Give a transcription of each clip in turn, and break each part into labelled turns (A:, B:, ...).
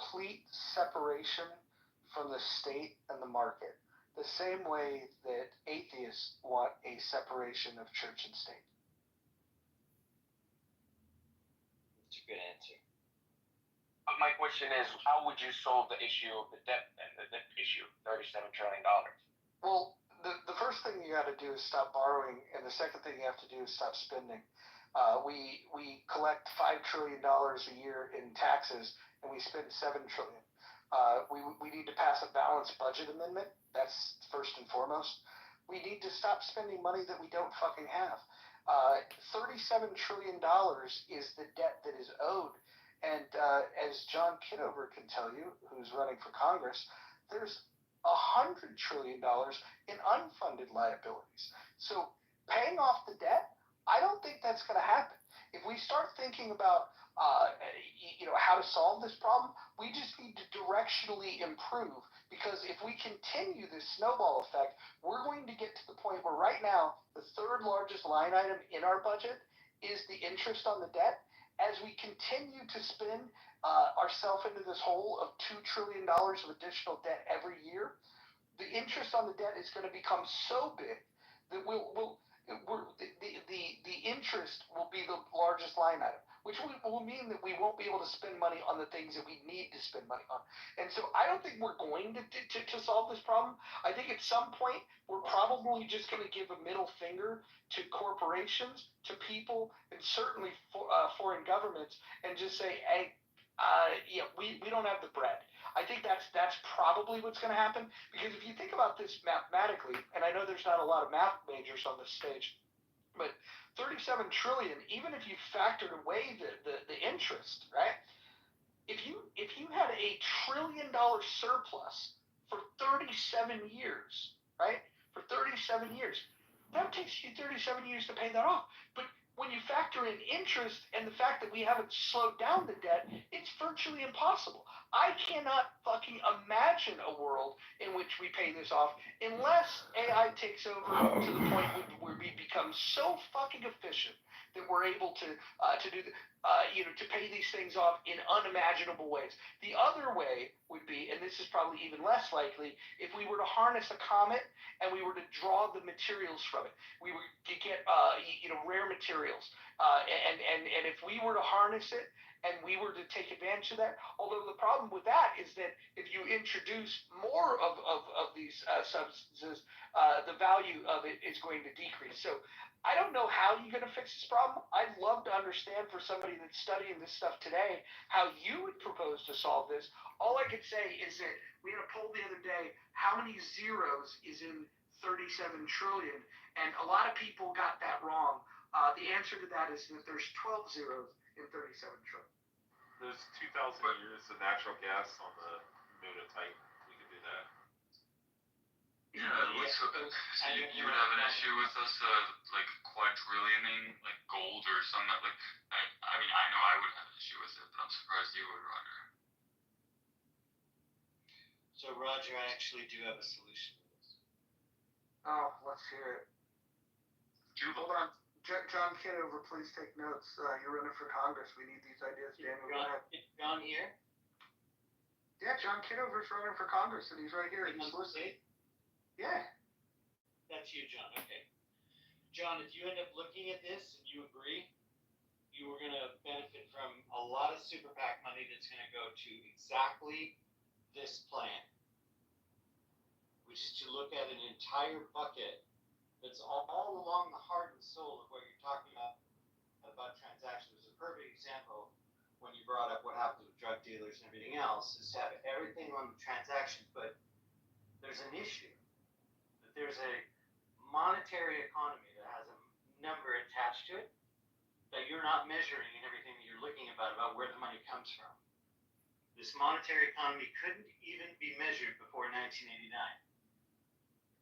A: complete separation from the state and the market, the same way that atheists want a separation of church and state.
B: That's a good answer.
C: My question is, how would you solve the issue of the debt and the debt issue, $37 trillion?
A: Well, the first thing you got to do is stop borrowing, and the second thing you have to do is stop spending. We collect $5 trillion a year in taxes, and we spend $7 trillion. We need to pass a balanced budget amendment. That's first and foremost. We need to stop spending money that we don't fucking have. $37 trillion is the debt that is owed. And as John Kitover can tell you, who's running for Congress, there's $100 trillion in unfunded liabilities. So paying off the debt, I don't think that's going to happen. If we start thinking about how to solve this problem, we just need to directionally improve, because if we continue this snowball effect, we're going to get to the point where right now the third largest line item in our budget is the interest on the debt. As we continue to spin ourselves into this hole of $2 trillion of additional debt every year, the interest on the debt is going to become so big that the interest will be the largest line item, which will mean that we won't be able to spend money on the things that we need to spend money on. And so I don't think we're going to solve this problem. I think at some point we're probably just going to give a middle finger to corporations, to people, and certainly foreign governments, and just say, hey, we don't have the bread. I think that's probably what's going to happen, because if you think about this mathematically, and I know there's not a lot of math majors on this stage, but 37 trillion, even if you factored away the interest, right? If you had a $1 trillion surplus for 37 years, right? For 37 years, that takes you 37 years to pay that off. But when you factor in interest and the fact that we haven't slowed down the debt, it's virtually impossible. I cannot fucking imagine a world in which we pay this off unless AI takes over to the point where we become so fucking efficient that we're able to do to pay these things off in unimaginable ways. The other way would be, and this is probably even less likely, if we were to harness a comet and we were to draw the materials from it. We were to get rare materials, and if we were to harness it and we were to take advantage of that, although the problem with that is that if you introduce more of these substances, the value of it is going to decrease. So I don't know how you're going to fix this problem. I'd love to understand, for somebody that's studying this stuff today, how you would propose to solve this. All I could say is that we had a poll the other day, how many zeros is in 37 trillion? And a lot of people got that wrong. The answer to that is that there's 12 zeros in 37 trillion.
D: There's 2,000 years of natural gas on the moon of Titan. We could do that.
E: So you would have an issue with us, like quadrillioning, like gold or something. Like, I mean, I know I would have an issue with it, but I'm surprised you would, Roger.
B: So, Roger, I actually do have a solution to this.
A: Oh, let's hear it. Hold on. John Kitover, please take notes. You're running for Congress. We need these ideas. Daniel, go ahead.
B: John here?
A: Yeah, John Kitover's running for Congress, and he's right here. He's listening. Yeah.
B: That's you, John. Okay. John, if you end up looking at this and you agree, you are going to benefit from a lot of super PAC money that's going to go to exactly this plan, which is to look at an entire bucket that's all along the heart and soul of what you're talking about transactions. It's a perfect example when you brought up what happens with drug dealers and everything else, is to have everything on the transaction, but there's an issue. That there's a monetary economy that has a number attached to it that you're not measuring in everything that you're looking about where the money comes from. This monetary economy couldn't even be measured before 1989.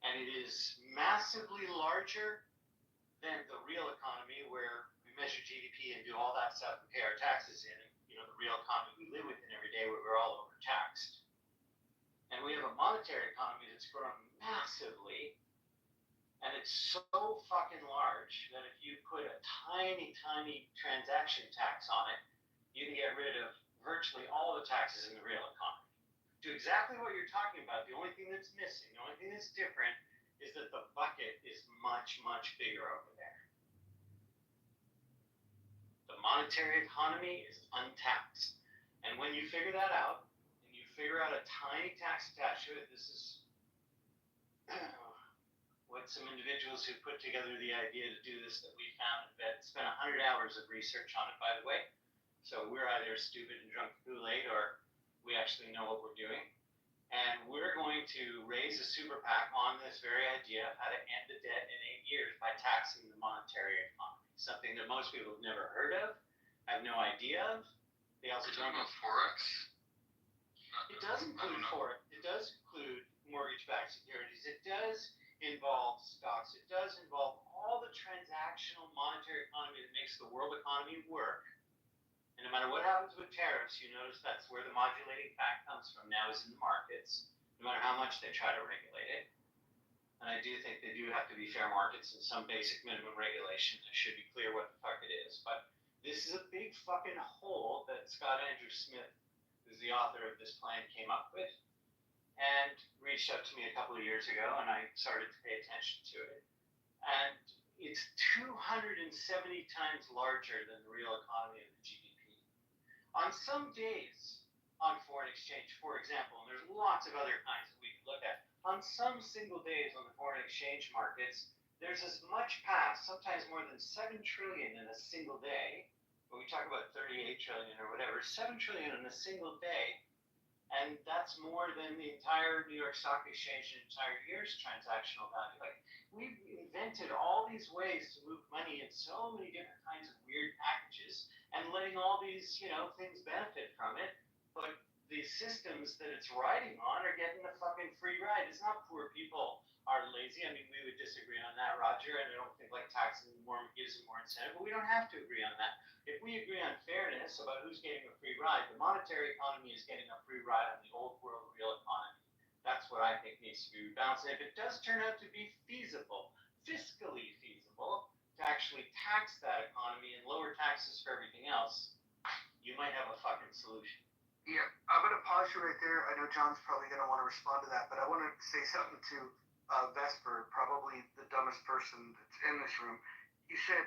B: And it is massively larger than the real economy, where we measure GDP and do all that stuff and pay our taxes in. And, the real economy we live within every day, where we're all overtaxed. And we have a monetary economy that's grown massively, and it's so fucking large that if you put a tiny, tiny transaction tax on it, you can get rid of virtually all the taxes in the real economy. Do exactly what you're talking about. The only thing that's missing, the only thing that's different, is that the bucket is much, much bigger over there. The monetary economy is untaxed. And when you figure that out, and you figure out a tiny tax attached to it, this is what some individuals who put together the idea to do this that we found that spent 100 hours of research on it, by the way. So we're either stupid and drunk Kool-Aid, or we actually know what we're doing. And we're going to raise a super PAC on this very idea of how to end the debt in 8 years by taxing the monetary economy. Something that most people have never heard of, have no idea of. They also
E: Are you
B: don't
E: talking
B: know.
E: about Forex?
B: It does include Forex. It does include mortgage-backed securities. It does involve stocks. It does involve all the transactional monetary economy that makes the world economy work. And no matter what happens with tariffs, you notice that's where the modulating fact comes from now, is in the markets, no matter how much they try to regulate it. And I do think they do have to be fair markets and some basic minimum regulations. It should be clear what the fuck it is. But this is a big fucking hole that Scott Andrew Smith, who's the author of this plan, came up with, and reached out to me a couple of years ago, and I started to pay attention to it. And it's 270 times larger than the real economy of the GDP. On some days on foreign exchange, for example, and there's lots of other kinds that we can look at, on some single days on the foreign exchange markets, there's as much passed, sometimes more than 7 trillion in a single day. When we talk about 38 trillion or whatever, 7 trillion in a single day. And that's more than the entire New York Stock Exchange and entire year's transactional value. Like, we've invented all these ways to move money in so many different kinds of weird packages, and letting all these, things benefit from it. But the systems that it's riding on are getting a fucking free ride. It's not poor people are lazy. I mean, we would disagree on that, Roger, and I don't think taxing more gives them more incentive, but we don't have to agree on that. If we agree on fairness about who's getting a free ride, the monetary economy is getting a free ride on the old world real economy. That's what I think needs to be rebalanced. And if it does turn out to be feasible, fiscally feasible, to actually tax that economy and lower taxes for everything else, you might have a fucking solution.
A: Yeah, I'm going to pause you right there. I know John's probably going to want to respond to that, but I want to say something to Vesper, probably the dumbest person that's in this room. You said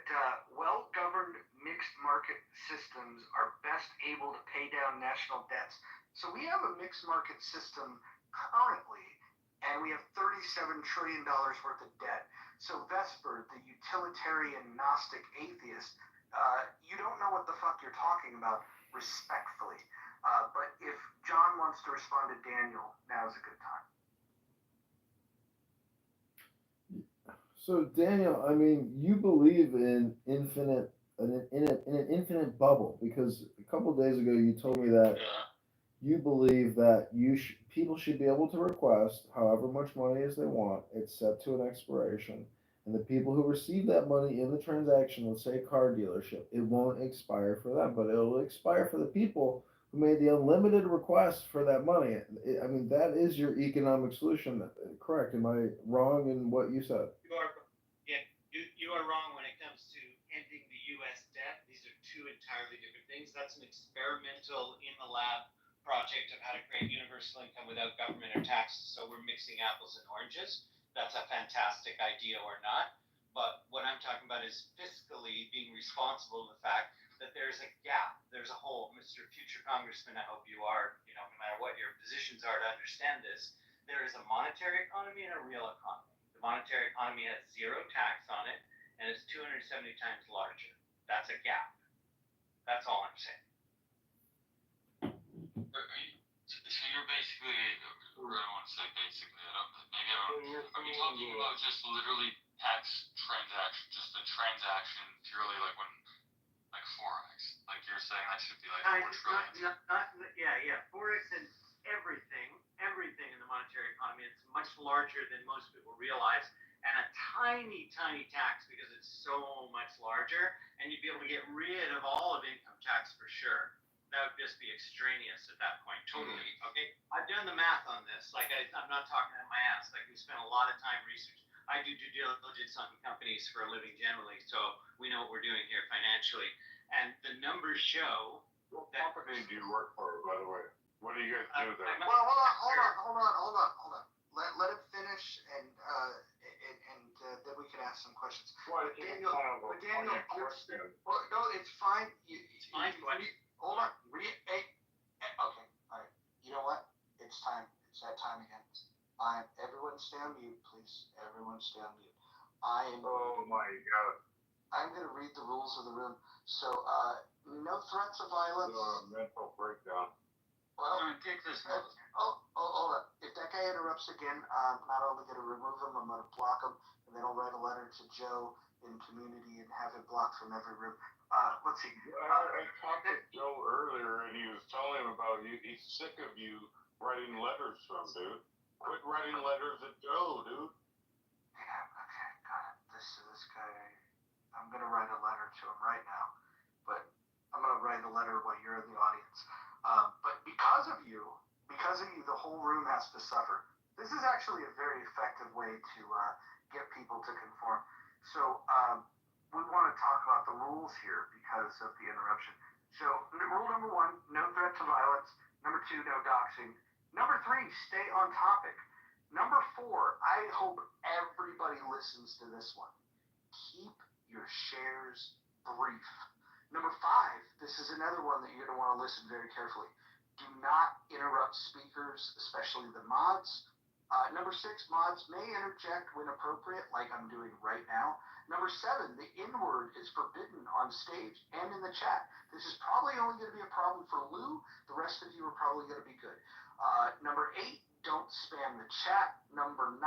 A: well-governed mixed market systems are best able to pay down national debts. So we have a mixed market system currently, and we have $37 trillion worth of debt. So Vesper, the utilitarian Gnostic atheist, you don't know what the fuck you're talking about, respectfully. But if John wants to respond to Daniel, now's a good time.
F: So Daniel, I mean, you believe in an infinite bubble, because a couple of days ago you told me that you believe that people should be able to request however much money as they want. It's set to an expiration, and the people who receive that money in the transaction, let's say a car dealership, it won't expire for them, but it'll expire for the people who made the unlimited request for that money. I mean, that is your economic solution, correct? Am I wrong in what you said?
B: You are wrong when it comes to ending the U.S. debt. These are two entirely different things. That's an experimental in the lab project of how to create universal income without government or taxes. So we're mixing apples and oranges. That's a fantastic idea or not. But what I'm talking about is fiscally being responsible for the fact that there's a gap, there's a hole. Mr. Future Congressman, I hope you are, no matter what your positions are, to understand this. There is a monetary economy and a real economy. The monetary economy has zero tax on it, and it's 270 times larger. That's a gap. That's all I'm saying.
E: So you're basically, or I don't want to say basically, are you talking about just literally tax transaction, just a transaction purely like Forex? Like you're saying that should be like 4 trillion?
B: Yeah. Forex and everything in the monetary economy, it's much larger than most people realize, and a tiny tax because it's so much larger, and you'd be able to get rid of all of income tax for sure. That would just be extraneous at that point, totally. Okay, I've done the math on this. I'm not talking out my ass. We spent a lot of time researching. I do due diligence on companies for a living generally, so we know what we're doing here financially. And the numbers show
G: company do you work for, by the way? What do you guys do there?
A: Well, hold on. Let him finish, and then we can ask some questions.
G: Well,
A: But
G: it's
A: Daniel,
G: kind of a
A: Daniel,
G: funny question.
A: well, no, it's fine. It's
B: fine, question.
A: Hold on. Okay, all right. You know what? It's time. It's that time again. Everyone stay on mute, please. Everyone stay on mute.
G: Oh my God.
A: I'm going to read the rules of the room. So, no threats of violence.
G: Mental breakdown.
A: Well,
E: Take this.
A: hold on. If that guy interrupts again, I'm not only going to remove him, I'm going to block him, and then I'll write a letter to Joe in community and have him blocked from every room. Let's see.
G: I talked to Joe earlier, and he was telling him about you. He's sick of you writing letters from, dude. Quit writing letters at Joe, dude.
A: Yeah, okay, got it. This guy, I'm going to write a letter to him right now, but I'm going to write a letter while you're in the audience. But because of you, the whole room has to suffer. This is actually a very effective way to get people to conform. So we want to talk about the rules here because of the interruption. So rule number 1, no threat to violence. Number 2, no doxing. Number 3, stay on topic. Number 4, I hope everybody listens to this one. Keep your shares brief. Number 5, this is another one that you're going to want to listen very carefully. Do not interrupt speakers, especially the mods. Number 6, mods may interject when appropriate, like I'm doing right now. Number 7, the N-word is forbidden on stage and in the chat. This is probably only going to be a problem for Lou. The rest of you are probably going to be good. Number 8, don't spam the chat. Number 9,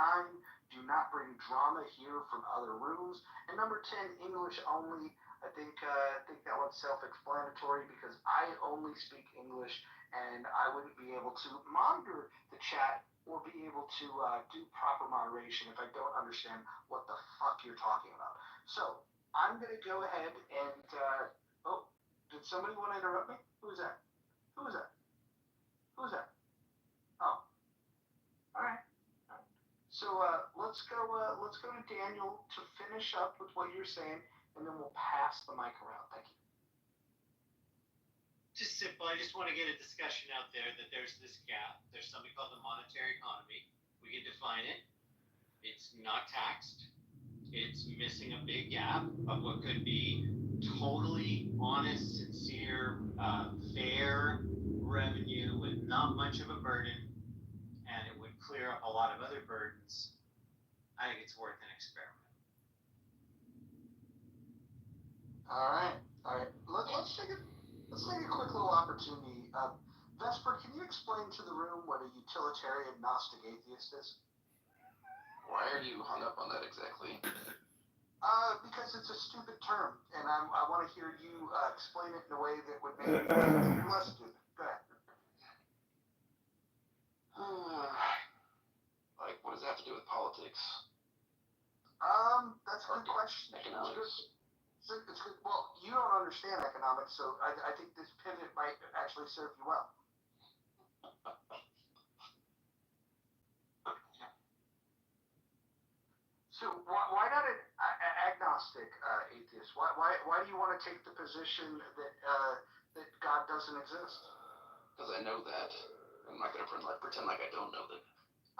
A: do not bring drama here from other rooms. And number 10, English only. I think that one's self-explanatory because I only speak English and I wouldn't be able to monitor the chat or be able to do proper moderation if I don't understand what the fuck you're talking about. So I'm going to go ahead and, did somebody want to interrupt me? Who is that? Who is that? Who is that? Oh, all right. So let's go to Daniel to finish up with what you're saying, and then we'll pass the mic around. Thank you.
B: Just simple. I just want to get a discussion out there that there's this gap. There's something called the monetary economy. We can define it. It's not taxed. It's missing a big gap of what could be totally honest, sincere, fair revenue with not much of a burden, and it would clear up a lot of other burdens. I think it's worth an experiment.
A: All right. Let's take a quick little opportunity. Vesper, can you explain to the room what a utilitarian Gnostic atheist is?
H: Why are you hung up on that exactly?
A: Because it's a stupid term, and I want to hear you explain it in a way that would make it less stupid. Go ahead.
H: Like, what does that have to do with politics?
A: That's a good question.
H: Economics.
A: It's good. Well, you don't understand economics, so I think this pivot might actually serve you well. So why not an agnostic atheist? Why do you want to take the position that God doesn't exist?
H: Because I know that. I'm not going to pretend like I don't know that.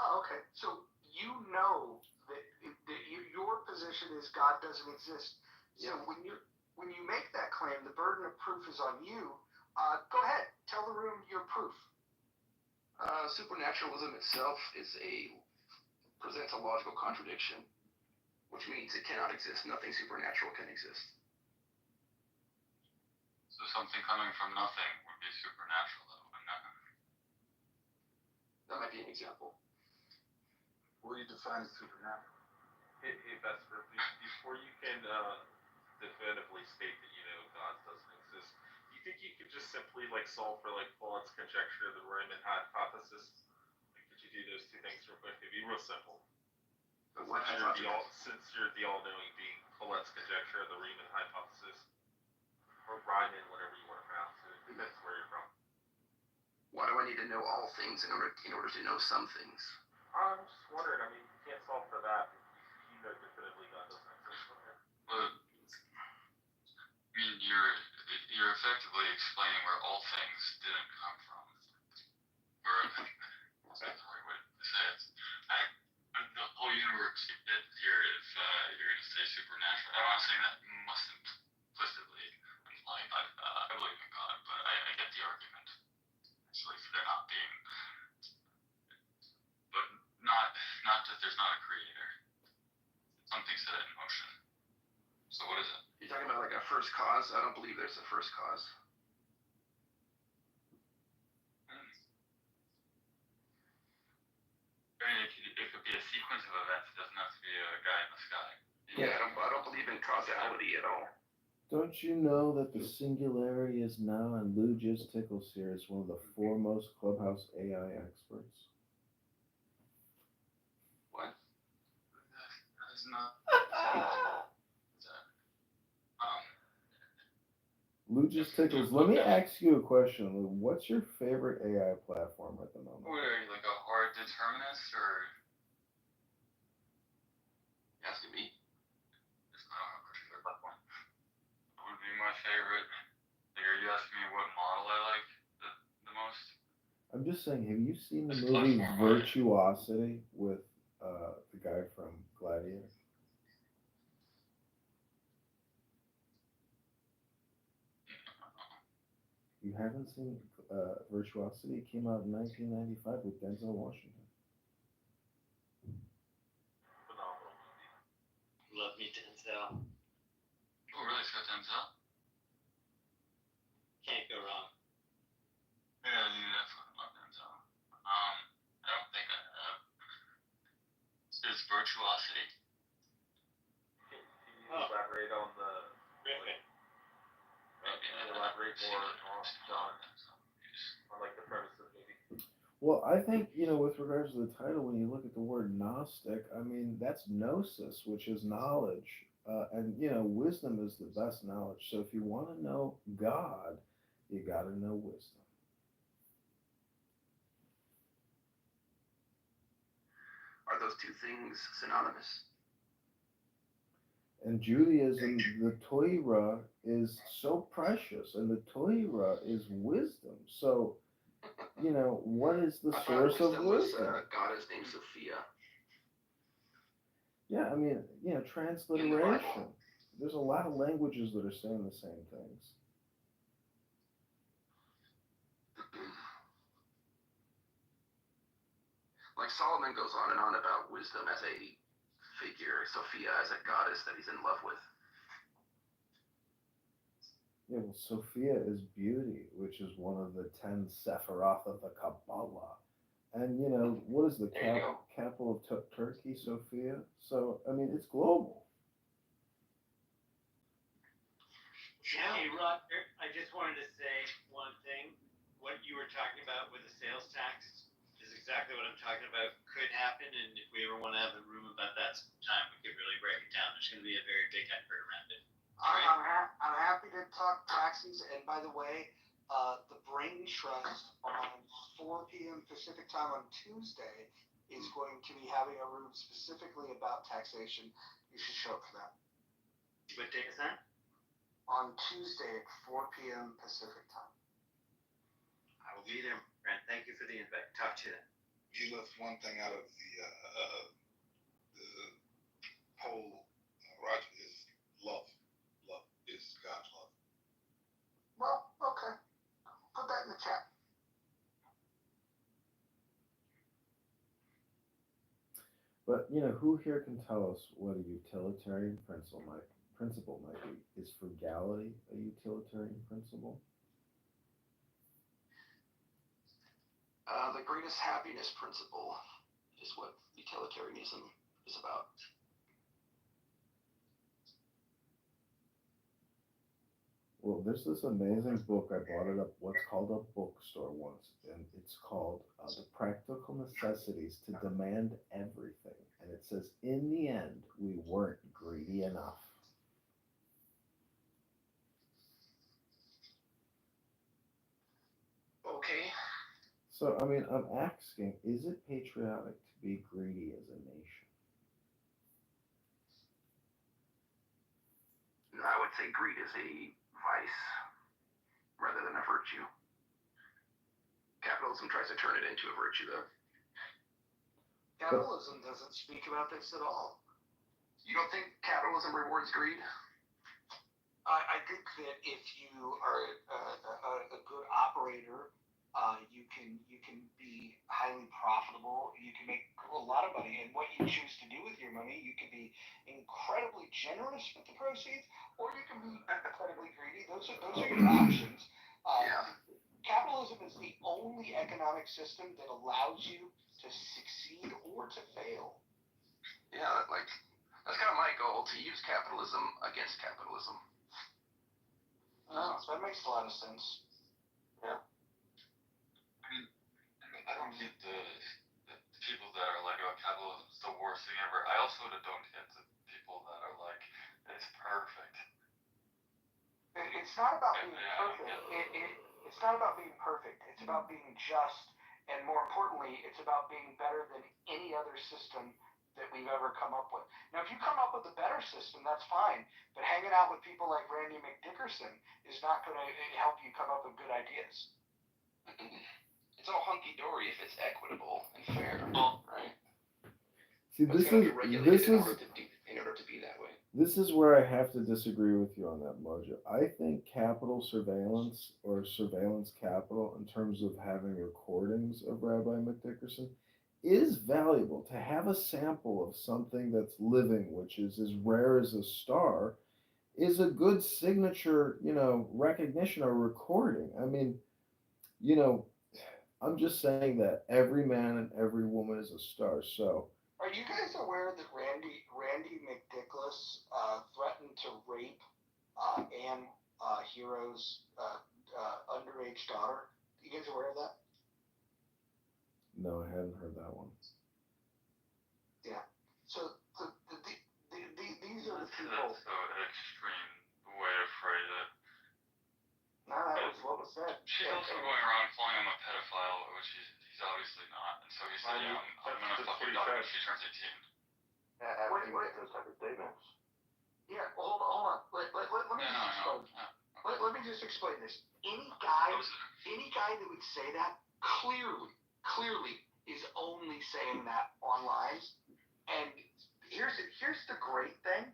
A: Oh, okay. So you know that your position is God doesn't exist. So
H: Yeah.
A: when you make that claim, the burden of proof is on you. Go ahead, tell the room your proof.
H: Supernaturalism itself presents a logical contradiction, which means it cannot exist. Nothing supernatural can exist.
E: So something coming from nothing would be supernatural, though, wouldn't it?
H: That might be an example.
G: What do you define as supernatural?
D: Hey, Vesper, before you can definitively state that you know God doesn't exist, do you think you could just simply solve for Pauline's conjecture, the Riemann hypothesis? Could you do those two things real quick? It'd be real simple.
H: What
D: Since you're the all-knowing being, Paulette's conjecture, the Riemann hypothesis, or Riemann, whatever you want to pronounce it, that's where you're from.
H: Why do I need to know all things in order to know some things?
D: I'm just wondering. I mean, you can't solve for that. You know definitively God doesn't exist.
E: But, I mean, you're effectively explaining where all things didn't come from. Or, what's the right way to say it? The whole universe here, if you're going to say supernatural, I'm not saying that must implicitly imply I believe in God, but I get the argument. Actually, for there not being, but not that there's not a creator. Something set it in motion. So what is it?
H: You're talking about like a first cause? I don't believe there's a first cause.
E: I mean, it could be a sequence of events. It doesn't have to be a guy in the sky.
H: Yeah, I don't believe in causality at all.
F: Don't you know that the singularity is now, and Lou just tickles here, is one of the foremost Clubhouse AI experts?
H: What?
E: That is not.
F: Lou just tickles. Let me ask you a question, Lou. What's your favorite AI platform at the moment?
E: What are you, like a hard determinist, or?
H: Asking me?
E: It's not a particular platform. What would be my favorite? Like, are you asking me what model I like the most?
F: I'm just saying, have you seen the
E: It's
F: movie
E: platform, right?
F: Virtuosity with the guy from Gladiator? You haven't seen Virtuosity? It came out in 1995 with Denzel Washington.
D: Phenomenal.
B: Love me Denzel.
E: Oh, really? It's got Denzel?
B: Can't go wrong.
E: Yeah, you definitely love Denzel. I don't think I have. It's Virtuosity.
D: Can you elaborate on the?
B: Riffing.
D: Can you elaborate more on like the premise of the movie?
F: Well, I think, with regards to the title, when you look at the word Gnostic, I mean, that's gnosis, which is knowledge. And, wisdom is the best knowledge. So if you want to know God, you got to know wisdom.
H: Are those two things synonymous?
F: And Judaism, the Torah is so precious, and the Torah is wisdom. So, what is the source of wisdom?
H: Was a goddess named Sophia.
F: Yeah, I mean, transliteration. There's a lot of languages that are saying the same things.
H: Like Solomon goes on and on about wisdom as a figure, Sophia as a goddess that he's in love with.
F: Yeah, well, Sophia is beauty, which is one of the 10 Sephiroth of the Kabbalah. And, what is the capital of Turkey, Sophia? So, I mean, it's global.
B: Hey, Roger, I just wanted to say one thing. What you were talking about with the sales tax is exactly what I'm talking about. Could happen, and if we ever want to have a room about that sometime, we could really break it down. There's going to be a very big effort around it.
A: I'm happy to talk taxes. And by the way, the Brain Trust on 4 p.m. Pacific time on Tuesday is going to be having a room specifically about taxation. You should show up for that.
B: What day is that?
A: On Tuesday at 4 p.m. Pacific time.
B: I will be there, Brent. Thank you for the invite. Talk to you then.
I: You left one thing out of the whole Roger is love. Love is God's love.
A: Well, okay. Put that in the chat.
F: But, who here can tell us what a utilitarian principle might be? Is frugality a utilitarian principle?
H: The greatest happiness principle is what utilitarianism is about.
F: Well, there's this amazing book. I bought it at what's called a bookstore once, and it's called The Practical Necessities to Demand Everything. And it says, in the end, we weren't greedy enough.
H: Okay.
F: So, I mean, I'm asking, is it patriotic to be greedy as a nation?
H: I would say greed is a vice. rather than a virtue. Capitalism tries to turn it into a virtue, though.
A: Capitalism doesn't speak about this at all.
H: You don't think capitalism rewards greed?
A: I think that if you are a good operator, you can be highly profitable. You can make a lot of money, and what you choose to do with your money, you can be incredibly generous with the proceeds, or you can be incredibly greedy. Those are your options.
H: Yeah.
A: Capitalism is the only economic system that allows you to succeed or to fail.
H: Yeah, like that's kind of my goal, to use capitalism against capitalism.
A: Oh, that makes a lot of sense.
E: I mean, I don't get the people that are like, oh, capitalism is the worst thing ever. I also don't get the people that are like, it's perfect.
A: It's not about being perfect. It's not about being perfect. It's about being just, and more importantly, it's about being better than any other system that we've ever come up with. Now, if you come up with a better system, that's fine. But hanging out with people like Randy McDickerson is not going to help you come up with good ideas.
H: It's all hunky dory if it's equitable and fair, right?
F: See,
H: But it's
F: this
H: gonna
F: is
H: be regulated
F: this
H: in
F: is
H: order to be that way.
F: this is where I have to disagree with you on that, Mojo. I think capital surveillance or surveillance capital, in terms of having recordings of Rabbi McDickerson, is valuable. To have a sample of something that's living, which is as rare as a star, is a good signature, recognition or recording. I mean, I'm just saying that every man and every woman is a star. So,
A: Are you guys aware that Randy McDickless threatened to rape Anne Hero's underage daughter? You guys aware of that?
F: no, I hadn't heard that one.
A: Yeah. So these are the
E: That's
A: people.
E: so extreme way to phrase it.
A: No, that was what was said.
E: She's also going around calling him a pedophile, which he's obviously not. And so he said, yeah, I'm gonna fuck your daughter when she turns 18.
A: What those type of statements? Yeah, well, hold on. Let me just explain. Let me just explain this. Any guy that would say that clearly is only saying that online. And here's the great thing.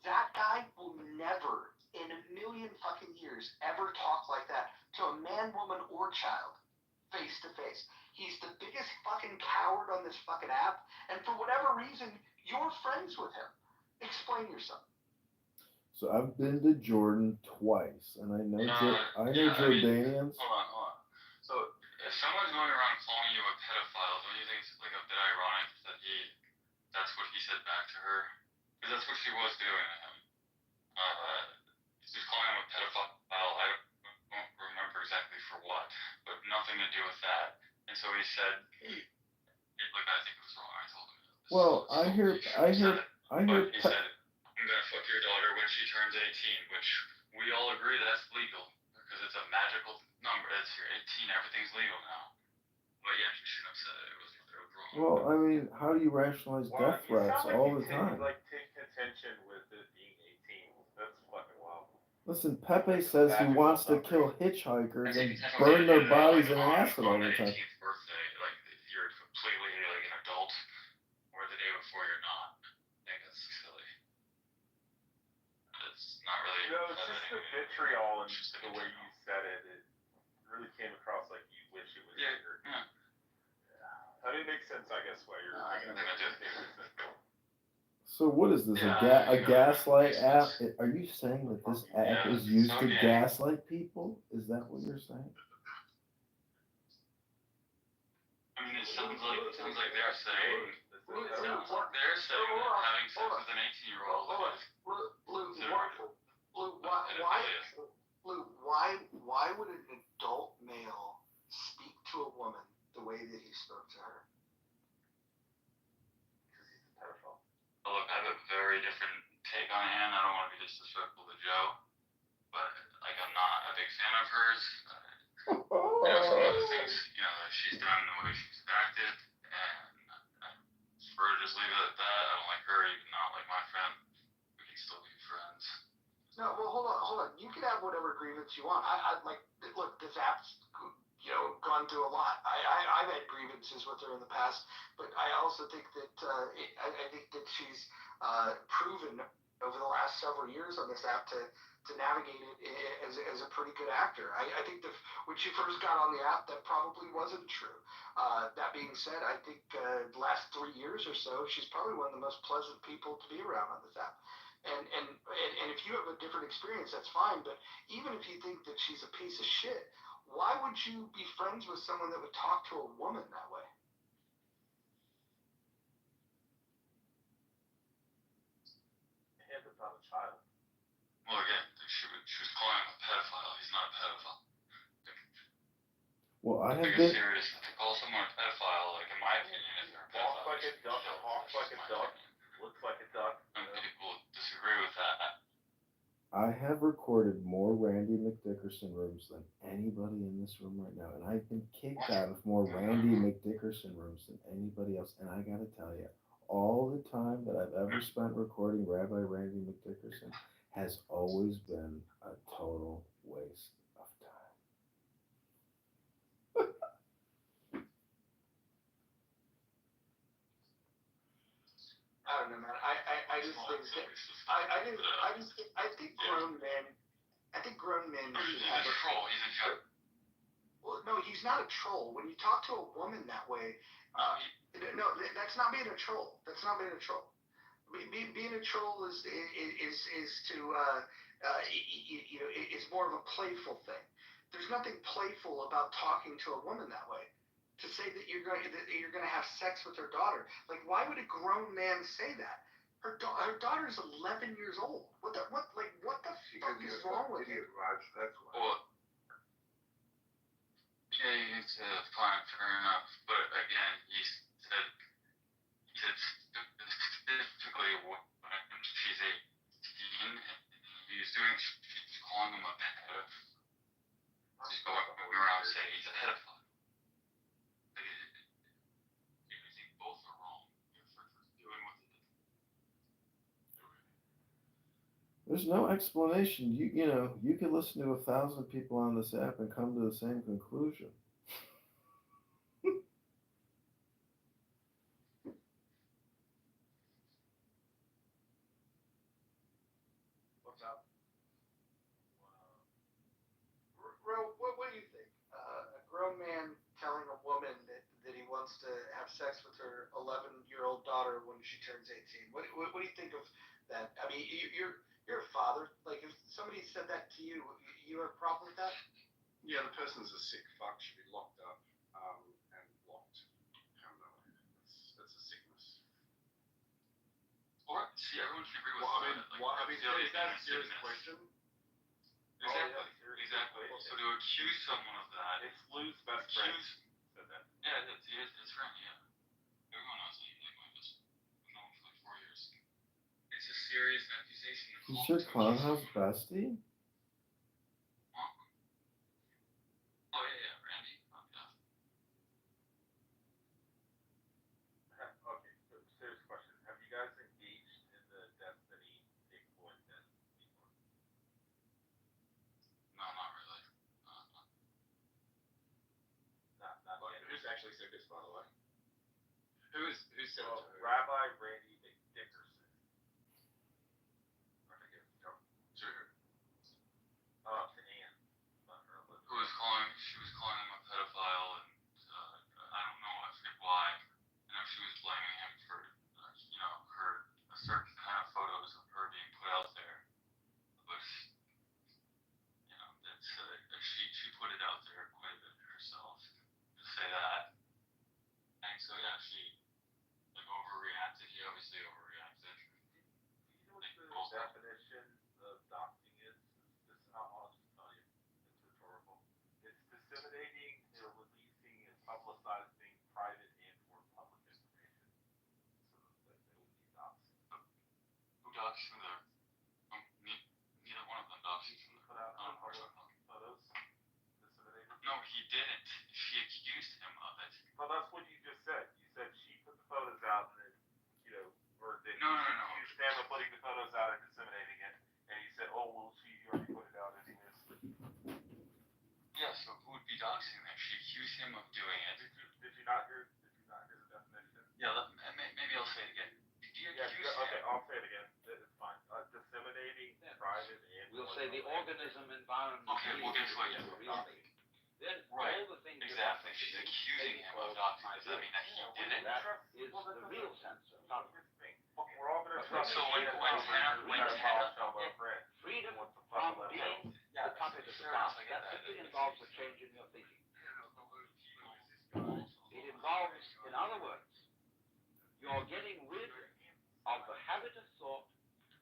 A: That guy will never in a million fucking years ever talk like that to a man, woman, or child face to face. He's the biggest fucking coward on this fucking app, and for whatever reason, you're friends with him. Explain yourself.
F: So I've been to Jordan twice, and I know Jordanians.
E: Hold on. So if someone's going around calling you a pedophile, don't you think it's like a bit ironic that that's what he said back to her? Because that's what she was doing to him. She's calling him a pedophile. I don't remember exactly for what, but nothing to do with that. And so he said, like, I think it was wrong. I told him.
F: Well, I hear.
E: But he said, I'm gonna fuck your daughter when she turns 18, which we all agree that's legal because it's a magical number. It's your 18, everything's legal now. But yeah, you shouldn't have said it. It was wrong.
F: Well, I mean, how do you rationalize death threats all the time?
D: Take contention with it being 18. That's fucking wild.
F: Listen, Pepe says he wants to kill hitchhikers and burn their bodies in acid all the time.
E: 18th birthday, like you're completely like an adult, or the day before you're not. I think that's silly. It's not really.
D: It's just the vitriol and the way you said it. It really came across like you wish it was bigger.
E: Yeah.
D: I mean, it makes sense, I guess, why you're bringing it up.
F: So what is this? A gaslight app? Are you saying that this app is used to gaslight people? Is that what you're saying?
E: I mean, it sounds like they're saying that having sex with an 18-year-old is
A: why would an adult male speak to a woman the way that he spoke to her?
E: Well, look, I have a very different take on Anne. I don't want to be disrespectful to Joe, but like I'm not a big fan of hers. Some of the things that she's done, the way she's acted, and I prefer to just leave it at that. I don't like her, even not like my friend. We can still be friends.
A: No, well, hold on. You can have whatever grievance you want. I like, look, this app's, gone through a lot. I've had grievances with her in the past, but I also think that, I think that she's, proven over the last several years on this app to navigate it as a pretty good actor. I think that when she first got on the app, that probably wasn't true. That being said, I think, the last 3 years or so, she's probably one of the most pleasant people to be around on this app. And if you have a different experience, that's fine. But even if you think that she's a piece of shit, why would you be friends with someone that would talk to a woman that way?
D: And about a child.
E: Well, again, she was calling him a pedophile. He's not a pedophile.
F: Well, I have
E: Like,
F: been.
E: serious. To call someone a pedophile, like in my opinion, if they're a pedophile,
D: Walks like a duck, talks like a duck, looks like a duck.
E: Some people disagree with that.
F: I have recorded more Randy McDickerson rooms than anybody in this room right now, and I've been kicked out of more Randy McDickerson rooms than anybody else. And I gotta tell you, all the time that I've ever spent recording Rabbi Randy McDickerson has always been a total waste of time.
A: I don't know, man. I just think that I think grown men. I think grown men should
E: He's
A: have
E: a troll. He's a jerk.
A: Well, no, he's not a troll. When you talk to a woman that way, no, that's not being a troll. That's not being a troll. Being a troll is to it's more of a playful thing. There's nothing playful about talking to a woman that way. To say that you're going to have sex with her daughter, like, why would a grown man say that? Her daughter's 11 years old. What the fuck is wrong with you?
G: Raj, that's why.
E: Well, yeah, it's fine, fair enough. But again, he said specifically when she's 18, he's calling him a pedophile. He's going around saying he's a pedophile. I think both are wrong for doing what they did.
F: There's no explanation. You could listen to 1,000 people on this app and come to the same conclusion.
D: What's up?
A: Ro, what do you think? A grown man telling a woman that he wants to have sex with her 11-year-old daughter when she turns 18. What do you think of that? I mean, you're a father. Like, if somebody said that to you, you have a problem with that?
I: Yeah, the person's a sick fuck, should be locked up, and locked. That's a sickness.
E: Or, see, everyone can agree with
D: Is that a serious question?
E: Exactly. So to accuse someone of that,
D: It's Lou's best friend said that.
E: yeah, it's right, yeah. Everyone knows that you like this. I've known him for like 4 years. It's a serious accusation.
F: He's your clown house bestie?
E: Oh, yeah, Randy. Oh, yeah.
D: Okay, so serious question. Have you guys engaged in the Destiny Bigfoot test before?
E: No, not really.
D: Not yet.
I: Who's actually said this, by the way?
C: Who said
D: So,
C: it to her?
D: Rabbi Randy McDickerson. To Ann. Not her, but.
E: She was calling him a pedophile, and I don't know, I forget why. I know she was blaming him for, a certain kind of photos of her being put out there. But, she put it out there quite a bit herself to say that. And so, yeah, she, overreacted. He obviously overreacted.
D: You know what the definition of doxing is? I'll just tell you. It's rhetorical. It's disseminating or releasing and publicizing private and or public information. So that would be doxing.
E: Who doxed from there? Neither one of them doxed from
D: Put
E: there.
D: out
E: Unfortunately.
D: photos. Disseminated.
E: No, he didn't. She accused him of it.
D: Well, that's what you just said. You said she put the photos out and then, or that
E: No.
D: you accused him of putting the photos out and disseminating it, and you said, oh, well,
E: so who would be doxing then? She accused him of doing it.
D: Did you not hear the definition?
E: Yeah, maybe I'll say it again. She accused
D: Okay,
E: him.
D: I'll say it again. It's fine. Disseminating private and.
J: We'll say the organism environment.
E: Okay, well, guess what?
J: Then
E: Right,
J: all the things.
E: exactly. She's accusing him of doxing. Does that mean that he did it?
J: That is the real sense of tolerance.
D: We're all gonna try.
E: So when Tana-
J: Freedom from being the puppet of the past. That simply involves a change in your thinking. It involves, in other words, you're getting rid of the habit of thought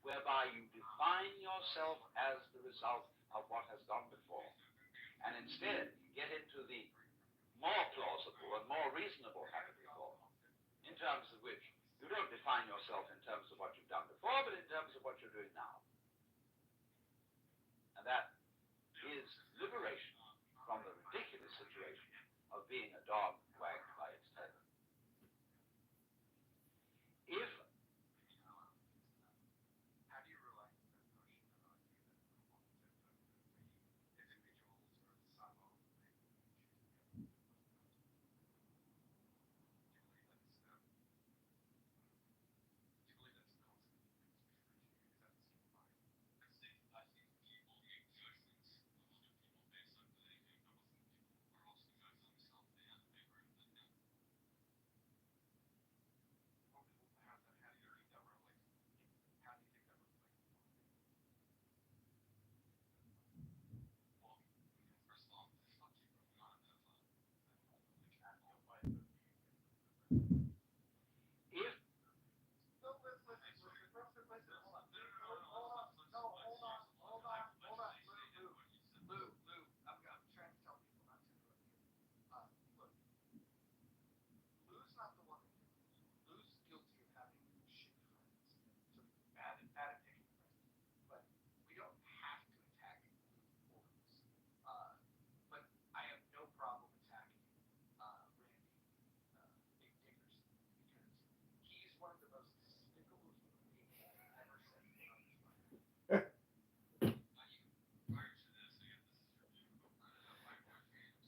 J: whereby you define yourself as the result of what has gone before. And instead, you get into the more plausible and more reasonable habit of thought, in terms of which you don't define yourself in terms of what you've done before, but in terms of what you're doing now. And that is liberation from the ridiculous situation of being a dog wagged by its tail. If
I: How do you relate to that notion that idea that we want to individuals or the sum of the people who choose together? Do you believe that's a constant issue? Is that the sort of way?
E: I think people make judgments of other people based on who they think of other people are also judging themselves and they agree with it.
I: How do you think that relates? How do you think that relates?
E: Well, first of all, fuck you, bro. I'm not a pedophile.
J: if
I: Lou, I'm trying to tell people not to interrupt you. Look, Lou's not the one that did this. Lou's guilty of having shitty friends. So bad at picking friends. But we don't have to attack Lou for this. But I have no problem attacking Randy Dickerson because he's one of the most despicable human beings I've ever set foot on this planet.
E: Prior to this, again, this is your view, but my point is,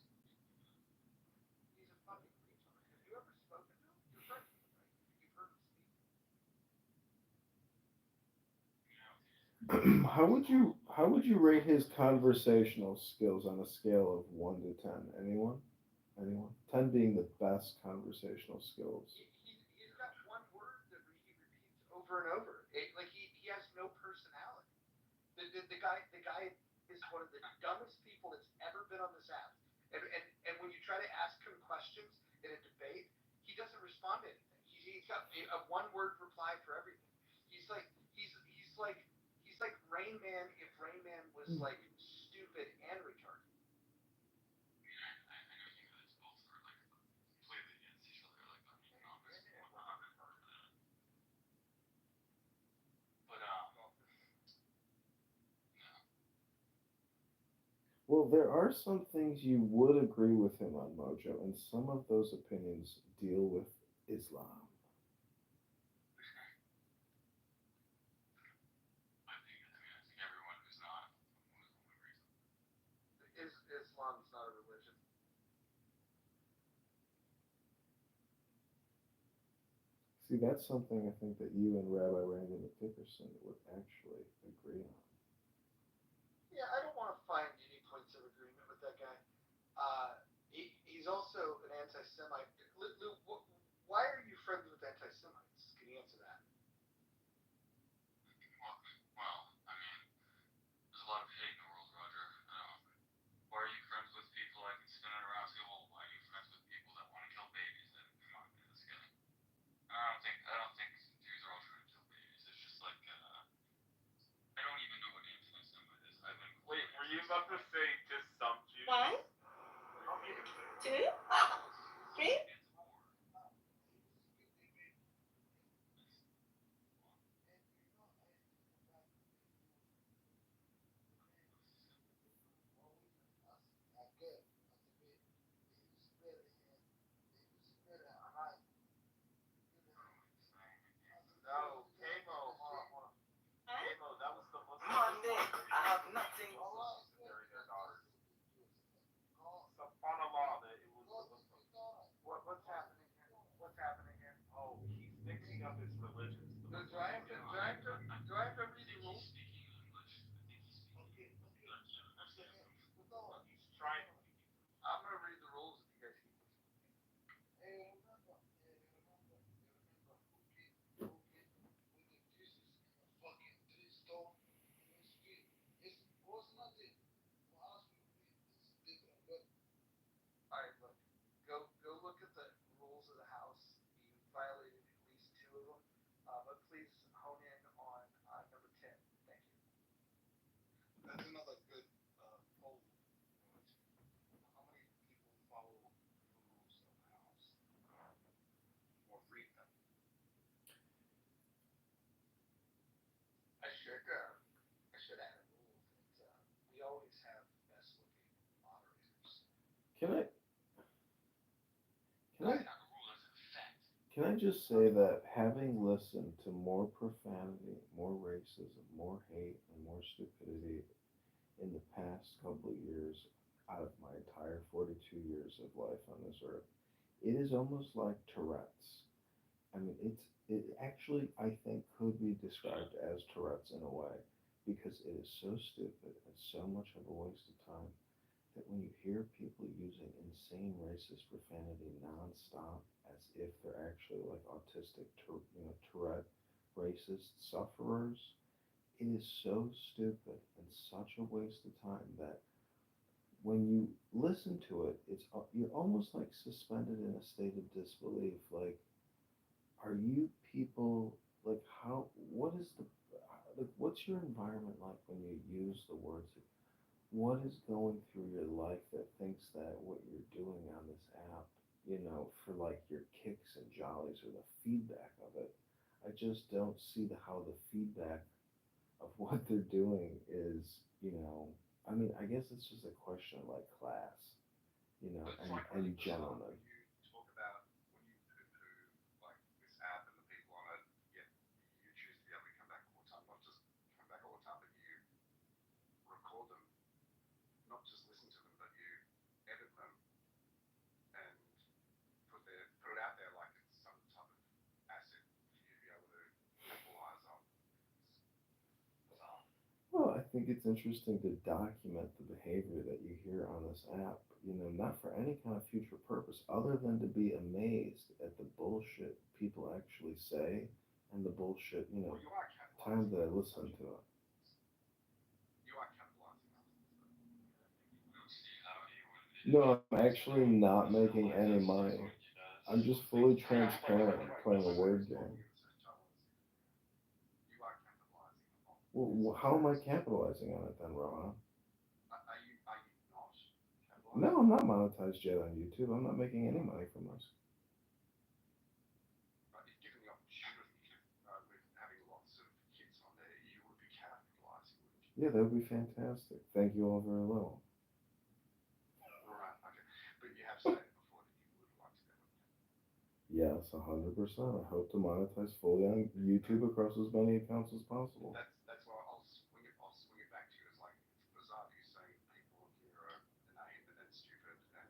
I: He's a fucking retard. Have you ever spoken to him? You're friends with him, right? You've heard him speak.
F: How would you rate his conversational skills on a scale of 1 to 10? Anyone? 10 being the best conversational skills.
I: He's got one word that he repeats over and over. He has no personality. The guy is one of the dumbest people that's ever been on this app. And when you try to ask him questions in a debate, he doesn't respond to anything. He's got a one word reply for everything. He's like Rain Man if Rain Man was like stupid and retarded.
E: I know you guys both are like completely against each other, like on economics and whatnot. But no.
F: Well, there are some things you would agree with him on, Mojo, and some of those opinions deal with Islam.
E: I think everyone who's not Muslim agrees.
I: Islam's not a religion.
F: See, that's something I think that you and Rabbi Randy Dickerson would actually agree on.
I: Yeah, I don't want to find any points of agreement with that guy. He's also an anti-Semite. Lou, why are you friends with anti-Semites? Can you answer that?
E: Well, I mean, there's a lot of hate in the world, Roger. Why are you friends with people? I can spin it around and say, well, why are you friends with people that want to kill babies? And come on, man, let's get it. I don't think Jews are all trying to kill babies. It's just like, I don't even know what anti-Semite is.
D: Wait, were you about to up its religions.
I: Do I have to read the rules?
E: Speaking English. I think he's speaking.
D: He's trying.
I: I'm gonna read the rules if you guys keep listening. Alright, look. Go look at the rules of the House. You violated at least two of them. But please hone in on number 10. Thank you.
G: That's another good poll. How many people follow the rules of the House or read them?
I: I should add a rule that we always have best looking moderators.
F: Can I
E: Not a rule as an effect.
F: can I just say that having listened to more profanity, more racism, more hate, and more stupidity in the past couple of years out of my entire 42 years of life on this earth, it is almost like Tourette's. I mean, it actually I think could be described as Tourette's in a way because it is so stupid and so much of a waste of time that when you hear people using insane racist profanity nonstop as if they're actually like autistic, Tourette racist sufferers, it is so stupid and such a waste of time that when you listen to it, you're almost like suspended in a state of disbelief. Like, are you people like how? What is the like? What's your environment like when you use the words? What is going through your life that thinks that what you're doing on this app, for like your kicks and jollies or the feedback of it? I just don't see how the feedback of what they're doing is, I mean, I guess it's just a question of like class,
G: It's like really
F: and
G: bizarre
F: gentlemen.
G: when you talk about when you poo-poo like this app and the people on it. Yet you choose to be able to come back all the time, not just come back all the time, but you record them, not just listen to them, but you edit them and put it out there like it's some type of asset for you to be able to capitalize on. It's bizarre.
F: Well, I think it's interesting to document the behavior that you hear on this app, not for any kind of future purpose other than to be amazed at the bullshit people actually say and the bullshit,
G: Well, you are
F: time
G: capitalizing.
F: that I listen to it.
G: You are capitalizing on it.
E: I don't see how he would.
F: No, I'm actually not making any money. I'm just fully transparent playing a word game.
G: You are capitalizing on it.
F: Well, how am I capitalizing on it then, Rohan?
G: Are you not capitalizing?
F: No, I'm not monetized yet on YouTube. I'm not making any money from this.
G: But if given the opportunity, with having lots of hits on there, you would be capitalizing, wouldn't you?
F: Yeah, that would be fantastic. Thank you all very little.
G: Alright, okay. But you have said before that you would like to do it.
F: Yes, 100%. I hope to monetize fully on YouTube across as many accounts as possible.
G: That's why I'll swing it back to you. It's like it's bizarre you saying people here are inane and stupid and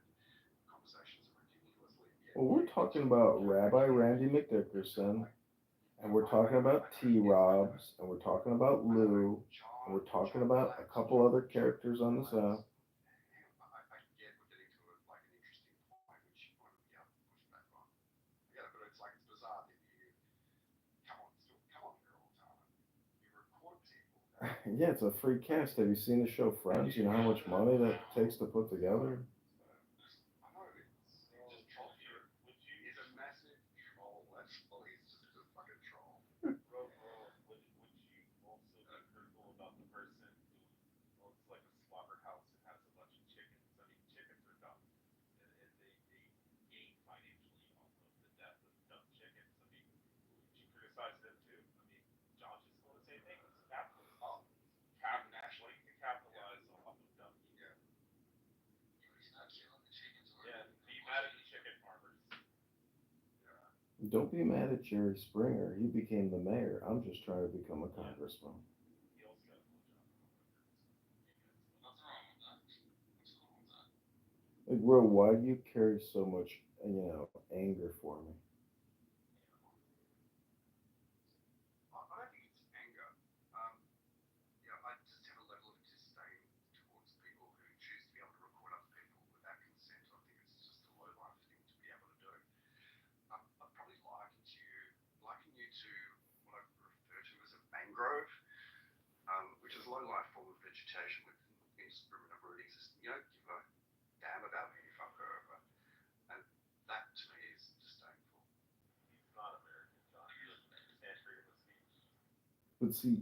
G: conversations are ridiculously.
F: Well, we're talking about Rabbi Randy McDickerson, and we're talking about T-Robs, and we're talking about Lou, and we're talking about a couple other characters on this app.
G: I get we're getting to like an interesting point which you want to be able to push back on. Yeah, but it's like it's bizarre that you come on here all the time. You record people.
F: Yeah, it's a free cast. Have you seen the show Friends? You know how much money that takes to put together?
G: I know it's just troll here. He's a massive troll. That's all. He's just a fucking troll.
D: Bro, would you also be critical about the person who owns like a slaughterhouse and has a bunch of chickens? I mean, chickens are dumb, and they gain financially off of the death of dumb chickens. I mean, would you criticize them too? I mean, Josh is still the same thing. It's capitalism.
G: Naturally.
D: You can capitalize off of dumb people.
G: Yeah.
E: He's not killing the chickens or
D: Yeah, be mad at the chicken farmers.
G: Yeah.
F: Don't be mad at Jerry Springer. He became the mayor. I'm just trying to become a congressman.
D: He also got a blowjob.
E: nothing wrong with that. What's wrong with that?
F: Like, bro, why do you carry so much, anger for me?
G: reputation with indiscriminate rooting system. You don't give a damn about who you fuck over. And that to me is disdainful.
D: He's not American, John. He doesn't understand freedom of speech.
F: But see,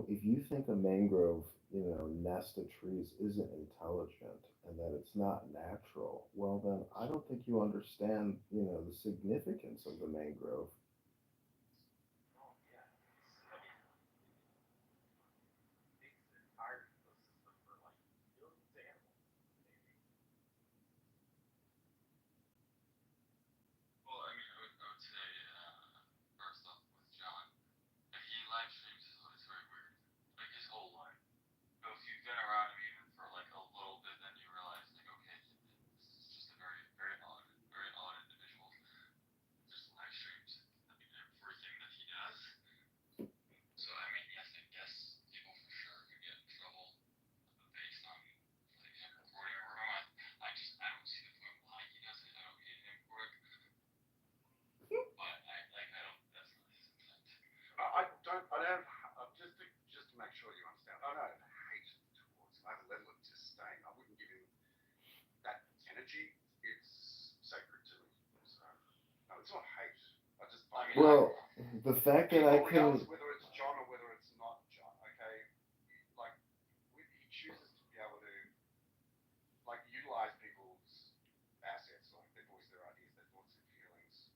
F: if you think a mangrove, nest of trees isn't intelligent and that it's not natural, well, then I don't think you understand, the significance of the mangrove.
D: Oh, yeah. I mean, makes the entire ecosystem for like millions of animals, maybe.
E: Well, I would say, first off with John, if he live streams, it's very weird. Like his whole life. So if you've been around him even for like a little bit, then you realize like, okay, this is just a very odd individual. Just live streams. I mean, everything that he does. So I mean, yes, I guess people for sure could get in trouble based on like him recording a room. I don't see the point why he does it. I don't hate him for it. But I don't. That's not his intent.
G: Just to make sure you understand, I don't hate towards him. I have a level of disdain. I wouldn't give him that energy. It's sacred to me. So, no, it's not hate. I just find
F: Well, the fact that I can,
G: regardless whether it's John or whether it's not John, okay, like he chooses to be able to like utilize people's assets, like their voice, their ideas, their thoughts, their feelings,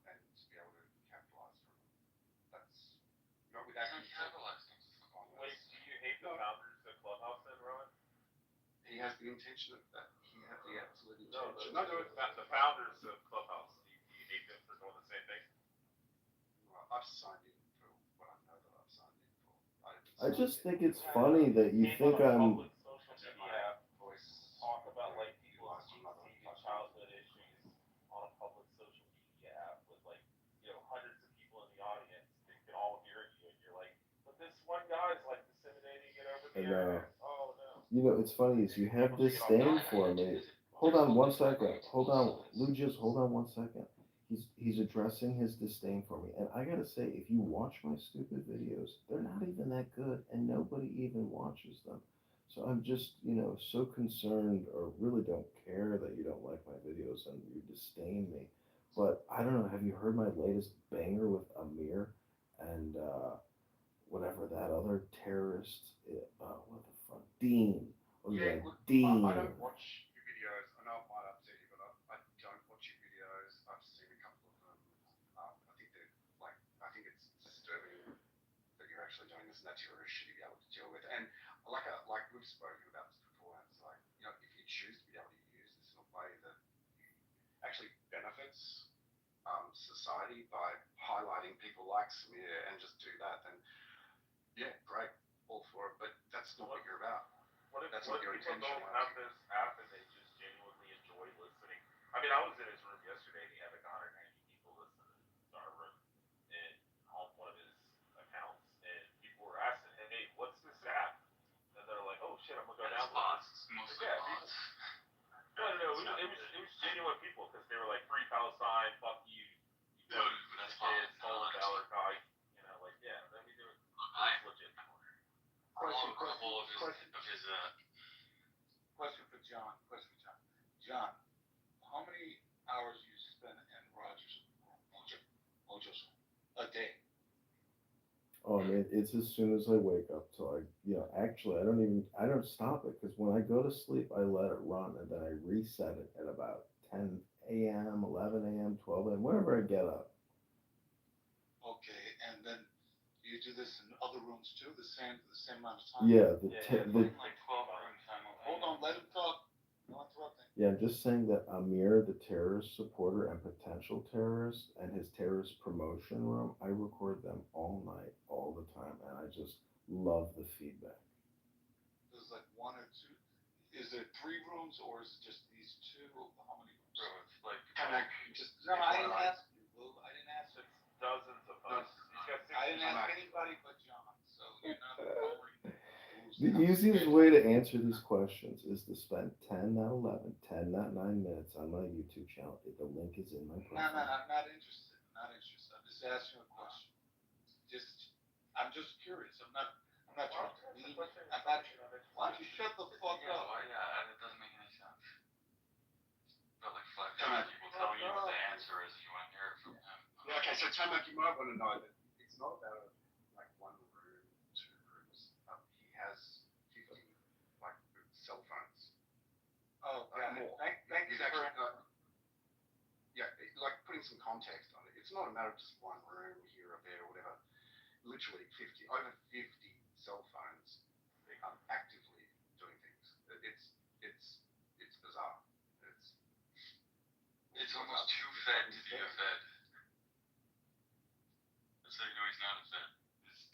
G: and to be able to capitalize from them. That's not without
E: Don't
G: consent.
E: capitalize things.
D: Wait, do you hate the founders of Clubhouse then, Rowan?
G: He has the intention of that. He had the absolute
D: No,
G: intention.
D: the founders of Clubhouse. Do you hate them for doing the same thing?
G: Well, I've signed in for what I know that I've signed in for.
F: I just think it's funny that you think I'm.
D: Public social media
G: voice
D: talk about like people's
G: utilized from other
D: PTSD and childhood issues on a public social media app with like hundreds of people in the audience that can all hear you, and you're like, but this one guy's like disseminating it over the
F: I know.
D: internet. Oh no.
F: It's funny is you have disdain for me. Hold on one second. Hold on, Lucius. Hold on one second. He's addressing his disdain for me, and I gotta say, if you watch my stupid videos, they're not even that good, and nobody even watches them. So I'm just, so concerned, or really don't care that you don't like my videos and you disdain me. But I don't know. Have you heard my latest banger with Amir and whatever that other terrorist? What the fuck, Dean? Oh yeah,
G: look,
F: Dean.
G: I don't watch your videos. I know it might upset you, but I don't watch your videos. I've seen a couple of them. I think it's disturbing that you're actually doing this, and that's your issue to be able to deal with. And like we've spoken about this before, it's like if you choose to be able to use this in a way that actually benefits society by highlighting people like Samir and just do that, then yeah, great, all for it. But that's not what you're about. That's
D: What
G: not your
D: if people
G: intention.
D: don't have this app and they just genuinely enjoy listening? I mean, I was in his room yesterday and he had like 190 people listening to our room and on one of his accounts, and people were asking, "Hey, what's this app?" And they're like, "Oh shit, I'm gonna go
E: It's
D: download
E: bots.
D: it."
E: It's mostly
D: Yeah,
E: bots.
D: No, it was genuine people because they were like, "Free Palestine, fuck you,
E: No, but that's fine.
D: kids, stolen valor, guy." Like yeah, I mean, it was legit.
E: Follow a couple of his
I: Question for John. John, how many hours you spend in Mojo's a day?
F: Oh, I mean, it's as soon as I wake up till actually, I don't stop it because when I go to sleep, I let it run and then I reset it at about 10 a.m., 11 a.m., 12 a.m., whenever I get up.
I: Okay, and then you do this in other rooms too, the same amount of time?
F: Yeah,
E: like 12 rooms simultaneously.
I: Hold on, let him talk. No interrupting.
F: yeah, I'm just saying that Amir, the terrorist supporter and potential terrorist, and his terrorist promotion room, I record them all night, all the time, and I just love the feedback.
I: There's like one or two. Is there 3 rooms or is it just these 2? How many rooms?
E: Bro, it's like
I: No, I didn't ask you, Lou. I didn't ask you.
D: It's dozens of us. He's got 60
I: I didn't ask anybody but John, so you're not lowering the rules.
F: The easiest way to answer these questions is to spend 10, not 11, 10, not 9 minutes on my YouTube channel. The link is in my
I: No,
F: profile.
I: I'm not interested. I'm just asking a question. I'm just curious. I'm I'm not trying to lead. I'm not. Why don't you shut the fuck
E: Yeah,
I: up?
E: that doesn't make any sense. But like 500 people telling you what the answer is, you want to hear it from him.
G: Yeah, okay, so Tamak, you might want to know that it's not about like one room, two rooms. He has 50 like cell phones.
I: Oh, God.
G: More.
I: Thank you
G: He's actually,
I: for.
G: yeah, like putting some context on it. It's not a matter of just one room here or there or whatever. Literally 50, over 50 cell phones actively doing things. It's bizarre.
E: It's almost too fed to be a fed. That's how you know he's not a fed.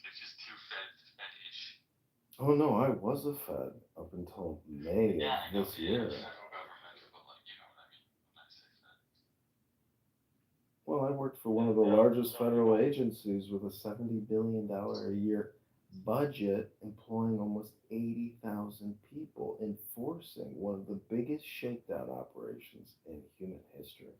E: It's just too fed to fed-ish.
F: Oh no, I was a Fed up until May of this year.
E: Federal government, but like, you know what I mean when I say fed.
F: Well, I worked for one of the largest federal agencies with a $70 billion a year budget, employing almost 80,000 people, enforcing one of the biggest shakedown operations in human history.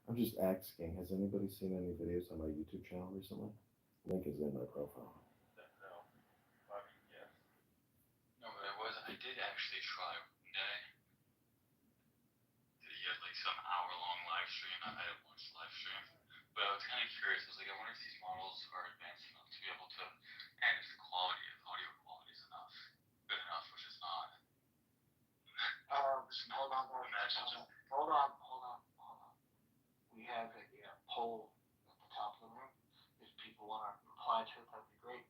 F: I'm just asking, has anybody seen any videos on my YouTube channel recently? Link is in my profile.
D: No. I mean, yes.
E: No, but I did actually try one day. He had like some hour-long live stream. I didn't watch the live stream, but I was kind of curious. I was like, I wonder if these models are advanced enough to be able to, and if the quality of audio quality is enough, good enough, which is not.
I: Hold on. We have a poll at the top of the room. If people want to reply to it, that'd be great.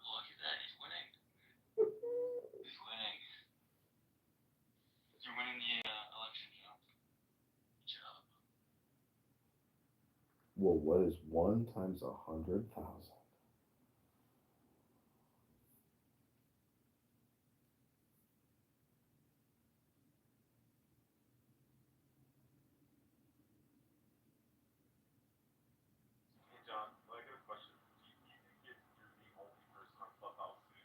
E: Look at that, he's winning. He's winning. You're winning the election, Joe. Good job.
F: Well, what is 1 times 100,000?
D: Hey, John, I got a question. Do you think you're the only person on Clubhouse who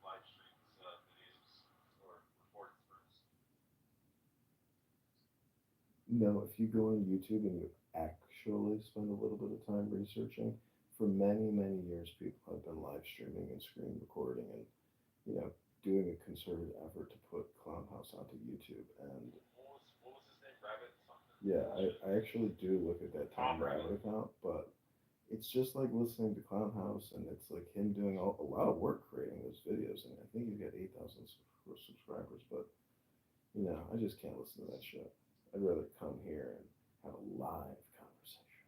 D: live streams videos or records first?
F: No, if you go on YouTube and you actually spend a little bit of time researching, for many, many years, people have been live streaming and screen recording and, doing a concerted effort to put Clown House onto YouTube. And
D: What was his name? Rabbit something?
F: yeah, I actually do look at that Tom Rabbit account, but it's just like listening to Clown House, and it's like him doing a lot of work creating those videos. And I think he's got 8,000 subscribers, but I just can't listen to that shit. I'd rather come here and have a live conversation.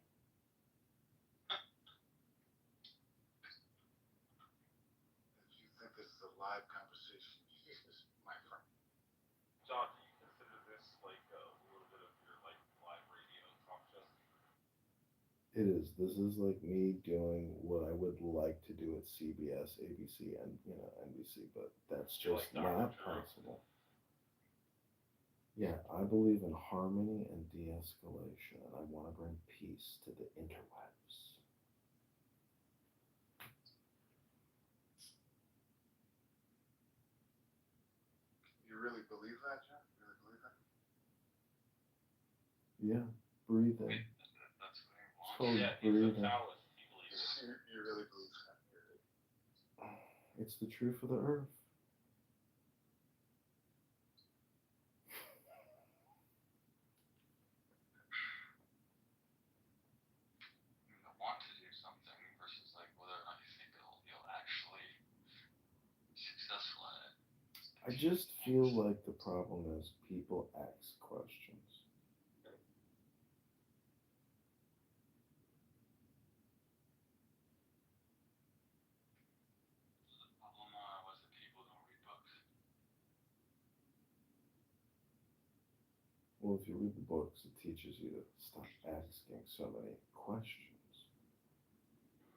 G: If you think this is a live conversation, Jesus, my friend.
D: John, do you consider this like a little bit of your like live radio talk show?
F: It is. This is like me doing what I would like to do at CBS, ABC, and NBC, but that's
D: You're
F: just
D: like Dr.
F: not
D: Drew.
F: possible. Yeah, I believe in harmony and de-escalation, and I want to bring peace to the interwebs.
G: You really believe that, John? You really believe that?
F: Yeah, breathe in.
E: That's what I
F: It's
E: want.
F: called
D: Yeah, he's a
F: breathing.
D: Taoist. He believes it.
G: You really believe that?
F: It's the truth of the earth.
E: I want to do something versus like whether or not you think you'll actually be successful at it.
F: I just feel like the problem is people ask questions.
E: The problem was that people don't read books.
F: Well, if you read the books, it teaches you to stop asking so many questions.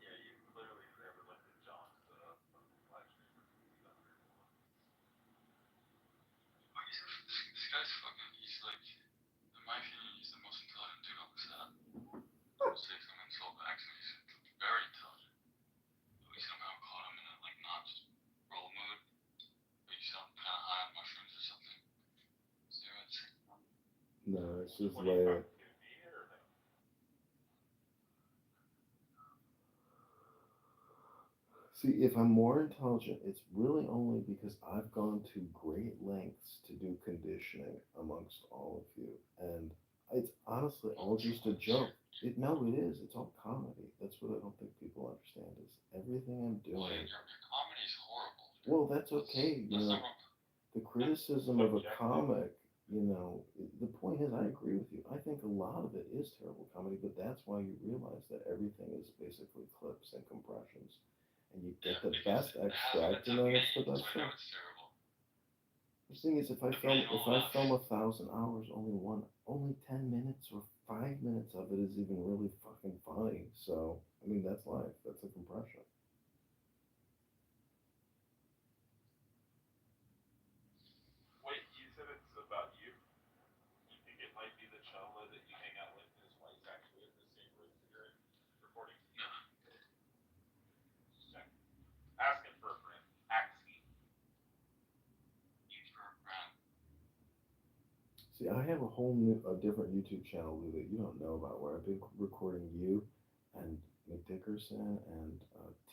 D: Yeah, you clearly never looked at John's live stream.
E: This guy's fucking, he's like, in my opinion, he's the most intelligent dude on this app. Don't say something so back to me, he's very intelligent. We somehow caught him
F: No, it's just
D: What do you
F: later.
D: fucking kidding me or no?
F: See, if I'm more intelligent, it's really only because I've gone to great lengths to do conditioning amongst all of you. And it's honestly all just a joke. No, it is. It's all comedy. That's what I don't think people understand is everything I'm
E: Well,
F: doing.
E: your comedy's horrible.
F: Well, that's okay. You
E: That's
F: know,
E: not wrong.
F: the criticism of a comic, you know, the point is, I agree with you. I think a lot of it is terrible comedy, but that's why you realize that everything is basically clips and compressions. And you get the best extract, and then it's the best
E: I
F: stuff.
E: know it's terrible.
F: The thing is, if I film 1,000 hours, only 10 minutes or 5 minutes of it is even really fucking funny. So I mean, that's life. That's a compression.
D: Wait, you said it's about you? You think it might be the cholo that you hang out with and his wife's actually in the same room that you're in recording?
E: No.
D: Just checking. Asking for a friend. Asking.
E: Each for a friend.
F: See, I have a different YouTube channel Lou, that you don't know about, where I've been recording you and McDickerson and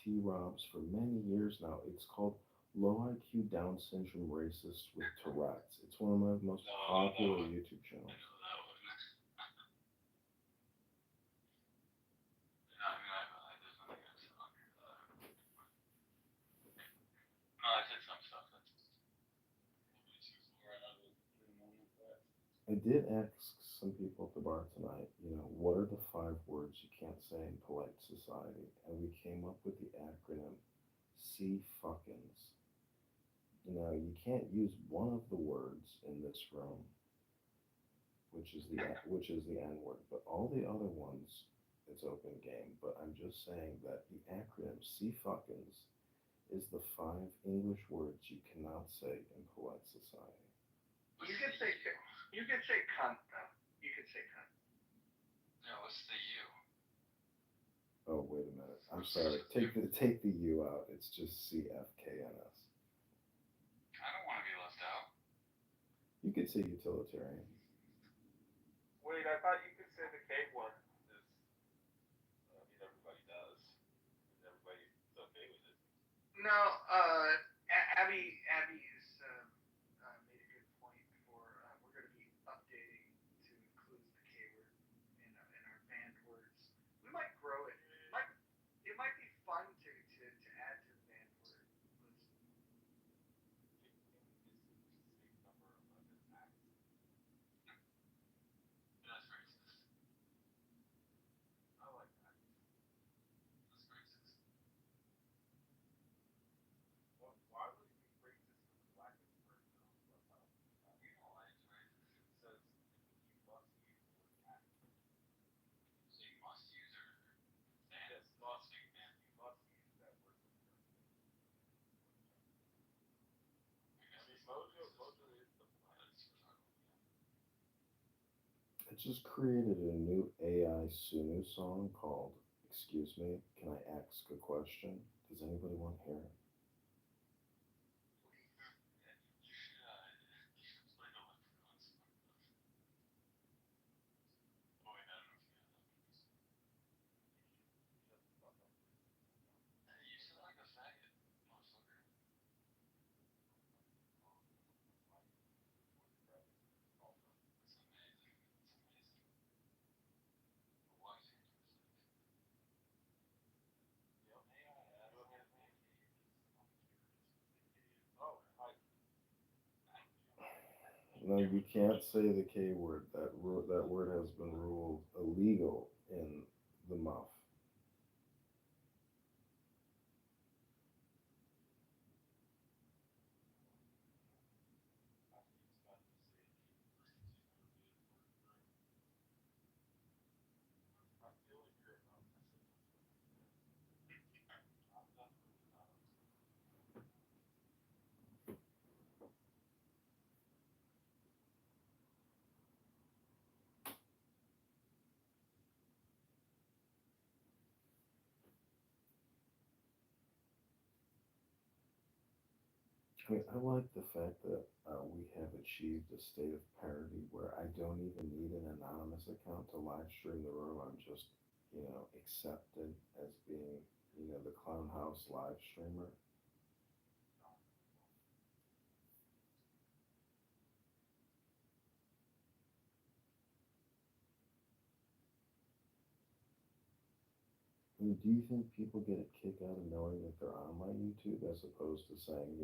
F: T. Robs for many years now. It's called Low IQ Down Syndrome Racist with Tourette's. It's one of my most popular YouTube
E: I
F: channels.
E: know that one. Yeah, I mean, there's nothing I've said on here that I haven't. No, I said some stuff that's a little bit too far out of the moment, but
F: I did ask some people at the bar tonight, what are the 5 words you can't say in polite society? And we came up with the acronym C fuckins. You can't use one of the words in this room, which is the N word, but all the other ones, it's open game. But I'm just saying that the acronym C fuckins is the 5 English words you cannot say in polite society.
A: You could say cunt though. You could say cunt.
E: yeah, what's the U?
F: Oh, wait a minute. I'm sorry. Take the U out. It's just CFKNS.
E: I don't want to be left out.
F: You could say utilitarian.
D: Wait, I thought you could say the K one. I mean, everybody does. And everybody's okay with it.
I: No, Abby's made a good point for we're going to be updating to include the K word in our banned words. We might grow it. It might be fun to add to the banned word list.
E: That's racist.
D: I like that.
E: That's racist.
D: Why would it be racist for the blackest person on Clubhouse?
E: You know why it's racist?
D: It says you must use the word cat.
E: So you must use or
D: Yes,
E: must be man.
D: you must use that word for the rest of it.
E: I guess
D: See,
E: it's
D: Mojo
E: racist.
D: is the black.
E: That's retarded.
F: I just created a new AI Sunu song called Excuse Me, Can I Ask a Question? Does anybody want to hear it?
E: You should play the Leprechauns. Oh wait, I don't know if you have that one. Hey, you sound like a faggot, motherfucker. That's amazing. That's amazing. Why is he interesting?
D: Oh, hi.
F: No, you can't say the K word. That word has been ruled illegal in the muff. I mean, I like the fact that we have achieved a state of parity where I don't even need an anonymous account to live stream the room. I'm just, accepted as being, the Clown House live streamer. I mean, do you think people get a kick out of knowing that they're on my YouTube as opposed to saying,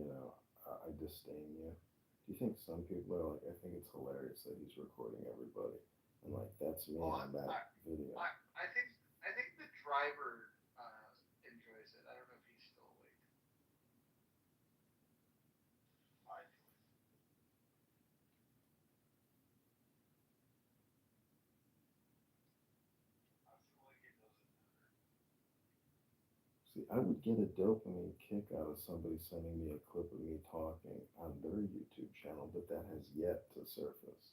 F: I disdain you? Do you think some people are like, I think it's hilarious that he's recording everybody, and like that's me
I: Well,
F: on that video.
I: I think the driver enjoys it. I don't know if he's still awake.
D: I feel like it doesn't matter.
F: See, I would get a dopamine kick out of somebody sending me a clip of me talking on their YouTube channel, but that has yet to surface.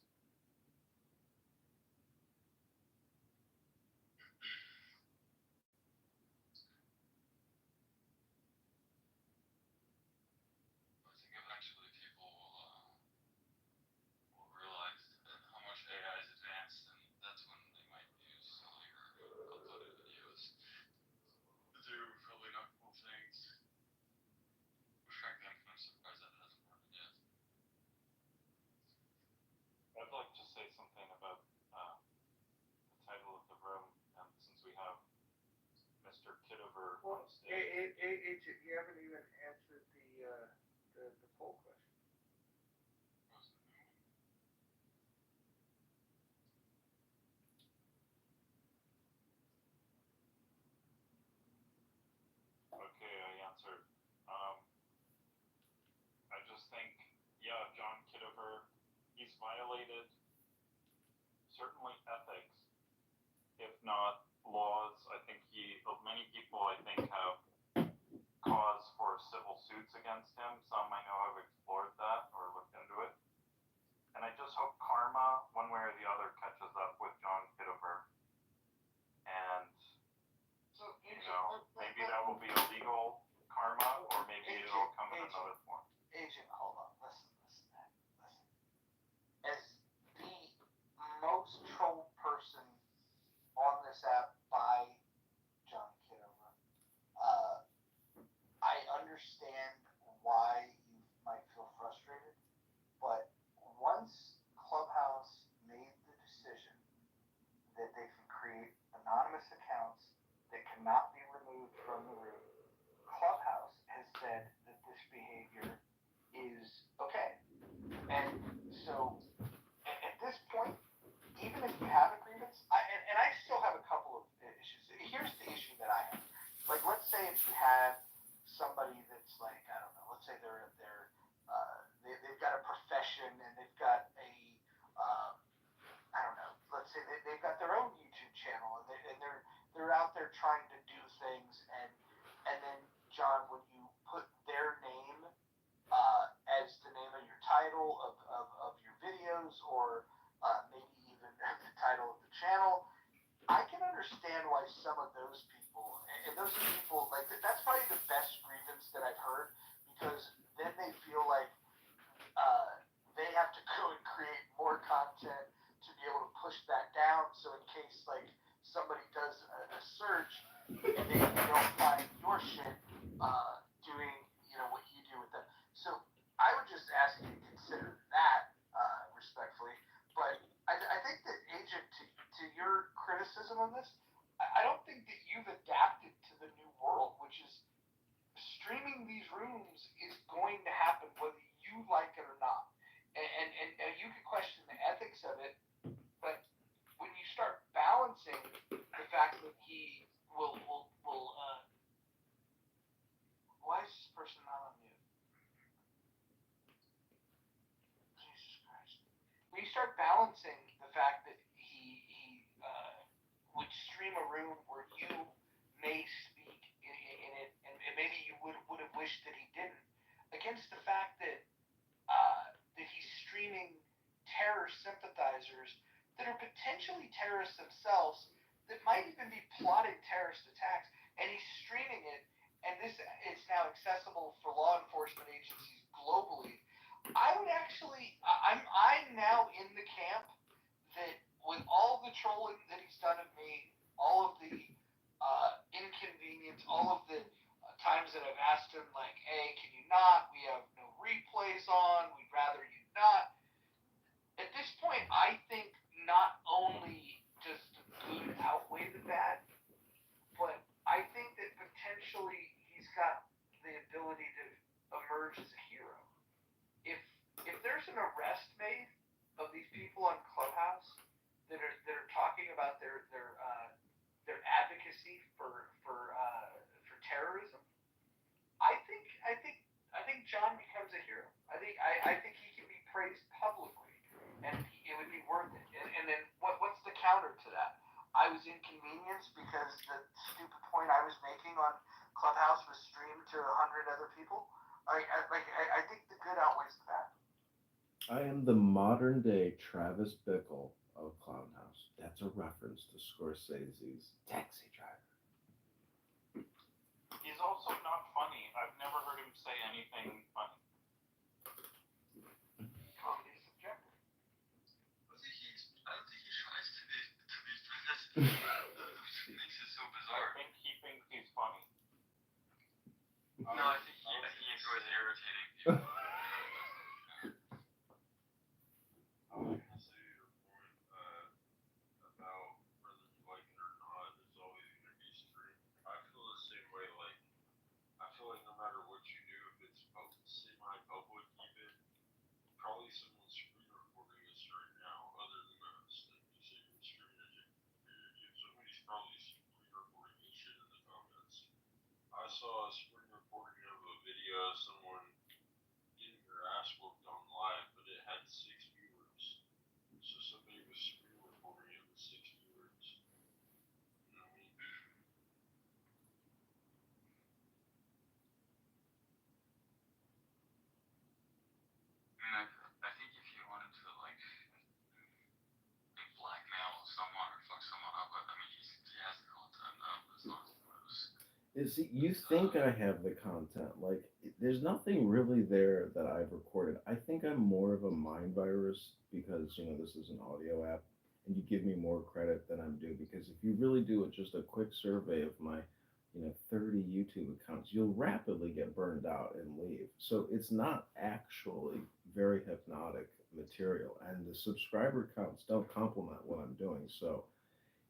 E: I think eventually people will realize how much AI is advanced, and that's when they might use some of your uploaded videos to do really not cool things. Which frankly, I'm kind of surprised that hasn't happened yet.
D: I'd like to say something about the title of the room, and since we have Mr. Kitover on stage.
I: Agent, you haven't even answered the poll question.
E: What was the new one?
D: Okay, I answered. I just think, John Kitover, he's violated certainly ethics, if not laws. I think many people, I think, have cause for civil suits against him. Some I know have explored that or looked into it. And I just hope karma, one way or the other, catches up with John Kitover. And,
A: So,
D: maybe that will be a legal karma, or maybe it'll come in another form.
A: Agent, hold on, listen. As the most trolled person on this app by John Kitover, I understand why you might feel frustrated, but once Clubhouse made the decision that they can create anonymous accounts that cannot be removed from the room, Clubhouse has said that this behavior is okay. And so at this point, even if you have a grievance, and I still have a couple of issues. Here's the issue that I have. Like, let's say if you had somebody that's like, I don't know, let's say they've got a profession and they've got I don't know, let's say they've got their own YouTube channel and they're out there trying to do things, and then John, when you put their name as the name of your title of your videos, or maybe even the title of the channel, I can understand why some of those people, and those are people, like, that's probably the best grievance that I've heard, because then they feel like they have to go and create more content to be able to push that down, so in case, like, somebody does a search and they don't find your shit doing, what you do with them. So I would just ask you to consider that respectfully. But I think that, Agent, to your criticism of this, I don't think that you've adapted to the new world, which is streaming these rooms is going to happen whether you like it or not. And you can question the ethics of it, but when you start balancing the fact that he will why is this person not on mute? Jesus Christ. When you start balancing the fact that he would stream a room where you may speak in it, and maybe you would have wished that he didn't, against the fact that he's streaming terror sympathizers that are potentially terrorists themselves, that might even be plotting terrorist attacks, and he's streaming it, and this is now accessible for law enforcement agencies globally, I would actually, I'm now in the camp that with all the trolling that he's done of me, all of the inconvenience, all of the times that I've asked him, like, hey, can you not? We have no replays on. We'd rather you not. At this point, I think not only does the good outweigh the bad, but I think that potentially he's got the ability to emerge as a hero. If there's an arrest made of these people on Clubhouse that are talking about their advocacy for terrorism, I think John becomes a hero. I think he can be praised publicly, and it would be worth it. And then what's the counter to that? I was inconvenienced because the stupid point I was making on Clubhouse was streamed to 100 other people. I think the good outweighs the bad.
F: I am the modern day Travis Bickle of Clownhouse. That's a reference to Scorsese's Taxi Driver.
K: He's also not funny. I've never heard him say anything funny.
A: Comedy is subjective.
E: I don't think he tries to be funny. That makes it so bizarre.
K: I think he thinks he's funny.
E: No, I think he enjoys irritating people.
D: I was gonna say your point about whether you like it or not is always gonna be streamed. I feel the same way. Like I feel like no matter what you do, if it's semi-public, even probably someone's screen recording us right now, other than us. Like you say, you're streaming it. Somebody's probably screen recording this shit in the comments. I saw a screen recording of a video of someone getting their ass whooped on live, but it had 6 viewers. So somebody was screen recording it with 6 viewers. You know what I mean?
E: I mean, I think if you wanted to like blackmail someone or fuck someone up, I mean, he has the content now, as long as he knows.
F: You think I have the content. Like, there's nothing really there that I've recorded. I think I'm more of a mind virus because, this is an audio app and you give me more credit than I'm due because if you really do just a quick survey of my, 30 YouTube accounts, you'll rapidly get burned out and leave. So it's not actually very hypnotic material and the subscriber counts don't complement what I'm doing. So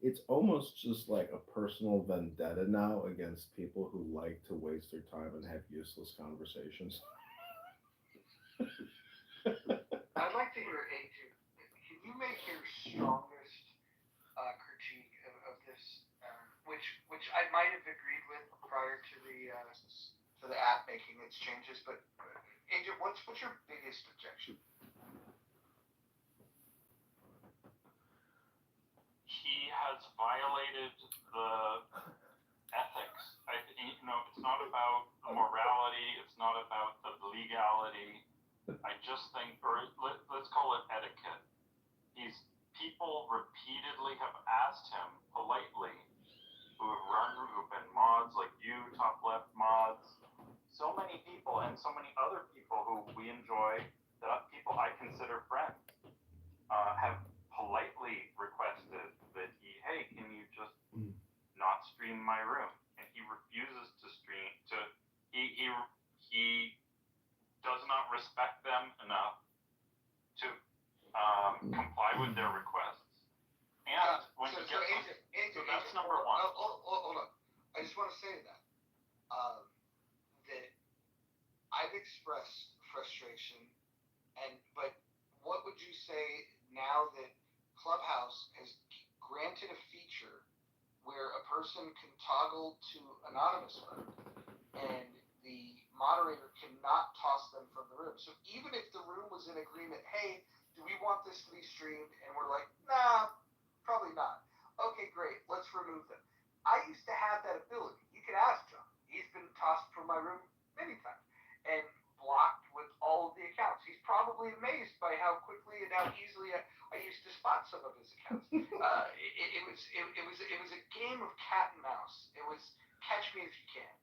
F: it's almost just like a personal vendetta now against people who like to waste their time and have useless conversations.
A: I'd like to hear Adrian. Can you make your strongest critique of this, which I might have agreed with prior to the app making its changes, but Adrian, what's your biggest objection?
K: He has violated the ethics. It's not about the morality. It's not about the legality. I just think, or let's call it etiquette. People repeatedly have asked him politely, who've been mods like you, top left mods, so many people and so many other people who we enjoy, that people I consider friends, have politely requested that hey, can you just not stream my room? And he refuses to stream. He does not respect them enough to comply with their requests. And when
A: so
K: he gets
A: Adrian,
K: that's number one.
A: Hold on. I just want to say that I've expressed frustration, but what would you say now that Clubhouse has granted a feature where a person can toggle to anonymous mode and the moderator cannot toss them from the room. So even if the room was in agreement, hey, do we want this to be streamed? And we're like, nah, probably not. Okay, great, let's remove them. I used to have that ability. You could ask John. He's been tossed from my room many times and blocked with all of the accounts. He's probably amazed by how quickly and how easily I used to spot some of his accounts. It was a game of cat and mouse. It was catch me if you can.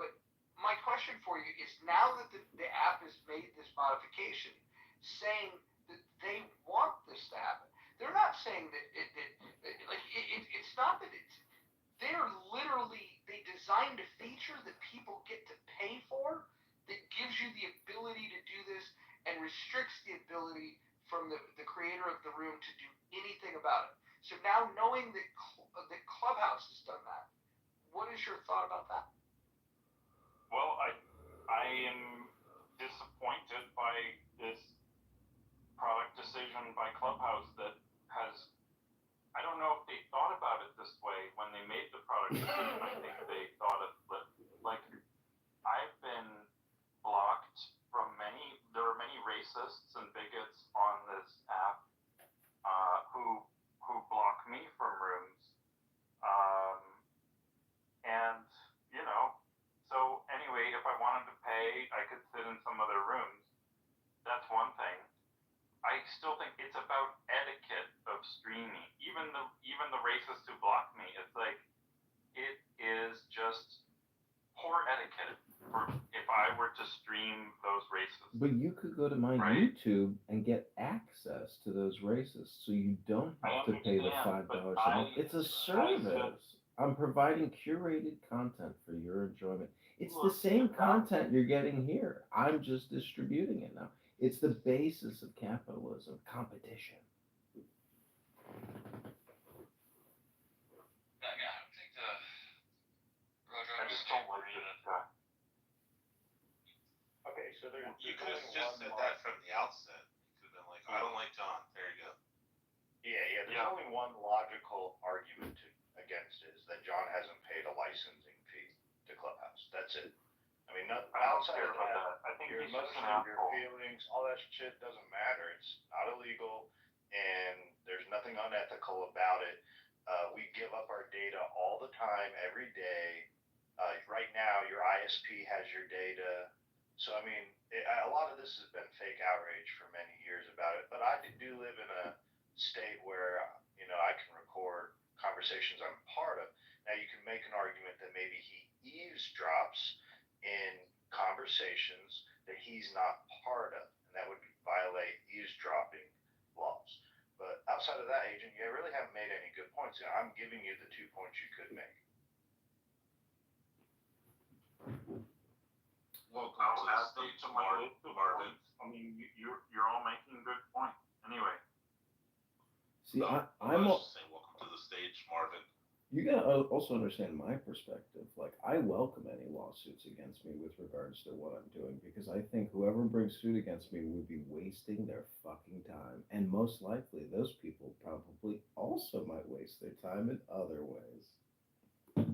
A: But my question for you is, now that the app has made this modification, saying that they want this to happen. They're not saying that it's not that it's, they're literally, they designed a feature that people get to pay for that gives you the ability to do this and restricts the ability from the creator of the room to do anything about it. So now knowing that that Clubhouse has done that, what is your thought about that?
K: Well, I am disappointed by this product decision by Clubhouse that has, I don't know if they thought about it this way when they made the product decision. I think they thought of, like, I've been blocked from there are many racists and bigots on this app who block me from rooms. And, you know, so anyway, if I wanted to pay, I could sit in some other rooms. That's one thing. I still think it's about etiquette of streaming. Even the racists who block me, it's like, it is just poor etiquette for if I were to stream those racists.
F: But you could go to my YouTube and get access to those races, so you don't have to pay the $5 a month. It's a service. I'm providing curated content for your enjoyment. It's the same content you're getting here. I'm just distributing it now. It's the basis of capitalism, competition.
E: Yeah, I think Roger,
K: I just don't like this guy.
L: Okay, so there.
M: You could have just said that from the outset. You could have been like, I don't like John. There you go.
L: Yeah, there's only one logical argument against it, is that John hasn't paid a licensing fee to Clubhouse. That's it. I mean, outside of that,
K: I think
L: your
K: he's just
L: emotions,
K: an
L: your
K: asshole.
L: feelings, all that shit doesn't matter. It's not illegal, and there's nothing unethical about it. We give up our data all the time, every day. Right now, your ISP has your data. So, I mean, a lot of this has been fake outrage for many years about it. But I do live in a state where, you know, I can record conversations I'm part of. Now, you can make an argument that maybe he eavesdrops in conversations that he's not part of, and that would violate eavesdropping laws. But outside of that, Agent, you really haven't made any good points. I'm giving you the 2 points you could make.
M: Welcome
K: I'll
M: to the
K: add them
M: stage,
K: to my list of
M: Marvin.
K: points. I mean, you're all making good points. Anyway.
F: See,
M: I
F: I'm
M: was just saying, welcome to the stage, Marvin.
F: You gotta also understand my perspective. Like, I welcome any lawsuits against me with regards to what I'm doing, because I think whoever brings suit against me would be wasting their fucking time. And most likely, those people probably also might waste their time in other ways.
M: Go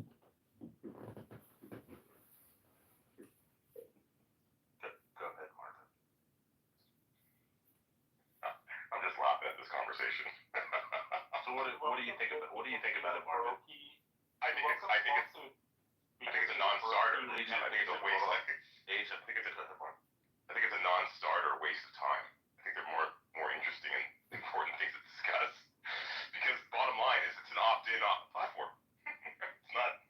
M: ahead, Marvin. I'm just laughing at this conversation. So what do you think about it, Marvin? I think it's a non-starter. I think it's a waste. I think it's a non-starter, waste of time. I think there are more interesting and important things to discuss. Because bottom line is, it's an opt-in platform. It's not.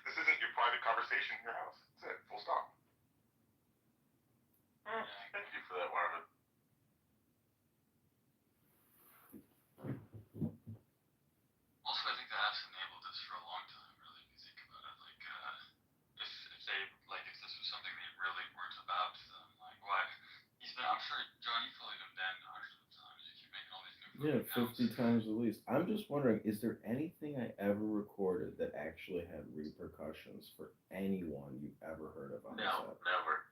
M: This isn't your private conversation in your house. That's it. Full stop. Thank you for that, Marvin.
E: Also, I think the app's enabled this for a long time, really, if you think about it. Like, if this was something that really weren't about to them, like, why? I'm sure, John, you've probably been banned hundreds of times. You keep making all these new
F: Yeah,
E: accounts.
F: 50 times at least. I'm just wondering, is there anything I ever recorded that actually had repercussions for anyone you've ever heard of on this app?
M: Never.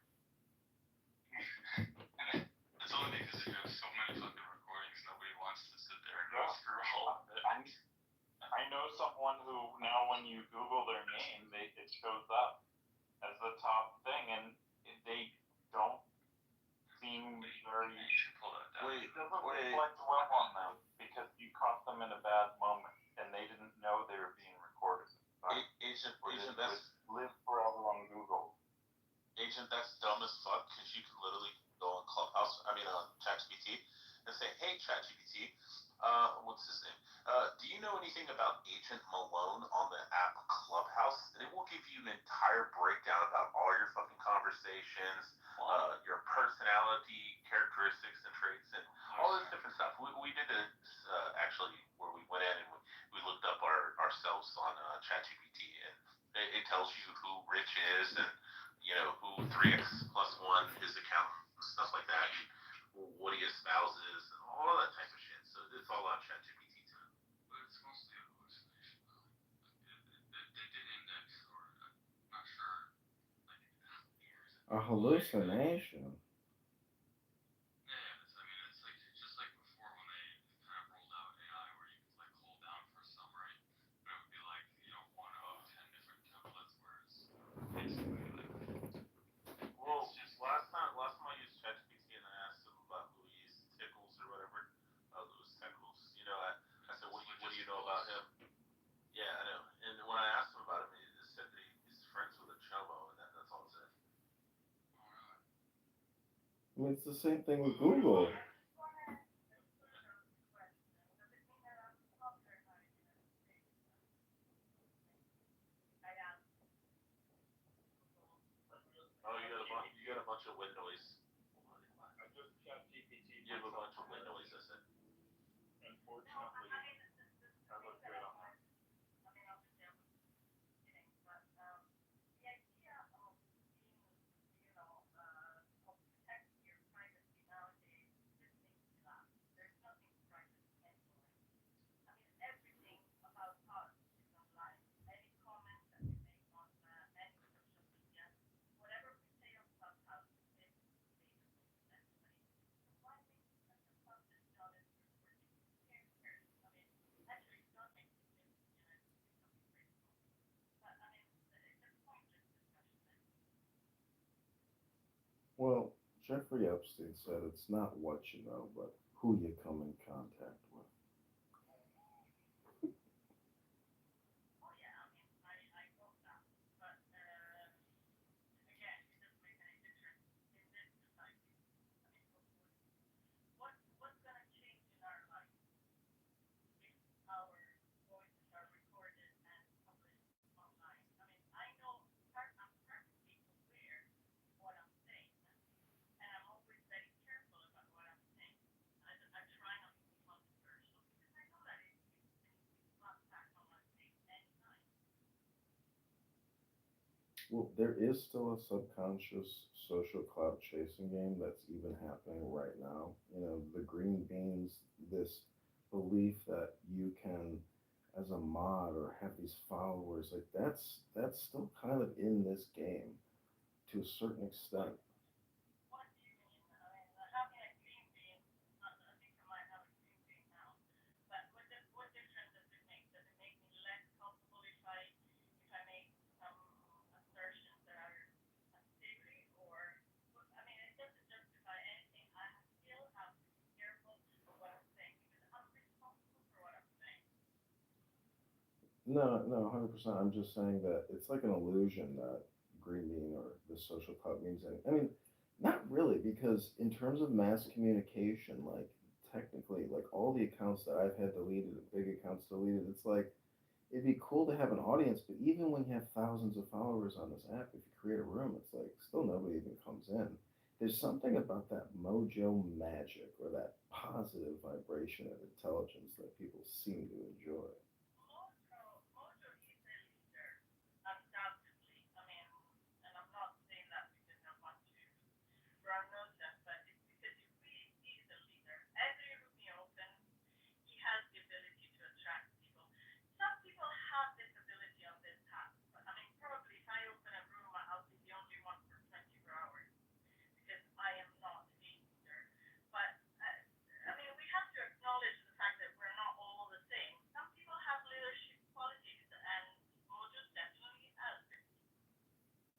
E: It's only because you have so many fucking recordings, nobody wants to sit there and go through all of it.
K: I know someone who now, when you Google their name, it shows up as the top thing, and they don't seem very.
E: You should pull that down.
K: It doesn't reflect well on them because you caught them in a bad moment, and they didn't know they were being recorded.
M: Agent,
K: Live forever on Google.
M: Agent, that's dumb as fuck, because you can literally go on Clubhouse, ChatGPT,
N: and say, hey, ChatGPT, what's his name? Do you know anything about Agent Malone on the app Clubhouse? And it will give you an entire breakdown about all your fucking conversations, your personality, characteristics, and traits, and all this different stuff. We did this actually where we went in and we looked up ourselves on ChatGPT, and it tells you who Rich is and who 3x plus 1 his account, stuff like that, and what he espouses, and all of that type of shit. So it's all on ChatGPT too.
E: But it's mostly a hallucination, though. They did index, or I'm not sure, like years
F: A hallucination.
E: Yeah, I mean, it's like just like before when they kind of rolled out AI, where you could like hold down for a summary, but it would be like one of 10 different templates, whereas basically like
N: Well,
E: it's just
N: last time I used ChatGPT and I asked him about Louis Tickles or whatever, Louis Tickles. I said, what do you know about him? Yeah, I know. And when I asked him about him, he just said that he's friends with a chomo, and that's all it said.
F: I mean, it's the same thing with Google.
N: Oh, you got a bunch of wind noise.
K: I just ChatGPT.
N: You have a bunch of wind noise, I said.
K: Unfortunately, I look good on that.
F: Well, Jeffrey Epstein said it's not what you know, but who you come in contact with. Well, there is still a subconscious social clout chasing game that's even happening right now. The green beans, this belief that you can, as a mod or have these followers, like that's still kind of in this game to a certain extent. No, no, 100%. I'm just saying that it's like an illusion that green bean or the social club means anything. I mean, not really, because in terms of mass communication, like technically, like all the accounts that I've had deleted, big accounts deleted, it's like it'd be cool to have an audience, but even when you have thousands of followers on this app, if you create a room, it's like still nobody even comes in. There's something about that mojo magic or that positive vibration of intelligence that people seem to enjoy.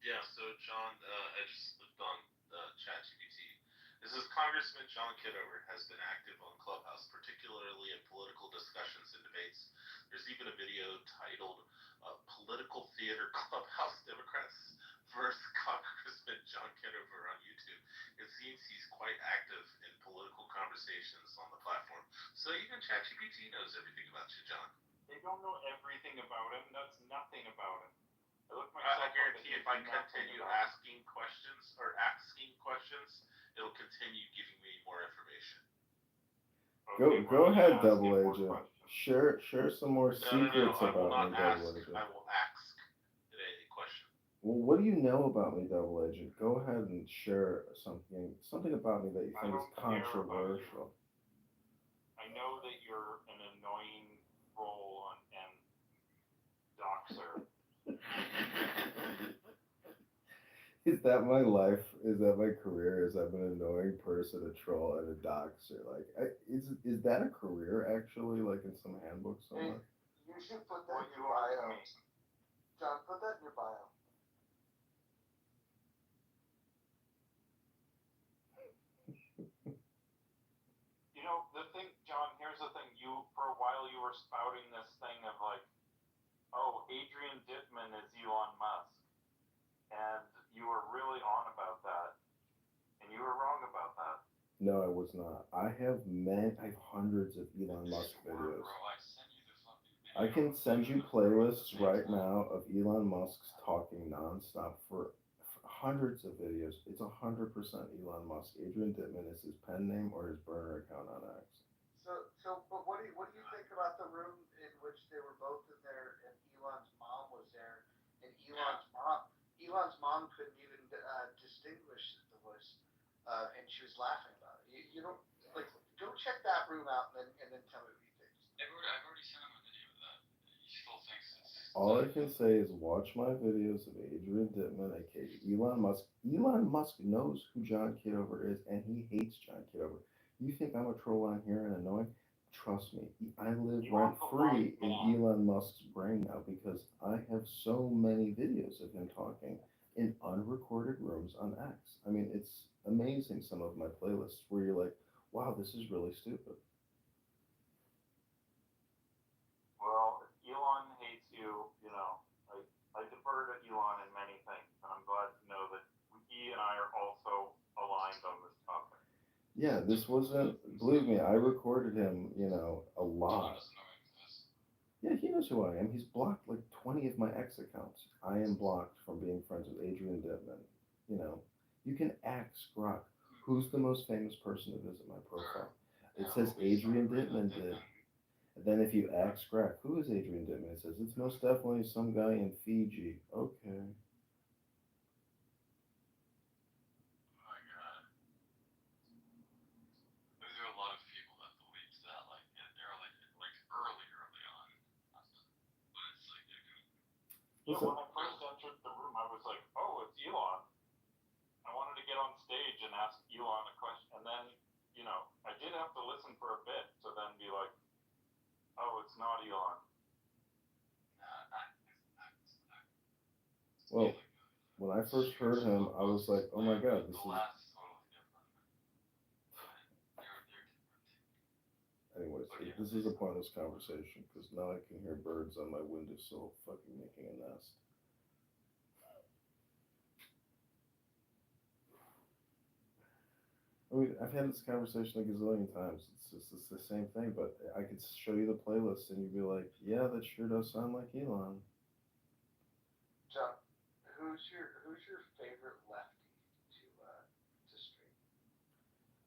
N: Yeah, so John, I just looked on ChatGPT. This is Congressman John Kitover has been active on Clubhouse, particularly in political discussions and debates. There's even a video titled Political Theater Clubhouse Democrats versus Congressman John Kitover on YouTube. It seems he's quite active in political conversations conversations on the platform. So even ChatGPT knows everything about you, John.
K: They don't know everything about him. That's nothing about him. I look
N: I
K: myself
N: guarantee if I
K: up and
N: continue
K: nothing about
N: asking questions, it'll continue giving me more information.
K: him. Okay,
F: Go
K: why don't you
F: ahead,
K: ask
F: Double
K: him more
F: Agent.
K: questions?
F: Share some more
N: No,
F: secrets
N: I will
F: about
N: not
F: me,
N: ask.
F: Double Agent.
N: I will ask a question.
F: Well, what do you know about me, Double Agent? Go ahead and share something about me that you
K: I
F: think is
K: don't care about you.
F: controversial.
K: I know that you're an annoying troll and doxer.
F: Is that my life? Is that my career? Is I'm an annoying person, a troll, and a doxer? Like, is that a career actually? Like in some handbook somewhere?
A: You should put that
K: Well,
A: in
K: you
A: your
K: are to
A: bio.
K: me.
A: John, put that in your bio.
K: You know, the thing, John, here's the thing. For a while, you were spouting this thing of like, oh, Adrian Dittman is Elon Musk. And you were really on about that. And you were wrong about that.
F: No, I was not. I have hundreds of Elon Musk videos. I can send you playlists right now of Elon Musk's talking nonstop for hundreds of videos. It's 100% Elon Musk. Adrian Dittman is his pen name or his burner account on X.
A: But what do you think about the room in which they were both in there and Elon's mom was there, and Elon's mom couldn't even distinguish the voice, and she was laughing about it. You don't like go check that room out and then tell me what you think.
E: I've already sent him a video of that. He still thinks it's.
F: All I can say is watch my videos of Adrian Dittman, aka Elon Musk. Elon Musk knows who John Kitover is, and he hates John Kitover. You think I'm a troll on here and annoying? Trust me, I live rent free in Elon Musk's brain now because I have so many videos of him talking in unrecorded rooms on X. I mean, it's amazing some of my playlists where you're like, wow, this is really stupid.
K: Well, if Elon hates you, you know, I defer to Elon in many things, and I'm glad to know that he and I are also aligned on this topic.
F: Yeah, this wasn't, believe me, I recorded him, a lot. Yeah, he knows who I am. He's blocked like 20 of my X accounts. I am blocked from being friends with Adrian Dittman. You can ask Grok, who's the most famous person to visit my profile? It says Adrian Dittman did. And then if you ask Grok, who is Adrian Dittman? It says, it's most definitely some guy in Fiji. Okay.
K: Yeah, when I first entered the room, I was like, oh, it's Elon. I wanted to get on stage and ask Elon a question. And then, I did have to listen for a bit to then be like, oh, it's not Elon.
F: Well, when I first heard him, I was like, oh my god, this is... Anyways, this is a pointless conversation because now I can hear birds on my windowsill fucking making a nest. I mean, I've had this conversation a gazillion times. It's the same thing, but I could show you the playlist and you'd be like, yeah, that sure does sound like Elon.
A: John, who's your favorite lefty to stream?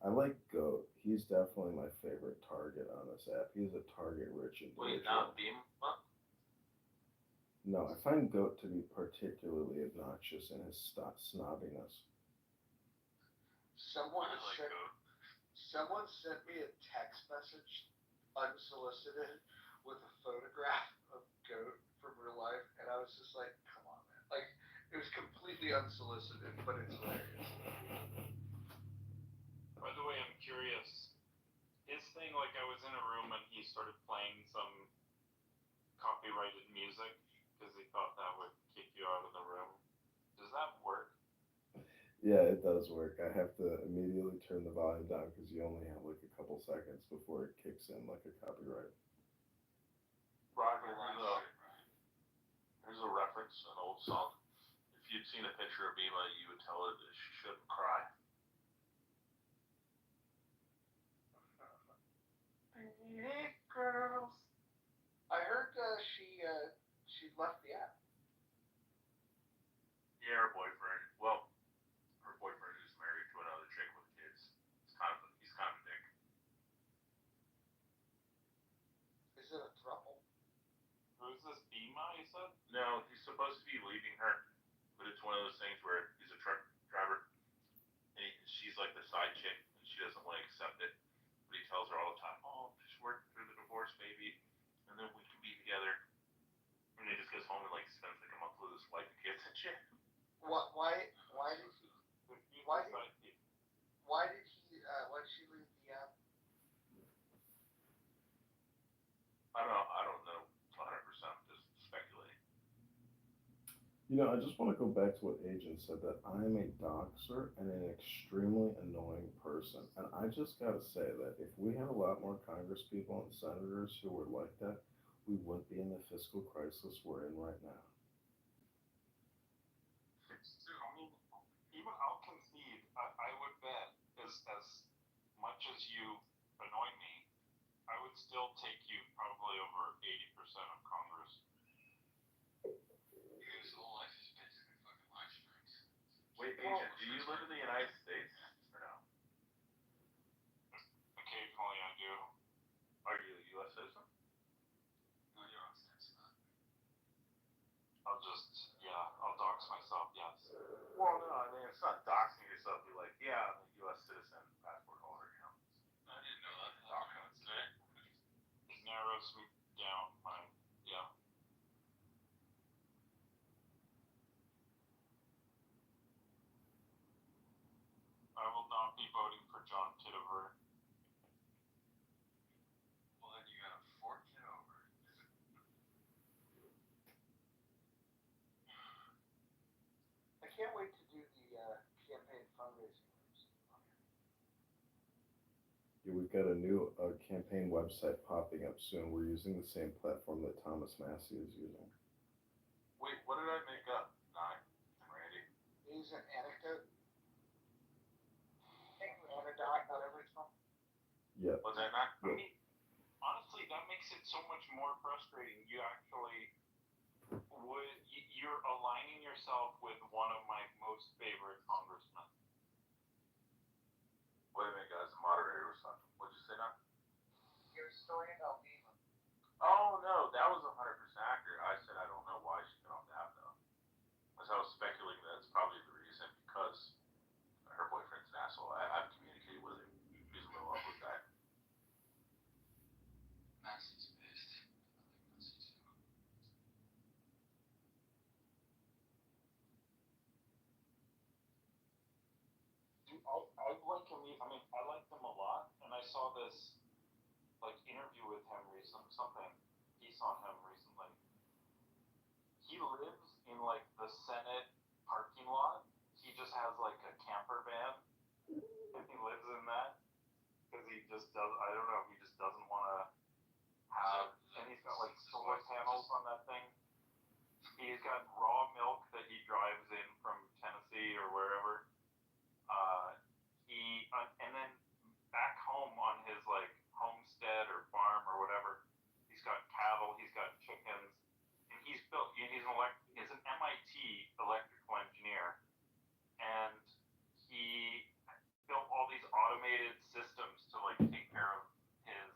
F: I like Goat. He's definitely my favorite target on this app. He's a target-rich individual.
C: Wait, not Beam?
F: No, I find Goat to be particularly obnoxious in his snobbiness.
A: Someone sent me a text message, unsolicited, with a photograph of Goat from real life, and I was just like, come on, man. Like, it was completely unsolicited, but it's hilarious.
K: By the way, I'm curious. His thing, like I was in a room and he started playing some copyrighted music because he thought that would kick you out of the room. Does that work?
F: Yeah, it does work. I have to immediately turn the volume down because you only have like a couple seconds before it kicks in like a copyright.
N: Roger, here's a reference, an old song. If you'd seen a picture of Bima, you would tell her that she shouldn't cry.
A: left the app.
D: Yeah, her boyfriend. Well, her boyfriend is married to another chick with kids. He's kind of a dick.
A: Is it a throuple?
K: Who's this Bima, you said?
D: No, he's supposed to be leaving her, but it's one of those things where he's a truck driver, and she's like the side chick, and she doesn't want to accept it. But he tells her all the time, "Oh, just work through the divorce, baby, and then we can be together." And he just goes home and like spends like a month with his wife and kids and shit.
A: Why did she leave the app?
D: I don't know 100%. Just speculating.
F: I just want to go back to what Agent said, that I am a doxer and an extremely annoying person. And I just got to say that if we had a lot more Congress people and senators who were like that, we wouldn't be in the fiscal crisis we're in right now.
K: I mean, even I'll concede, I would bet, as much as you annoy me, I would still take you probably over 80% of Congress.
E: Because whole life is basically fucking live streams.
D: Wait, Agent, do you live in the United States or no?
K: Occasionally I do.
D: Are you a U.S. citizen?
E: No, you're on stats not.
K: I'll dox myself, yes.
D: Well, no, I mean, it's not doxing yourself. Be like, yeah, I'm a U.S. citizen, passport holder,
E: I didn't know that. That's today.
K: It narrows me down, yeah. I will not be voting for John Kitover.
E: Well, then you gotta fork it over.
A: I can't wait to do the campaign fundraising groups.
F: Yeah, we've got a new campaign website popping up soon. We're using the same platform that Thomas Massey is using.
D: Wait, what did I make up? Nine and Randy.
A: Use an anecdote. Anecdote, whatever it's called.
F: Yeah.
D: What's that, Matt?
K: I mean, honestly, that makes it so much more frustrating. You actually you're aligning yourself with one of my most favorite congressmen.
D: Wait a minute, guys. The moderator was talking. What'd you say now?
A: Your story about Beaver.
D: Oh, no, that was 100% accurate. I said I don't know why she got off the app, though. As I was speculating that's probably the reason, because her boyfriend's an asshole. I've communicated with him. He's a little ugly guy.
E: Massey's pissed. I like Massey too.
K: I like him. I mean, I like him a lot, and I saw this interview with him recently, piece on him recently. He lives in the Senate parking lot. He just has a camper van, and he lives in that because he just does. I don't know. He just doesn't want to have. And he's got solar panels on that thing. He's got raw milk that he drives in from Tennessee or wherever. And then back home on his homestead or farm or whatever, he's got cattle, he's got chickens, and he's an MIT electrical engineer, and he built all these automated systems to take care of his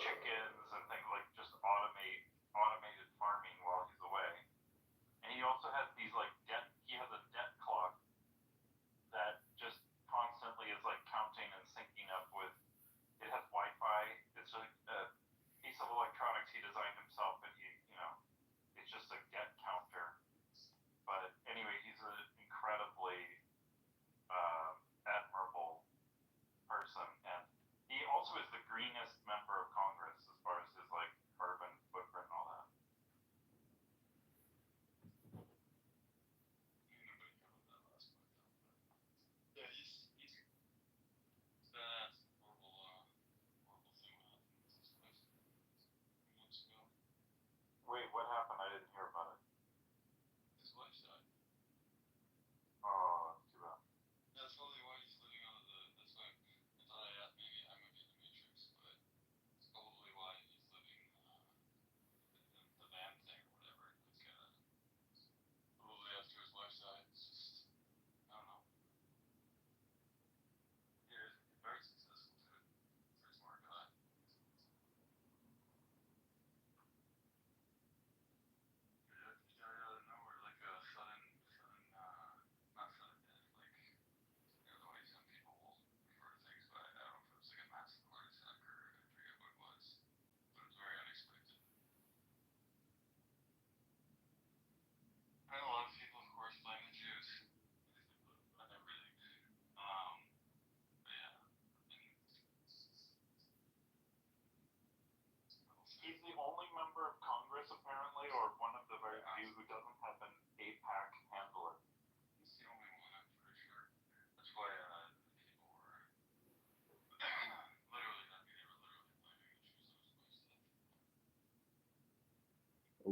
K: chickens and things, just automated farming while he's away. And he also has these he has a debt clock that just constantly is counting and syncing up with. It has Wi-Fi. It's a piece of electronics he designed himself, and it's just a debt counter. But anyway, he's an incredibly admirable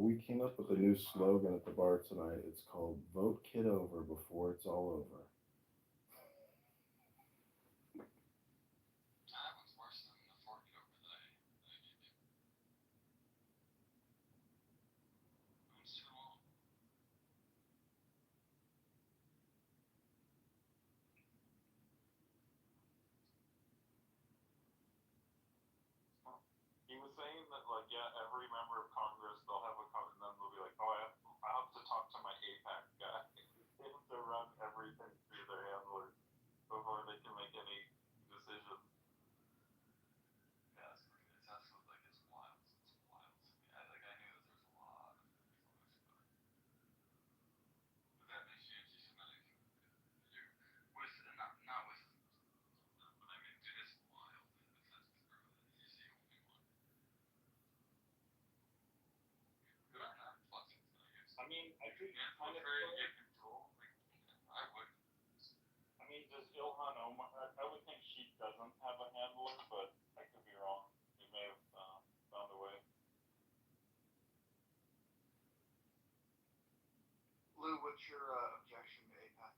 F: we came up with a new slogan at the bar tonight. It's called "Vote Kitover before it's all over."
E: That one's worse than the fork over that I gave you. That one's too long.
K: He was saying that, like, yeah, every member of Congress, they'll have a and then they'll be like, oh, I have to talk to my APAC guy. They have to run everything through their handlers before they can make any decisions.
E: Yeah, it's absolutely like it's wild. It's wild. Yeah, like I knew that there was a lot of influence, but that makes you anti-Semitic. You're with not with. But I mean, dude, it's wild. That's bro. He's the only one. Good on that fucking thing.
K: I mean, I think kind of.
E: Get control. Like, I would.
K: I mean, does Ilhan Omar? I would think she doesn't have a handler, but I could be wrong. He may have found a way.
I: Lou, what's your objection to APAC?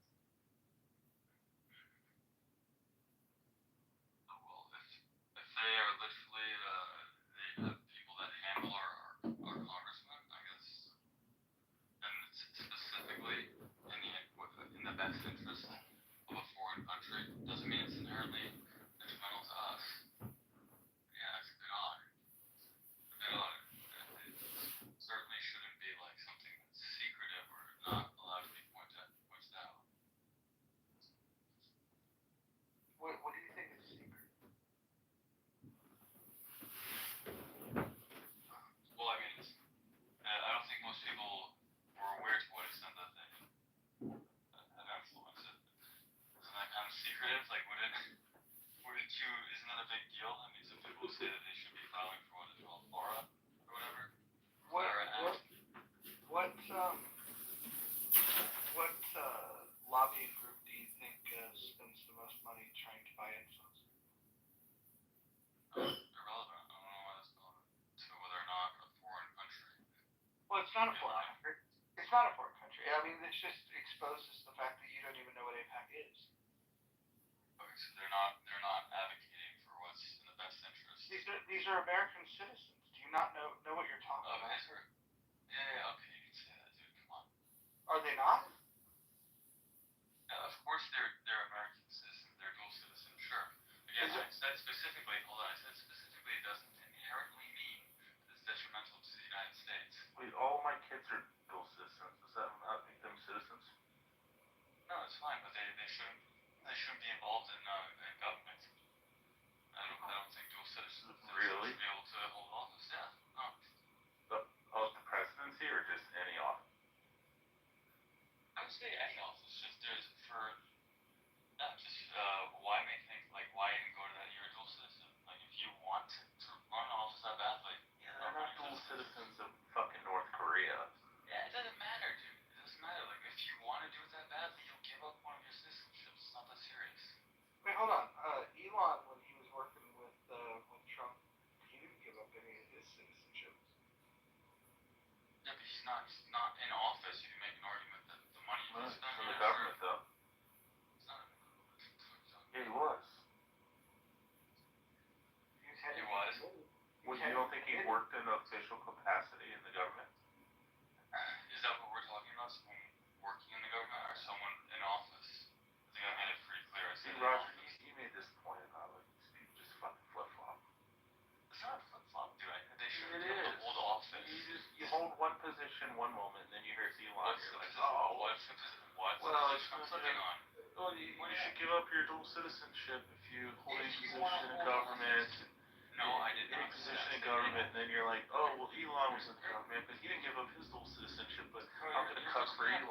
E: Well, if they are literally the people that handle our congressmen, I guess, and it's specifically in the best interest of a foreign country, doesn't mean it's inherently detrimental to us. Yeah, it's a bit odd. A bit odd. It certainly shouldn't be like something that's secretive or not allowed to be pointed out.
I: What do you think is secret?
E: Well, I mean, I don't think most people were aware to what extent that they had influence it. Isn't that kind of secretive? Like, wouldn't you, isn't that a big deal? I mean, some people say that they should be filing for what is called FARA or whatever.
I: What lobbying group do you think spends the most money trying to buy influence?
E: Irrelevant. I don't know why that's relevant to whether or not a foreign country.
I: Well, it's not a foreign country. It's not a foreign country. I mean, this just exposes the fact that you don't even know what APAC is.
E: Okay, so they're not advocating for what's in the best interest.
I: These are American citizens. Do you not know what you're talking about?
E: Okay, sir. Yeah, okay, you can say that, dude. Come on.
I: Are they not?
E: Of course they're American citizens. They're dual citizens, sure. Again, I said specifically, it doesn't inherently mean that it's detrimental to the United States.
D: Wait, all my kids are dual citizens. Does that not make them citizens?
E: No, it's fine, but they shouldn't be involved in government. I don't think dual citizens
D: Really?
E: should be able to hold office. Yeah. No.
D: The presidency or just any office?
E: I would say any office. Just there's for not just why make things like why even go to that you're a dual citizen? Like if you want to run office that badly.
D: Yeah, they're not dual citizens of fucking North Korea.
E: Yeah, it doesn't matter, dude. It doesn't matter. Like if you want to do it that badly, you'll give up one of your citizenships. It's not that serious.
I: Wait, hold on. Elon, when he was working with Trump, he didn't give up any of his citizenship.
E: Yeah, but he's not in office. You can make an argument that the money he's spending
D: From the government, though.
E: It's not.
D: Yeah, he was.
E: He was.
D: Well, you don't think he worked in official capacity in the government?
E: Is that what we're talking about? Someone working in the government or someone in office? I think I made it pretty clear. I
D: See,
E: said
D: Roger, you made this point about like these people just fucking flip flop.
E: It's not flip flop, dude. They shouldn't be able to hold office.
D: You hold one position one moment, and then you hear Elon.
E: What's
D: You're like,
E: what?
D: Well,
E: I'm flipping on.
D: Well, you should give up your dual citizenship if you hold any position in government.
E: No, I did
D: any
E: not.
D: position in government, and then you're like, oh, well, Elon was in government, but he didn't give up his dual citizenship, but I'm going to cut for Elon.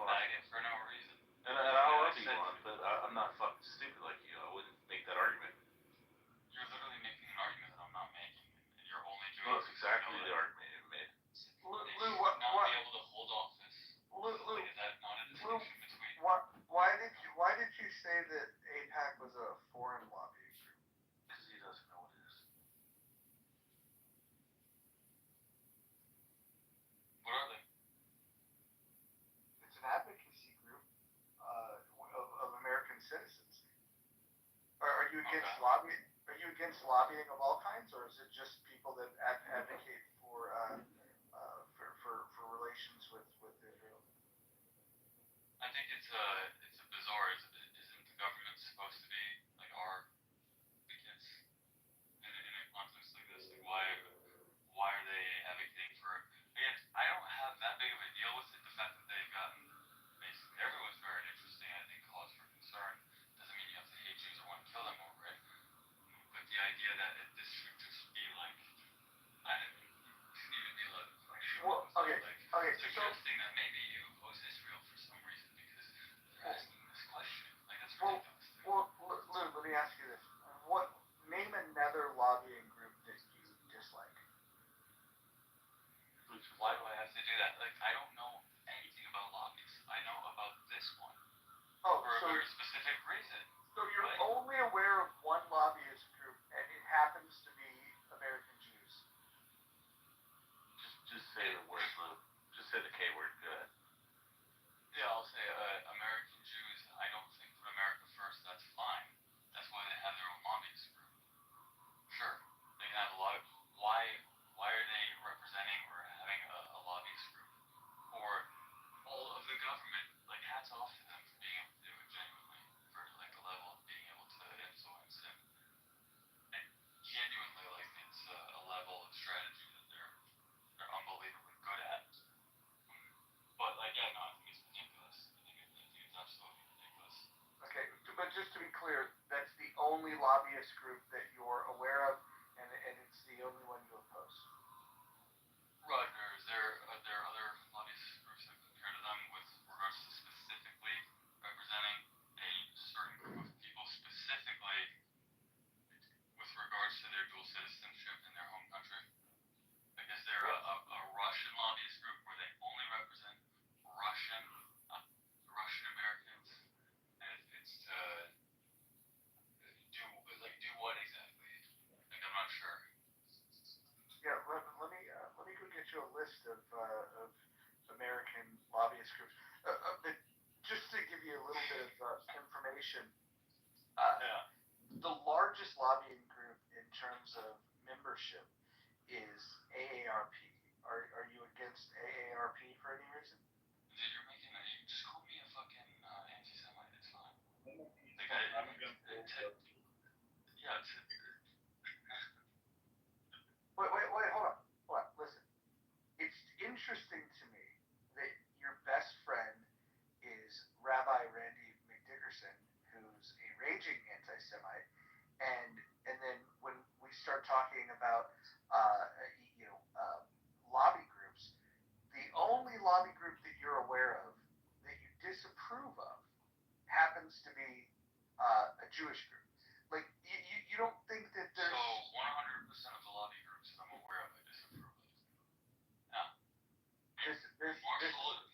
E: For no reason.
D: And I love Elon, but I'm not fucking stupid like you. I wouldn't make that argument.
E: You're literally making an argument that I'm not making, and you're only doing
D: Well, that's exactly the argument you made.
I: Lou,
E: not be able to hold office.
I: Lou,
E: like, is that not a distinction between?
I: Why did you say that APAC was a foreign lobbying group?
D: Because he doesn't know what it is.
E: What are
I: against lobbying? Are you against lobbying of all kinds, or is it just people that advocate for relations with Israel?
E: I think it's a bizarre. Isn't the government supposed to be like our advocates in a context like this? Like why are they advocating for? Again, I don't have that big of a deal with it. The fact that they've gotten basically everyone's very interesting. I think cause for concern doesn't mean you have to hate Jews or want to kill them over it. But the idea that this should just be like, I shouldn't even be like,
I: Well, okay,
E: suggesting that maybe you oppose Israel for some reason because they're asking this question. Like that's
I: well,
E: ridiculous.
I: Lou, let me ask you this: name another lobbying group that you dislike?
E: Why do I have to do that? Like I don't know anything about lobbies. I know about this one
I: Oh,
E: for a very specific reason.
I: So you're only aware of one lobbyist group, and it happens to be American Jews.
N: Just say the word, Lou. Just say the K word. Good.
E: Yeah, I'll say American Jews. I don't think put America first. That's fine. That's why they have their own lobbyist group. Sure, they can have a lot of why are they representing or having a lobbyist group for all of the government? Like hats off to them for being able to do it genuinely, for like the level of being able to influence and genuinely like it's a level of strategy that they're unbelievably good at. But again, no, I think it's ridiculous. I think it's absolutely ridiculous.
I: Okay, but just to be clear, that's the only lobbyist group that you're aware of, and it's the only one you oppose.
E: Right, or is there other lobbyist groups that compare to them with regards to specifically representing a certain group of people, specifically with regards to their dual citizenship in their home country? Like, is there a Russian lobbyist group where they only represent Russian Americans, and it's to do what exactly? Like, I'm not sure.
I: Yeah, let me go get you a list of American lobbyist groups. But just to give you a little bit of information, the largest lobbying group in terms of membership is AARP. Are you against AARP for any reason?
E: Dude, you just called me a fucking anti-Semite. It's fine. Like,
I: Wait, hold on. Listen, it's interesting to me that your best friend is Rabbi Randy McDickerson, who's a raging anti-Semite, and then when we start talking about lobby groups, the only lobby group that you're aware of that you disapprove of happens to be a Jewish group. Like you don't think that there's
E: so 100% of the lobby groups that I'm aware of, I disapprove of. Yeah.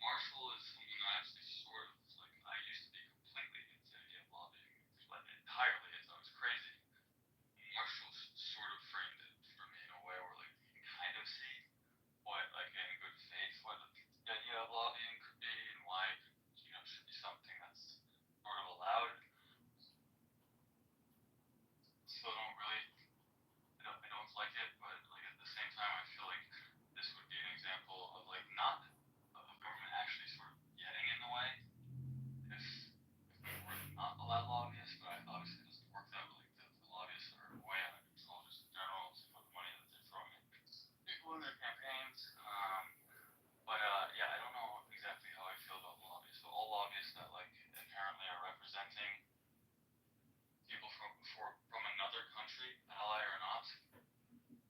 E: Marshall is something that actually sort of like I used to be completely against the idea of lobbying, like entirely. It was crazy. Marshall sort of framed it for me in a way where like you can kind of see what like in good faith what the idea of lobbying could be and why should be something that's sort of allowed. Still don't really I don't like it, but like at the same time I feel like this would be an example of like not of government actually sort of getting in the way if we were to not allow lobbyists, but obviously it doesn't work that way. Like the lobbyists are way out of control just in general for the money that they're throwing at people in their campaigns. But yeah, I don't know exactly how I feel about lobbyists. So all lobbyists that like inherently are representing people from another country, ally or not,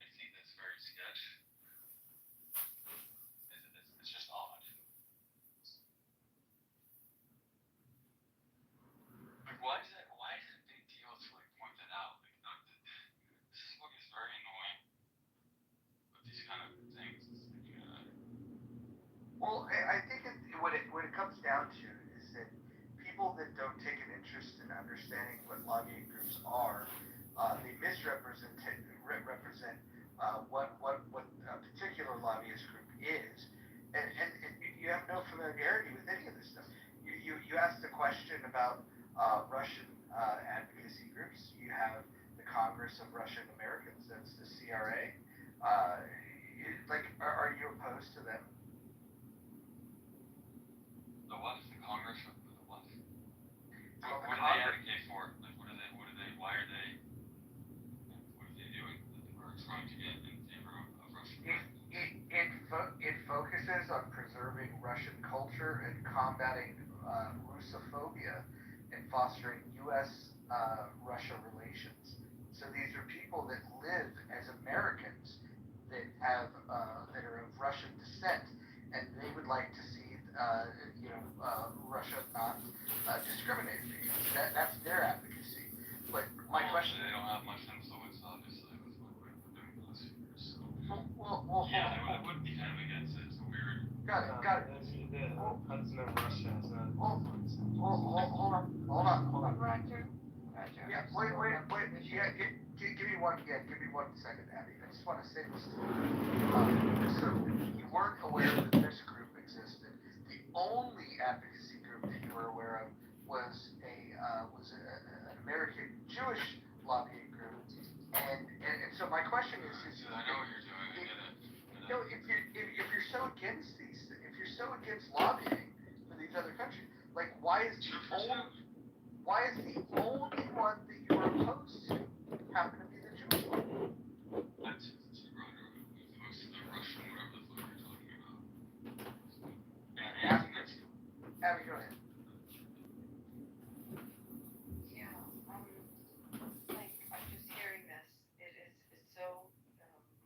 E: I think that's very sketch. It's just odd. Like why is it a big deal to like point that out? Like this is what is very annoying with these kind of things.
I: Well, I think what it comes down to is that people that don't take an interest in understanding what lobbying groups are, they misrepresent what a particular lobbyist group is, and you have no familiarity with any of this stuff. You asked a question about Russian advocacy groups. You have Congress of Russian Americans. That's the CRA. Are you opposed to them?
E: The what? The Congress of the what?
I: Well,
E: What do they advocate for? Like, why are they, what are they doing that we're trying to get in favor of Russian Americans?
I: It focuses on preserving Russian culture and combating Russophobia and fostering U.S.-Russia relations. So these are people that live as Americans that are of Russian descent, and they would like to see Russia not discriminate against. That's their advocacy. But my question.
E: They don't have much influence, obviously, with what we're doing the last few years. So.
I: Yeah,
E: I would be kind of against it. It's a weird.
I: Got it.
D: The president of Russia has not.
I: Hold on.
O: Roger.
I: Yeah, wait. Yeah, give me one second, Abby. I just want to say this to you. So you weren't aware that this group existed. The only advocacy group that you were aware of was an American Jewish lobbying group. And so my question is
E: I know what you're doing. I get it.
I: If you're so against lobbying for these other countries, like why is the only one that you are opposed to happen to be the Jewish one?
E: That's opposed to the Russian, whatever the fuck you're talking about.
I: Abby, go ahead.
O: Yeah, I'm just hearing this. It's so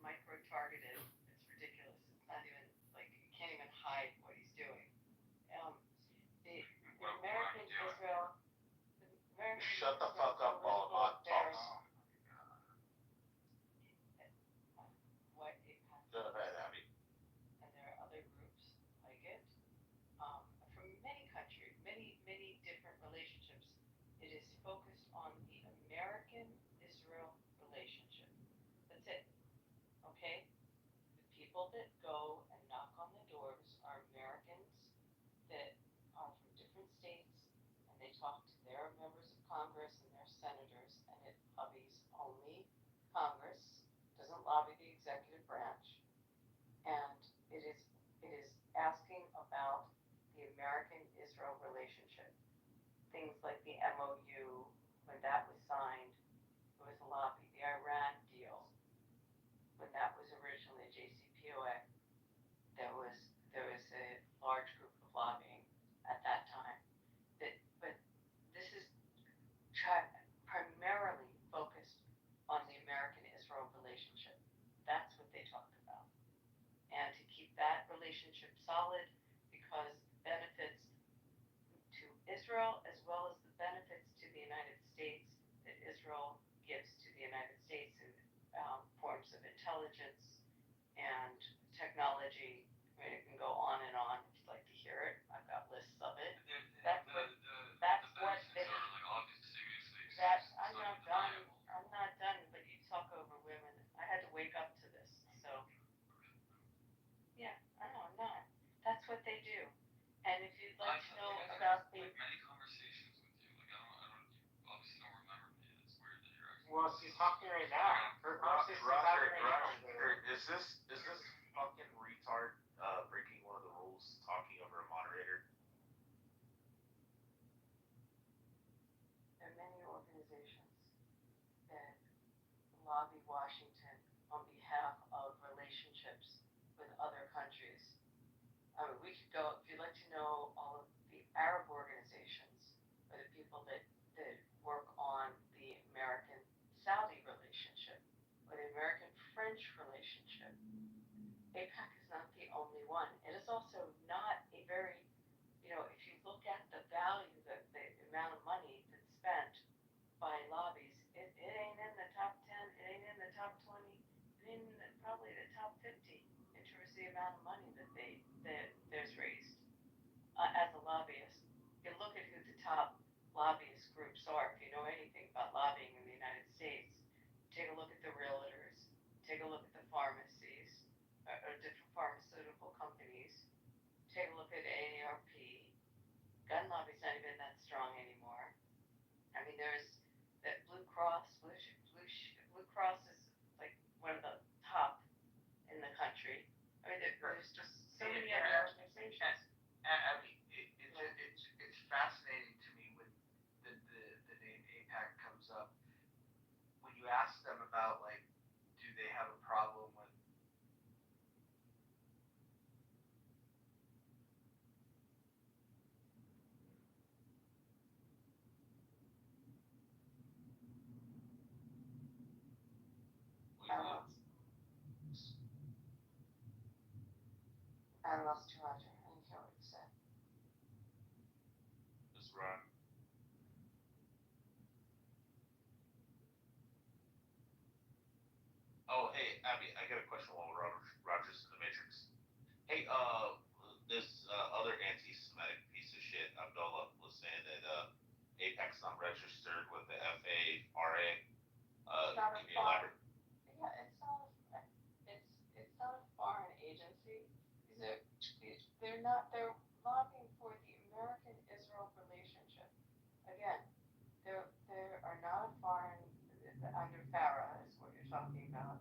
O: micro-targeted. It's ridiculous. It's not even, you can't even hide what he's doing. The American Israel.
L: Shut the fuck up while I'm not talking.
O: What AIPAC
L: Go ahead, Abby.
O: and there are other groups like it from many countries, many different relationships. It is focused on the American-Israel relationship. That's it. Okay? The people that go and knock on the doors are Americans that are from different states, and they talk to their members of Congress and their senators, and it lobbies only Congress, doesn't lobby the executive branch, and it is asking about the American-Israel relationship. Things like the MOU, when that was signed, it was a lobby. The Iran deal, when that was originally JCPOA, there was a large group of lobbying at that time. But this is primarily focused on the American-Israel relationship. That's what they talked about. And to keep that relationship solid, because benefits to Israel as well as the benefits to the United States that Israel gives to the United States in forms of intelligence and technology. I mean, it can go on and on if you'd like to hear it. I've got lists of it. That's what they. I'm not done, but you talk over women. I had to wake up to this. So, yeah, I know, I'm not. That's what they do. And if you'd like to know about the.
E: Many conversations with you. You obviously don't remember me. It's weird that you're actually.
B: Well, she's talking right now.
L: Roger, is this fucking retard breaking one of the rules, talking over a moderator?
O: There are many organizations that lobby Washington on behalf of relationships with other countries. I mean, we could go, if you'd like to know all of the Arab organizations or the people that work on the American-Saudi relationship or the American-French relationship, AIPAC is not the only one. It is also not a very, if you look at the value, the amount of money that's spent by lobbies, it ain't in the top 10, it ain't in the top 20, it ain't in probably the top 50 in terms of the amount of money that there's raised as a lobbyist. You look at who the top lobbyist groups are, if you know anything about lobbying in the United States, take a look at the realtors, take a look at the pharmacies, or different pharmaceutical companies, take a look at AARP. Gun lobby's not even that strong anymore. I mean, there's that Blue Cross, Blue Cross is like one of the top in the country. I mean, there's just so many other organizations.
I: I mean, it's fascinating to me when the name APAC comes up. When you ask them about like, do they have a problem with
O: I lost you, Roger. I didn't hear what you said.
N: Just run. Oh, hey, Abby, I got a question while Roger's in the Matrix. Hey, this other anti-Semitic piece of shit, Abdullah, was saying that APEC's not registered with the FARA. Can you elaborate?
O: Yeah, it's not a foreign agency. They're not. They're lobbying for the American-Israel relationship. Again, they are not a foreign under FARA is what you're talking about,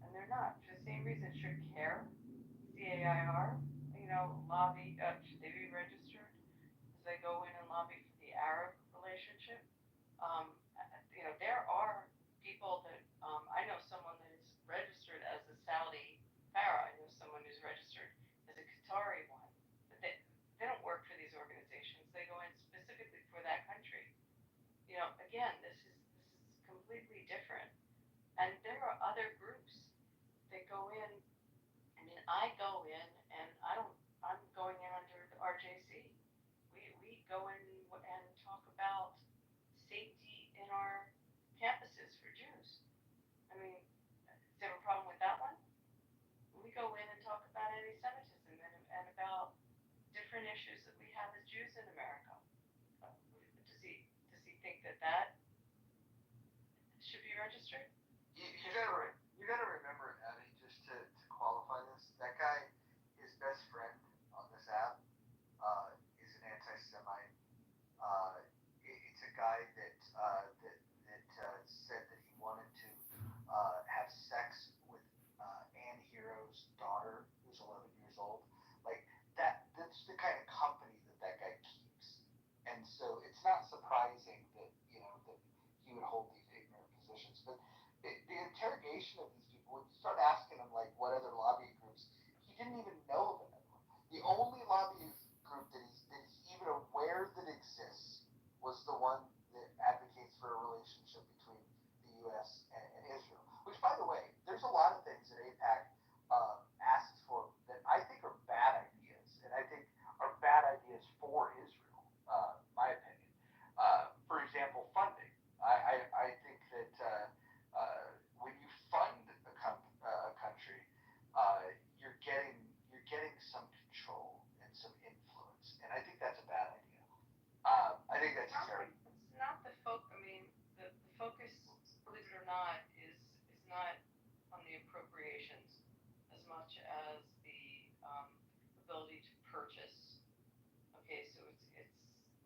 O: and they're not for the same reason. Should CAIR, CAIR, lobby? Should they be registered as they go in and lobby for the Arab relationship? There are people that I know someone that is registered as a Saudi FARA. I know someone who's registered as a Qatari one, but they don't work for these organizations. They go in specifically for that country. Again, this is completely different. And there are other groups that go in. I mean, I go in and I'm going in under the RJC. We go in and talk about safety in our campuses for Jews. I mean, is there a problem with that one? We go in and talk about anti-Semitism and about different issues that we have as Jews in America. Does he think that should be registered?
I: You gotta remember, Abby, just to qualify this, that guy, his best friend on this app, is an anti-Semite. It's a guy that said that he wanted to have sex with Ann Hero's daughter, who's 11 years old. Like that's the kind of company that guy keeps, and so it's not surprising that that he would hold these ignorant positions. But the interrogation of these people, when you start asking him like what other lobbying groups, he didn't even know of another one. The only lobbying group that he's even aware that exists was the one that advocates for a relationship between the U.S. and Israel. Which, by the way, there's a lot of things that AIPAC asks for that I think are bad ideas, and I think are bad ideas for Israel. My opinion. For example, funding. I think that when you fund a country, you're getting some control and some influence, and I think that's a bad idea. I think that's very.
O: It's not the focus. I mean, the focus, believe it or not, is not on the appropriations as much as the ability to purchase. Okay, so it's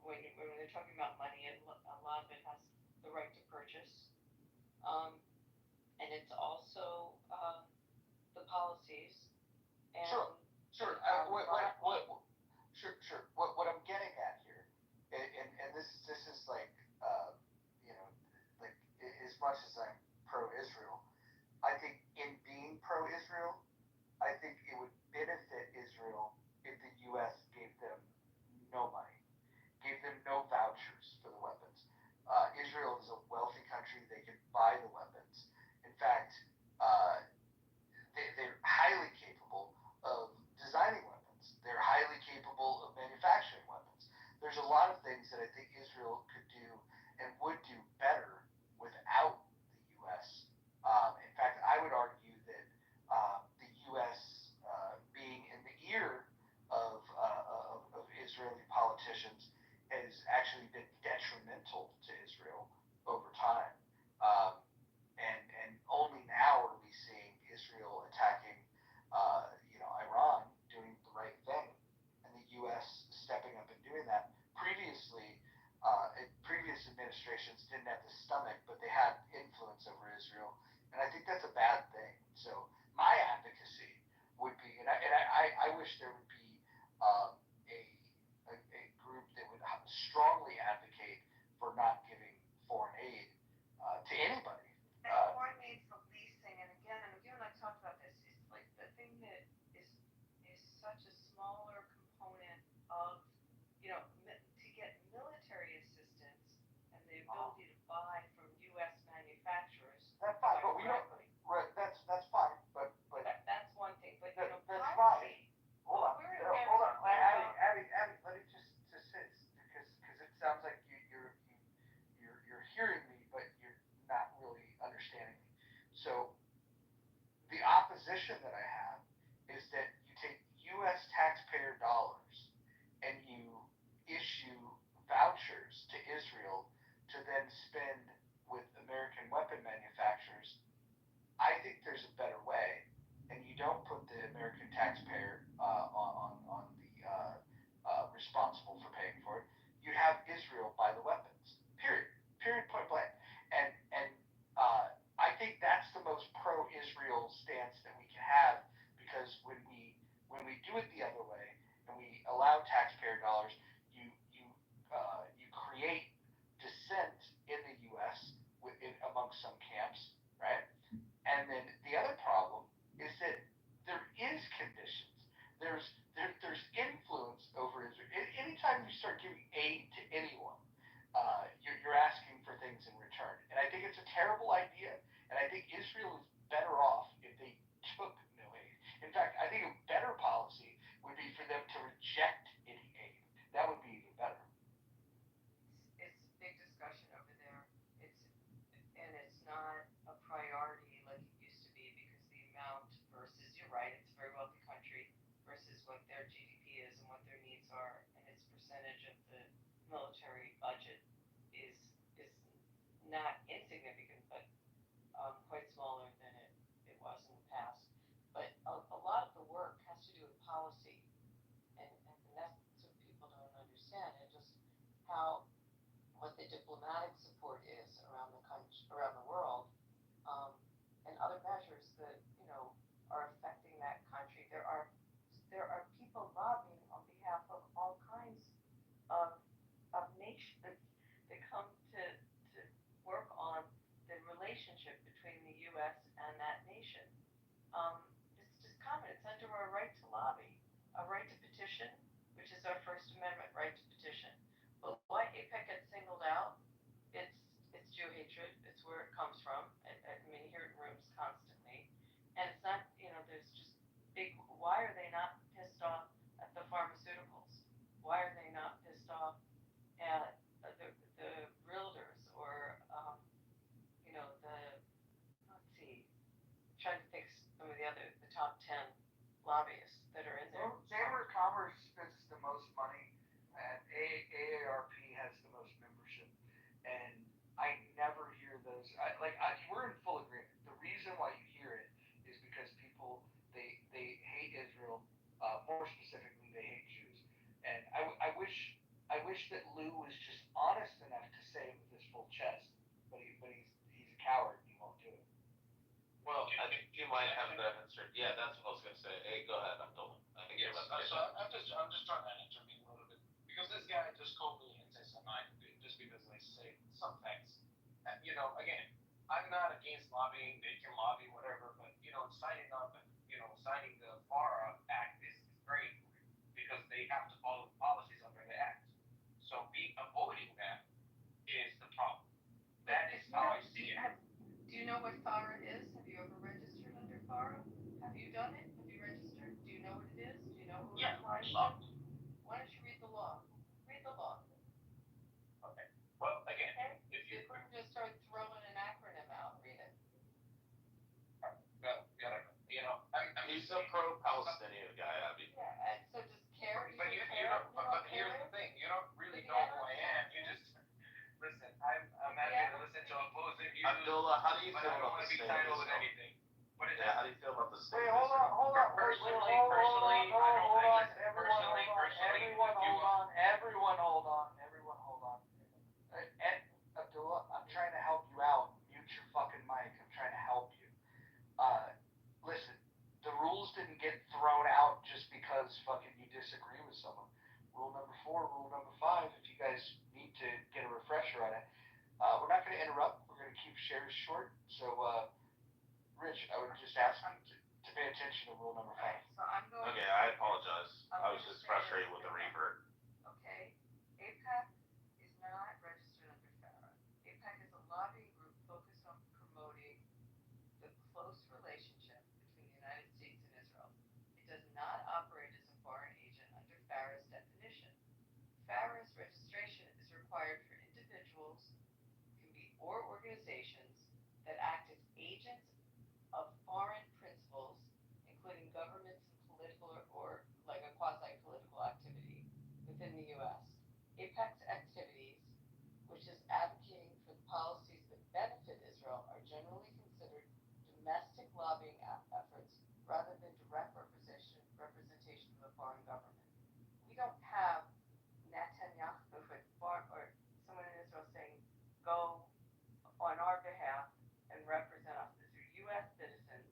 O: when they're talking about money, a lot of it has the right to purchase, and it's also the policies. And
I: Sure. Sure. What I'm getting at here, and this is like like as much as I'm pro-Israel, I think in being pro-Israel, I think it would benefit Israel if the U.S. gave them no money, gave them no vouchers for the weapons. Israel is a wealthy country; they can buy the weapons. In fact, they're highly capable of designing weapons. They're highly capable of manufacturing weapons. There's a lot of things that I think Israel could do and would do better without the U.S. In fact, I would argue that the U.S. Being in the ear of Israeli politicians has actually been detrimental to Israel over time. And only now are we seeing Israel attacking, Iran, doing the right thing, and the U.S. stepping up and doing that. Previously, previous administrations didn't have the stomach, but they had influence over Israel, and
A: that's a bad thing. So my advocacy would be, I wish there would be a group that would strongly advocate for not giving foreign aid to anybody.
O: And foreign aid's the leasing, and again, and you and I talked about this. It's like the thing that is such a smaller component of, to get military assistance and the ability to buy from U.S. manufacturers.
A: That's fine, but we don't. Right, that's fine, but
O: that's one thing. But
A: that's
O: policy.
A: fine. Hold on,
O: We're
A: hold on, Abby, let it just sit because it sounds like you're hearing me, but you're not really understanding me. So the opposition that I have is that you take U.S. taxpayer dollars and you issue vouchers to Israel to then spend with American weapon manufacturers. I think there's a better way, and you don't put the American taxpayer on the responsible for paying for it. You have Israel buy the weapons. Period. Point blank. And I think that's the most pro-Israel stance that we can have, because when we do it the other way and we allow taxpayer dollars, you create dissent in the U.S. Amongst some camps, right? And then the other problem is that there is conditions. There's influence over Israel. Anytime you start giving aid to anyone, you're asking for things in return. And I think it's a terrible idea. And I think Israel is better off if they took no aid. In fact, I think a better policy would be for them to reject any aid. That would be even better.
O: It's a big discussion over there. It's not a priority like it used to be, because the amount versus, you're right, it's a very wealthy country versus what their GDP is and what their needs are, and its percentage of the military budget is not insignificant, but quite smaller than it was in the past. But a lot of the work has to do with policy, and that's what people don't understand, and just what the diplomatic support is around the country, around the world, and other measures that are affecting that country. There are people lobbying on behalf of all kinds of nations that come to work on the relationship between the U.S. and that nation. It's just common. It's under our right to lobby, a right to petition, which is our First Amendment right to petition. But why AIPAC gets singled out? It's Jew hatred. It's where it comes from. I mean, you hear it in rooms constantly, and it's not. There's just big. Why are they not pissed off at the pharmaceuticals? Why are they not pissed off at the realtors, or let's see, trying to think some of the top 10 lobbyists that are in there.
A: Chamber of Commerce spends the most money, and AARP has the most membership, and I never hear those. We're in full agreement. The reason why you hear it is because people they hate Israel. More specifically, they hate Jews. And I wish that Lou was just honest enough to say it with his full chest, but he's a coward and he won't do it.
C: Well, I think you might have that answer. Yeah, that's what I was gonna say. Hey, go ahead, Abdullah. I think you're about to get that.
I: I'm just trying to intervene a little bit, because this guy just called me and said something just because I say some things. Again, I'm not against lobbying. They can lobby, whatever, but signing up and signing the FARA Act is very important, because they have to follow the policies under the Act. So avoiding that is the problem. That is how I see it.
O: Do you know what FARA is? Have you ever registered under FARA? Have you done it? Have you registered? Do you know what it is? Do you know who it applies to? Why don't you read the law? Read the law.
I: Okay. Well, again, if you
O: couldn't just start throwing an acronym out, read it.
C: He's a pro-Palestinian guy, Abby.
O: Yeah, and so just care.
I: But here's the thing. You don't really know who I am. You just listen. I'm not going to listen to opposing views.
C: Abdullah, how do you feel
I: I don't
C: about
I: want
C: the
I: to be
C: state
I: titled
C: of
I: with
C: Israel?
I: anything. What is
C: Yeah, how do you feel about the state
A: Wait,
C: of Israel?
A: hold on.
I: Personally,
A: Everyone hold on. Abdullah, I'm trying to help you out. Mute your fucking mic. I'm trying to help you. thrown out just because fucking you disagree with someone. Rule number 4, rule number 5. If you guys need to get a refresher on it, we're not going to interrupt. We're going to keep shares short. So, Rich, I would just ask you to pay attention to rule number 5.
O: Alright, so I'm going
N: Okay,
O: to
N: I
O: say this.
N: apologize.
O: I'm
N: I was
O: gonna
N: just
O: say
N: frustrated
O: this
N: with the
O: now.
N: revert.
O: Okay, APAC is not registered under FARA. APAC is a lobbying group focused on promoting the close relationship between the United States and Israel. It does not operate as a foreign agent under FARA's definition. FARA's registration is required for individuals, can be or organizations that act as agents of foreign principles, including governments and political or like a quasi-political activity within the U.S. APEC's activities, which is advocating for the policies that benefit Israel, are generally considered domestic lobbying efforts rather than direct representation of a foreign government. We don't have Netanyahu or someone in Israel saying, go on our behalf and represent us. These are U.S. citizens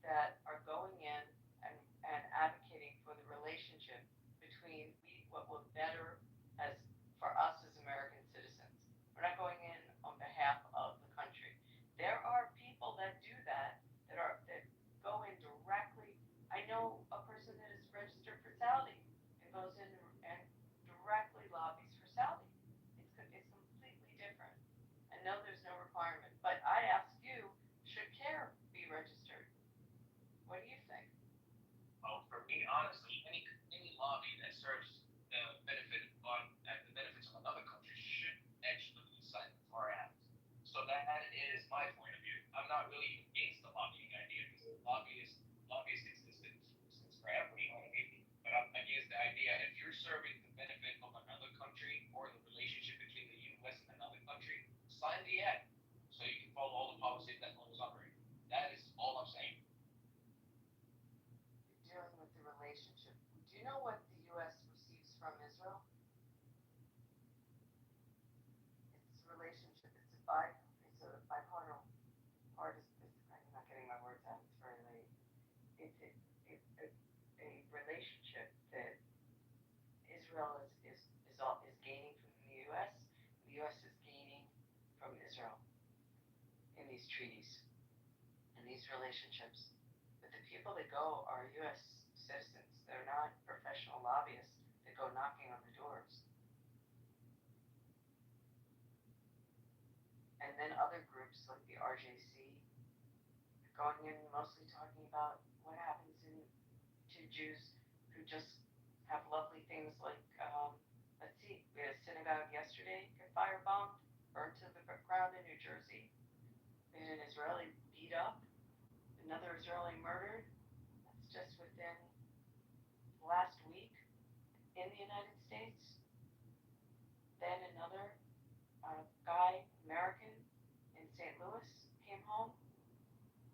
O: that are going in and advocating for the relationship between what will better as for us as American citizens. We're not going in on behalf of the country. There are people that do that that go in directly. I know a person that is registered for Saudi and goes in and directly lobbies for Saudi. It's completely different. I know there's no requirement, but I ask you, should CARE be registered? What do you think?
C: Well, for me, honestly, any lobby that serves the benefits of another country should actually be signed for our act. So that is my point of view. I'm not really against the lobbying idea because lobbyists existed since forever, you know what I mean? But I'm against the idea if you're serving the benefit of another country or the relationship between the U.S. and another country, sign the act so you can follow all the policies that laws operate. That is all I'm saying.
O: You're dealing with the relationship. Do you know what the U.S. receives from Israel? It's a relationship. It's a bipartisan. I'm not getting my words out. It's very late. It's a relationship that Israel is gaining from the U.S. The U.S. is gaining from Israel in these treaties and these relationships. But the people that go are U.S. citizens. They're not professional lobbyists that go knocking on the doors. And then other groups like the RJC going in mostly talking about what happens to Jews who just have lovely things like, let's see, we had a synagogue yesterday get firebombed, burned to the ground in New Jersey. We had an Israeli beat up, another Israeli murdered. That's just within the last week in the United States. Then another guy, American, in St. Louis, came home.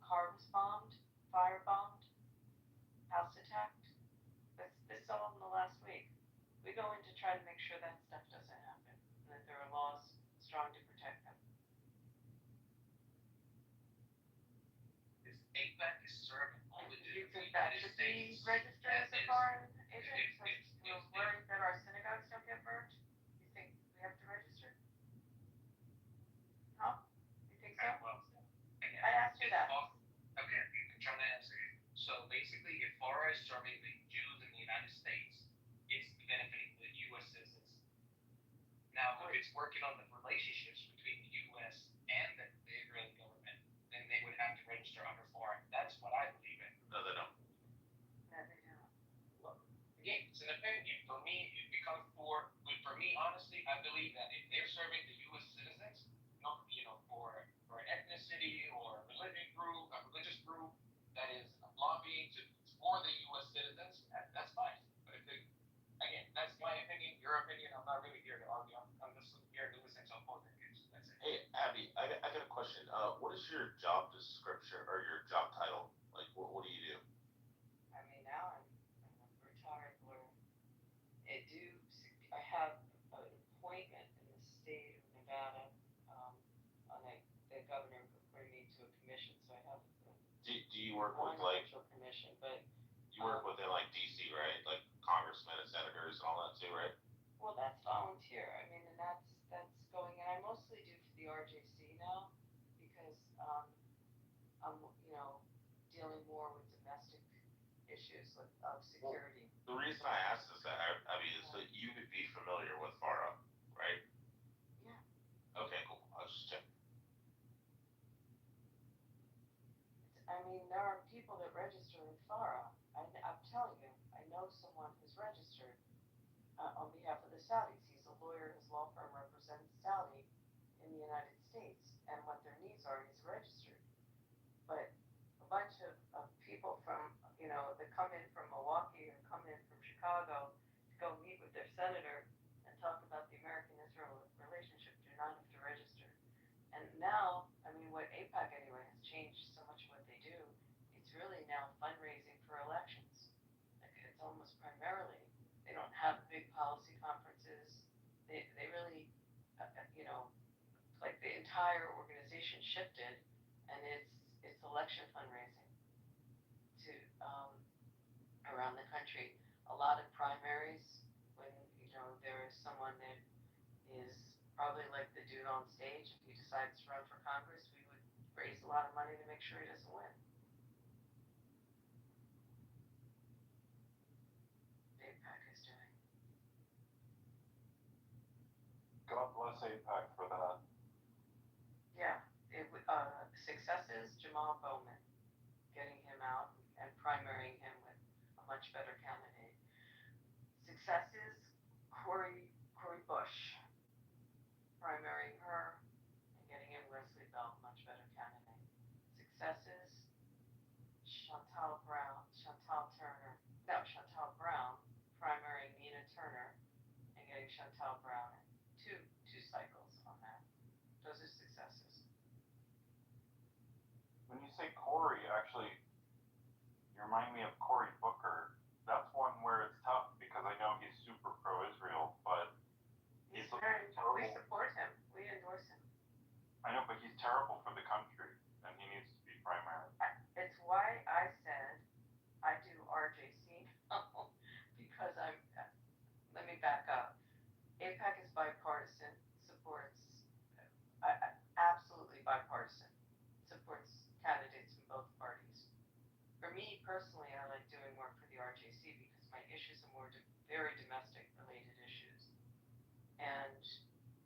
O: Car was bombed, firebombed, house attacked. This all in the last week. We go in to try to make sure that stuff doesn't happen and that there are laws strong to protect them.
C: This APEC is serving only
O: Do you
C: the
O: think that
C: United
O: should be
C: States.
O: registered as a foreign agent? So we're worried that our synagogues don't get burned? You think we have to register? Huh? You think so?
C: Well, again,
O: I asked you that.
C: Okay, I'm trying to answer you. So basically, if FARA is serving the Jews in the United States, it's benefiting the U.S. citizens. Now, if it's working on the relationships between the U.S. and the Israeli government, then they would have to register under FARA. That's what I believe in.
N: No, they don't.
O: No, they don't.
C: Look, again, it's an opinion. For me, it becomes for me, honestly, I believe that if they're serving the U.S. citizens, for an ethnicity or a religious group that is lobbying for the U.S. citizens, that's fine. But again, that's my opinion, your opinion. I'm not really here to argue. I'm just here to listen to opposing views. That's it.
N: Hey, Abby, I got a question. What is your job description or your job title? Like, what do you do?
O: I mean, now I'm a retired lawyer. I have an appointment in the state of Nevada. The governor put me to a commission, so I have
N: Do you work with
O: non-official commission. But
N: work within like DC, right? Like congressmen and senators and all that too, right?
O: Well, that's volunteer. I mean, and that's going. And I mostly do for the RJC now because I'm dealing more with domestic issues of security.
N: The reason I asked is that I mean, is that you would be familiar with FARA, right?
O: Yeah.
N: Okay, cool. I'll just check.
O: I mean, there are people that register in FARA. I'm telling you, I know someone who's registered on behalf of the Saudis. He's a lawyer. His law firm represents Saudi in the United States, and what their needs are, he's registered. But a bunch of people from, that come in from Milwaukee or come in from Chicago to go meet with their senator and talk about the American-Israel relationship do not have to register. And now, I mean, what AIPAC anyway has changed so much of what they do. It's really now fundraising for elections. Like it's almost primarily, they don't have big policy conferences. They really, like the entire organization shifted, and it's election fundraising to around the country. A lot of primaries when there is someone that is probably like the dude on stage. If he decides to run for Congress, we would raise a lot of money to make sure he doesn't win. AIPAC is doing.
K: God bless AIPAC for that.
O: Yeah, successes, Jamal Bowman, getting him out and primarying him with a much better candidate. Successes, Cori Bush, primarying her and getting in Leslie Bell, much better candidate. Successes, Chantal Brown, primarying Nina Turner and getting Chantal Brown in. Two cycles on that. Those are successes.
K: When you say Cory, actually, you remind me of Cory Booker. That's one where it's tough because I know he's super pro-Israel, but
O: we support him. We endorse him.
K: I know, but he's terrible for the country, and he needs to be primary.
O: It's why I said I do RJC now because let me back up. AIPAC is bipartisan, supports, absolutely bipartisan, supports candidates from both parties. For me personally, I like doing work for the RJC because my issues are more very domestic related issues. And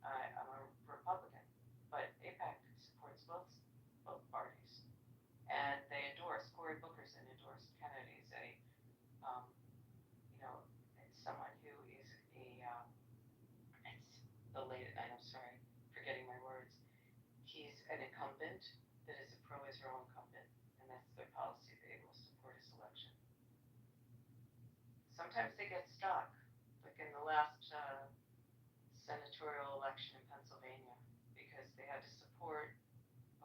O: I'm a Republican, but AIPAC supports both parties. And they endorse, Cory Booker's an endorsed candidate. He's it's someone who is I'm sorry, forgetting my words. He's an incumbent that is a pro-Israel incumbent, and that's their policy. They will support his election. Sometimes they get stuck, like in the last senatorial election in Pennsylvania, because they had to support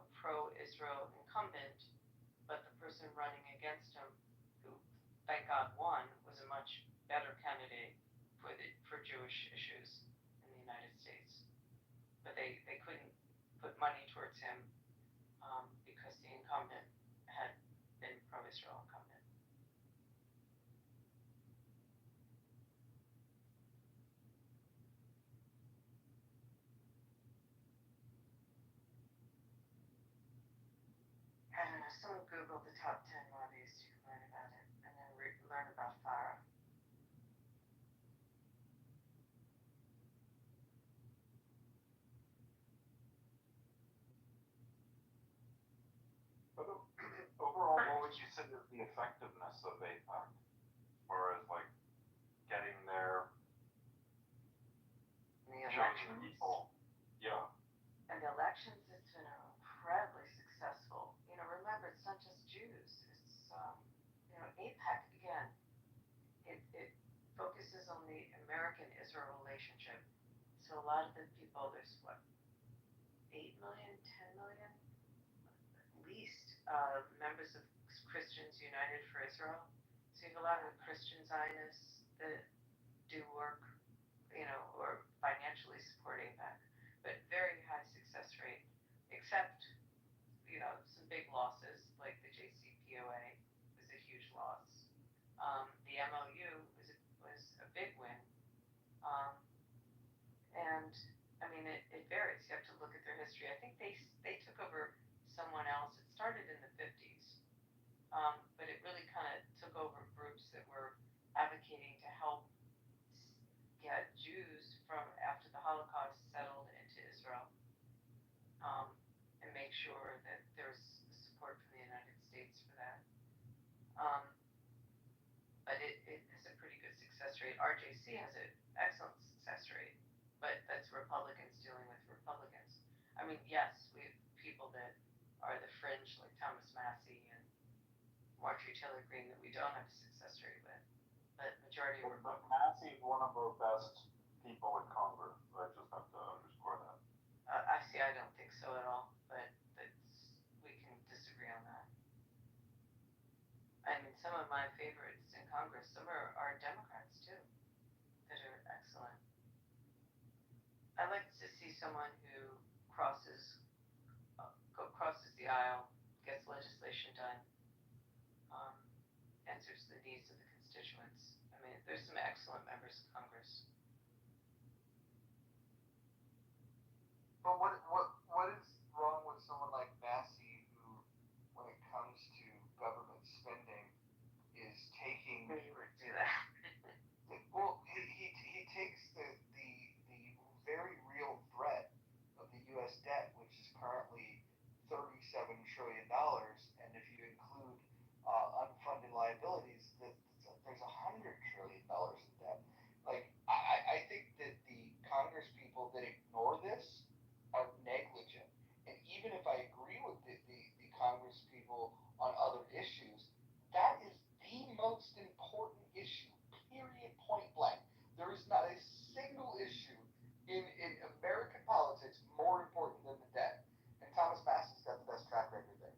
O: a pro-Israel incumbent, but the person running against him, who thank God won, was a much better candidate for Jewish issues in the United States. But they couldn't put money towards him because the incumbent had been pro-Israel incumbent. I don't know, someone Googled the top 10 lobbies, you can learn about it, and then learn about FARA.
K: But overall, what would you say is the effectiveness of AIPAC? As far as like getting there,
O: in the elections?
K: People. Yeah.
O: In the elections, it's been incredibly successful. Remember, it's not just Jews. It's, AIPAC, again, it focuses on the American-Israel relationship. So a lot of the people, there's 8 million, 10 million, at least, members of Christians United for Israel. So you have a lot of Christian Zionists that do work, or financially support AIPAC, but very high success rate, except, some big losses, like the JCPOA was a huge loss. you have to look at their history. I think they took over someone else. It started in the 50s, but it really kind of took over groups that were advocating to help get Jews from after the Holocaust settled into Israel, and make sure that there's support from the United States for that. But it has a pretty good success rate. RJC has an excellent success rate, but that's Republicans dealing with Republicans. I mean, yes, we have people that are the fringe, like Thomas Massey and Marjorie Taylor Greene, that we don't have a success rate with, but majority of
K: But Massey's one of our best people in Congress. I just have to underscore that.
O: I don't think so at all, but we can disagree on that. I mean, some of my favorites in Congress, some are Democrats too, that are excellent. I like to see someone who crosses the aisle, gets legislation done, answers the needs of the constituents. I mean, there's some excellent members of Congress.
I: But what is wrong with someone like Massey, who, when it comes to government spending, is taking
O: Who would do that?
I: well, he takes the very real threat of the U.S. debt, which is currently $37 trillion, and if you include unfunded liabilities, there's $100 trillion in debt. Like, I think that the Congress people that ignore this are negligent. And even if I agree with the Congress people on other issues, that is the most important issue, period, point blank. There is not a single issue in American politics more important than the debt. And Thomas Massey's got the best track record there.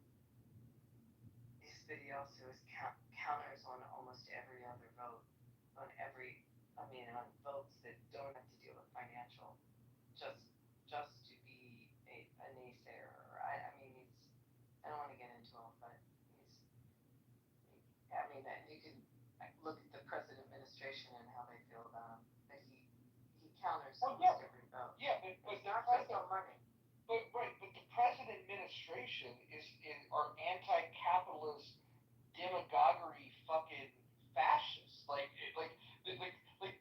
O: This video also is counters on almost every other vote, on votes that don't have to deal with financial, just to be a naysayer. I mean, I don't want to get into him, but you can look at the present administration and how they feel about him, but he counters almost every vote.
I: Yeah, but
O: It's not just on money.
I: But the present administration are anti-capitalist demagoguery fucking fascists. Like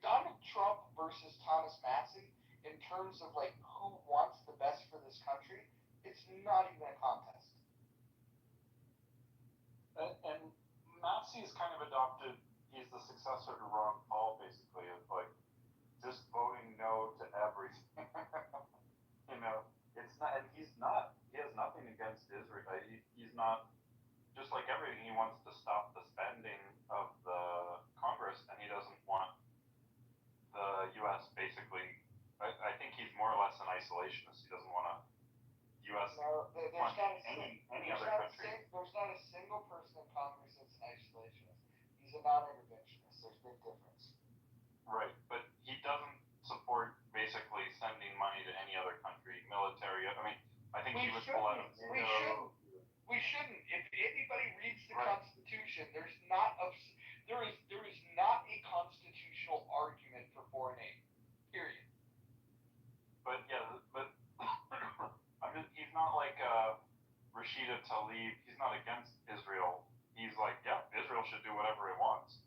I: Donald Trump versus Thomas Massey in terms of like who wants the best for this country. It's not even a contest.
K: And Massey's kind of adopted. He's the successor to Ron Paul, basically, of like just voting no to everything. You know, it's not, and he's not. He has nothing against Israel. He's not. Just like everything, he wants to stop the spending of the Congress, and he doesn't want the U.S. basically. I think he's more or less an isolationist. He doesn't want U.S.
I: No, there's
K: want
I: not
K: any
I: there's
K: other
I: not
K: country.
I: there's not a single person in Congress that's an isolationist. He's a non-interventionist. There's a big difference.
K: Right, but he doesn't support basically sending money to any other country, military. I mean, I think he would pull out of NATO.
I: We shouldn't. If anybody reads the Constitution, there is not a constitutional argument for foreign aid. Period.
K: But yeah, but he's not like Rashida Tlaib. He's not against Israel. He's like, yeah, Israel should do whatever it wants,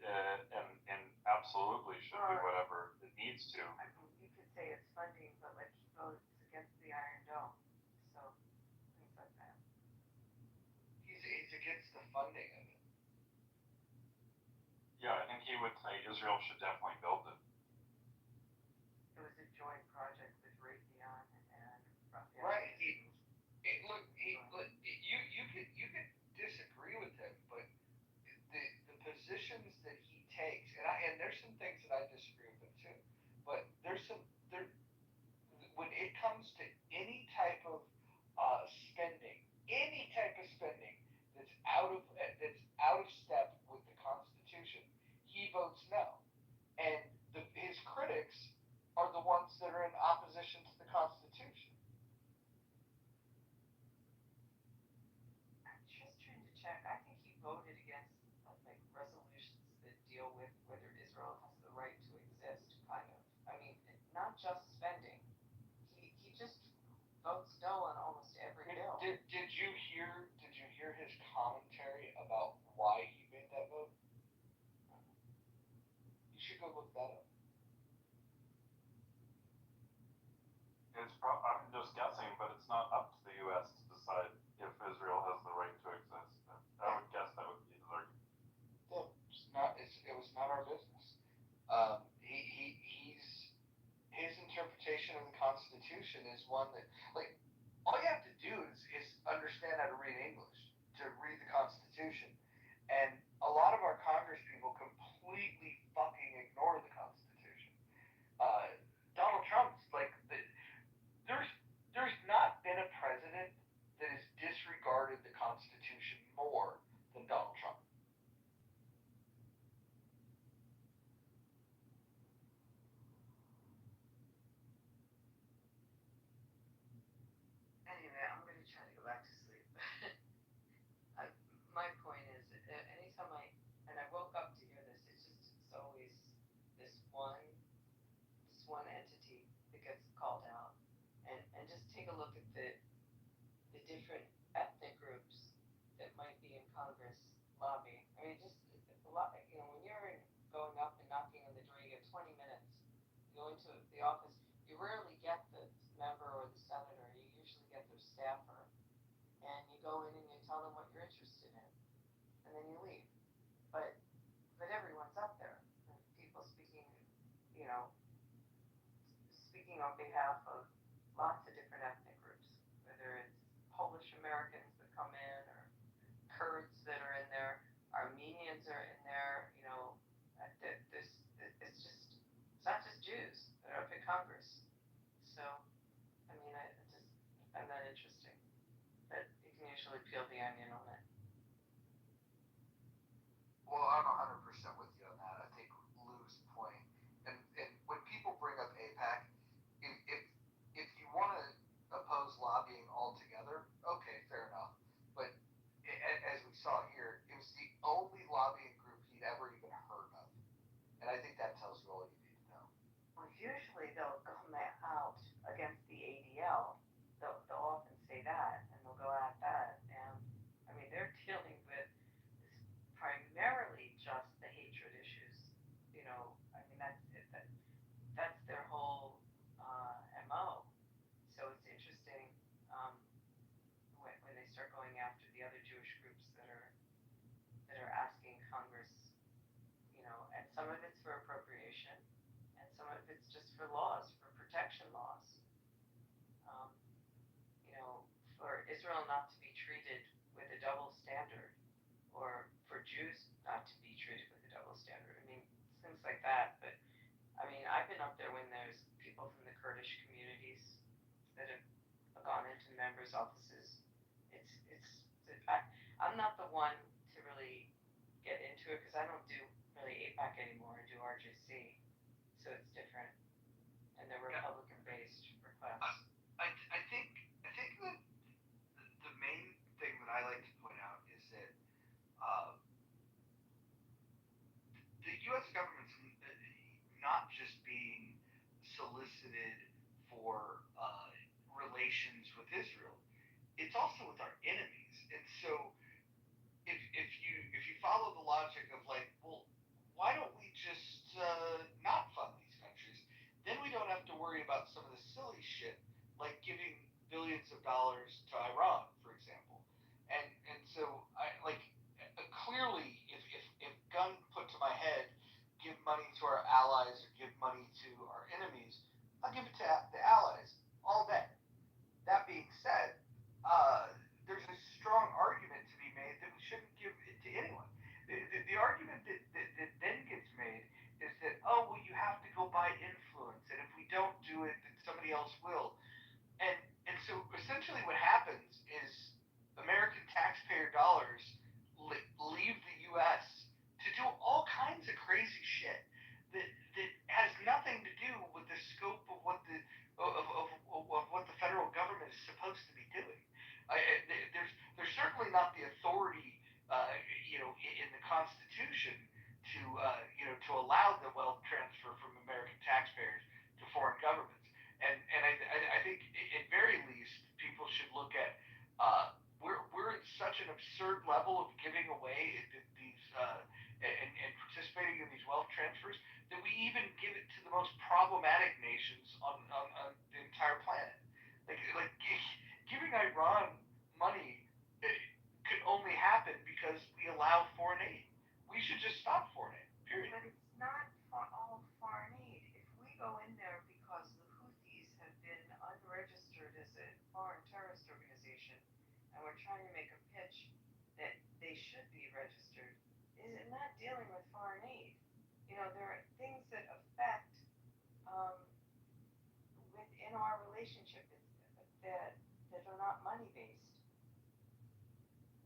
K: and absolutely should do whatever it needs to.
O: I mean, you could say it's funding, but like he votes against the Iron Dome, so things like that.
I: He's against the funding of it.
K: Yeah, I think he would say Israel should definitely build it.
O: It was a joint project with Raytheon and Rafael.
I: Right. You could disagree with him, but the positions that he takes, and there's some things that I disagree with him too, but when it comes to any type of spending that's out of step with the Constitution, he votes no, and his critics are the ones that are in opposition to the Constitution.
O: I'm just trying to check. I think he voted against like resolutions that deal with whether Israel has the right to exist, kind of. I mean, not
A: why he made that vote? You should go look that up.
K: I'm just guessing, but it's not up to the U.S. to decide if Israel has the right to exist. I would guess that would be his argument.
A: No, it was not our business. His interpretation of the Constitution is one that, like, all you have to do is understand how to read English to read the Constitution, and a lot of our Congress people completely fucking ignore the Constitution. Donald Trump's like, there's not been a president that has disregarded the Constitution more than Donald Trump.
O: Anyway, I'm going to try to go back to sleep. My point is, anytime I woke up to hear this, it's always this one entity that gets called out, and just take a look at the different ethnic groups that might be in Congress lobbying. I mean, just a lot. When you're going up and knocking on the door, you get 20 minutes. You go into the office, you rarely get the member or the senator. You usually get their staffer, and you go in and you tell them what you're interested in, and then you leave. But everyone's up there. And people speaking on behalf of lots of different ethnic groups, whether it's Polish Americans that come in, or Kurds that are in there, Armenians are in there. It's not just Jews that are up in Congress. So, I mean, I find that interesting. But you can usually peel the onion on it.
A: Well, I'm 100% with you on that. I think Lou's point, and when people bring up AIPAC, if you want to oppose lobbying altogether, okay, fair enough. But as we saw here, it was the only lobbying group he'd ever even heard of, and I think that tells you all you need to know.
O: Well, usually they'll come out against the ADL. They'll often say that, and they'll go at that. And I mean, they're dealing with primarily just the hatred issues. I mean, that's their whole MO. So it's interesting when they start going after the other Jewish groups that are asking Congress, and some of it's for appropriation, and some of it's just for laws, for protection laws. For Israel not to be treated with a double standard, or for Jews not to be treated with a double standard. I mean, things like that. But I mean, I've been up there when there's people from the Kurdish communities that have gone into members' offices. I'm not the one to really get into it because I don't do really AIPAC anymore. I do RJC, so it's different, and they're Republican-based requests.
A: I think that the main thing that I like to point out is that the U.S. government's not just being solicited for relations with Israel; it's also with our enemies. And so, if you follow the logic of like, well, why don't we just not fund these countries? Then we don't have to worry about some of the silly shit like giving billions of dollars to Iran, for example. And so clearly, if gun put to my head, give money to our allies or give money to our enemies, I'll give it to the allies all day. That being said, there's a strong argument to be made that we shouldn't give it to anyone. The argument that then gets made is that, oh, well, you have to go by influence, and if we don't do it, then somebody else will. And so essentially what happens is American taxpayer dollars leave the U.S. to do all kinds of crazy shit that has nothing to do with the scope of what the federal government is supposed to be doing. There's certainly not the authority, in the Constitution to allow the wealth transfer from American taxpayers to foreign governments. And I think at very least people should look at we're at such an absurd level of giving away the and participating in these wealth transfers, that we even give it to the most problematic nations on the entire planet. Like giving Iran money could only happen because we allow foreign aid. We should just stop foreign aid. Period.
O: But it's not for all foreign aid. If we go in there because the Houthis have been unregistered as a foreign terrorist organization, and we're trying to make a pitch that they should be registered, is it not dealing with foreign aid? There are things that affect within our relationship that are not money based.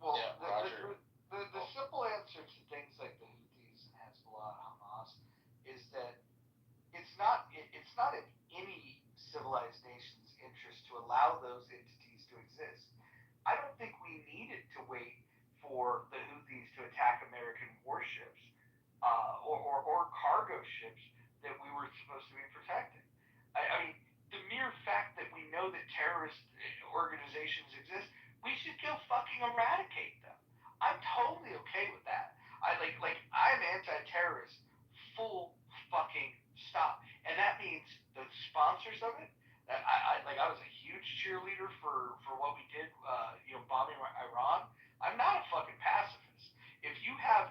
A: Well,
M: Yeah, Roger.
A: the simple answer to things like the Houthis and Hezbollah and Hamas is that it's not in any civilized nation's interest to allow those entities to exist. I don't think we needed to wait for the Houthis to attack American warships or cargo ships that we were supposed to be protecting. I mean, the mere fact that we know that terrorist organizations exist, we should go fucking eradicate them. I'm totally okay with that. I'm anti-terrorist, full fucking stop, and that means the sponsors of it. I was a huge cheerleader for what we did, bombing Iran. I'm not a fucking pacifist. If you have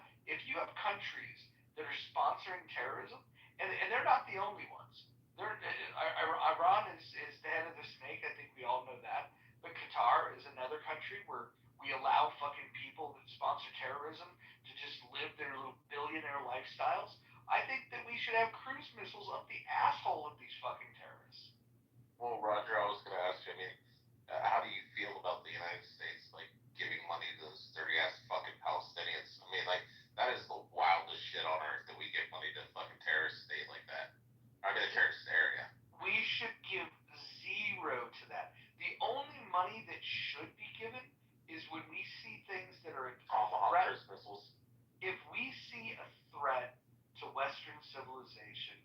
A: countries that are sponsoring terrorism, and they're not the only ones. Iran is the head of the snake. I think we all know that. But Qatar is another country where we allow fucking people that sponsor terrorism to just live their little billionaire lifestyles. I think that we should have cruise missiles up the asshole of these fucking terrorists.
M: Well, Roger, I was going to ask you, I mean, how do you feel about the United States, like, giving money to those dirty-ass fucking Palestinians? I mean, like, that is the wildest shit on earth that we give money to a fucking terrorist state like that. I mean, a terrorist area.
A: We should give zero to that. The only money that should be given is when we see things that are a threat.
M: Missiles.
A: If we see a threat to Western civilization,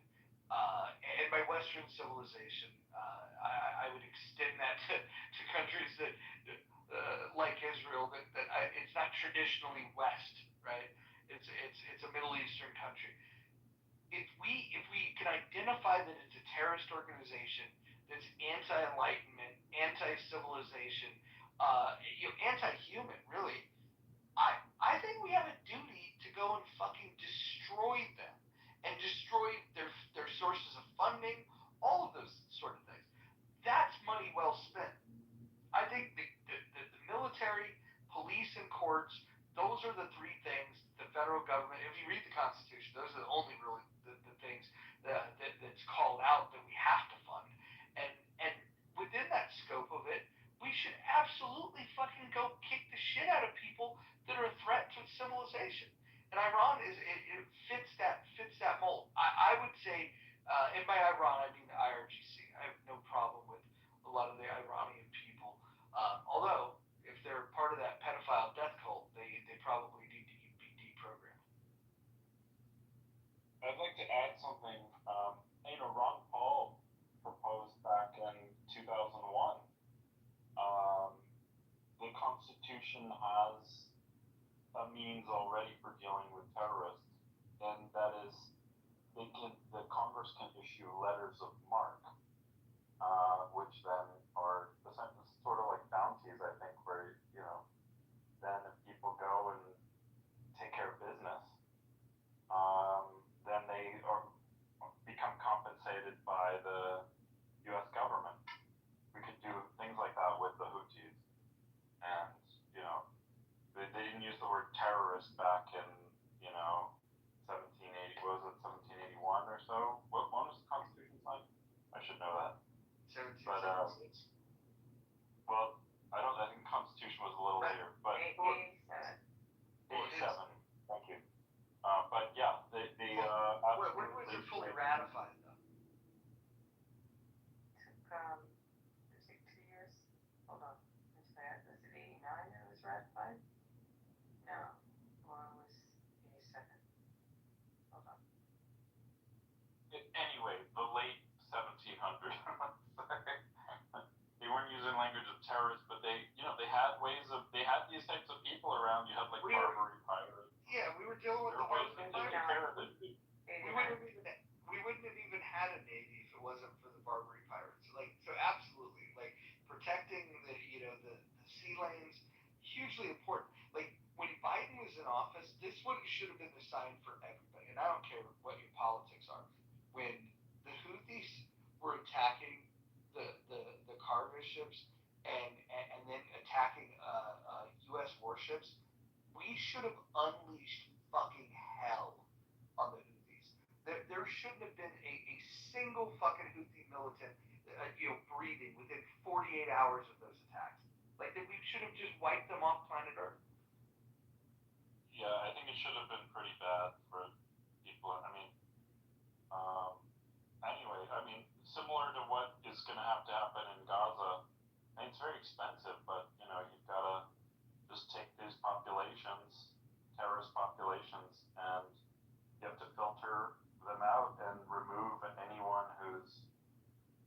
A: and by Western civilization, I would extend that to countries that, like Israel, that it's not traditionally West, right? It's a Middle Eastern country. If we can identify that it's a terrorist organization that's anti-enlightenment, anti-civilization, anti-human, really, I think we have a duty to go and fucking destroy them and destroy their sources of funding, all of those sort of things. That's money well spent. I think the military, police, and courts, those are the three things the federal government, if you read the Constitution, those are the only really the things that's called out that we have to fund. And within that scope of it, we should absolutely fucking go kick the shit out of people that are a threat to civilization. And Iran it fits that mold. I would say, and by Iran I mean the IRGC. I have no problem with a lot of the Iranian people. Although if they're part of that pedophile death cult, they probably need to be deprogrammed.
K: I'd like to add something. Ron Paul proposed back in 2001. The Constitution has a means already for dealing with terrorists, and that is the Congress can issue letters of marque, which then are sort of like bounties, I think, where then if people go and take care of business, then they become compensated by the U.S. government. We could do things like that with the Houthis, and they didn't use the word terrorist back in 1780. What was it, 1781 or so? When was the Constitution signed? I should know that.
A: 1776.
K: But well, I think the Constitution was a little later, but 87. Thank you. But yeah,
A: when was it fully ratified though?
O: Took 2 years. Hold on. Was it 89 that it was ratified? No. Or it was 87. Hold on.
K: Anyway, the late 1700s. They weren't using language of terrorists, but they had ways of, they had these types of people around. You had like Barbary pirates.
A: Yeah, we were dealing
K: They take care of it.
A: We wouldn't have even had a navy if it wasn't for the Barbary pirates. Like, so absolutely, like protecting the sea lanes, hugely important. Like when Biden was in office, this one should have been the sign for everybody. And I don't care what your politics are. When the Houthis were attacking the cargo ships and then attacking U.S. warships, we should have unleashed fucking hell on the Houthis. There shouldn't have been a single fucking Houthi militant, breathing within 48 hours of those attacks. Like that, we should have just wiped them off planet Earth.
K: Yeah, I think it should have been pretty bad for people. I mean, anyway, similar to what is going to have to happen in Gaza. I mean, it's very expensive, but you've got to just take these populations, terrorist populations, and you have to filter them out and remove anyone who's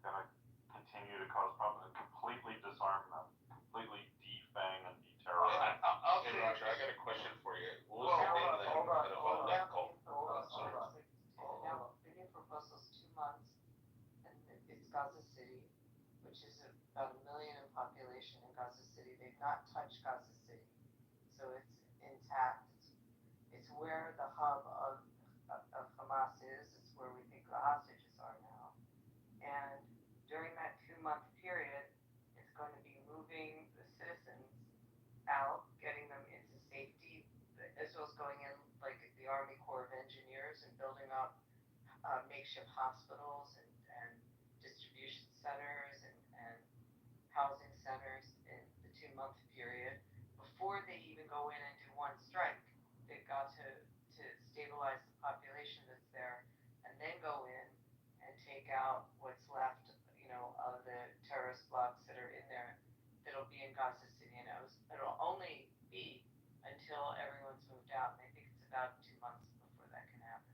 K: going to continue to cause problems and completely disarm them, completely defang and deterrorize.
N: Hey, Roger, I got a question for you. What was the name of that pedophile cult?
O: Been in for Brussels 2 months, and it's Gaza City, which is about 1 million in population in Gaza City. They've not touched Gaza City, so it's intact. It's where the hub of Hamas is. It's where we think the hostages are now. And during that 2-month period, it's going to be moving the citizens out, getting them into safety. Israel's going in like the Army Corps of Engineers and building up makeshift hospitals and distribution centers and housing centers in the 2-month period before they even go in and do one strike. They've got to stabilize the population that's there and then go in and take out what's left, of the terrorist blocks that are in there that'll be in Gaza City. And it'll only be until everyone's moved out. And I think it's about 2 months before that can happen.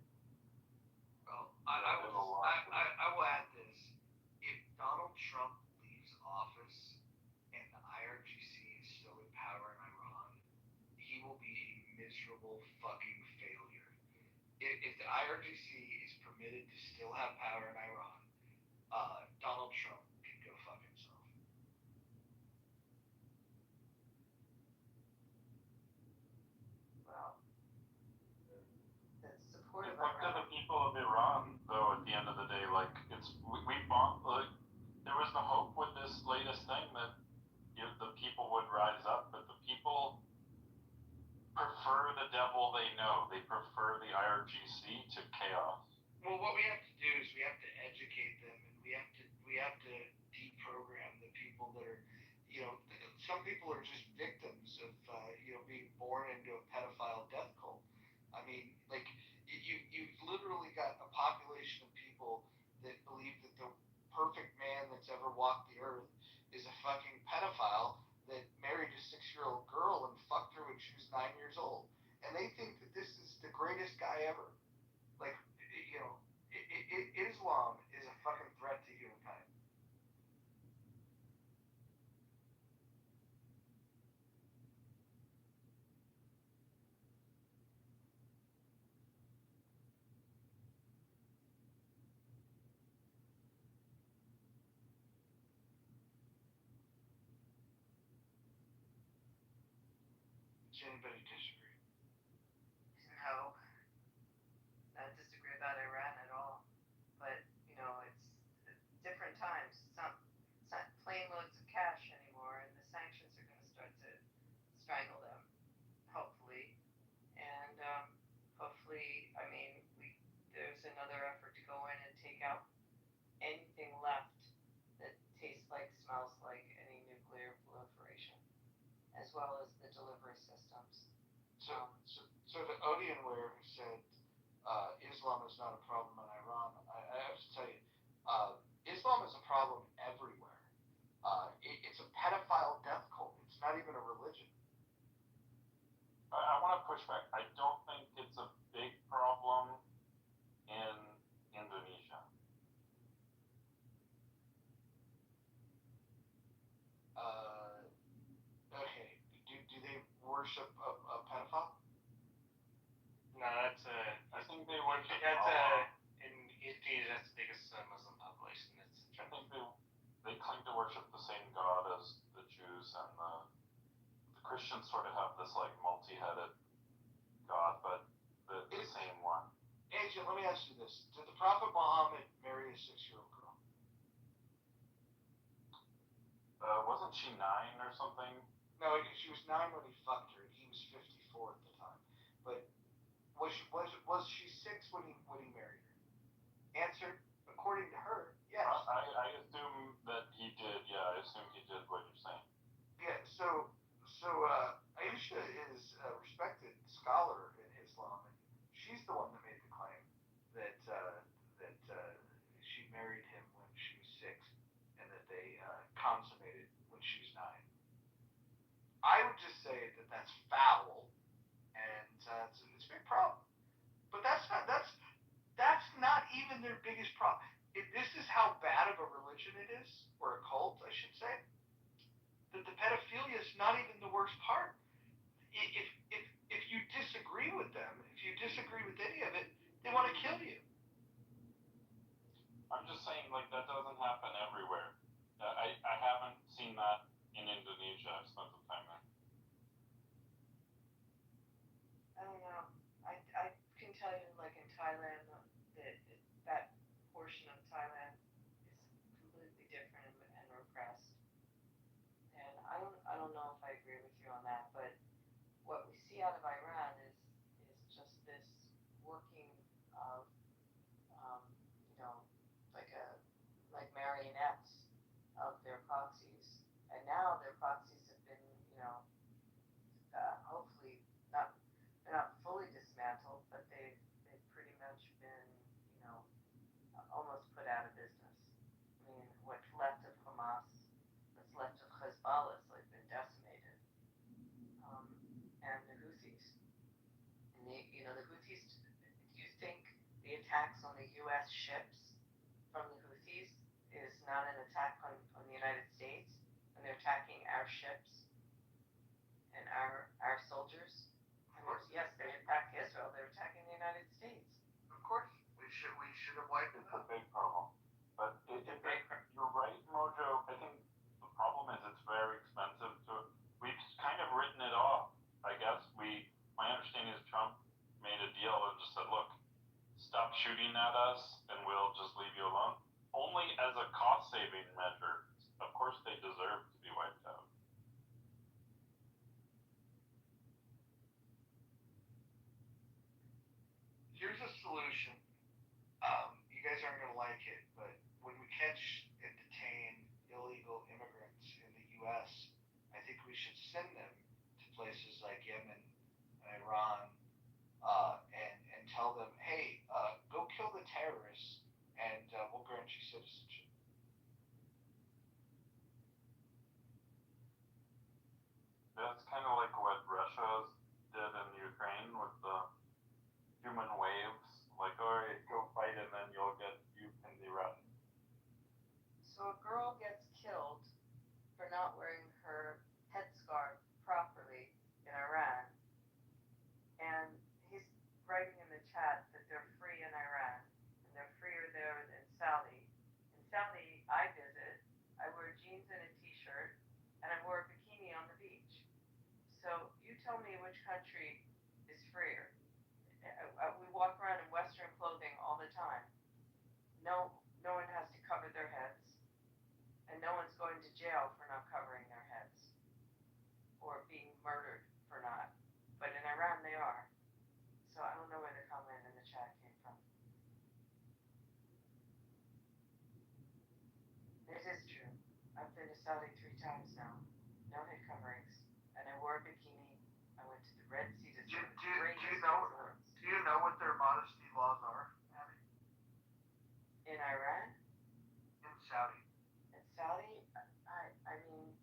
A: Well, I will add this. If Donald Trump leaves office and the IRGC is still in power in Iran, he will be a miserable fucking failure. If the IRGC is permitted to still have power in Iran, Donald Trump can go fuck himself.
O: Well, the support
K: It's
O: of
K: up to
O: Iran.
K: the people of Iran, though. At the end of the day, like we bought. Like, there was the hope with this latest thing that the people would rise up, but the people prefer the devil they know. They prefer the IRGC to chaos.
A: Well, what we have to do is we have to educate them, and we have to deprogram the people that are, some people are just victims of, being born into a pedophile death cult. I mean, like you've literally got a population of people that believe that the perfect man that's ever walked the earth is a fucking pedophile that married a 6-year-old girl and fucked her when she was 9 years old, and they think that this is the greatest guy ever. Like, Islam is a fucking threat to humankind. Does anybody disagree?
O: No, I disagree about Iran at all. But it's different times. It's not plane loads of cash anymore, and the sanctions are going to start to strangle them, hopefully. And hopefully, there's another effort to go in and take out anything left that tastes like, smells like any nuclear proliferation, as well as the delivery systems.
A: So the Odianware who said Islam is not a problem in Iran, I have to tell you, Islam is a problem everywhere. It's a pedophile death cult. It's not even a religion.
K: I want to push back. I don't think it's a big problem in Indonesia.
A: Okay. Do they worship a pedophile?
K: No, that's worship
I: That's
K: Allah.
I: in India. That's the biggest Muslim population. That's
K: I think they claim to worship the same God as the Jews, and the Christians sort of have this like multi-headed God, but the same one.
I: Agent, let me ask you this: did the Prophet Muhammad marry a 6-year-old girl?
K: Wasn't she 9 or something?
I: No, she was 9 when he fucked her, and he was 54 at the time. But was she 6 when he married her? Answer: according to her, yes.
K: I assume that he did. Yeah, I assume he did what you're saying.
I: Yeah. So Aisha is a respected scholar in Islam, and she's the one that made the claim that she married him when she was 6, and that they consummated when she was 9. I would just say that that's foul, and it's a big problem. But that's not even their biggest problem. This is how bad of a religion it is, or a cult, I should say. That the pedophilia is not even the worst part. If you disagree with them, if you disagree with any of it, they want to kill you.
K: I'm just saying, like, that doesn't happen everywhere. I haven't seen that in Indonesia. I've spent some time there.
O: I don't know. I can tell you, like in Thailand, that portion of Thailand is completely different and repressed. And I don't know if I agree with you on that, but what we see out of Iran is just this working of you know, like marionettes of their proxies. And now their proxies have been, hopefully they're not fully dismantled, but they've pretty much been, almost put out of business. I mean, what's left of Hamas, what's left of Hezbollah has like been decimated. And the Houthis. And the Houthis, do you think the attacks on the US ships from the Houthis is not an attack on the United States when they're attacking our ships and our soldiers? Yes, they attack Israel, they're attacking the United States.
I: Of course, we should have wiped it
K: It's a
I: out.
K: big problem. But you're right, Mojo. I think the problem is it's very expensive we've kind of written it off. I guess my understanding is Trump made a deal and just said, look, stop shooting at us and we'll just leave you alone. Only as a cost-saving measure. Of course they deserve to be wiped out.
I: Here's a solution. You guys aren't going to like it, but when we catch and detain illegal immigrants in the U.S., I think we should send them to places like Yemen and Iran, and tell them, hey, go kill the terrorists, and we'll grant you citizenship.
K: That's kind of like what Russia did in Ukraine with the human waves. Like, all right, go fight and then you can be run.
O: So a girl gets killed for not wearing her headscarf properly in Iran, and he's writing in the chat that they're free in Iran, and they're freer there than Saudi. In Saudi, I visit, I wear jeans and a t-shirt, and I wore a bikini on the beach. So you tell me which country is freer. We walk around in Western clothing all the time. No one has to cover their heads, and no one's going to jail for not covering their heads or being murdered for not. But in Iran, they are. So I don't know where the comment in the chat came from. It is true. I've been to Saudi 3 times now. No head coverings, and I wore a bikini. I went to the Red Sea to see the greatest resorts.
I: Do you know what their modesty laws are, Abby?
O: In Iran?
I: In Saudi.
O: In Saudi, I mean,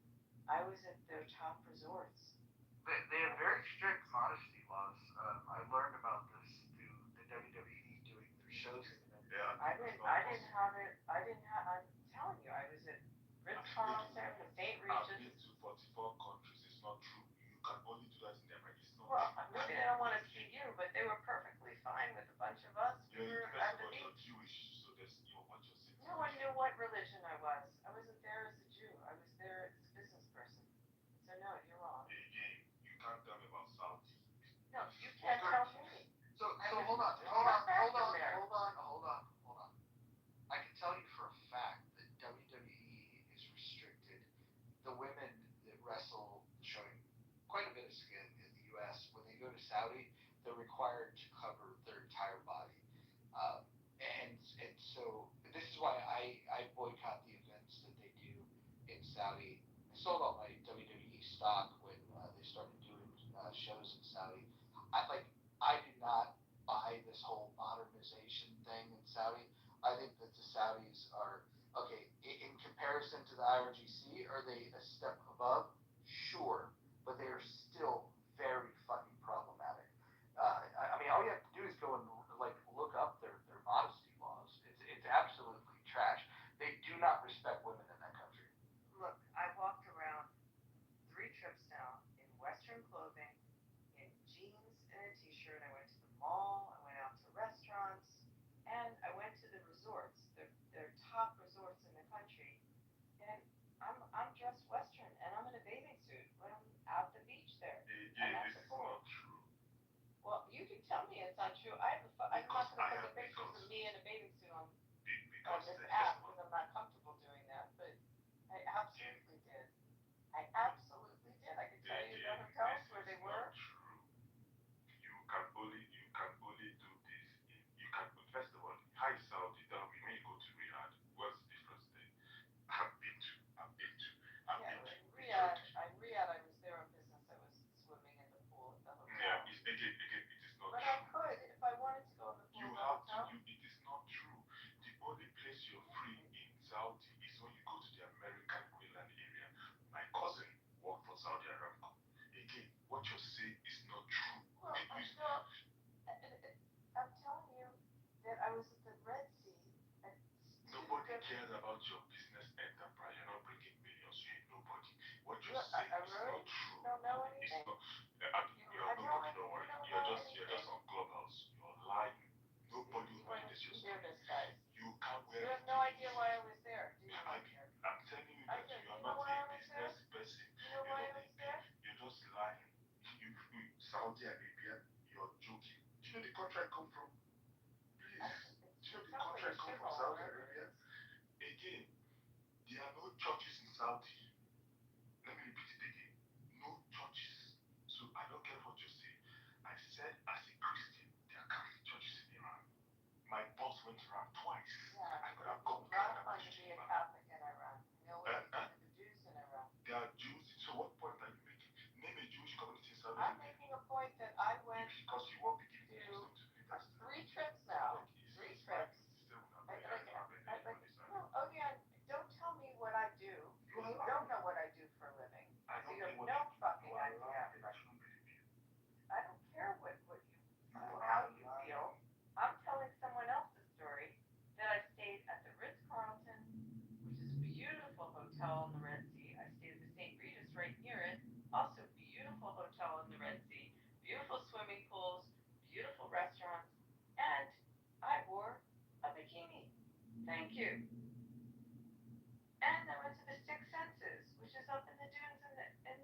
O: I was at their top resorts.
I: They have very strict modesty laws. I learned about this through the WWE doing their shows in them.
M: Yeah.
O: I didn't have it. I'm telling you, I was at Ritz-Carlton, the St.
D: I've
O: Regis.
D: been to 44 countries. It's not true. You can only do that in America. It's not
O: Well,
D: true.
O: maybe they don't want to see you, but they were perfectly fine with a bunch of us at the beach.
G: Jewish, so that's what you're saying.
O: No one knew what religion I was. I wasn't there as a Jew. I was there as a business person. So no, you're wrong.
G: Again, you can't tell me about Saudi.
O: No, you can't tell me.
A: So hold on. I can tell you for a fact that WWE has restricted the women that wrestle showing quite a bit of skin in the U.S. When they go to Saudi, they're required to cover their entire body, and so this is why I boycott the events that they do in Saudi. I sold all my WWE stock when they started doing shows in Saudi. I do not buy this whole modernization thing in Saudi. I think that the Saudis are okay in comparison to the IRGC. Are they a step above? Sure, but they are still very fucking problematic. I mean, all you have to do is go and look up their modesty laws. It's absolutely trash. They do not respect women in that country.
O: Look, I walked around 3 trips now in Western clothing, in jeans and a t-shirt. I went to the mall. I went out to restaurants, and I went to the resorts. They're top resorts in the country, and I'm dressed Western, and I'm in a bathing suit when I'm out the beach there.
G: Again, this is not true.
O: Well, you can tell me it's not true. I'm not going to put the pictures of me in a bathing suit on this app because I'm not comfortable doing that, but I absolutely did. I absolutely did. I can tell you the hotels where they were.
G: You can only do this. You can first of all, hi Saudi, that we may go to Riyadh. What's the difference there? I've been to.
O: Riyadh, I was there on business. I was swimming in the pool at the hotel.
G: Yeah, it is not
O: But
G: true.
O: I could if I wanted to go in the pool.
G: You have to. It is not true. The only place you're free in Saudi is when you go to the American mainland area. My cousin worked for Saudi Aramco. Again, what you're saying is not true.
O: Well, I'm telling you that I was at the Red Sea.
G: Nobody cares about your business enterprise. You're not bringing millions. You hate nobody. What you're saying is not true.
O: Don't know anything.
G: It's not. You're nobody. Don't worry. You're just on Clubhouse. You're lying. Nobody knows your story. You can't wear.
O: You have no idea why I was there. Do you?
G: I'm telling you that you are not a business person.
O: You know why I was there?
G: You're just lying. Saudi Arabia, you're joking. Do you know the contract come from? Please. Do you know the contract come from Saudi Arabia? Again, there are no churches in Saudi. Let me repeat it again. No churches. So I don't care what you say. I said as a Christian, there are Catholic churches in Iran. My boss went around twice.
O: Yeah.
G: I could have gone to
O: A lot of fun to be a Catholic in Iran. You know what
G: And
O: the Jews in Iran.
G: there are Jews. So what point are you making? Name a Jewish community in Saudi
O: I'm
G: Arabia.
O: making a point that I went
G: Because you won't be giving
O: to
G: wisdom to me. That's
O: 3 trips now. 3 trips. Oh yeah, don't tell me what I do. You don't know what I do for a living. So you have no fucking idea. I don't care how you feel. I'm telling someone else's story that I stayed at the Ritz-Carlton, which is a beautiful hotel on the Red Sea. I stayed at the St. Regis right near it. Also beautiful hotel on the Red Sea. Beautiful swimming pools, beautiful restaurants, and I wore a bikini. Thank you. And I went to the Six Senses, which is up in the dunes in the sand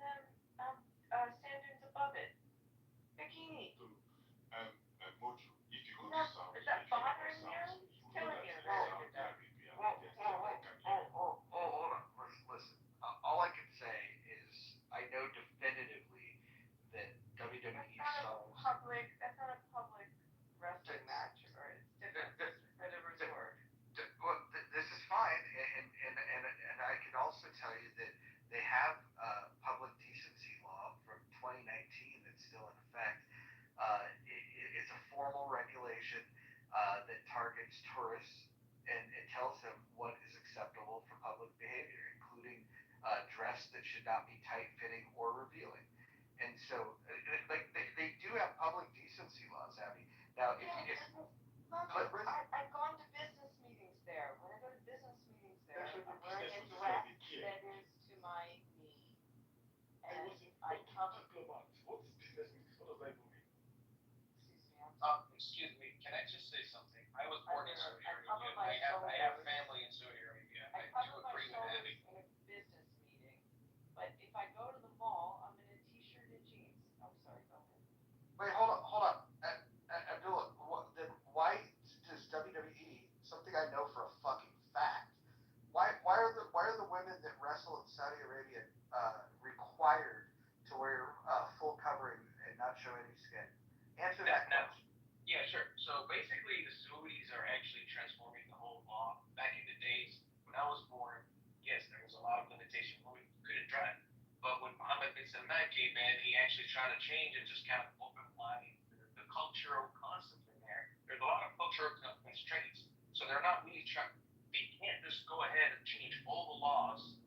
O: dunes above it. Bikini.
G: Mojo, if you go to Saudi,
O: Is that bothering you? It's killing you that I did that.
A: Hold on. Listen. All I can say is I know definitively that WWE stars.
O: That's not a public wrestling match, or it's different. It's at a resort.
A: Well, this is fine, and I can also tell you that they have a public decency law from 2019 that's still in effect. It's a formal regulation that targets tourists and it tells them what is acceptable for public behavior, including dress that should not be tight-fitting or revealing. And so, they do have public decency laws, Abby. Now,
O: I've gone to business meetings there. When I go to business meetings there, I'm wearing a dress that is to my knee. And I cover.
G: What is business meetings? What does that even mean?
O: Excuse me, I'm
C: Excuse me, can I just say something?
A: Wait, hold on. Abdullah, then why does WWE, something I know for a fucking fact, why are the women that wrestle in Saudi Arabia required to wear full covering and not show any skin? Answer that question.
C: Yeah, sure. So basically, the Saudis are actually transforming the whole law. Back in the days when I was born, yes, there was a lot of limitation. Women couldn't drive. But when Mohammed bin Salman came in, he actually tried to change and just kind of open line the cultural concept in there. There's a lot of cultural constraints. So they're not really trying, they can't just go ahead and change all the laws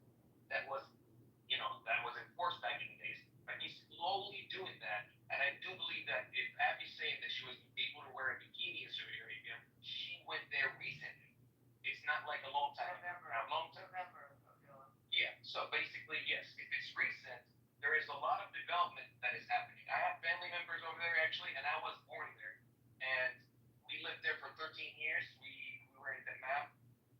C: that was, that was enforced back in the days. But he's slowly doing that. And I do believe that if Abby's saying that she was able to wear a bikini in Saudi Arabia, she went there recently. It's not like a long time.
O: November.
C: Yeah. So basically, yes, if it's recent, there is a lot of development that is happening. I have family members over there actually, and I was born there, and we lived there for 13 years. We were in Dammam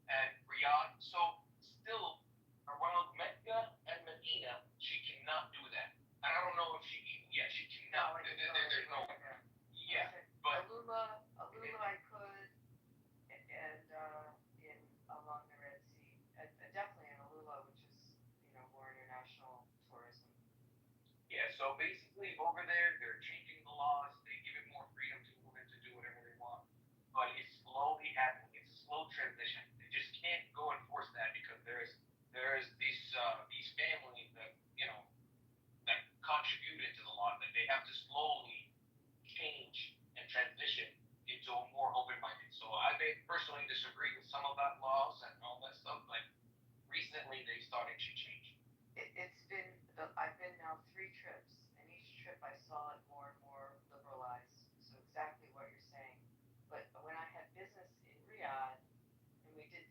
C: and Riyadh. So still around Mecca and Medina, she cannot do that. And I don't know if she cannot. There's no. Yeah, but
O: Alula, I could, and in along the Red Sea, definitely in Alula, which is more international tourism.
C: yeah, so basically over there, they're changing the laws. They give it more freedom to women to do whatever they want. But it's slowly happening. It's a slow transition. They just can't go and force that because there's these families that that contributed to the law that they have to slowly change and transition into a more open-minded. So I may personally disagree with some of that laws and all that stuff, but recently they started to change.
O: I've been now 3 trips, and each trip I saw it more and more liberalized. So exactly what you're saying. But when I had business in Riyadh, and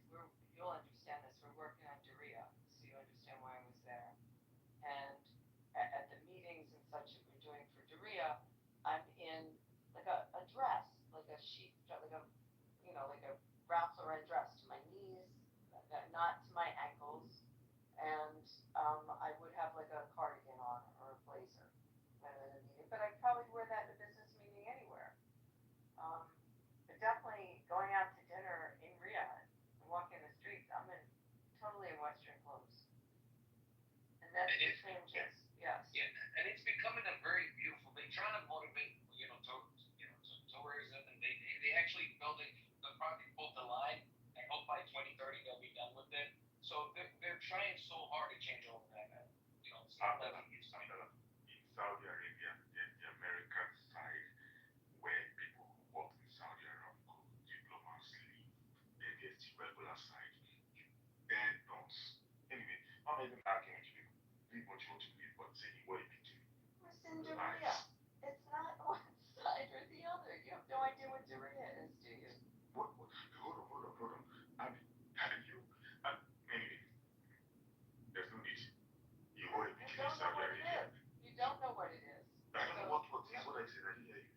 O: you'll understand this. We're working on Diriyah, so you understand why I was there. And at the meetings and such that we're doing for Diriyah, I'm in like a dress, like a sheath, like a like a Ralph Lauren dress to my knees, not to my ankles, and I would have like a cardigan on or a blazer when I'm in a meeting. But I'd probably wear that in a business meeting anywhere. But definitely going out to dinner in Riyadh and walking the streets, I'm totally in Western clothes, and that's the changes. Yes.
C: Yeah, and it's becoming a very beautiful. They try to motivate, tourism, and they actually building the project both the line. I hope by 2030 they'll be done with it. So they're trying so hard to change all of that. It's not that
M: in Saudi Arabia, the American side, where people who work in Saudi Arabia go diplomats leave, then there's the regular side. Then don't. Anyway, I'm not even arguing with people. Leave what you want to leave, but saying what it do.
O: Listen, Diriyah. It's not one side or the other. You have no idea what Diriyah is, do you?
M: What? Hold on. Anyway, there's no need. You want a bikini in Saudi Arabia.
O: You don't know what it is.
M: I don't know what is what I said. I didn't hear you.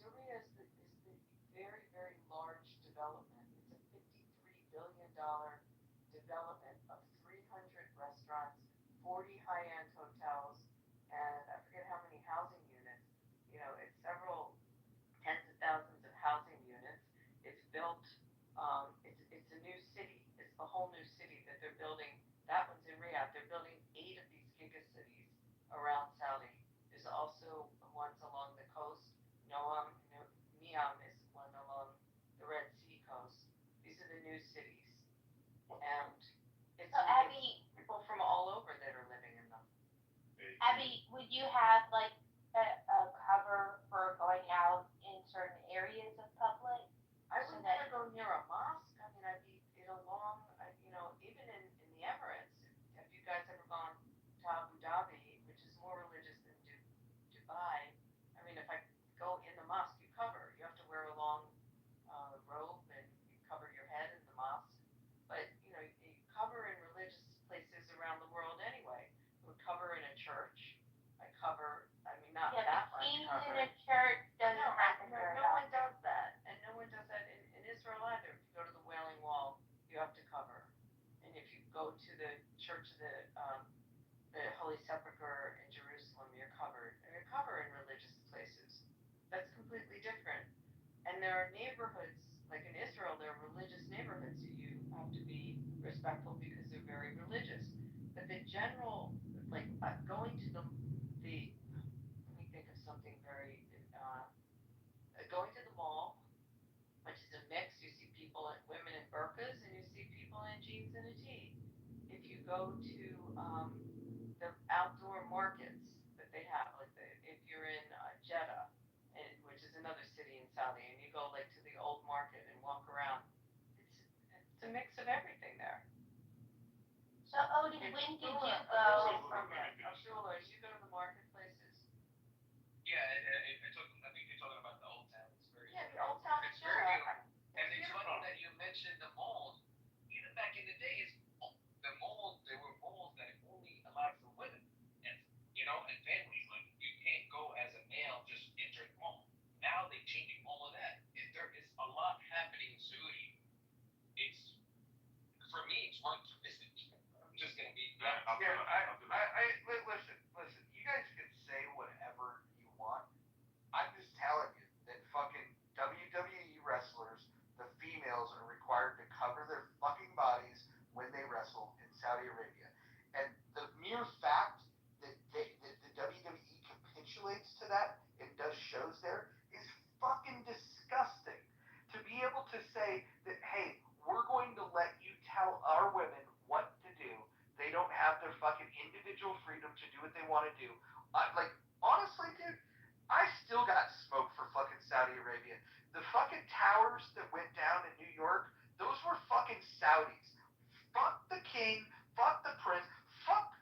O: Diriyah is the very, very large development. It's a $53 billion development of 300 restaurants, 40 high-end hotels, and I forget how many housing units. It's several tens of thousands of housing units. It's built. It's a new city. It's the whole new city that they're building. That one's in Riyadh. They're building 8 of these gigacities around Saudi. There's also ones along the coast. Neom is one along the Red Sea coast. These are the new cities, and it's people from all over that are living in them.
P: Abby, would you have like a cover for going out in certain areas of public?
O: I wouldn't want to go near a mosque. I mean, I'd be in a long, even in the Emirates. Have you guys ever gone to Abu Dhabi, which is more religious than Dubai? I mean, if I go in the mosque, you cover. You have to wear a long robe and you cover your head in the mosque. But you cover in religious places around the world anyway. I would cover in a church. I cover. I mean, not that much cover.
P: In a church doesn't happen very
O: no one does that, and no one does that in Israel either. If you go to the Wailing Wall, you have to cover, and if you go to the Church of the Holy Sepulchre in Jerusalem, you're covered. And you're covered in religious places. That's completely different. And there are neighborhoods, like in Israel, there are religious neighborhoods that you have to be respectful because they're very religious. But the general, like going to the let me think of something very, going to the mall, which is a mix. You see people, women in burqas, and you see people in jeans and a tee. If you go to the outdoor markets that they have, like if you're in Jeddah, which is another city in Saudi, and you go like to the old market and walk around, it's a mix of everything there.
P: So, Odie, when did you go?
O: Abdullah, as you go to the marketplaces.
C: Yeah, I think you're talking about the old town. It's very
O: the old town.
C: It's very beautiful. And it's funny that you mentioned the malls. Even back in the days, the malls, there were malls that only allowed for women, and and families. Like you can't go as a male just enter the mall. Now they're changing all of that. There is a lot happening in Saudi. It's for me, it's one to visit. I'm just gonna be.
A: Listen. You guys can say whatever you want. I'm just telling you that fucking WWE wrestlers, the females, are required to cover their fucking bodies when they wrestle in Saudi Arabia. And the mere fact that the WWE capitulates to that and does shows there is fucking disgusting. To be able to say that, hey, we're going to let you tell our women what to do. They don't have their fucking individual freedom to do what they want to do. Honestly, dude, I still got smoke for fucking Saudi Arabia. The fucking towers that went down in New York, those were fucking Saudis. Fuck the king, fuck the prince, fuck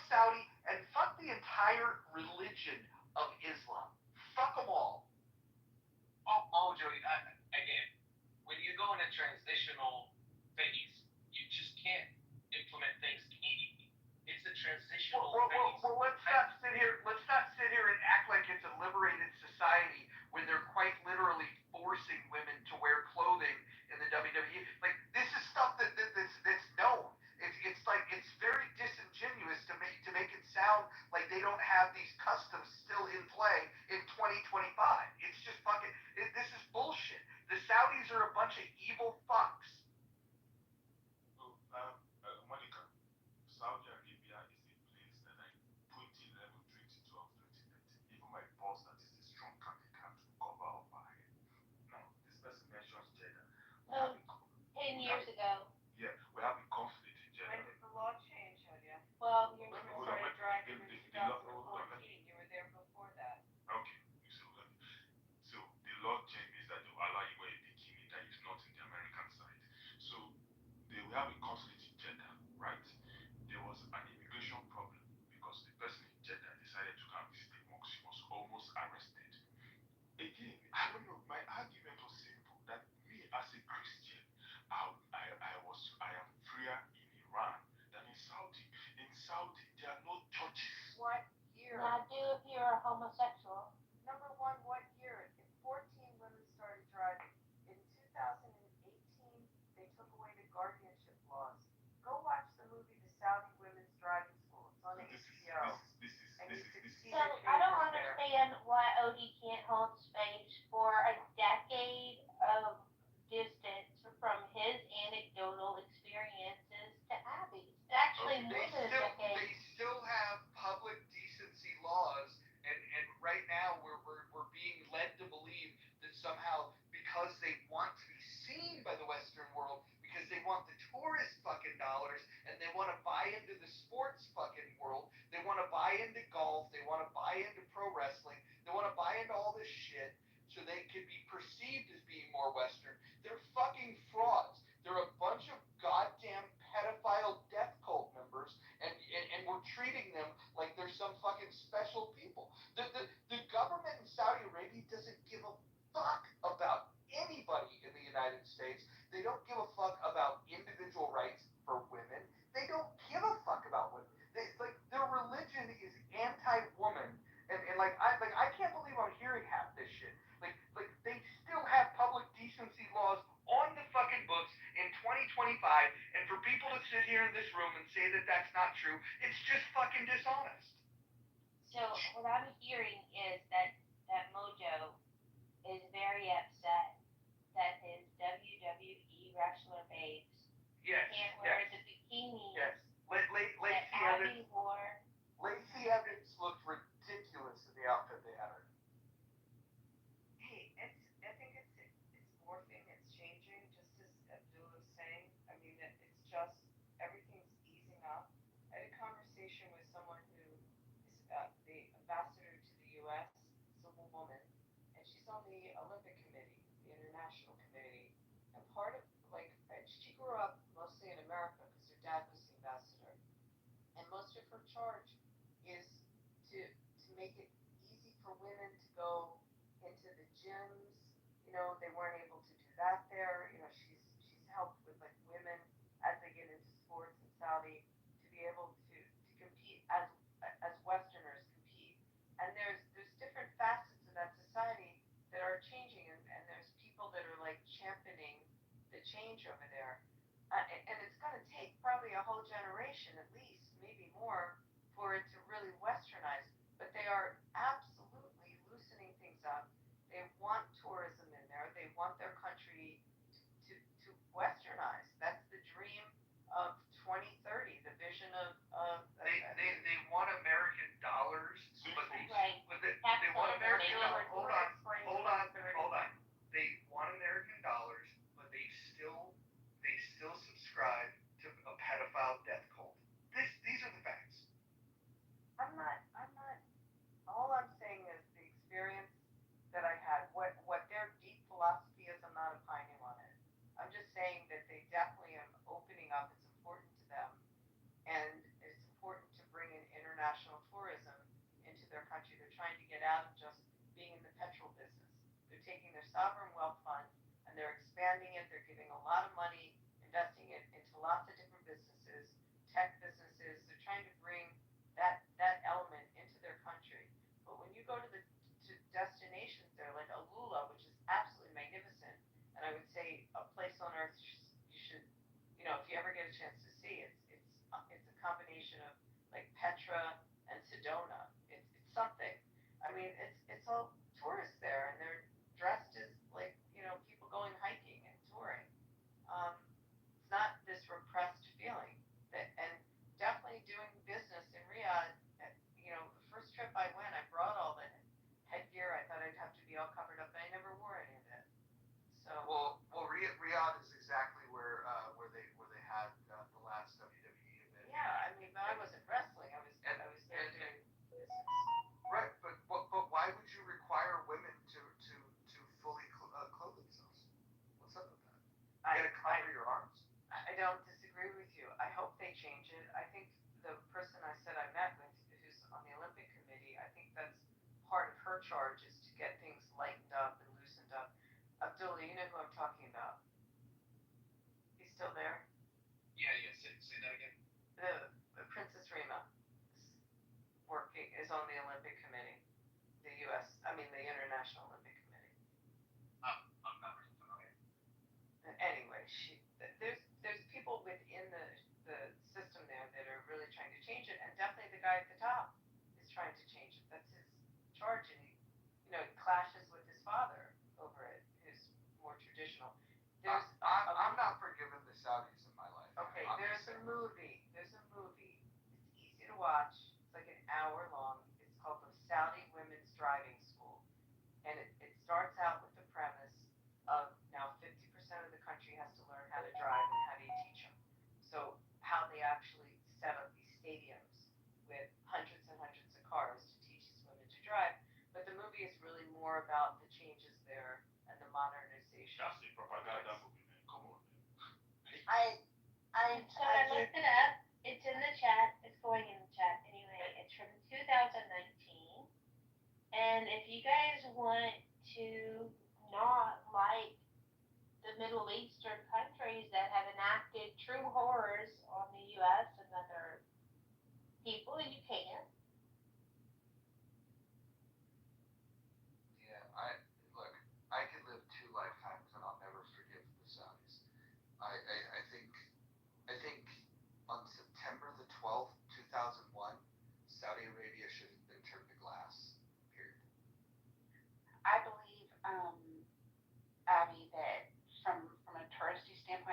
A: Saudi, and fuck the entire religion of Islam. Fuck them all.
C: Jody, again, when you go in a transitional phase, you just can't implement things immediately. It's a transitional phase.
A: Well, let's not sit here and act like it's a liberated society when they're quite literally forcing women to wear clothing in the WWE. Like this is stuff that's known. It's very disingenuous to make it sound like they don't have these customs still in play in 2025. It's just fucking. This is bullshit. The Saudis are a bunch of evil fucks.
G: Monica, Saudi Arabia is a place that I 2011, 2012, 2013. Even my boss, that is a strong candidate, to cover up my head. Now, this person mentions Jeddah.
P: 10 years ago.
G: Yeah, we have a conflict in Jeddah.
O: When did the law change, Hadia?
P: Well,
O: you started driving in 2014. You were there before that.
G: Okay, so the law change is that they will allow you wear a bikini that is not in the American side. So they will have a conflict in Jeddah, right? There was an immigration problem because the person in Jeddah decided to come visit the mosque. She was almost arrested. Again, I don't know. My argument was simple that me as a Christian, I am freer in Iran than in Saudi. In Saudi, there are no churches.
O: What year?
P: Now, do if you're a homosexual.
O: Number one, what year? 14 women started driving. In 2018, they took away the guardianship laws. Go watch the movie The Saudi Women's Driving School. It's on HBO.
P: So I don't understand why Odie can't hold space for a decade of distance from his anecdotal experiences to Abby's. Actually, more than a decade.
A: They still have public decency laws, and right now we're being led to believe that somehow because they want to be seen by the Western world, because they want the tourist fucking dollars, and they want to buy into the sports fucking world, they want to buy into golf, they want to buy into pro wrestling, they want to buy into all this shit so they can be perceived as being more Western. They're fucking frauds. They're a bunch of goddamn pedophile death cult members, and we're treating them like they're some fucking special people. The government in Saudi Arabia doesn't give a fuck about anybody in the United States. They don't give a fuck about individual rights for women. They don't give a fuck about women. Their religion is anti-woman, and I can't believe I'm hearing half this shit. Like they still have public decency laws on the fucking books in 2025, and for people to sit here in this room and say that that's not true, it's just fucking dishonest.
P: So what I'm hearing is that Mojo wrestler babes
A: Yes,
P: can't wear
A: yes,
P: the bikini
A: yes.
P: that
A: Lacey
P: Abby
A: Evans,
P: wore.
A: Lacey Evans looked ridiculous in the outfit they had her.
O: Hey, I think it's morphing, it's changing, just as Abdul was saying. I mean, it's just everything's easing up. I had a conversation with someone who is the ambassador to the U.S. It's a woman, and she's on the Olympic Committee, the International Committee. And part of she grew up mostly in America because her dad was the ambassador, and most of her charge is to make it easy for women to go into the gyms. They weren't able to do that there. She's helped with like women as they get into sports in Saudi to be able to compete as Westerners compete. And there's different facets of that society that are changing, and there's people that are like championing the change over there. And it's going to take probably a whole generation at least, maybe more, for it to really westernize. But they are absolutely loosening things up. They want tourism in there. They want their country to westernize. That's the dream of 2030, the vision of
A: They want American dollars, but
P: Right.
A: they want American dollars. Hold on.
P: Hold on.
A: They want American dollars, but they still subscribe to a pedophile death cult. These are the facts.
O: I'm not. All I'm saying is the experience that I had. What their deep philosophy is, I'm not opining on it. I'm just saying that they definitely are opening up. It's important to them, and it's important to bring in international tourism into their country. They're trying to get out of just being in the petrol business. They're taking their sovereign wealth fund and they're expanding it. They're giving a lot of money, investing it into lots of different businesses, tech businesses. They're trying to bring that element into their country. But when you go to destinations there, like Alula, which is absolutely magnificent, and I would say a place on earth you should, if you ever get a chance to see, it's a combination of like Petra and Sedona. It's something. I mean, it's all tourists there, and they're dressed as like people going hiking and touring. It's not this repressed feeling and definitely doing business in Riyadh. The first trip I went, I brought all the headgear. I thought I'd have to be all covered up, but I never wore any of it. So
A: Riyadh is exactly where they had the last WWE event.
O: yeah, I mean, but I wasn't wrestling. I was there doing business.
A: Right, but why would you require women to fully clothe themselves? What's up with that? You gotta cover your arms.
O: I don't disagree with you. I hope they change it. I think the person I said I met with, who's on the Olympic Committee, I think that's part of her charge is to get things lightened up and loosened up. Abdullah, you know who I'm talking about? He's still there?
C: Yeah. Say that again.
O: The Princess Rima is on the Olympic Committee. The International Olympic Committee.
C: I'm not really familiar.
O: Anyway, there's people within the system there that are really trying to change it, and definitely the guy at the top is trying to change it. That's his charge, and he clashes with his father over it, who's more traditional.
A: I'm not forgiving the Saudis in my life.
O: Okay, there's a movie. It's easy to watch. It's like an hour long. It's called The Saudi Women's Driving School, and it starts out with the premise of now 50% of the country has to learn how to drive, and how do you teach them? So how they actually set up these stadiums with hundreds and hundreds of cars to teach these women to drive. But the movie is really more about the changes there and the modernization.
K: That's the propaganda movie, man. Come on, man.
P: I looked it up. It's in the chat. It's going in the chat anyway. It's from 2019. And if you guys want to not like the Middle Eastern countries that have enacted true horrors on the U.S. and other people, you can.
A: Yeah, I could live 2 lifetimes and I'll never forgive the Saudis. I think on September the 12th, 2001, Saudi Arabia should have been turned to glass. Period.
Q: I believe, Abby, that from a touristy standpoint,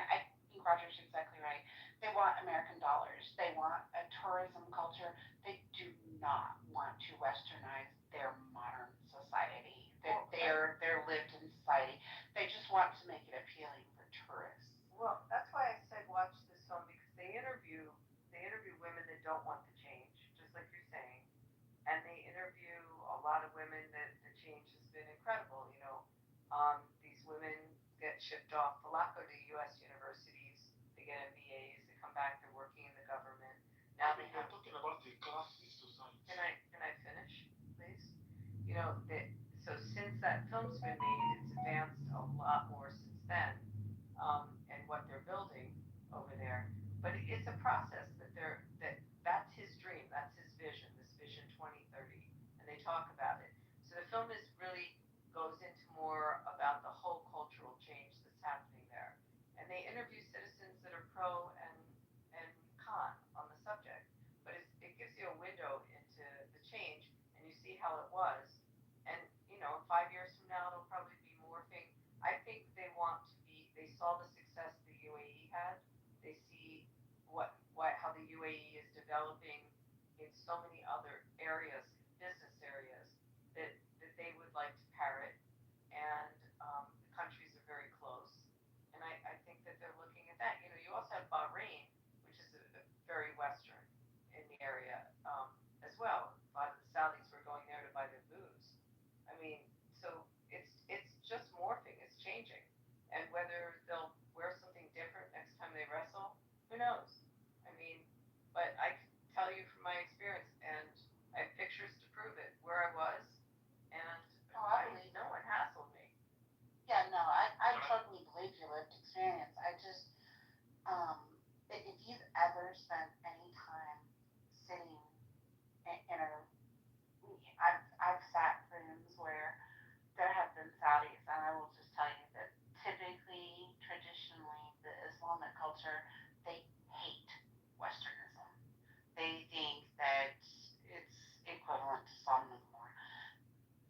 P: want to make it appealing for tourists.
O: Well, that's why I said watch this film because they interview women that don't want the change, just like you're saying, and they interview a lot of women that the change has been incredible. These women get shipped off. A lot go to U.S. universities. They get MBAs. They come back. They're working in the government. Now they have.
K: talking about the classist society.
O: Can I finish, please? So since that film's been made, it's advanced a lot more since then, and what they're building over there. But it's a process that's his dream, that's his vision, this Vision 2030, and they talk about it. So the film is really goes into more about the whole cultural change that's happening there, and they interview citizens that are pro and con on the subject. But it gives you a window into the change, and you see how it was. And 5 years from now, it'll probably be morphing. I think they saw the success the UAE had. They see how the UAE is developing in so many other areas, business areas, that they would like to parrot. And the countries are very close. And I think that they're looking at that. You also have Bahrain, which is a very Western in the area as well. A lot of the Saudis were going there to buy their booze. I mean, so it's just morphing, it's changing, and whether they'll wear something different next time they wrestle, who knows? I mean, but I can tell you from my experience, and I have pictures to prove it where I was, and
P: I believe
O: no one hassled me.
P: Yeah, no, I totally believe your lived experience. I just, if you've ever spent any time sitting in a, I've sat in rooms where there have been Saudis, and I will just tell you that typically, traditionally, the Islamic culture, they hate Westernism. They think that it's equivalent to Sodom and Gomorrah.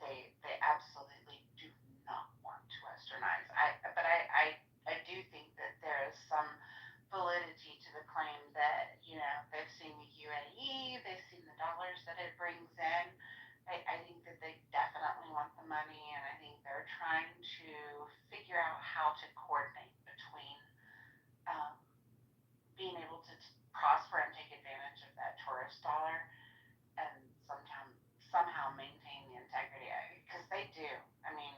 P: They absolutely do not want to westernize. But I do think that there is some validity to the claim that they've seen the UAE, they've seen the dollars that it brings in. I think that they definitely want the money, and I think they're trying to figure out how to coordinate between being able to prosper and take advantage of that tourist dollar and somehow maintain the integrity, because they do. I mean,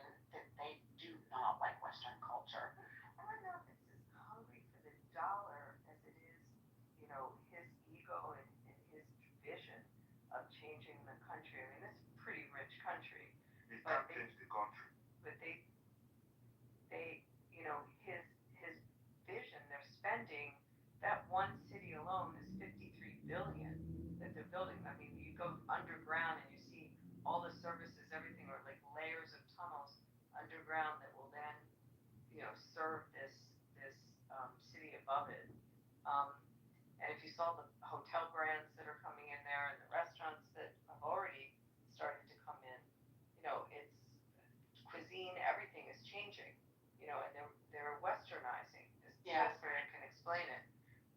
P: they do not like Western culture.
O: I don't know if it's as hungry for the dollar as it is, his ego and his vision of changing the country. I mean, it's a pretty rich country.
K: They can't change the country.
O: But they his vision, they're spending, that one city alone is 53 billion that they're building. I mean, you go underground and you see all the services, everything, or like layers of tunnels underground that will then, serve this city above it. And if you saw the hotel brands that are coming in there and the restaurants that have already started to come in, it's cuisine, everything is changing, and they're westernizing, as
P: Yeah.
O: best I can explain it.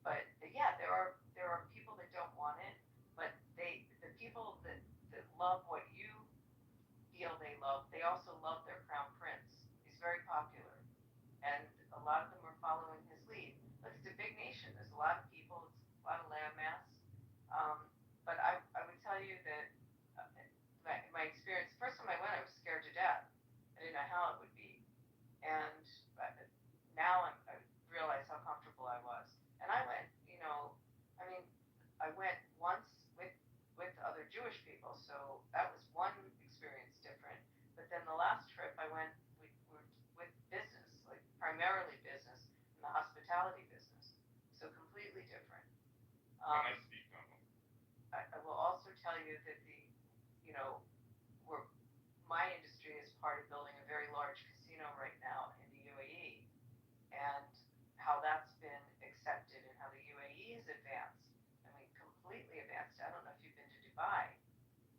O: But yeah, there are people that don't want it, but the people that love what you feel they love, they also love their crown prince. He's very popular, and a lot of them are following his lead. Look, it's a big nation. There's a lot of people. It's a lot of landmass. But I would tell you that my experience. First time I went, I was scared to death. I didn't know how it would be, and now I realize how comfortable I was. And I went, I mean, I went once with other Jewish people, so that was one experience different. But then the last trip I went, we were with business, like primarily business in the hospitality business, so completely different.
K: Can I speak now?
O: I will also tell you that my industry is part of building a very large casino right now in the UAE, and how that's been accepted and how the UAE is advanced. I mean, completely advanced. I don't know if you've been to Dubai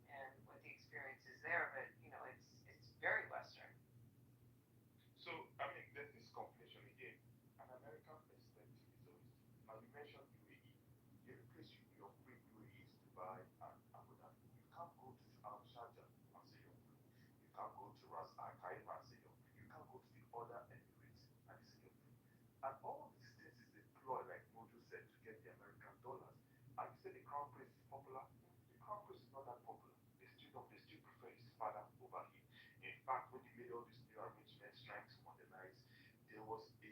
O: and what the experience is there, but it's very Western.
K: So, I mean, there's this conflation again. An American perspective is always, now you mentioned UAE. The only place you're free in UAE is Dubai and Abu Dhabi. You can't go to Sharjah and say you're free. You can't go to Ras Al Khaimah and say you're free. You can't go to the
G: father over him. In fact, when he made all these new arrangements trying to modernize, there was a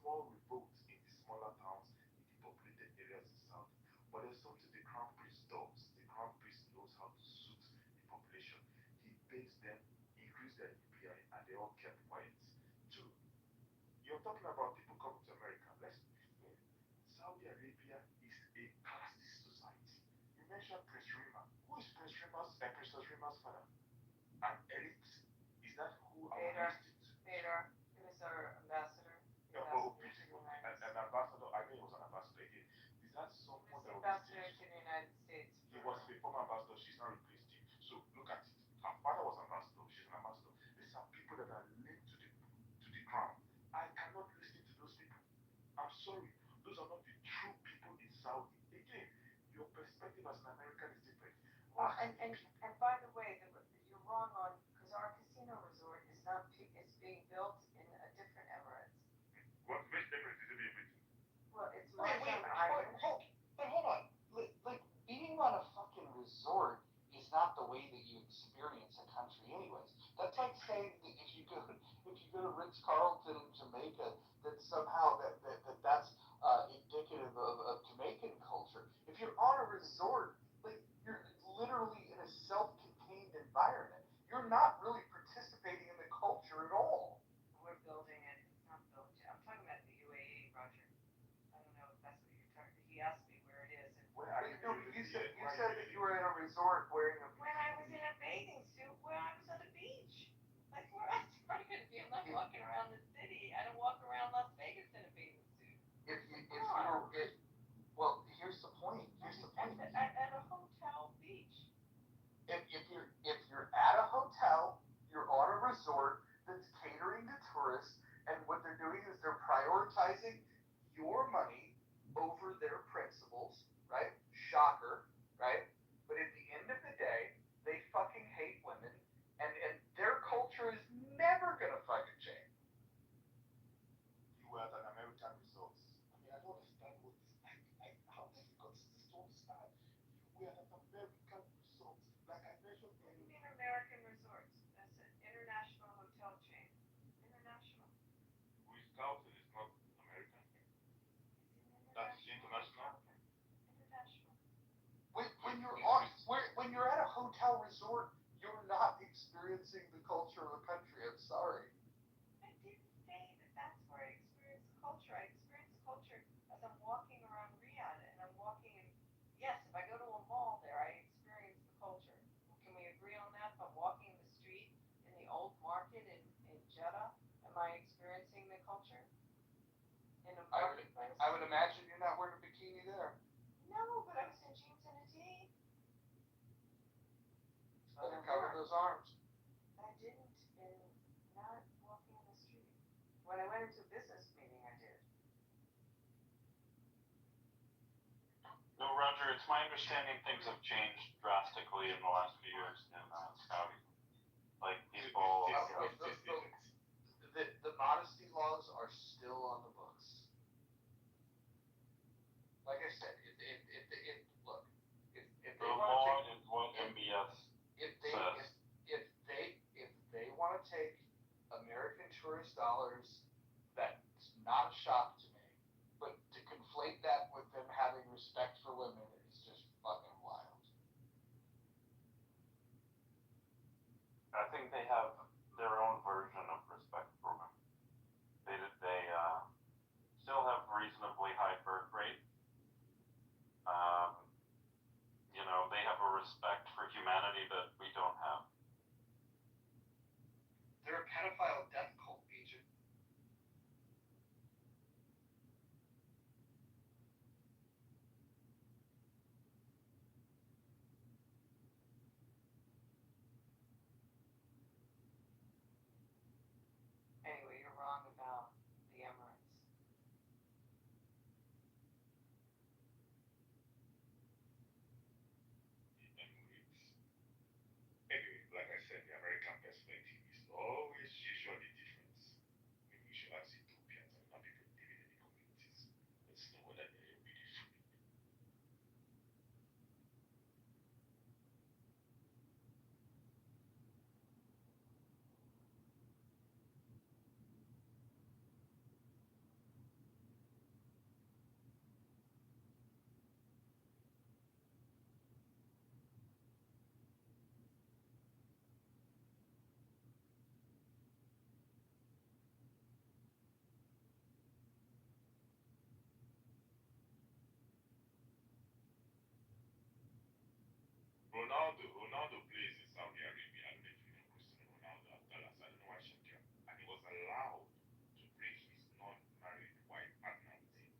G: small revolt in the smaller towns in the populated areas in South. But there's something the crown prince does. The crown prince knows how to suit the population. He pays them, increased their EPI, and they all kept quiet. Two, you're talking about people coming to America. Let's be fair. Saudi Arabia is a classist society. You mentioned Prince Rima. Who is Princess Rima's father? An elite. Is that who our
O: Fedor.
G: institute?
O: Fedor, he was our ambassador.
G: No, but an ambassador. I know he was an ambassador again. Is that
O: He
G: someone
O: was the
G: that was
O: ambassador
G: distinguished?
O: to the United States.
G: He was a former ambassador. She's now replaced him. So look at it. Her father was an ambassador. She's an ambassador. These are people that are linked to the crown. I cannot listen to those people. I'm sorry. Those are not the true people in Saudi. Again, your perspective as an American is different.
O: Well, and by the way, you're wrong on, because our casino resort is not, it's being built in a different Emirates.
G: What which difference is it being written?
O: Well, it's
A: Wait,
O: Marshall Islands.
A: hold on. Like, being on a fucking resort is not the way that you experience a country anyways. That's like saying that if you go to Ritz Carlton in Jamaica, that somehow that's indicative of Jamaican culture. If you're on a resort, like, you're literally in a self-contained environment. You're not really participating in the culture at all.
O: We're building it, it's not built yet. I'm talking about the UAE, Roger. I don't know if that's what you're talking, he asked me where it is. And
G: Where are
A: Wait,
G: you
A: no,
G: living?
A: you said
G: Where are
A: that you
G: living?
A: were in a resort wearing a
O: when I was in a bathing suit, where I was on the beach. Like, where else am I going to be? I'm not walking around the city. I don't walk around Las Vegas in a bathing suit.
A: Well, here's the point.
O: At a hotel beach.
A: If you're at a hotel, you're on a resort that's catering to tourists, and what they're doing is they're prioritizing your money over their principles, right? Shocker, right? But at the end of the day, they fucking hate women, and their culture is never gonna fucking change.
G: You were at an American resort. I mean, I don't understand what this. How difficult is this to understand? You were at an American resort, like I mentioned
O: What do you
G: earlier.
O: mean American resorts? That's an international hotel chain. International.
G: Ritz Carlton is not American.
O: It's an
G: That's
O: international.
G: international.
O: International.
A: When you're at a hotel resort, you're not experiencing the culture of a country. I'm sorry.
O: I didn't say that that's where I experience culture. I experience culture as I'm walking around Riyadh and I'm walking in, yes, if I go to a mall there, I experience the culture. Can we agree on that? If I'm walking the street in the old market in Jeddah, am I experiencing the culture? In a marketplace?
A: I would imagine you're not wearing a bikini there.
O: No, but I was in jeans and a tee.
A: Better cover those arms.
O: I didn't not walking in the street. When I went into a business meeting, I did.
K: No, Roger, it's my understanding things have changed drastically in the last few years in Saudi. Like people.
A: The modesty laws are still on the books. Like I said, look, if they
K: The
A: want
K: law
A: to
K: is what MBS says.
A: if they want to take American tourist dollars, that's not a shock to me. But to conflate that with them having respect for women is just fucking wild.
K: I think they have their own version of respect for women. They still have reasonably high birth rate. They have a respect for humanity that we don't have.
A: They're a pedophile death cult, agent.
M: Ronaldo plays in Saudi Arabia. I don't know if you know Cristiano Ronaldo after that. I don't know why Shakira. And he was allowed to bring his non-married wife partner with him.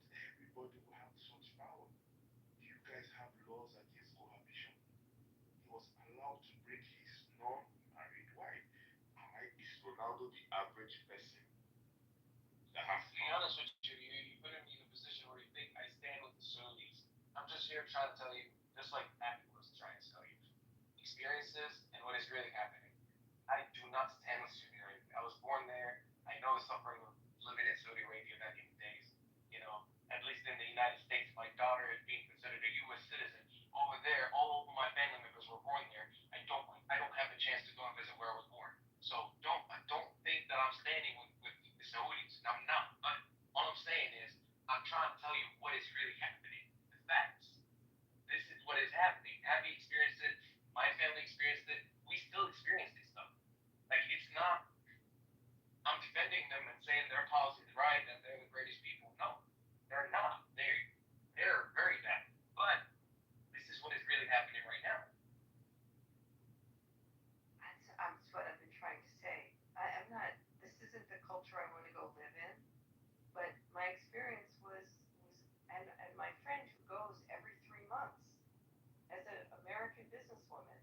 M: But everybody will have such power. You guys have laws against cohabitation. He was allowed to bring his non-married wife. Is Ronaldo the average person that has
C: To be honest with you, you put me in a position where you think I stand with the Saudis. I'm just here trying to tell you, just like Matthew was trying to tell you, experiences and what is really happening. I do not stand with Saudi Arabia. I was born there. I know the suffering of living in Saudi Arabia back in the days. You know, at least in the United States, my daughter is being considered a U.S. citizen. Over there, all of my family members were born there. I don't have the chance to go and visit where I was born. So don't think that I'm standing with the Saudis. I'm not. But all I'm saying is I'm trying to tell you what is really happening. The facts. This is what is happening. Abby experienced it. My family experienced it. We still experience this stuff. Like it's not. I'm defending them and saying their policy is right and they're the greatest people. No, they're not. They're very bad. But this is what is really happening right now.
O: That's what I've been trying to say. I'm not. This isn't the culture I want to go live in. But my experience was and my friend who goes every 3 months as an American businesswoman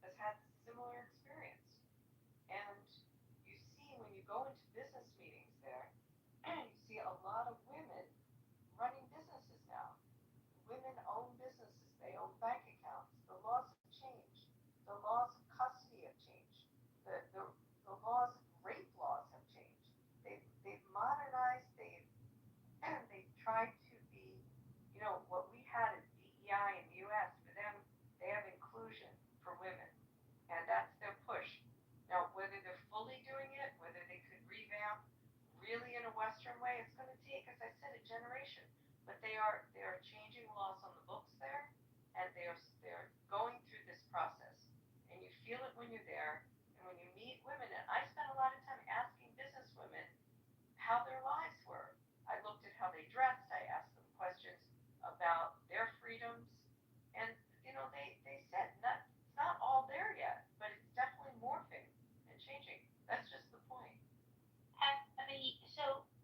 O: has had similar experience. And you see when you go into business meetings there, you see a lot of women running businesses now. Women own businesses, they own bank accounts. The laws have changed. The laws of custody have changed. The laws, rape laws have changed. They've modernized, they've tried to be, what we had as DEI in the US, for them, they have inclusion for women. And that's their push. Now, whether they're fully doing it, whether they could revamp really in a Western way, it's going to take, as I said, a generation. But they are changing laws on the books there, and they're going through this process. And you feel it when you're there, and when you meet women. And I spent a lot of time asking business women how their lives were. I looked at how they dressed. I asked them questions about their freedoms, and they said it's not all there yet, but it's definitely morphing and changing. That's just the point.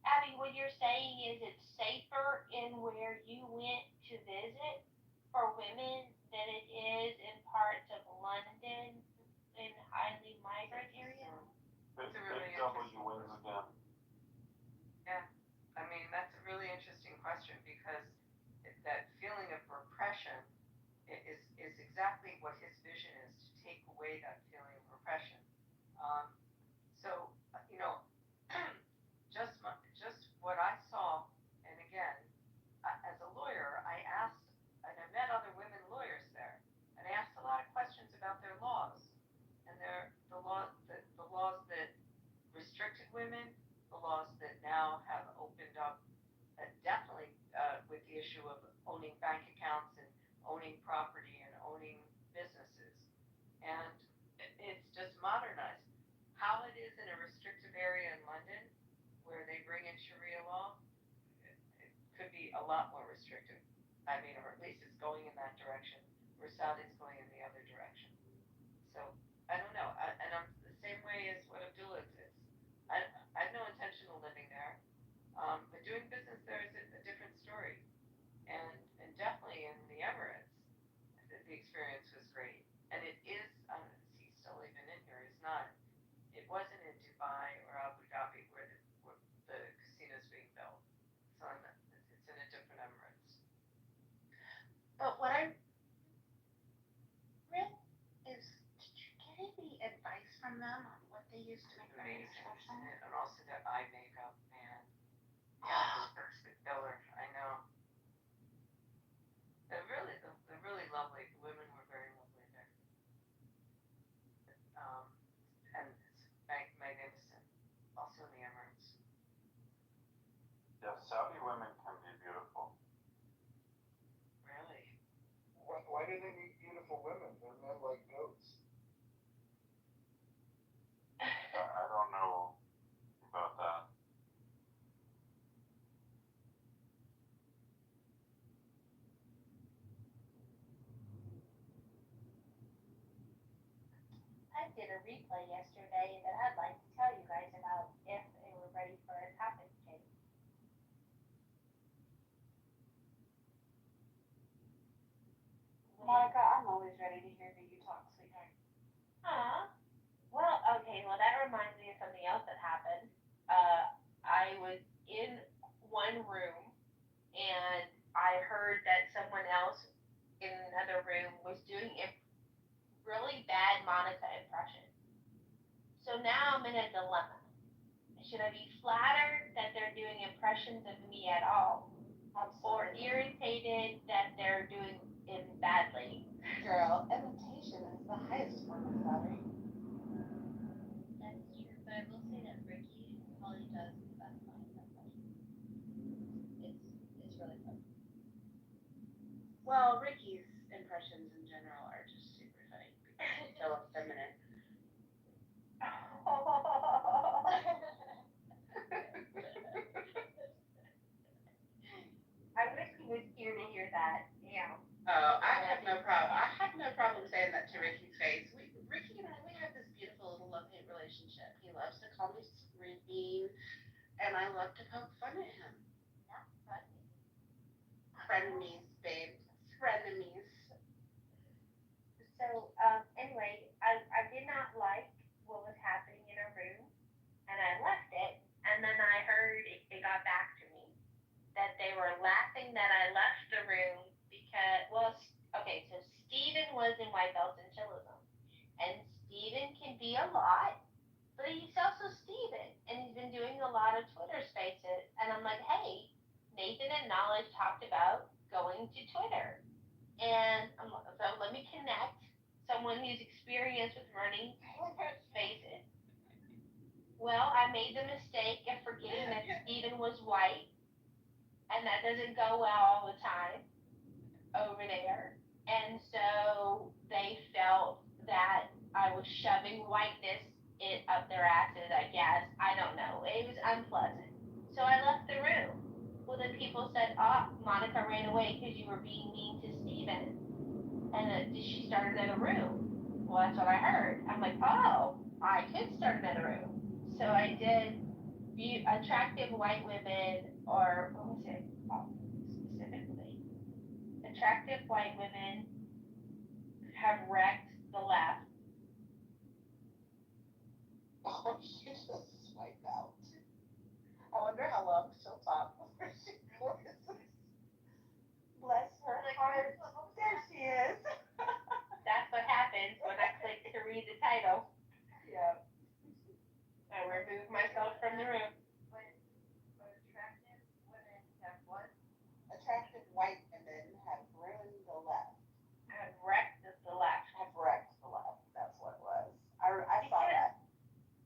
P: Abby, what you're saying is it's safer in where you went to visit for women than it is in parts of London in highly migrant areas?
O: That's a really
K: W wins again.
O: Yeah, I mean, that's a really interesting question because that feeling of repression is exactly what his vision is, to take away that feeling of repression. So, just what I saw, and again, as a lawyer, I asked, and I met other women lawyers there, and I asked a lot of questions about their laws, and the laws that restricted women, the laws that now have opened up, definitely with the issue of owning bank accounts and owning property and owning businesses, and it's just modernized. How it is in a restrictive area in London, where they bring in Sharia law, it could be a lot more restrictive. I mean, or at least it's going in that direction, where Saudi's going in the other direction. So I don't know. And I'm the same way as what Abdullah is. I have no intention of living there, but doing business there is a different story. And definitely in the Emirates, the experience was great. And it is, he's still even in here, is not. It wasn't in Dubai or Abu Dhabi where the casino's being built. It's in a different Emirates.
Q: But what I read is, did you get any advice from them on what they use to make their success?
O: And also their eye makeup, man. Yeah, it's killer. I know. They're really lovely. The women were very lovely there. And it's magnificent. Also in the Emirates.
K: Yeah, Saudi women can be beautiful.
O: Really?
F: Why do they need beautiful women? They're men like goats.
K: I don't know about that.
P: did a replay yesterday that I'd like to tell you guys about if they were ready for a topic change.
Q: Monica, I'm always ready to hear you talk, sweetheart.
P: Well, okay, well that reminds me of something else that happened. I was in one room and I heard that someone else in another room was doing a really bad Monica impression. So now I'm in a dilemma. Should I be flattered that they're doing impressions of me at all? Or irritated that they're doing it badly?
Q: Girl, imitation is the highest form of flattery.
P: That's true, but I will say that Ricky probably does the best Monica impression. It's really fun.
Q: Well, Ricky's impressions in general are just super funny because she's so effeminate.
P: I wish he was here to hear that. Yeah.
Q: I have no problem. I have no problem saying that to Ricky's face. Ricky and I, we have this beautiful little love-hate relationship. He loves to call me screaming, and I love to poke fun at him.
P: Yeah, funny.
Q: Frenemies, babe. Frenemies.
P: So, anyway, I did not like what was happening in a room, and I left it, and then I heard it got back to me that they were laughing that I left the room because, well, okay, so Steven was in White Belt in Chilism, and Steven can be a lot, but he's also Steven, and he's been doing a lot of Twitter spaces, and I'm like, hey, Nathan and Knowledge talked about going to Twitter, and so let me connect someone who's experienced with running spaces. Well, I made the mistake of forgetting that Steven was white, and that doesn't go well all the time over there. And so they felt that I was shoving whiteness up their asses, I guess. I don't know. It was unpleasant. So I left the room. Well, then people said, Monica ran away because you were being mean to Steven. And she started another room. Well, that's what I heard. I'm like, I could start another room. So I did attractive white women, or what was it specifically? Attractive white women have wrecked the left.
Q: Oh, you just swiped out. I wonder how long she'll talk before she closes. Bless her heart. There she is.
P: That's what happens when I click to read the title.
Q: Yeah.
P: I remove myself from the room.
Q: But attractive women have what? Attractive white women have ruined the left.
P: Have wrecked the left.
Q: Have wrecked the left. That's what it was. I saw that.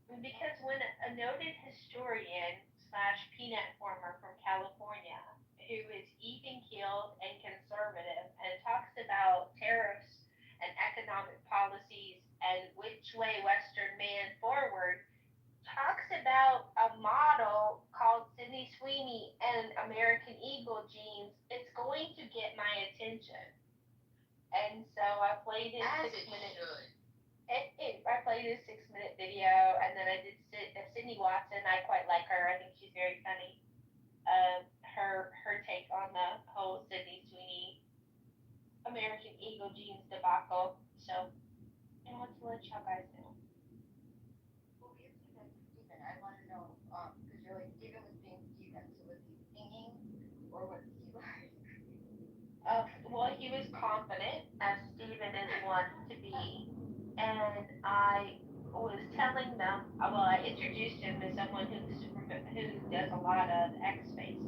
P: Because when a noted historian / peanut former from California, who is even-keeled and conservative and talks about tariffs and economic policies and which way Western man forward, talks about a model called Sydney Sweeney and American Eagle jeans, it's going to get my attention. And so I played his 6-minute. I played his 6-minute video, and then I did Sydney Watson. I quite like her. I think she's very funny. Her take on the whole Sydney Sweeney American Eagle jeans debacle. So, I want to let y'all guys know.
Q: Well, we have to Steven. I want to know, because you're like, Steven was being Steven, so was he singing, or was he like?
P: Well, he was confident, as Steven is one to be, and I was telling them, I introduced him to someone who does a lot of X spaces,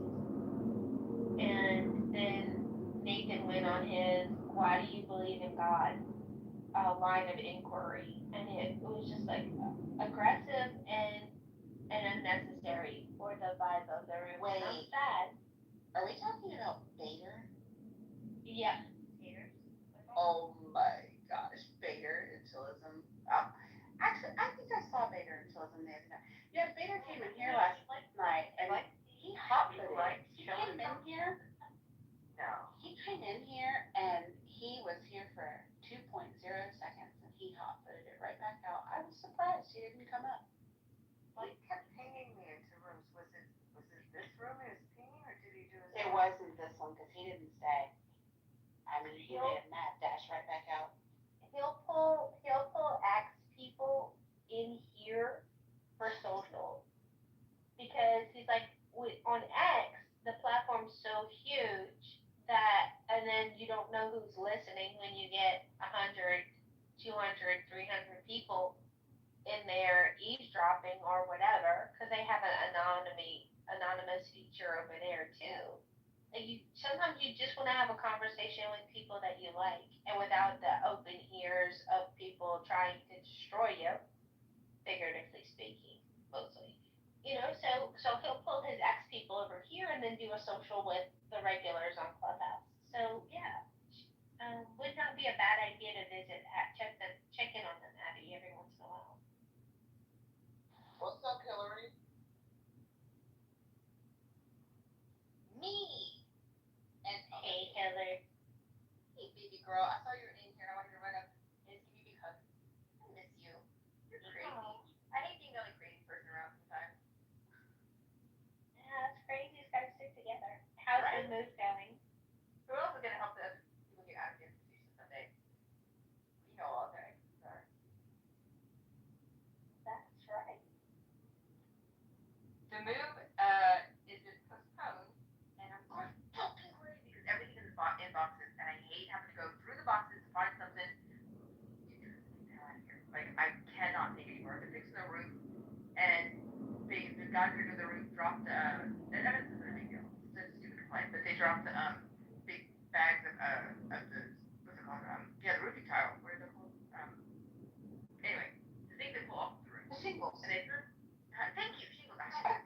P: and then Nathan went on his "Why do you believe in God?" Line of inquiry, and it was just like aggressive and unnecessary for the vibe of the room.
Q: Wait.
P: I'm sad.
Q: Are we talking about Bader?
P: Yeah. Haters.
Q: Oh my gosh, Bader and Chilism. Actually, I think I saw Bader and Chilism the other night. Yeah, Bader came in here last night, and he hot-footed. He came in here. No. He came in here, and he was here for 2.0 seconds, and he hot-footed it right back out. I It wasn't this one because he didn't stay. I mean, he made a mad dash right back out.
P: He'll pull X people in here for social because he's like on X the platform's so huge that and then you don't know who's listening when you get 100, 200, 300 people in there eavesdropping or whatever because they have an anonymous feature over there too. Like sometimes you just want to have a conversation with people that you like and without the open ears of people trying to destroy you, figuratively speaking, mostly. So he'll pull his ex people over here and then do a social with the regulars on Clubhouse. So yeah, would not be a bad idea to check in on them, Abby, every once in a while.
Q: What's up, Hillary?
P: Me. And hey, Hillary.
Q: Hey, baby girl. I saw you were in here. I wanted to run up and just give you a big hug. I miss you. You're crazy.
P: Oh.
Q: I hate being the only crazy person around sometimes.
P: Yeah, it's crazy. It's got to stick together. How's the move going?
Q: Who else is gonna help the people get out of the institution someday? You know all their exes are.
P: That's right.
Q: The move is been postponed, and I'm going fucking crazy because everything is in boxes, and I hate having to go through the boxes to find something. Like I cannot take anymore. They're fixing the roof, and the guys who do the roof dropped and this isn't a big deal. It's a stupid complaint, but they dropped the big bags of the what's it called? The roofing tile. What are they called? Anyway, the thing they pull off the roof. The shingles. And they threw. Thank you, shingles. I should have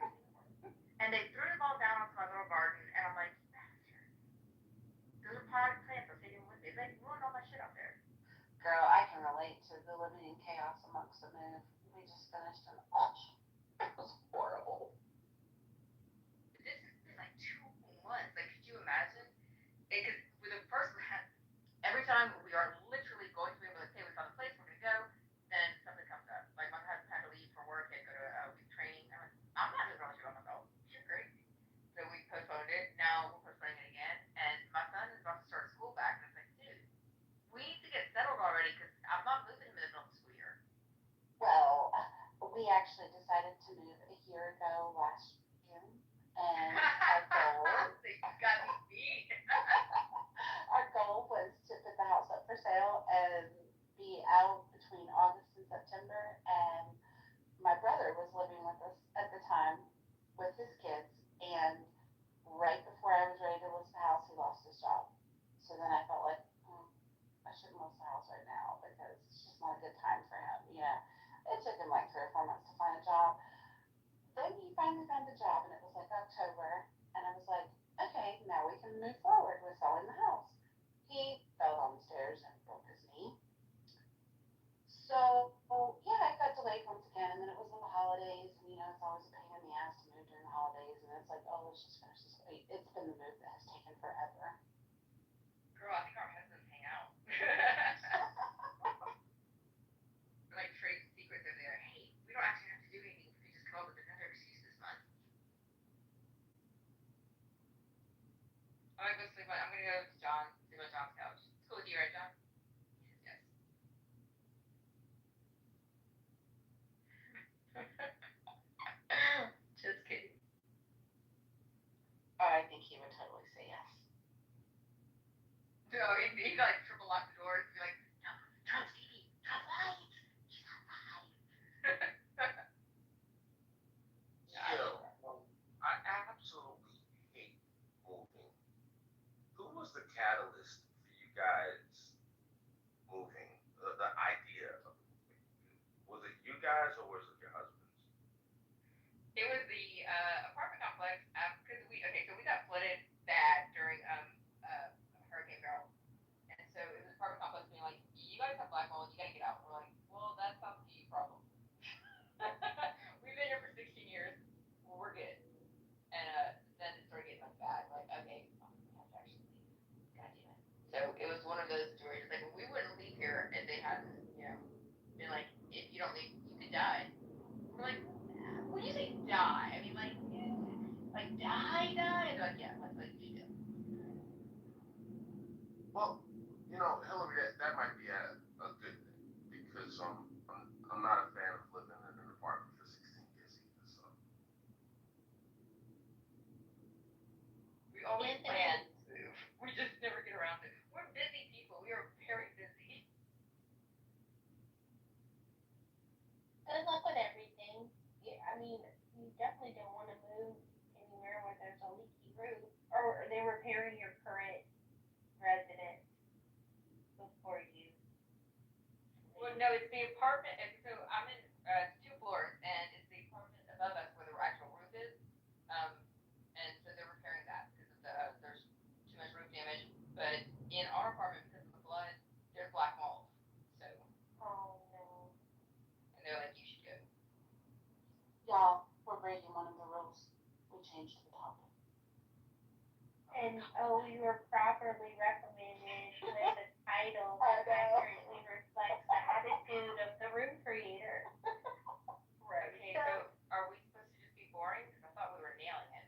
Q: and they threw them all down onto my little garden, and I'm like, those are potted plants. I'm taking with me. They ruined all my shit out there. Girl, I can relate to the living in chaos amongst the move. We just finished an it was horrible. This has been like 2 months. Like, could you imagine? Because with the first every time we are literally going to be able to say we found a place, we're gonna go, then something comes up. Like my husband had to leave for work, had to go to a week training. I'm not doing all shit by myself. You're crazy. So we postponed it. Now we're postponing it again. And my son is about to start school back, and it's like, dude, we need to get settled already because I'm not moving him in the middle of the school year. Well, we actually decided to move a year ago last June, and our goal. Got me beat. Our goal was to put the house up for sale and be out between August and September. And my brother was living with us at the time with his kids, and right before I was ready to list the house, he lost his job. So then I felt like I shouldn't list the house right now because it's just not a good time for him. It took him like 3 or 4 months to find a job. Then he finally found a job, and it was like October, and I was like, okay, now we can move forward with selling the house. He fell down the stairs and broke his knee. So, yeah, it got delayed once again, and then it was the holidays, and it's always a pain in the ass to move during the holidays, and it's like, oh, let's just finish this. It's been the move that has taken forever. Girl, I think our husbands hang out. Like trade secrets over there. Hey, we don't actually have to do anything if we just come up with another excuse this month. I'm gonna go sleep on. I'm gonna go to John, sleep on John's couch. It's cool with you, right, John? Yes. Just kidding. Oh, I think he would totally say yes. No, he'd like triple lock the doors and be like, no, turn the TV, turn the lights. She's not right.
N: I absolutely hate moving. Who was the catalyst for you guys moving? The idea of moving? Was it you guys or was it your husbands?
Q: It was the apartment complex because we got flooded bad during Hurricane Beryl, and so it was an apartment complex being like, you guys have black mold, you gotta get out. We're like, well, that's not the problem. We've been here for 16 years, well, we're good. And then it started getting like bad. We're like, okay, we have to actually leave. God damn it. So it was one of those situations like we wouldn't leave here if they hadn't, been like, if you don't leave, you could die. We're like, when you say die, I mean like die? They're like, yeah, like
M: Well, Hillary, that might be a good thing because I'm not a fan of living in an apartment for 16 years either. So
O: We always plan to move. We just never get around to it. We're busy people. We are very busy.
P: Good luck with everything. Yeah, I mean, you definitely don't want to move anywhere where there's a leaky roof, or they're repairing your current residence before you
O: Well,
P: leave.
O: no, it's the apartment. So I'm in 2 floors, and it's the apartment above us where the actual roof is. Um, and so they're repairing that because of there's too much roof damage. But in our apartment, because of the flood, there's black mold. So,
P: Oh no.
O: and they're like, you should go.
Q: Y'all, we're breaking one of the rules. We changed the topic.
P: And you were properly reprimanded with a title
Q: I
P: that
Q: know.
P: accurately reflects the attitude of the room creator.
O: Right. Okay, so are we supposed to just be boring? Because I thought we were nailing it.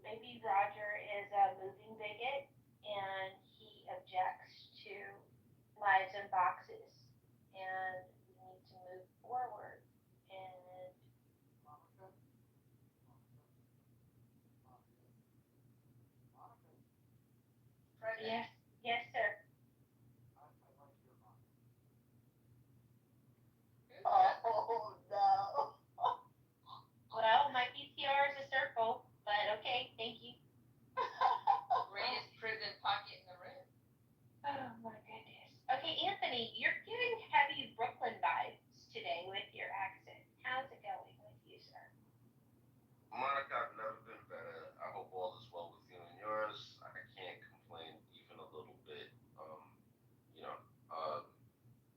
P: Maybe Roger is a moving bigot and he objects to lives in boxes and we need to move forward and
I: Monica, Monica,
P: yes, yes sir.
I: I like your mom.
Q: Oh no.
P: Well, my PTR is a circle, but okay, thank you.
O: Greatest prison pocket in the room.
P: Oh my goodness. Okay, Anthony, you're giving heavy Brooklyn vibes today with your accent. How's it going with you, sir?
M: Monica, I've never been better. I hope all is well with you and yours. I can't complain even a little bit. You know, uh,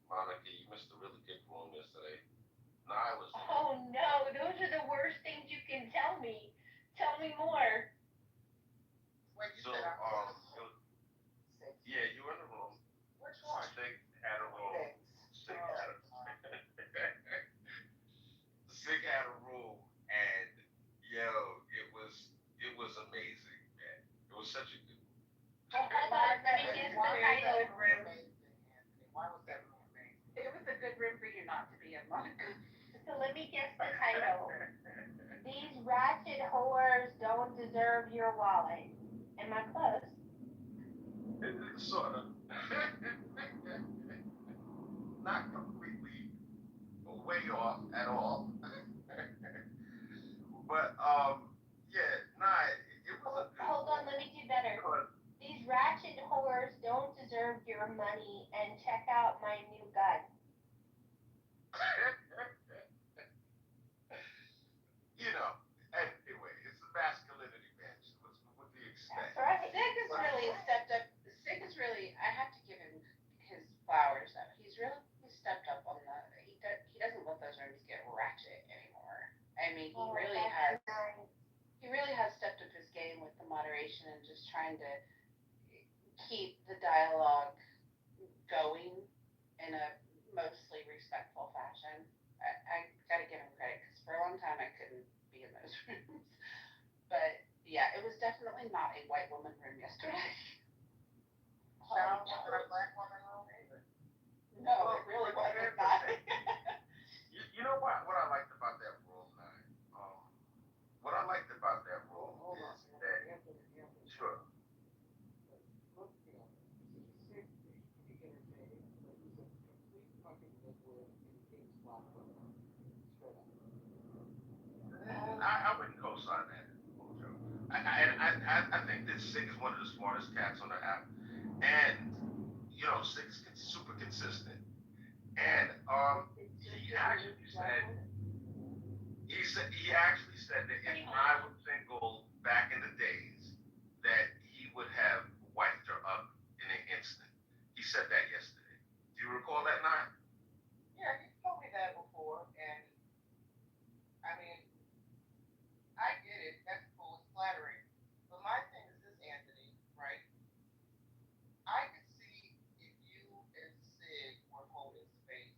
M: Monica, you missed a really good room yesterday. No, I was.
P: Oh no, those are the worst things you can tell me. Tell me more.
Q: Wait, you
M: So,
Q: said
M: yeah, you were in the room.
Q: which one?
M: Sig had a room.
Q: Six.
M: Sig had a Sig had a room, and yo, it was amazing, man. It was such a good.
P: Well, hold on, let me guess the title.
Q: Amazing, Anthony. Why was that room amazing? It was a good room for you not to be in, Monica.
P: So let me guess the title. These ratchet whores don't deserve your wallet. Am I close?
M: Sort of. Not completely way off at all. But yeah, nah, it was a good.
P: Hold on, let me do better. These ratchet whores don't deserve your money and check out my new gun.
M: Anyway, it's a masculinity bench. What do you expect?
P: That's right.
Q: Sig has really stepped up. Sig is really. I have to give him his flowers though. He's really stepped up on the. He doesn't let those rooms get ratchet anymore. I mean, he really has.
P: Nice.
Q: He really has stepped up his game with the moderation and just trying to keep the dialogue going in a mostly respectful fashion. I got to give him credit because for a long time I couldn't be in those rooms. But yeah, it was definitely not a white woman room yesterday.
P: Oh,
Q: Not a black woman room either. No, it really wasn't.
M: You know what I liked about that room, man? What I liked about that room is that sure.
I: Look, Sig can be entertaining, but he's a complete fucking nitwit and he hates black women. Straight up.
M: I wouldn't co-sign that. I think that Sig is one of the smartest cats on the app, and Sig's super consistent. And he actually said that if I was single back in the days, that he would have wiped her up in an instant. He said that yesterday. Do you recall that night?
Q: Yeah, he told me that before, and I mean, I get it. That's cool. It's flattering. But my thing is this, Anthony, right? I could see if you and Sid were holding space,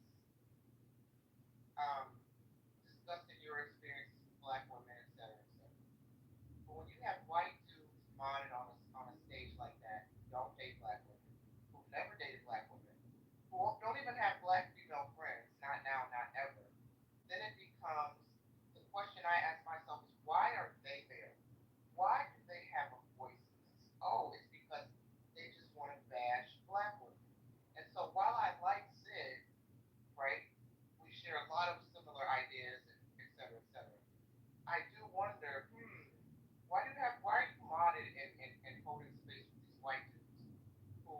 Q: discussing your experiences with black
I: do wonder, why are you modded and holding space with these white dudes who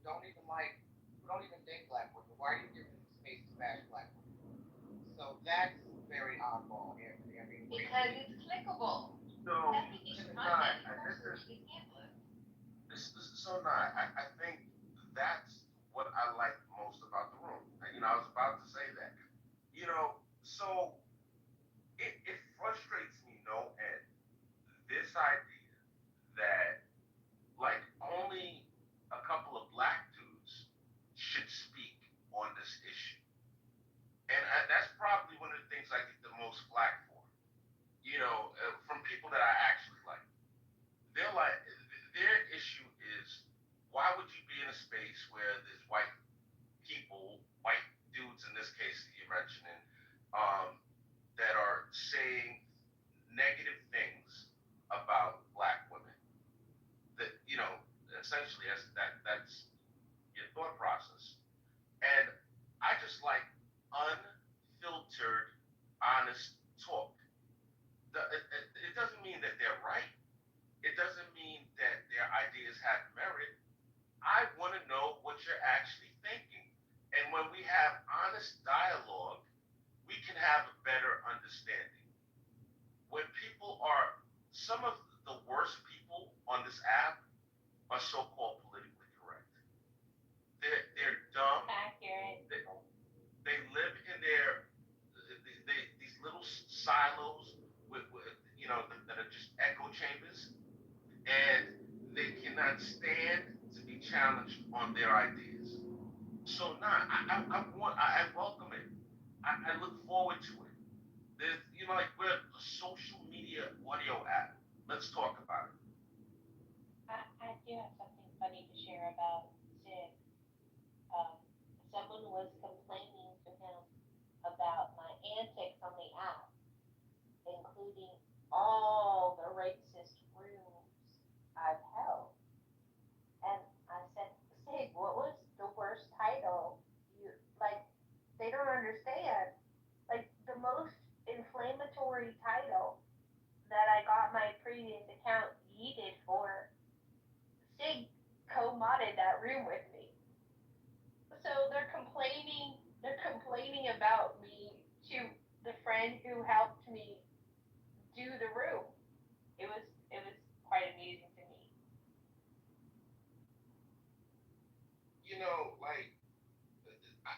I: don't even like who don't even date black women? Why are you giving them space to bash black women? So that's very oddball, Anthony. I mean, what do you
P: Because
I: think?
P: it's clickable.
M: So,
P: Nothing is
M: no,
P: content
M: this
P: you can't look.
M: so no, I think that's what I like most about the room. I was about to say that. So it frustrates me no end. This idea that like only a couple of black dudes should speak on this issue, and that's probably one of the things I get the most flack for. From people that I actually like. They're like their issue is why would you be in a space where there's white people, white dudes in this case that you're mentioning, um, that are saying negative things about black women. That essentially that's your thought process. And I just like unfiltered, honest talk. It doesn't mean that they're right. It doesn't mean that their ideas have merit. I want to know what you're actually thinking. And when we have honest dialogue, we can have a better understanding. When people are, some of the worst people on this app are so called politically correct. They're dumb.
P: Accurate.
M: They live in these little silos that are just echo chambers, and they cannot stand to be challenged on their ideas. So nah, I welcome it. I look forward to it. There's like we're a social media audio app. Let's talk about it.
P: I do have something funny to share about Sid. Um, Someone was complaining to him about my antics on the app, including all the racist rooms I've held. And I said, Sid, what was the worst title? You like they don't understand. Like the most inflammatory title that I got my previous account yeeted for, Sig co-modded that room with me. So they're complaining about me to the friend who helped me do the room. It was quite amusing to me.
M: Like I,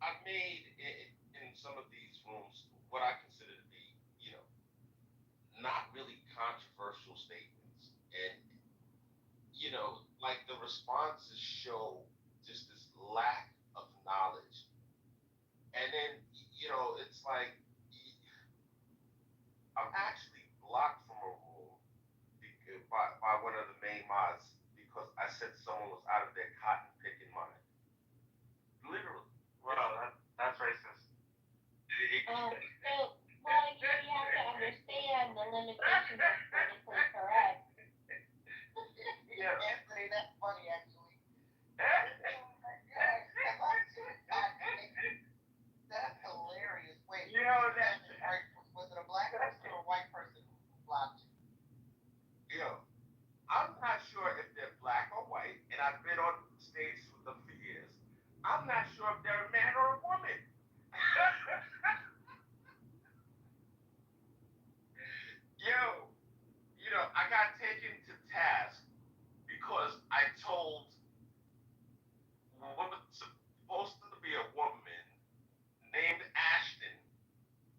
M: I've made in some of these rooms what I consider to be, not really controversial statements, and like the responses show just this lack of knowledge, and then it's like I'm actually blocked from a room by one of the main mods because I said someone was out of their cotton picking mind. Literally.
K: Well, that's racist.
P: So, well, you have to understand the limitations of politically correct.
M: Yeah.
I: Anthony, that's funny actually. Oh my gosh, that's hilarious. Wait, was it a black person or a white person who blocked
M: Yo, I'm not sure if they're black or white, and I've been on stage with them for years. I'm not sure if they're a man or a woman. Yo, I got taken to task because I told what was supposed to be a woman named Ashton.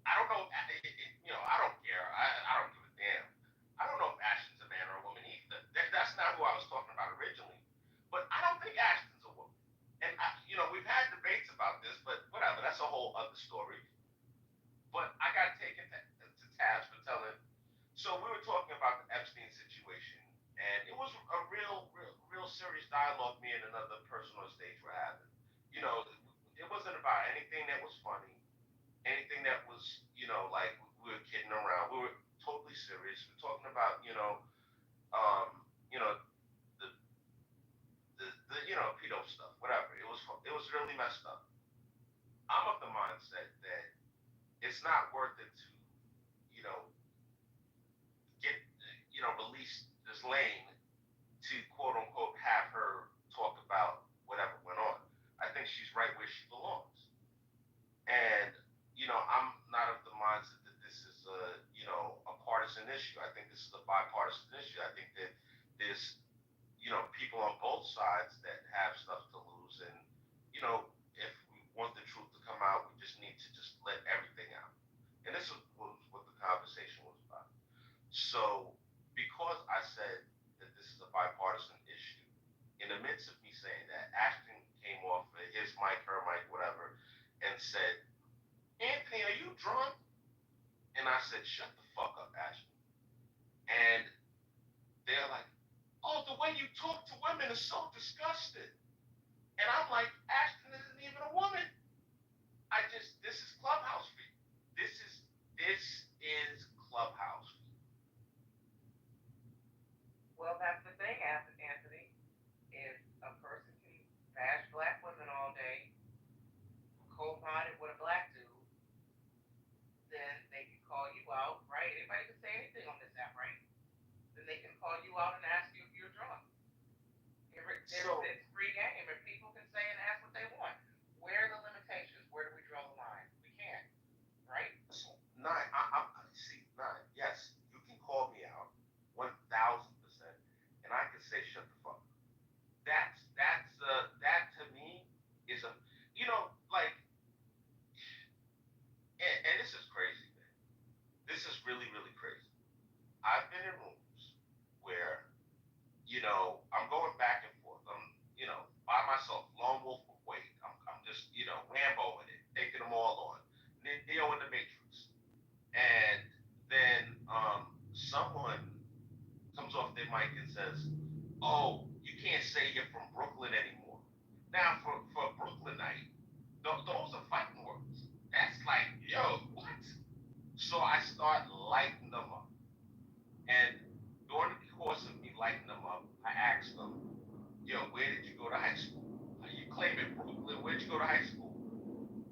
M: I don't know. I don't care. I don't give a damn. I don't know if Ashton's a man or a woman either. That's not who I was talking about originally. But I don't think Ashton's a woman. And we've had debates about this, but whatever. That's a whole other story. But I got taken to task for telling. So we were talking about the Epstein situation, and it was a real serious dialogue me and another person on stage were having. It wasn't about anything that was funny, anything that was, like we were kidding around. We were totally serious. We're talking about, um, you know, the pedo stuff, whatever. It was really messed up. I'm of the mindset that it's not worth it to, issue. I think this is a bipartisan issue. I think that there's, people on both sides that have stuff to lose. And, if we want the truth to come out, we just need to just let everything out. And this was what the conversation was about. So, because I said that this is a bipartisan issue, in the midst of me saying that, Ashton came off of his mic, her mic, whatever, and said, Anthony, are you drunk? And I said, shut the fuck up, Ashton. And they're like, oh, the way you talk to women is so disgusting. And I'm like, Ashton isn't even a woman. This is Clubhouse for you. This is Clubhouse.
R: Well, that's the thing, Anthony. If a person can bash black women all day, co-bonded with a black dude, then they can call you out, right? Anybody can say anything on this app, right? Then they can call you out and ask you if you're drunk. It's free game, and people can say and ask what they want. Where are the limitations? Where do we draw the line? We can't, right?
M: Nine. Yes, you can call me out, 1,000%, and I can say shut the fuck up. That to me is a, like, and this is crazy, man. This is really, really crazy. I've been in rooms where, I'm going back and forth. I'm, by myself, lone wolf of Wade. I'm just, Rambo in it, taking them all on. Neo in the Matrix. And then someone comes off their mic and says, oh, you can't say you're from Brooklyn anymore. Now, for a Brooklynite, those are fighting words. That's like, yo, what? So I start lighting them up. And during the course of me lighting them up, I asked them, yo, where did you go to high school? You claim in Brooklyn, where'd you go to high school?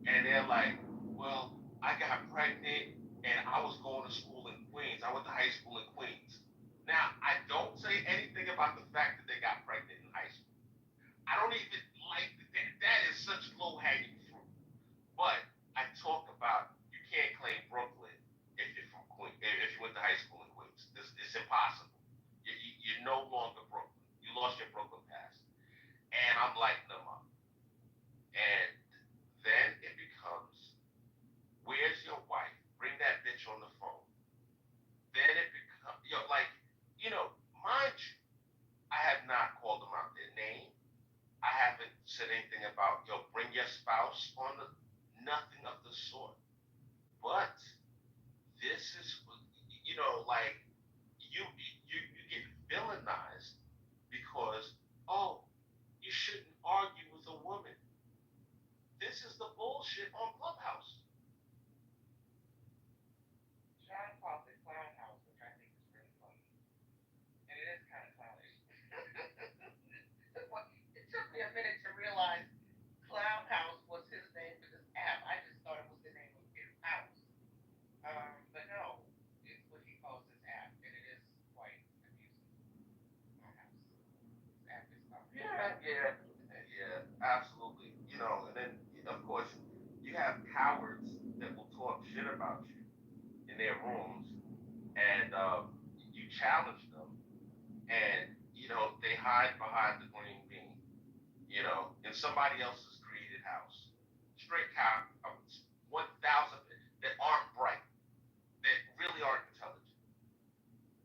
M: And they're like, well, I got pregnant and I was going to school in Queens. I went to high school in Queens. Now, I don't say anything about the fact that they got pregnant in high school. I don't even like that. That is such low hanging fruit. But I talk about you can't claim Brooklyn if you're from Queens, if you went to high school in Queens. It's impossible. You're no longer Brooklyn. You lost your Brooklyn past. And I'm lighting them up. And then it becomes, where's your wife? Bring that bitch on the phone. Then it becomes, mind you, I have not called them out their name. I haven't said anything about, bring your spouse on nothing of the sort. But this is, like, you get villainized because, oh, you shouldn't argue with a woman. This is the bullshit on Clubhouse.
R: John calls it clown house, which I think is really funny. And it is kind of clownish. It took me a minute to realize Clown House was his name for this app. I just thought it was the name of his house. But no, it's what he calls his app, and it is quite amusing. Clown House. His app is called.
M: Yeah, absolutely. And then, of course, you have cowards that will talk shit about you in their rooms, and you challenge them, and, they hide behind the green bean, in somebody else's created house. Straight cowards, 1,000 that aren't bright, that really aren't intelligent.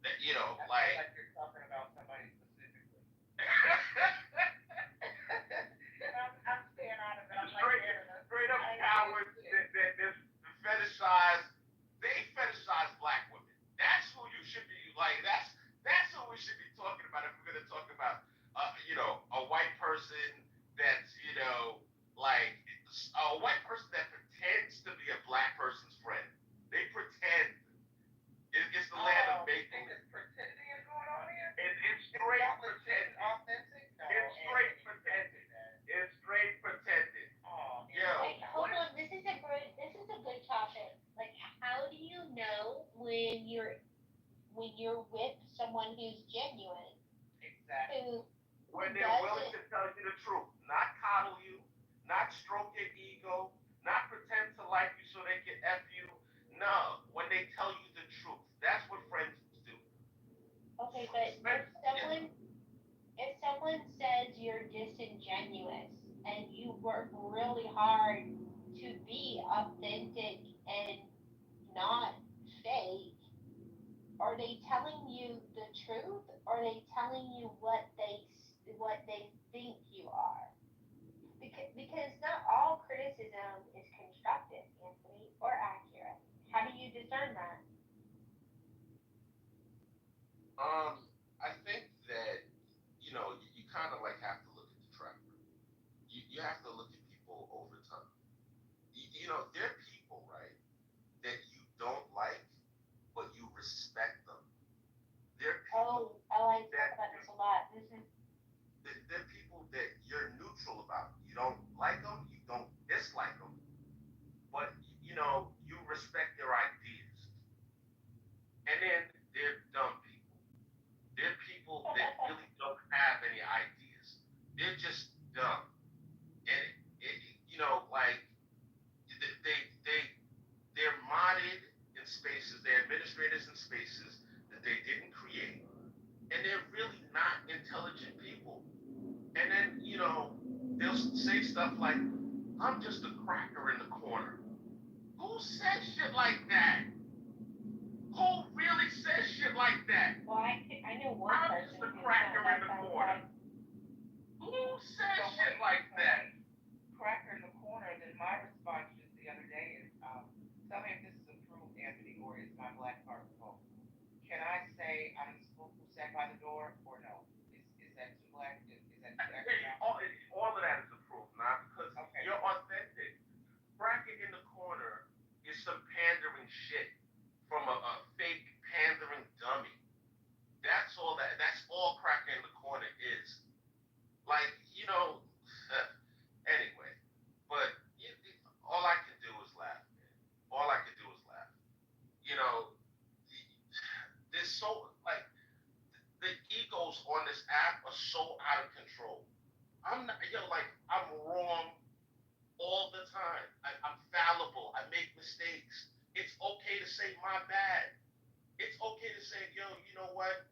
M: That,
R: like you're talking about somebody specifically. I'm staying out of it. I'm
M: straight up cowards that fetishize, fetishize black women. That's who you should be, like, that's who we should be talking about if we're going to talk about, a white person that's, like, a white person that pretends to be a black person's friend. They pretend. It's the land of make believe.
R: It's pretending is going on here?
M: It's straight pretending.
R: Authentic? No,
M: it's straight pretending. It's straight pretending.
R: Oh,
P: Wait, hold on. This is a good topic. Like, how do you know when you're with someone who's genuine?
R: Exactly.
M: When they're willing to tell you the truth, not coddle you, not stroke your ego, not pretend to like you so they can F you. No, when they tell you the truth, that's what friends
P: are they telling you the truth, or are they telling you what they think you are? Because not all criticism is constructive, Anthony, or accurate. How do you discern that?
S: I think that you kind of like have to look at the track record. You have to look at people over time. There are people, right, that you don't like, but you respect them. There are people
P: I talk about this a lot.
S: there are people that you're neutral about. You don't like them, you don't dislike them, but you respect their ideas. And then there are dumb people. There are people that really don't have any ideas. They're just dumb. And like they're modded in spaces, they're administrators in spaces that they didn't create, and they're really not intelligent people. And then they'll say stuff like, "I'm just a cracker in the corner." Who says shit like that? Who really says shit like that?
P: Well, I know one
S: I'm
P: person
S: just a
P: who's
S: cracker
P: not
S: in the
P: that
S: corner. Who says shit like that?
R: Cracker in the corner, then my response just the other day is, tell me if this is approved, Anthony, or is my black card revoked. Can I say I'm the spook who sat by the door, or no? Is that too black? Is that too extra?
S: All of that is approved, not because you're authentic. Bracket in the corner is some pandering shit from a fake pandering dummy. That's all that. That's all cracker in the corner is. Like anyway. But all I can do is laugh, man. All I can do is laugh. You know, there's so like the egos on this app are so out of control. I'm not, I'm wrong all the time. I'm fallible. I make mistakes. It's okay to say my bad. It's okay to say, yo, you know what?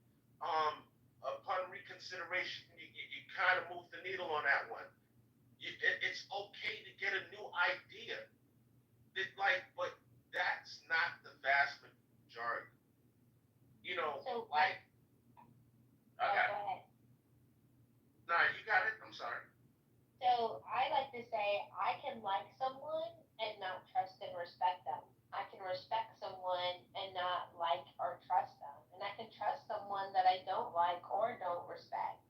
S: Upon reconsideration, you kind of moved the needle on that one. It's okay to get a new idea. But that's not the vast majority.
P: So,
S: I got it.
P: Go ahead.
S: Nah, you got it. I'm sorry.
P: So I like to say I can like someone and not trust and respect them. I can respect someone and not like or trust them. And I can trust someone that I don't like or don't respect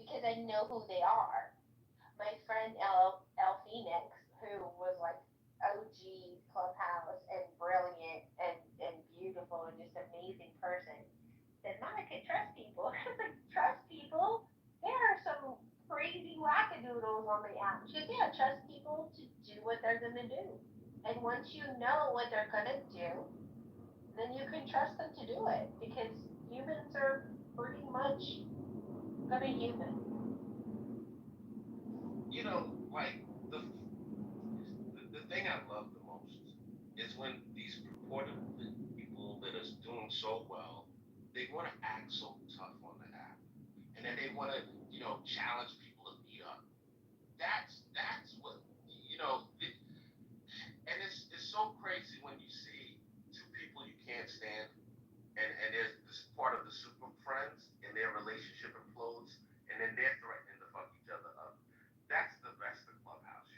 P: because I know who they are. My friend L Phoenix, who was like OG Clubhouse and brilliant and beautiful and just amazing person, said, Monica, trust people. I was like, trust people? There are some crazy wackadoodles on the app. She goes, yeah, trust people to do what they're going to do. And once you know what they're going to do, then you can trust them to do it because humans are pretty much going to human.
S: Like the thing I love the most is when these purported people that are doing so well, they want to act so tough on the app, and then they want to, challenge people to meet up. That's what and it's so crazy when you see two people you can't stand, and there's this part of the super friends, and their relationship implodes, and then they're threatening to fuck each other up. That's the best of Clubhouse,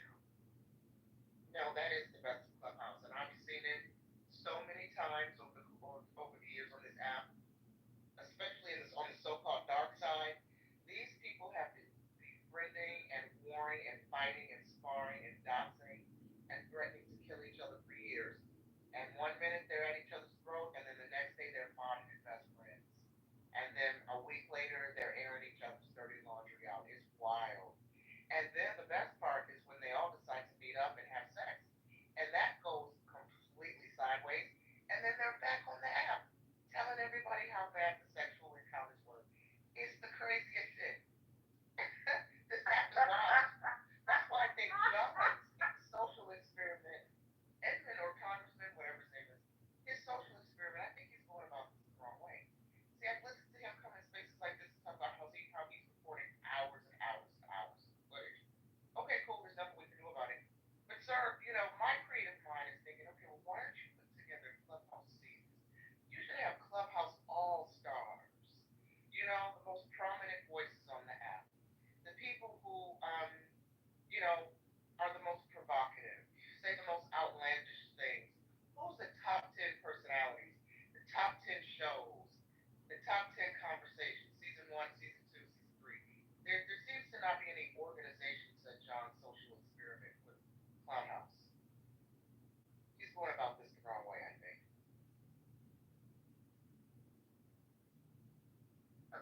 R: No, that is the best Clubhouse, and I've seen it so many times over the years on this app, especially on the so-called dark side. These people have been befriending and warring and fighting and sparring and doxing and threatening to kill each other for years. And one minute they're at each other's throat, and then the next day they're bonding as best friends. And then a week later they're airing each other's dirty laundry out. It's wild. And then the best part is when they all decide to meet up and have sex. And that goes completely sideways. And then they're back on the app telling everybody how bad the sexual encounters were. It's the craziest shit. This app is wild. That's why I think young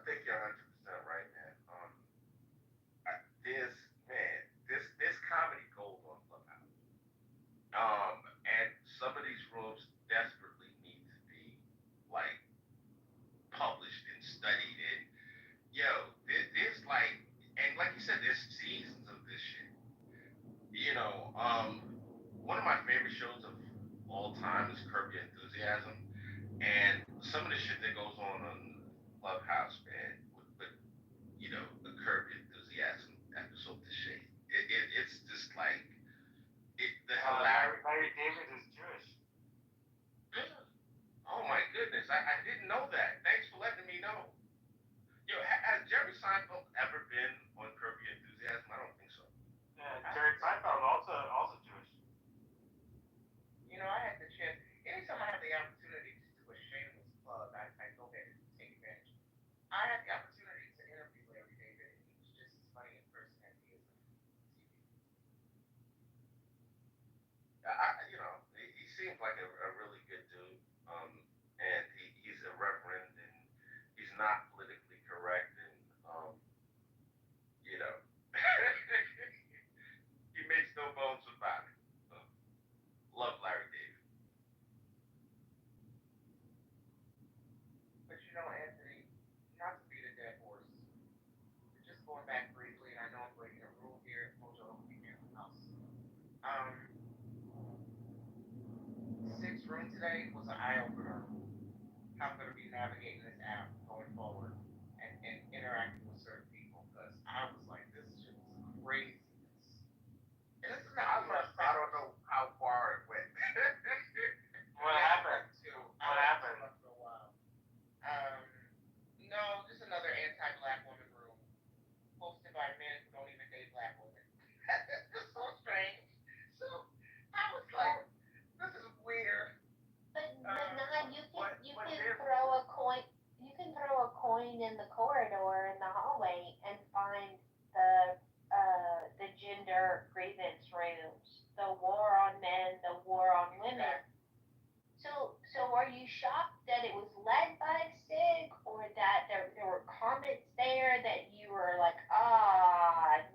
S: think you're 100% right, man. There's man, this comedy gold on Clubhouse. And some of these rooms desperately need to be like published and studied. And yo, there's like, and like you said, there's seasons of this shit. You know, one of my favorite shows of all time is Curb Your Enthusiasm, and some of the shit that goes on Clubhouse, man, with you know the Curb Your Enthusiasm episode, the shit. It's just like the hilarity.
B: Larry David is Jewish.
S: Oh my goodness, I didn't know that. Thanks for letting me know. Yo, has Jerry Seinfeld ever been on Curb Your Enthusiasm? I don't think so.
B: Yeah, Jerry Seinfeld also Jewish.
R: You know, I had the chance. Anytime I have the opportunity to do a shameless plug, I go ahead and take advantage. I had the opportunity to interview Larry David, and he was just as funny in person as he is on TV.
S: You know, he seems like a really good dude. And he's irreverent and he's not politically correct, and you know, he makes no bones about it. Love Larry David.
R: But you know, Anthony, not to beat a dead horse, but just going back briefly, and I know I'm breaking a rule here at Mojo Weekend House. Sixth room today was an eye opener. How I'm going to be navigating this app going forward and interacting with certain people, because I was like, this shit was craziness. And this is not the first
S: I don't know how far it went.
B: What happened? What happened?
R: For a while. No, just another anti-black woman room hosted by men who don't even date black women. It's so strange. So I was like, this is weird.
P: But nah, you can throw a coin. You can throw a coin in the corridor in the hallway and find the gender grievance rooms, the war on men, the war on women. So are you shocked that it was led by SIG, or that there were comments there that you were like,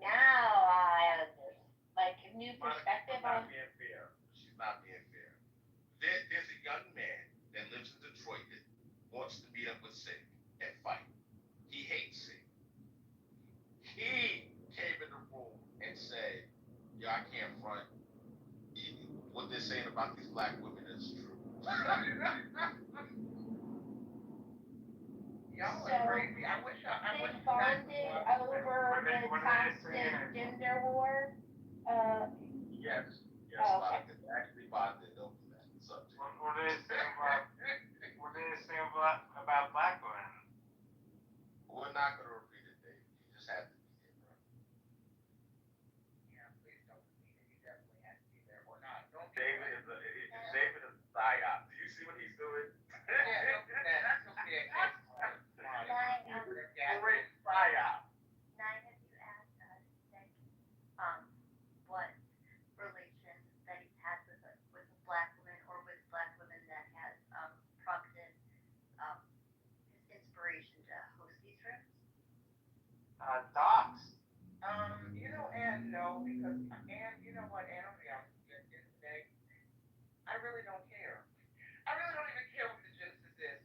P: now I understand, like a new perspective on?
S: She's not being fair. There's a young man that lives in Detroit that wants to meet up with Sig and fight. He hates Sig. He came in the room and said, yo, I can't front. What they're saying about these black women is true.
R: Y'all are crazy. I wish
P: They bonded over the toxic gender war.
S: Yes,
P: Oh, okay.
S: they actually bonded over that subject.
B: What did they say about black women?
S: We're not going to repeat it, Dave. You just had to be there, bro.
R: Yeah, please don't repeat it. You definitely have to be there or not. Don't be
S: David is a psyop. Do you see what he's doing?
R: Yeah, don't do that. That's supposed to be a case.
S: Great psyop.
T: Nine, have you asked Nick what relation that he's had with a black woman, or with black women that has prompted his inspiration to host these rooms?
B: Docs.
R: You know, and no, because you know what, Anne, I'll be honest with you, at the end of the day, I really don't care. I really don't even care what the genesis is.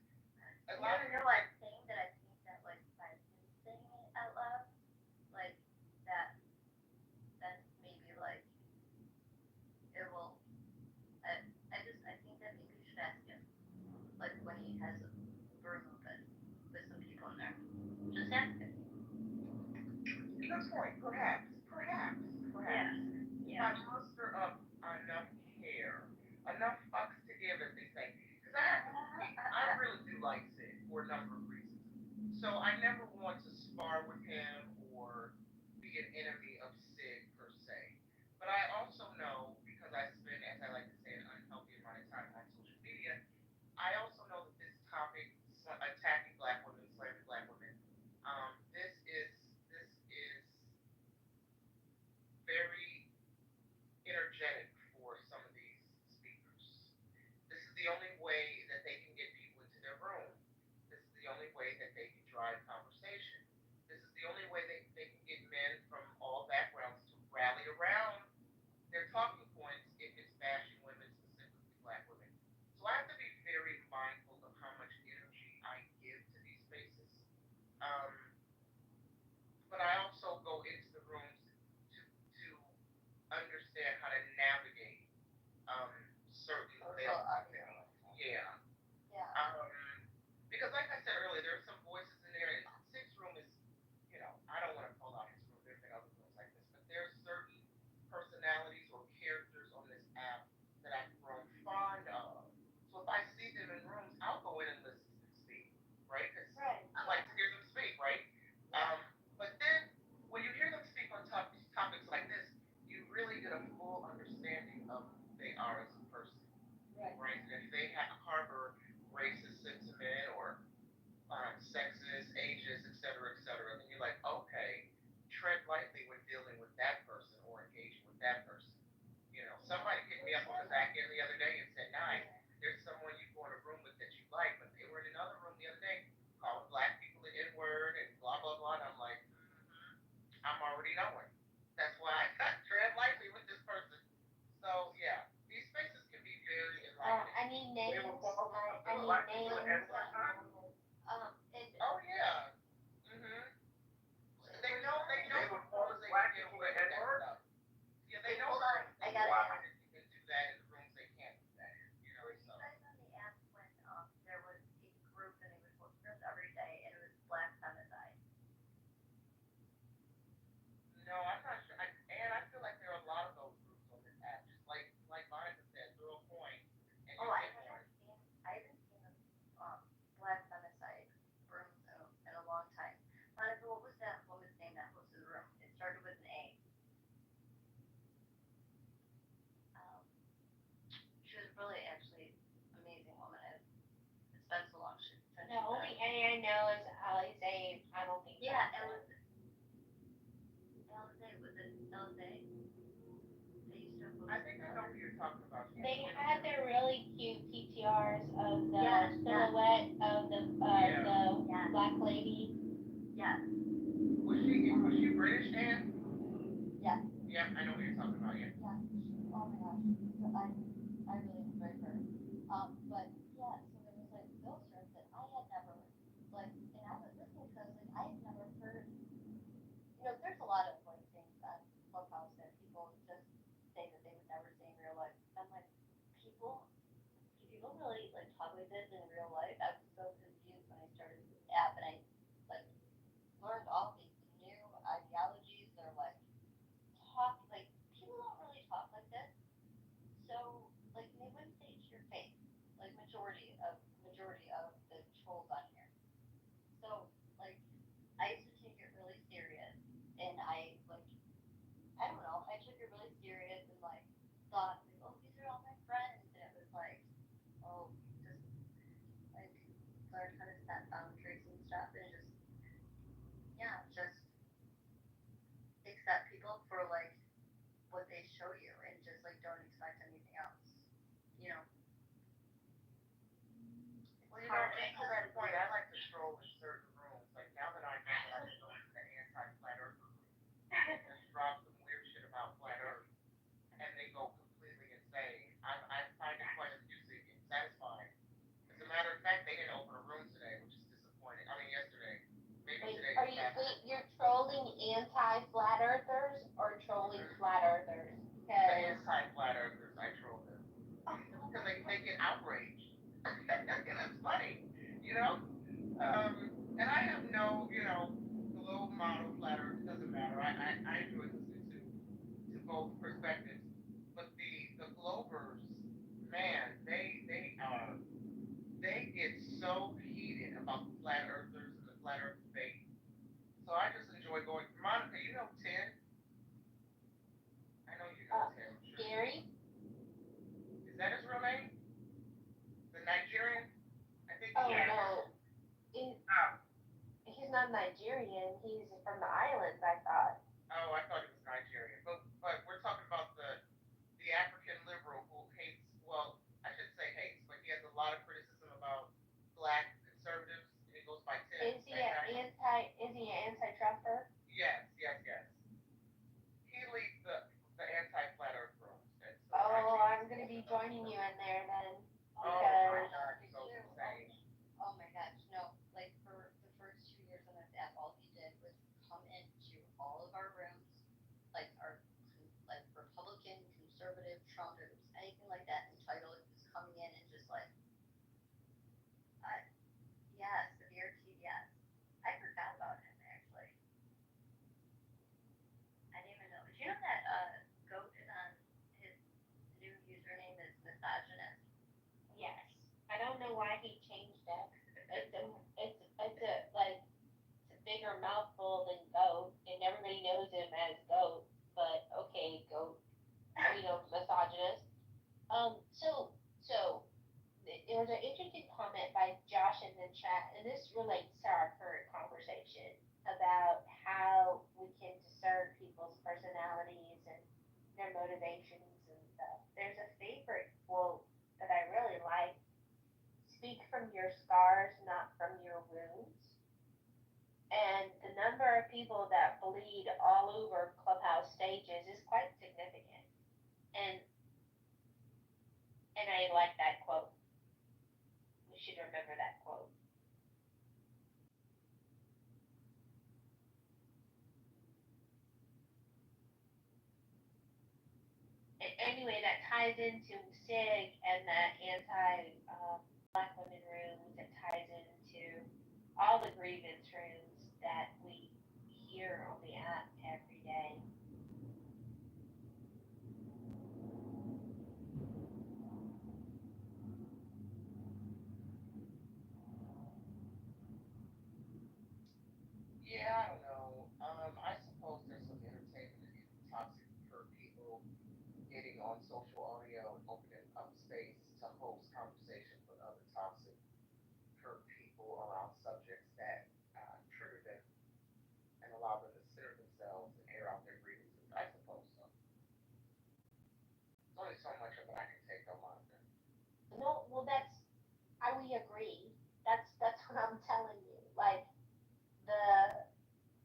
R: As long as
T: You're like saying that, I think that like by him saying it out loud, like that's maybe like it will. I think that maybe you should ask him, like when he has a room open with some people in there. Just ask him.
R: Good point. Perhaps.
T: Yeah.
R: I muster up enough care, enough fucks to give, as they say. Because I really do like Sid for a number of reasons. So I never want to spar with him or be an enemy of Sid per se. But I also know, because I spend, as I like to say, an unhealthy amount of time on social media, I also know that this topic, attacking black women, slandering black women, this is very energetic for some of these speakers. This is the only way that they can get people into their room. This is the only way that they can drive conversation. Um, but I also go into the rooms to understand how to navigate um certain
T: social
R: things.
T: audio.
R: Yeah.
T: Yeah.
R: Because like I said earlier, there's some voices in there, and Six Room is, I don't want to call out his room. There's been other rooms like this, but there's certain personalities or characters on this app that I've grown fond of. So if I see them in rooms, I'll go in and listen to them speak, right? Because
T: Right.
R: I like to hear them speak, right? Um, but then when you hear them speak on topics like this, you really get a full understanding of who they are as a person,
T: Right.
R: right? And if they harbor racist sentiment or sexist, ageist, et cetera, then you're like, okay, tread lightly when dealing with that person or engaging with that person. Somebody hit me up on the back end the other day and said, "Nice, there's someone you go in a room with that you like, but they were in another room the other day calling black people the N word and blah blah blah." And I'm like, I'm already knowing. That's why I tread lightly with this person. So yeah, these spaces can be very enlightening.
T: I need names. I need names. It,
R: Oh yeah. They know the rooms they can get away with that stuff. Yeah, they know
T: hold
R: the
T: on.
R: rooms
T: I
R: they
T: gotta
R: can
T: ask.
R: do that and the rooms they can't do that in.
T: Were you
R: So.
T: guys on the app when there was a group and they would post scripts every day and it was black femicide?
R: No, I'm not sure. And I feel like there are a lot of those groups on this app. Just like Monica said, throw a coin and
T: Oh,
R: you get one.
T: I haven't seen the black femicide rooms in a long time. Monica, what was that woman's name that hosted the room? It started with an A. She was really actually amazing woman. It's been so long since
P: The only A I know is Alize. I don't think.
T: Yeah, Alize. Was it Alize?
R: I think I know who you're talking about.
P: They had their really cute PTRs of the
T: Yes,
P: silhouette of the black lady.
T: Yes.
R: Was she British, Dan?
T: Yes.
R: Yep, I know who you're talking about. Yeah.
T: Yeah. Oh my gosh. I really enjoyed her. But yeah, so there was like those rooms that I had never and I was listening because I had never heard. There's a lot of things on Clubhouse that people just say that they would never say in real life. I'm like, people do people really talk like this in real life? I was so confused when I started this app and I like learned all these new ideologies. They're talk people don't really talk like this. So they wouldn't say it to your face. Majority of the trolls on here. So I used to take it really serious and I don't know, I took it really serious and thought oh, these are all my friends, and it was oh, just learn how to set boundaries and stuff, and just accept people for what they show you, and just don't expect anything else. You know.
R: Well, to that point, I like to stroll in certain rooms. Like now that I know that I can go into the anti-flat earther room and drop some weird shit about flat Earth, and they go completely insane. I find it quite amusing and satisfying. As a matter of fact, they didn't open a room today, which is disappointing. I mean, yesterday. Maybe today.
P: You're trolling anti-flat earthers or trolling flat earthers?
R: The anti-flat earthers, I troll them. Because they get outraged. And that's funny, And I have no, globe model flat earth, doesn't matter. I enjoy listening to both perspectives. But the Globers, man, they get so heated about the flat earthers and the flat earth debate. So I just enjoy going. Monica, you know Tim? I know you know Tim.
P: Gary?
R: Is that his real name? The Nigerian? I think.
P: Oh no. He's not Nigerian. He's from the islands, I thought.
R: Oh, I thought he was Nigerian. But we're talking about the African liberal who hates. Well, I shouldn't say hates, but he has a lot of criticism about black conservatives. And he goes by Tim.
P: Is he an anti-Trumper?
R: Yes. He leads the anti-flat Earth room.
P: I'm gonna be joining you in there then.
R: Oh my God, he goes insane.
T: Oh my gosh, no! For the first 2 years on this
P: and this relates to our current conversation about how we can discern people's personalities and their motivations and stuff. There's a favorite quote that I really like: "Speak from your scars, not from your wounds." And the number of people that bleed all over clubhouse stages is quite significant. And I like that quote. We should remember that quote. Anyway, that ties into SIG and the anti black women rooms. It ties into all the grievance rooms that we hear on the app every day.
R: Yeah, I don't know. I suppose there's some entertainment in toxic hurt people getting on social audio and opening up space to host conversations with other toxic hurt people around subjects that trigger them and allow them to center themselves and air out their grievances. I suppose so. There's only so much of it I can take though, Monica.
P: No, well, we agree. That's what I'm telling you. Like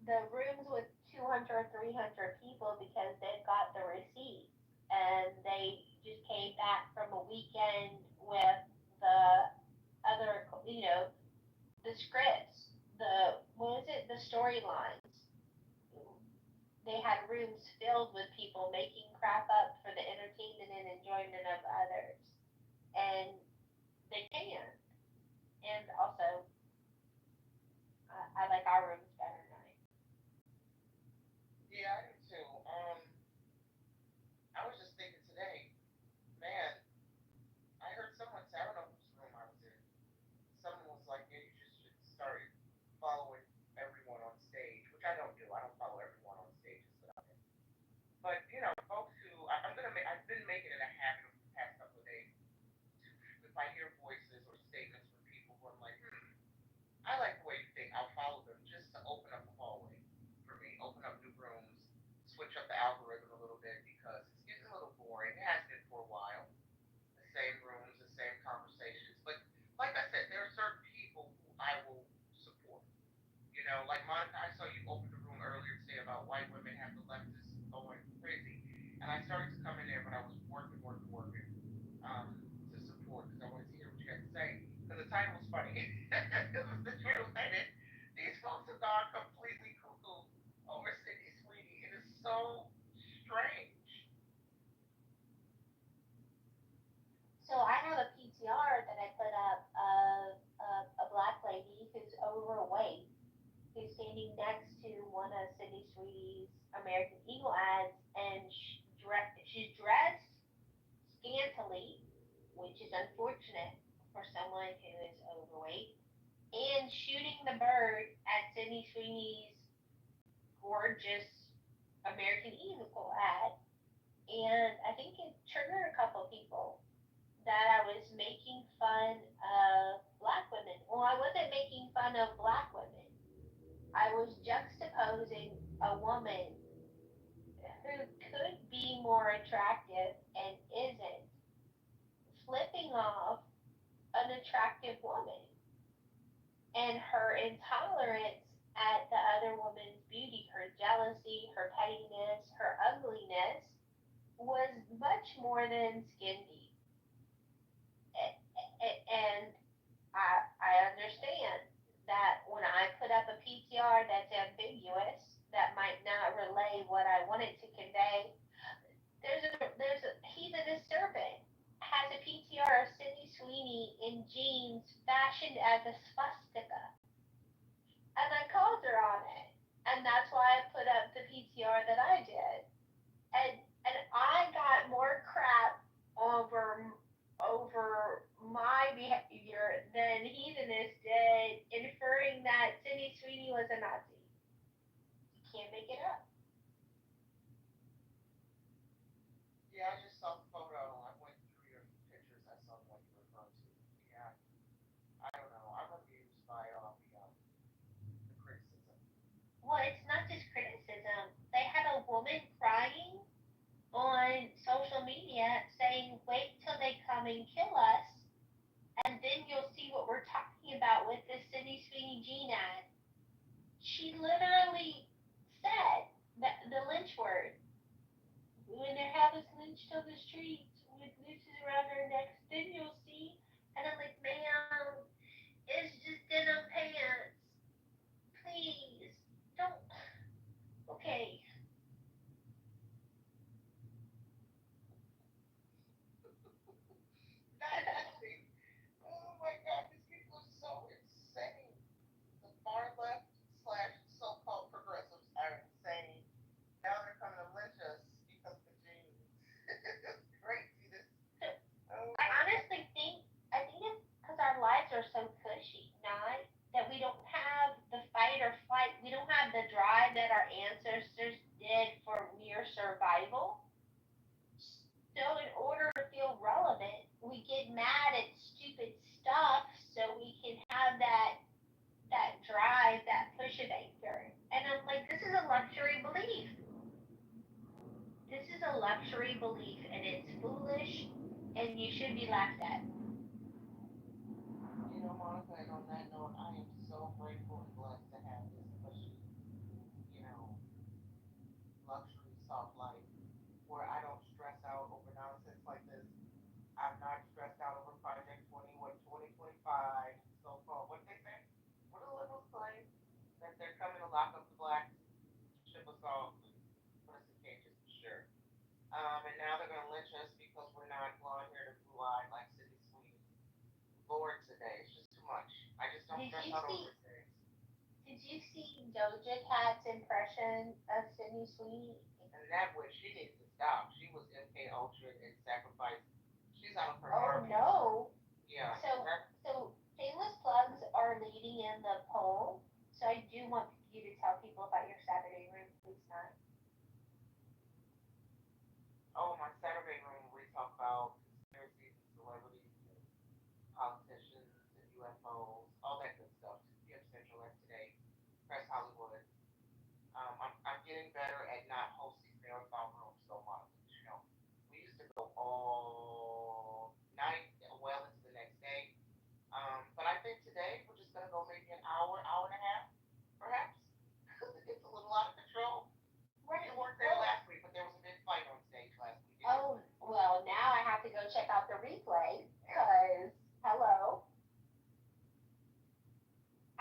P: the rooms with 200, 300 people because they've got the receipts and they just came back from a weekend with the other, the scripts, what is it, the storylines. They had rooms filled with people making crap up for the entertainment and enjoyment of others. And they can. And also, I like our rooms better tonight.
R: Yeah, I do too. I was just thinking today, man, I heard someone say, I don't know whose room I was in. Someone was like, yeah, you just should start following everyone on stage, which I don't do. I don't follow everyone on stages that I'm in. But, folks who, I've been making it a habit over the past couple of days to, if I hear voices or statements from people who I'm like, I like the way you think, I'll follow them just to open up the hallway for me, open up new rooms, switch up the algorithm a little bit because it's getting a little boring. It has been for a while. The same rooms, the same conversations. But like I said, there are certain people who I will support. Like Monica, I saw you open the room earlier today about white women have the leftists going crazy. And I started to come in there, but I was working to support because I wanted to hear what you had to say. Because the title was funny. It was the truth, and these folks have gone completely cuckoo over Sydney Sweeney. It is so strange.
P: So I have a PTR that I put up of a black lady who's overweight, who's standing next to one of Sydney Sweetie's American Eagle ads, and she's dressed scantily, which is unfortunate for someone who is overweight, and shooting the bird at Sydney Sweeney's gorgeous American Eagle ad. And I think it triggered a couple people that I was making fun of black women. Well, I wasn't making fun of black women. I was juxtaposing a woman who could be more attractive and isn't, flipping off an attractive woman. And her intolerance at the other woman's beauty, her jealousy, her pettiness, her ugliness was much more than skin deep. And I understand that when I put up a PTR that's ambiguous, that might not relay what I wanted to convey. He's a disturbing. Has a PTR of Sydney Sweeney in jeans fashioned as a swastika. And I called her on it. And that's why I put up the PTR that I did. And I got more crap over my behavior than Heathenist did, inferring that Sydney Sweeney was a Nazi. You can't make it up.
R: Yeah, I just saw the photo. I went through your pictures. I saw the one you referred to. Yeah, I don't know. I'm amused
P: Sweeney Jean ad, she literally said that the lynch word. When they have us lynched on the streets with nooses around our necks, then you'll see. And I'm like, ma'am, it's just denim pants. Please, don't. Okay.
R: Not actually. Oh my God, these people are so insane. The far left slash so-called progressives are insane. Now they're coming to lynch us because of the Jews. It's crazy. This. Oh
P: I
R: my God.
P: honestly think, I think it's because our lives are so cushy, not that we don't have the fight or flight. We don't have the drive that our ancestors did for mere survival. So in order to feel relevant, we get mad at stupid stuff so we can have that drive, that push of anger. And I'm like, this is a luxury belief. This is a luxury belief, and it's foolish, and you should be laughed at.
R: You know, Monica, and on that note, I am so grateful and blessed to have this cushy, you know, luxury soft life where I don't stress out over nonsense like this. I'm not stressed out over Project 2025, so called. What they say? What do the liberals claim? That they're coming to lock up the blacks, ship us off, and put us in cages for sure. And now they're going to lynch us because we're not blonde haired and blue eyed like Sydney Sweeney. Lord, today it's just too much. I just don't
P: Did
R: stress
P: you
R: out over
P: see?
R: things.
P: Did you see Doja Cat's impression of Sydney Sweeney?
R: And that way, she needs to stop. She was MK Ultra and sacrificed. She's out of her
P: Oh
R: mind.
P: no!
R: Yeah.
P: So shameless plugs are leading in the poll. So I do want you to tell people about your Saturday room, please, not.
R: Oh, my Saturday room, we talk about conspiracies and celebrities and politicians and UFOs, all that good stuff. 2 p.m. Central, that's today. Press Hollywood. I'm getting better at not hosting marathon rooms so much. You know, we used to go all night, well into the next day. But I think today we're just gonna go maybe an hour, hour and a half, perhaps, because it gets a little out of control.
P: Right.
R: You weren't there last week, but there was a big fight on stage last week.
P: Oh well, now I have to go check out the replay because hello.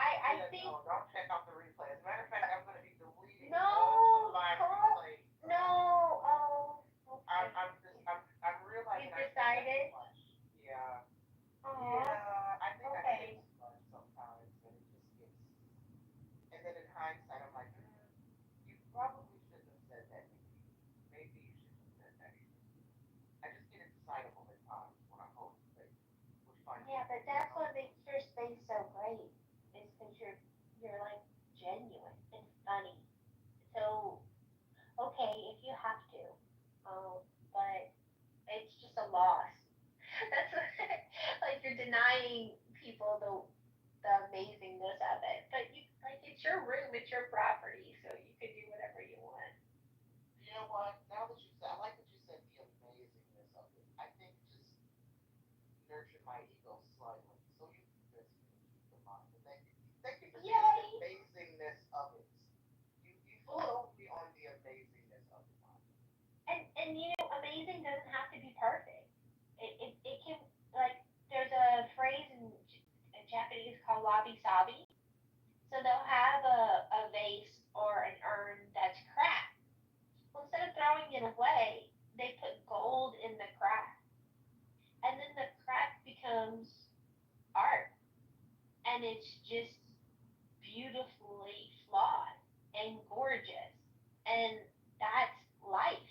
P: I think
R: No, don't check out the replay. As a matter of fact, I'm going to be deleting all
P: no,
R: the live
P: Carl,
R: replays.
P: no. Oh, okay.
R: I'm realizing
P: You've
R: I do that too
P: decided.
R: much. Yeah.
P: Aw,
R: Yeah, I think I
P: okay.
R: say too much sometimes, and it just gets. And then in hindsight, I'm like, you probably shouldn't have said that. Maybe you shouldn't have said that. I just get excitable at times when I'm hosting things, which finds
P: Yeah, but that's what makes your space so great. Is because you're like genuine and funny. So okay, if you have to, but it's just a loss. That's what, like you're denying people the amazingness of it. But you like it's your room, it's your property, so you can do whatever you want.
R: You know what? Now that you said, I like that you said the amazingness of it. I think just nurture my ego slightly. So you convinced me to keep in mind. But thank you for saying the
P: Yay!
R: amazingness of it. You sold me on the amazingness of it, Mom.
P: And you know, amazing doesn't have to be perfect. It can like there's a phrase in Japanese called wabi sabi. So they'll have a vase or an urn that's cracked. Well, instead of throwing it away, they put gold in the crack, and then the crack becomes art, and it's just beautifully flawed and gorgeous, and that's life,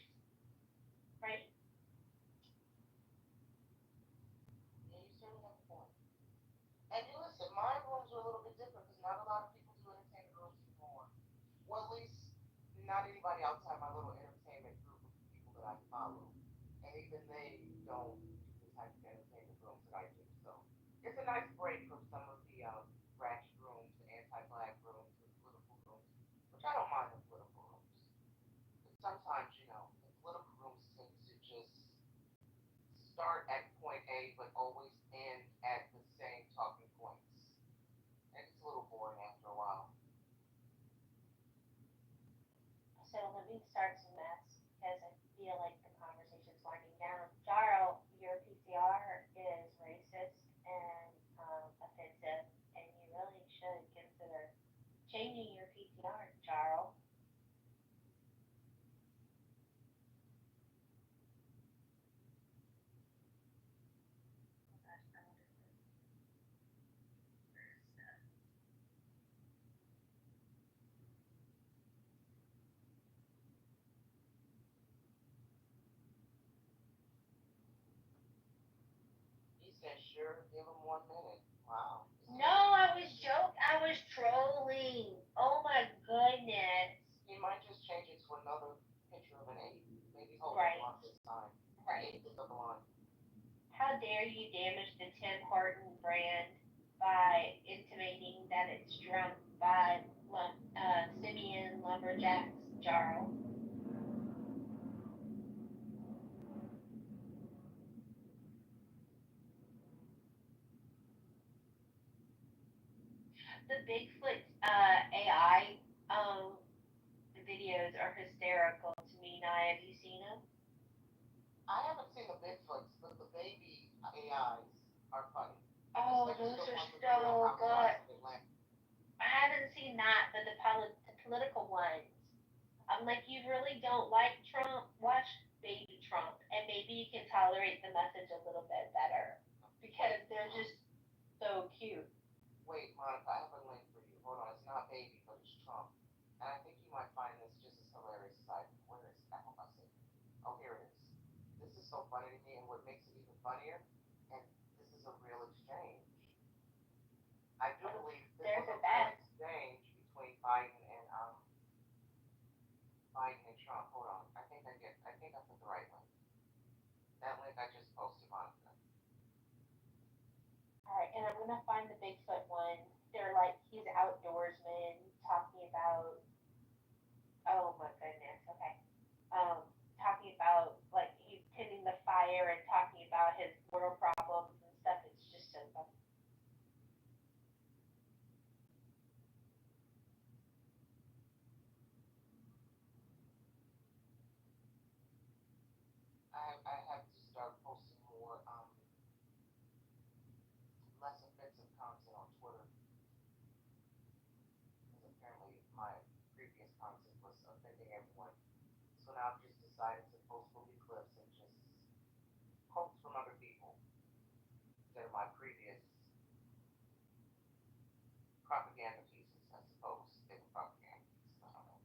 P: right?
R: Yeah, you certainly have a point. And you listen, my rooms are a little bit different because not a lot of people do entertainment rooms anymore. Well, at least not anybody outside my little entertainment group of people that I follow. And even they don't do the type of entertainment rooms that I do. So it's a nice break from some of the ratchet rooms, the anti-black rooms, the political rooms, which I don't mind the political rooms. But sometimes, you know, the political rooms tend to just start at point A but always end at the same talking points. And it's a little
P: So let me start some maths because I feel like the conversation's winding down. Jaro, your PCR is racist and offensive, and you really should consider changing your PCR, Jaro.
R: He said, sure, give him 1 minute. Wow.
P: No, I was trolling. Oh my goodness.
R: He might just change it to another picture of an 8. Maybe hold
P: Right.
R: it on this time.
P: Right.
R: Eight is the line.
P: How dare you damage the Tim Horton brand by intimating that it's drunk by Simeon Lumberjacks Jarl? The Bigfoot AI videos are hysterical to me. Now, have you seen them?
R: I haven't seen the Bigfoots, but the baby AIs are funny.
P: Oh, those are so good. I haven't seen that, but the political ones. I'm like, you really don't like Trump? Watch Baby Trump, and maybe you can tolerate the message a little bit better because they're just so cute.
R: Wait, Monica, I have a link for you. Hold on, it's not baby, but it's Trump. And I think you might find this just as hilarious as I do. Where is it? I hope I see it. Oh, here it is. This is so funny to me, and what makes it even funnier, and this is a real exchange. I do believe this
P: There's
R: was
P: a
R: a real
P: bet.
R: exchange between Biden and Trump. Hold on, I think I put the right link. That link I just posted, Monica.
P: All right, and I'm gonna find the Bigfoot one. They're like he's outdoorsman talking about. Oh my goodness. Okay. Talking about like he's tending the fire and talking about his world problems and stuff. It's just so funny.
R: I have to start posting more less offensive content on Twitter because apparently my previous content was offending everyone. So now I've just decided to post movie clips and just quotes from other people that are my previous propaganda pieces, I suppose. They were propaganda pieces. I don't know.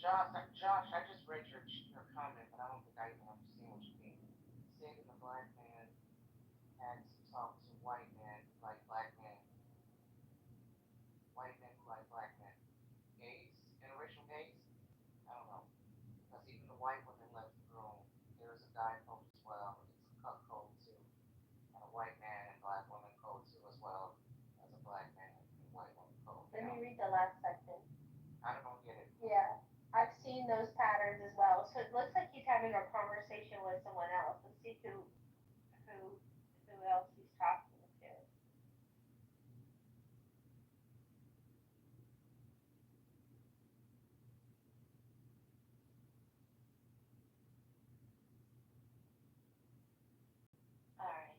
R: Josh, I just read your comment, but I don't think I even understand what you mean. Saying that the black man had to talk to white men like black men, white men who like black men. Gays, interracial gays? I don't know. Because even the white women left the room. There is a guy code as well. It's a cup code too. And a white man and black woman code too as well as a black man and white woman code.
P: Let me read the last section.
R: I don't get it.
P: Yeah, I've seen those patterns as well. So it looks like he's having a conversation with someone else. Let's see who who else he's talking to. All right.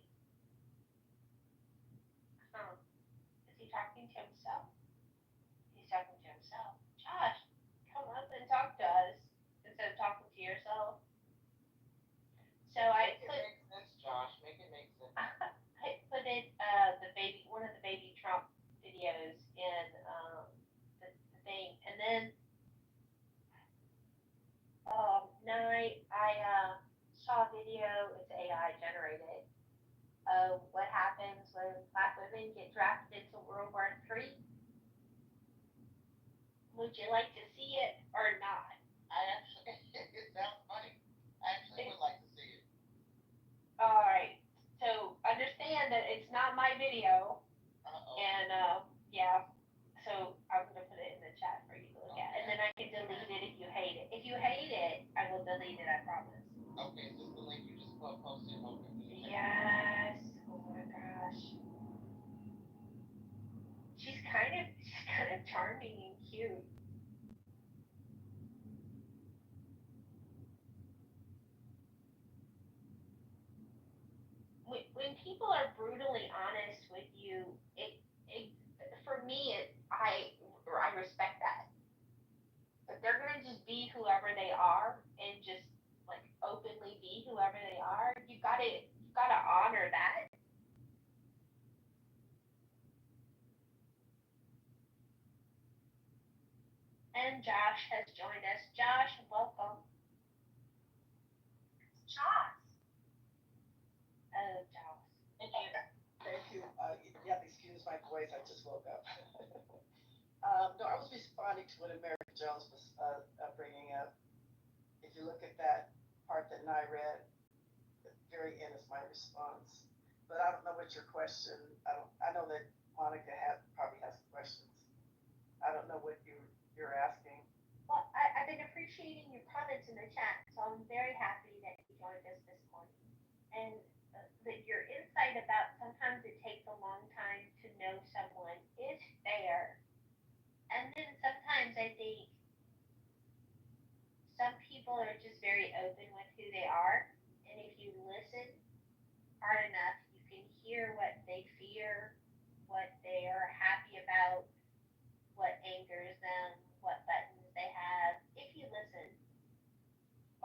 P: Is he talking to himself? He's talking to himself. Josh, come up and talk to us instead of talking to yourself. So I
R: Make it make sense, Josh. Make it make sense.
P: I put it one of the baby Trump videos in the thing, and then night I saw a video. It's AI generated of what happens when black women get drafted into World War III. Would you like to see it or not?
R: I actually, it sounds funny. I actually would like to see it.
P: All right. So understand that it's not my video, and yeah. So I'm gonna put it in the chat for you to look at, and then I can delete it if you hate it. If you hate it, I will delete it. I promise.
R: Okay, so the link you just posted. Okay.
P: Yes. Oh my gosh. She's kind of charming and cute. When people are brutally honest with you, it for me, I respect that. If they're gonna just be whoever they are and just like openly be whoever they are, you gotta honor that. And Josh has joined us. Josh, welcome. Josh. Oh, Josh.
U: Thank you. Thank you. You have to excuse my voice. I just woke up. No, I was responding to what America Jones was bringing up. If you look at that part that I read, the very end is my response. But I don't know what your question. I know that Monica probably has questions. I don't know what you're asking.
P: Well, I've been appreciating your comments in the chat, so I'm very happy that you joined us this morning. And that your insight about sometimes it takes a long time to know someone is fair. And then sometimes I think some people are just very open with who they are. And if you listen hard enough, you can hear what they fear, what they are happy about, what angers them, what buttons they have. If you listen.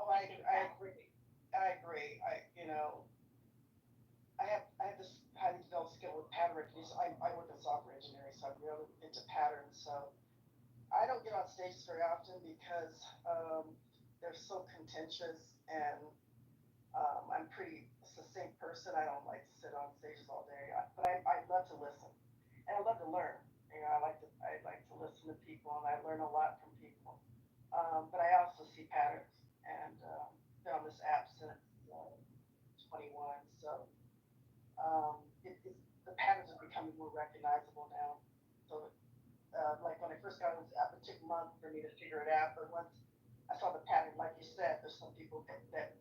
U: Oh, I agree. I agree. I have this highly developed skill with pattern recognition. I work in software engineering, so I'm really into patterns. So I don't get on stages very often because they're so contentious, and I'm a pretty succinct person. I don't like to sit on stages all day, but I love to listen, and I love to learn. I like to listen to people, and I learn a lot from people. But I also see patterns, and been on this app since 21, so the patterns are becoming more recognizable now. So, like when I first got on this app, it took months for me to figure it out. But once I saw the pattern, like you said, there's some people that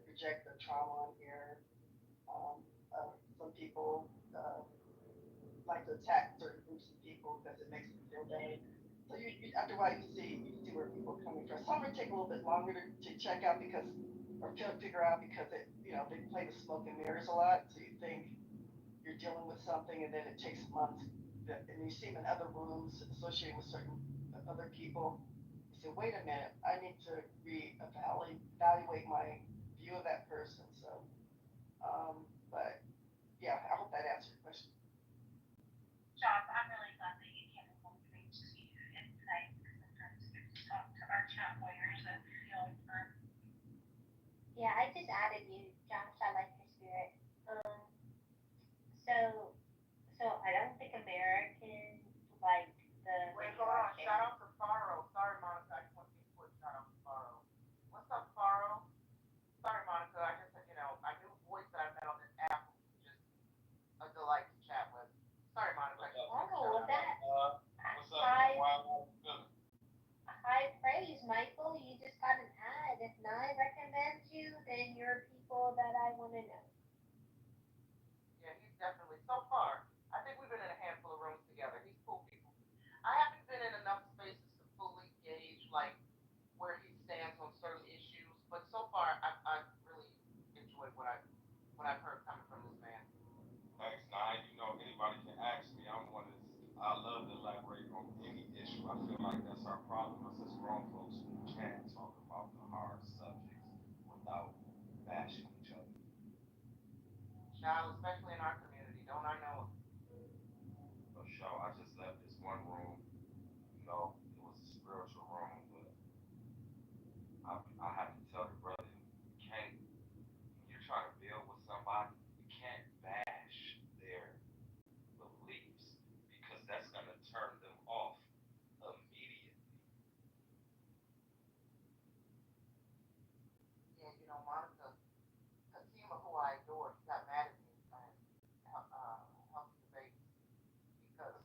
U: project their trauma on here. Some people like to attack certain groups of people because it makes them feel better. So after a while, you see where people are coming from. Some may take a little bit longer to check out or figure out because they play the smoke and mirrors a lot. So you think you're dealing with something, and then it takes months. And you see them in other rooms associated with certain other people. You say, wait a minute, I need to evaluate my view of that person. So, but yeah, I hope that answered your question.
P: Josh, I'm really glad that you came along to me to see your insight, because sometimes I get to talk to our chat
T: Yeah, I just added you, Josh. I like your spirit. So I don't think Americans like the
R: Wait,
T: New
R: hold on.
T: Yorkers.
R: Shout out to Faro. Sorry, Monica. I just want to give a quick shout out to Faro. What's up, Faro? Sorry, Monica. I just, a new voice that I met on this app was just a delight to chat with. Sorry, Monica. I just want to
T: Oh,
R: shout out.
T: that
C: What's up?
T: high
C: Why feeling?
T: high praise, Michael. You just got an ad. If Nye recommends you, then you're people that I want to know.
R: Yeah, he's definitely, so far, I think we've been in a handful of rooms together. He's cool people. I haven't been in enough spaces to fully gauge, like, where he stands on certain issues, but so far, I've really enjoyed what I've heard coming from this man.
C: Thanks, Nah. You know, anybody can ask me. I love to elaborate on any issue. I feel like that's our problem. Us as grown folks, we can't talk about the hard subjects without bashing each other.
R: Child, especially in our community, don't I know it?
C: For sure, I just left this one room. You know, it was a spiritual room, but I had to tell the brother, you can't, when you're trying to build with somebody, you can't bash their beliefs because that's going to turn them off immediately.
R: Yeah, Monica, Fatima, who I adore, he got mad at me and helped debate because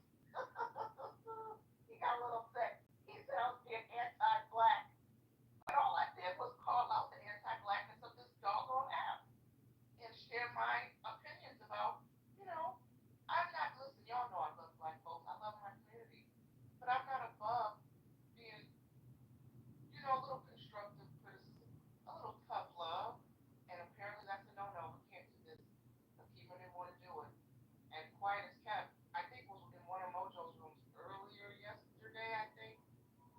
R: he got a little upset. He said I was being anti-black, but all I did was call out the anti-blackness of this doggone app and share my opinions about, you know, I'm not, listen, y'all know I love black folks. I love my community, but I'm not above being, a little constructive criticism, a little tough love, and apparently that's a no-no. We can't do this. Akima didn't want to do it, and quiet as kept. I think was in one of Mojo's rooms earlier yesterday. I think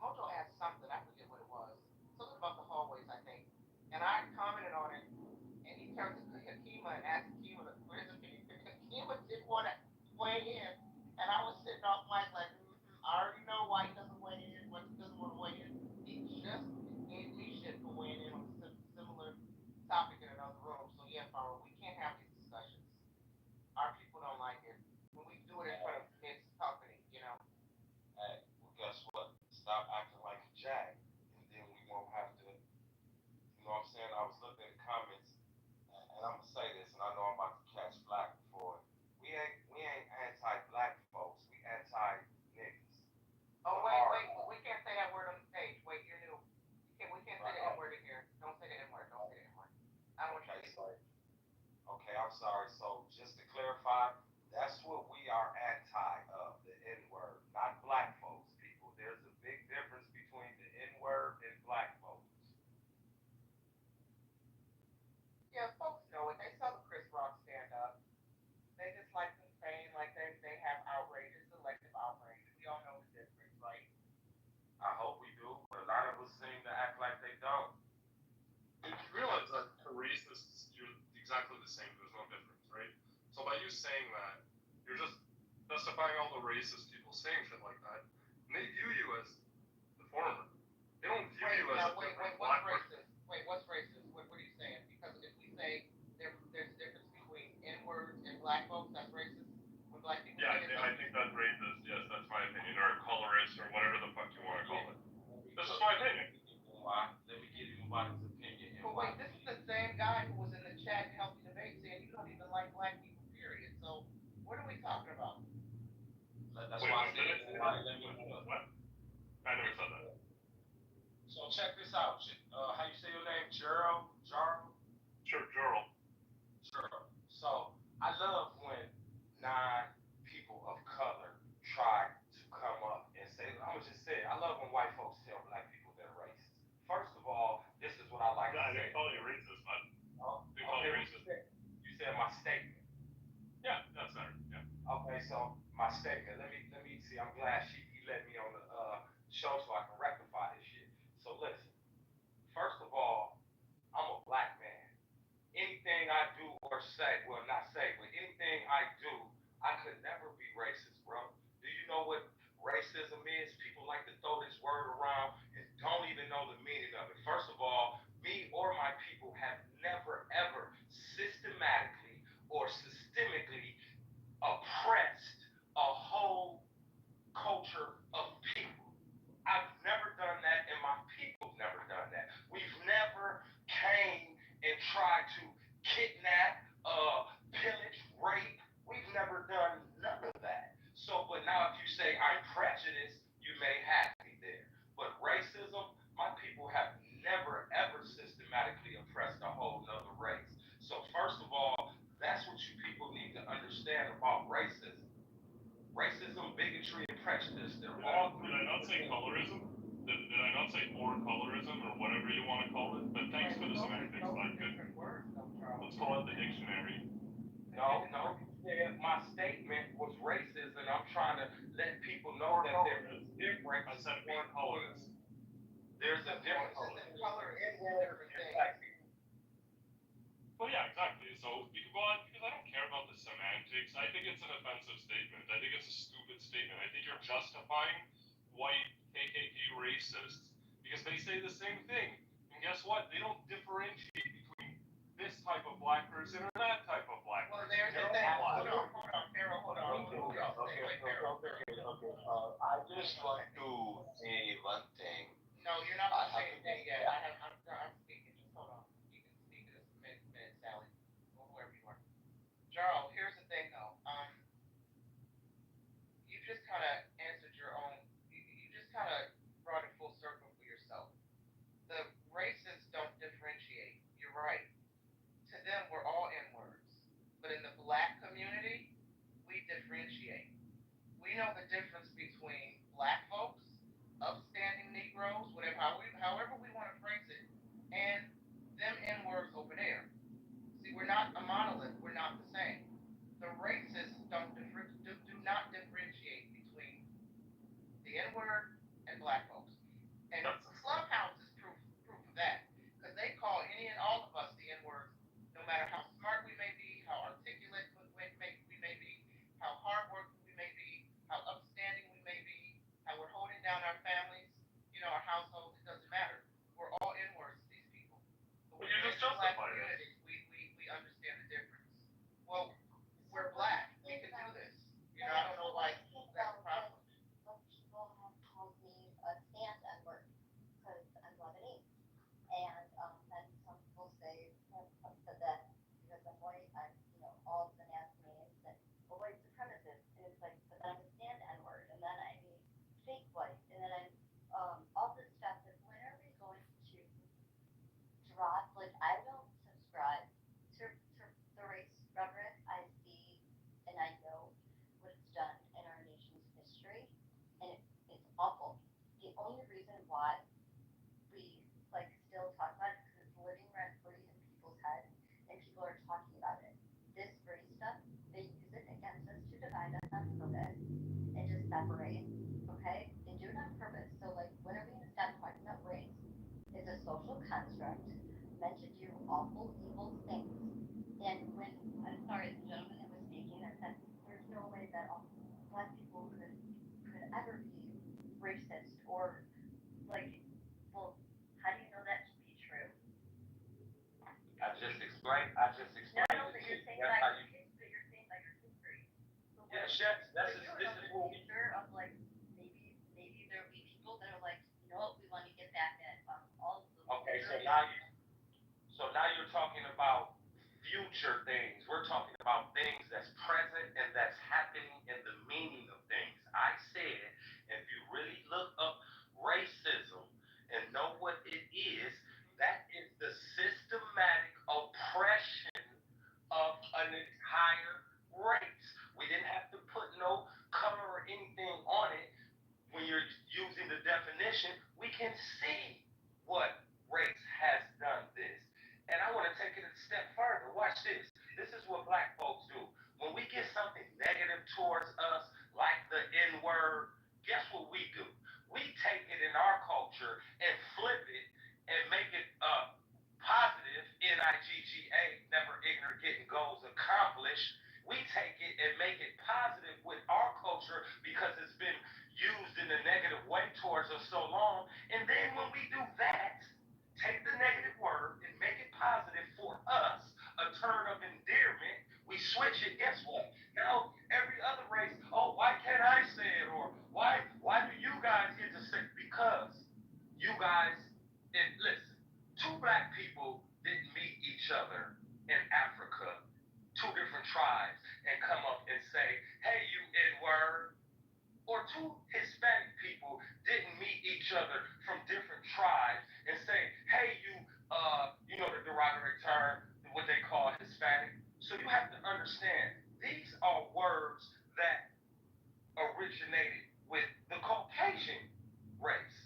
R: Mojo asked something. I forget what it was. Something about the hallways, I think. And I commented on it, and he turned to Akima and asked Akima for his opinion. Akima didn't want to weigh in, and I was sitting off mic like, I already know why he doesn't weigh in, what he doesn't want to weigh in. He just gave me shit for weighing in on a similar topic in another room. So yeah, Farrell, we can't have these discussions. Our people don't like it when we do it in front of mixed company.
C: Hey, well, guess what? Stop acting like a jack, and then we won't have to. You know what I'm saying? I was looking at the comments, and I'm gonna say this, and I know I'm about to catch flack for it. We ain't anti-black folks. We anti-niggas.
R: Oh
C: The
R: wait,
C: hard.
R: we can't say that word on the stage. Wait, you're new. We can't say the N word in here. Don't say the N word. Don't say the N word. I don't want you
C: Okay,
R: to get.
C: okay, I'm sorry. So just to clarify, that's what we are anti of, the N word, not black folks, people. There's a big difference between the N word and black folks.
R: Yeah, folks know it. They saw the Chris Rock stand up. They just like to feign like they have outrage. It's selective outrage. We all know the difference, right?
C: I hope we do, but a lot of us seem to act like they don't.
D: You realize that to racists, you're exactly the same. There's no difference, right? So by you saying that, you're just justifying all the racist people saying shit like that. And they view you as the former. They don't view you as a different
R: What's
D: black person.
R: racist? Wait, what's racist? What are you saying? Because if we say there's a difference between N words and black folks, that's racist. When black people
D: Yeah,
R: say it,
D: I think that's racist. Yes, that's my opinion. Or colorist, or whatever the fuck you want to call it. This is my opinion.
C: Let me give you nobody's opinion.
R: but wait, this is the same guy who was in the chat and helped you debate saying you don't even like black people, period. So what are we talking about?
C: That's
D: Wait,
C: why I
D: what
C: said
D: did I say? What? I never said that.
C: So check this out. How you say your name? Gerald? Jarl?
D: Sure, Gerald.
C: Gerald. So I love when non people of color try to come up and say, I'm gonna just say it. I love when white folks tell black people they're racist. First of all, this is what I like
D: Yeah, I
C: to say.
D: didn't call you racist, man.
C: Oh,
D: Didn't call
C: okay,
D: you racist.
C: you said my statement.
D: Yeah, that's better. Yeah.
C: Okay, so my statement. Let me see. I'm glad he let me on the show so I can rectify this shit. So listen. First of all, I'm a black man. Anything I do or say, well, not say, but anything I do, I could never be racist, bro. Do you know what racism is? People like to throw this word around and don't even know the meaning of it. First of all, me or my people have
S: try to kidnap, pillage, rape. We've never done none of that. So, but now if you say I'm prejudiced, you may have me there. But racism, my people have never ever systematically oppressed a whole nother race. So first of all, that's what you people need to understand about racism. Racism, bigotry, and prejudice, they're all
K: Did I not say colorism? Did I not say or colorism or whatever you want to call it? But thanks for the semantics. Let's pull out the dictionary.
S: No, no. My statement was racist, and I'm trying to let people know that there is difference.
K: I said or colorist.
S: There's a difference in color and different things.
K: Well, yeah, exactly. So you can go on because I don't care about the semantics. I think it's an offensive statement. I think it's a stupid statement. I think you're justifying white KKK racists because they say the same thing. And guess what? They don't differentiate between this type of black person or that type of black person.
S: Well, there's the thing. Hold on, Pharaoh, hold on. Okay. I just want to say one thing. No, you're not going to say anything yet. I'm speaking. Just hold on. You can speak this minute, Sally, or whoever you are. Jarl, here's the thing, though. You just kind of answered your own. You just kind of brought it full circle for yourself. The races don't differentiate. You're right. To them, we're all N-words. But in the black community, we differentiate. We know the difference between black folks, upstanding Negroes, however we want to phrase it, and them N-words over there. See, we're not a monolith. We're not the same. The racists do not differentiate between the N-word and black folks. And Clubhouse is proof of that. Because they call any and all of us the N-word, no matter how smart we may be, how articulate we may be, how hardworking we may be, how upstanding we may be, how we're holding down our families, our households, it doesn't matter. We're all N-words to these people. But when you're in the black community, we understand the difference. Well, we're black. We can do this. I don't know why that's a problem.
T: Some people have called me a stand N-word because I'm Lebanese. And then some people say, some said that because I'm white, I'm, all of the nasty names and a white supremacist. And it's like, but then I'm a stand N-word, and then I'm a fake white, and then I'm all this stuff. And when are we going to drop? Like, I don't subscribe to the race rhetoric. I see and I know what it's done in our nation's history, and it's awful. The only reason why we still talk about it because it's living rent free in people's heads, and people are talking about it. This race stuff, they use it against us to divide us on purpose and to separate. Okay, they do it on purpose. So when are we gonna stop talking about race? It's a social construct meant to do awful, evil things. And when I'm sorry, the gentleman that was speaking that said there's no way that all black people could ever be racist or well, how do you know that to be true?
S: I just explained.
T: No, but you're saying that you're saying that your history.
S: Yes, this is what we
T: of maybe there'll be people that are like, we want to get back at all of the.
S: Okay, so now you're talking about future things. We're talking about things that's present and that's happening in the meaning of things. I said, if you really look up racism and know what it is, that is the systematic oppression of an entire race. We didn't have to put no color or anything on it. When you're using the definition, we can see what race has done this. And I want to take it a step further. Watch this. This is what black folks do. When we get something negative towards us, like the N-word, guess what we do? We take it in our culture and flip it and make it positive, N-I-G-G-A, never ignorant, getting goals accomplished. We take it and make it positive with our culture because it's been used in a negative way towards us so long. And then when we do that, take the negative word and make it positive for us, a term of endearment, we switch it, guess what? Now every other race, why can't I say it? Or why do you guys get to say it? Because you guys, and listen, two black people didn't meet each other derogatory term, what they call Hispanic. So you have to understand, these are words that originated with the Caucasian race.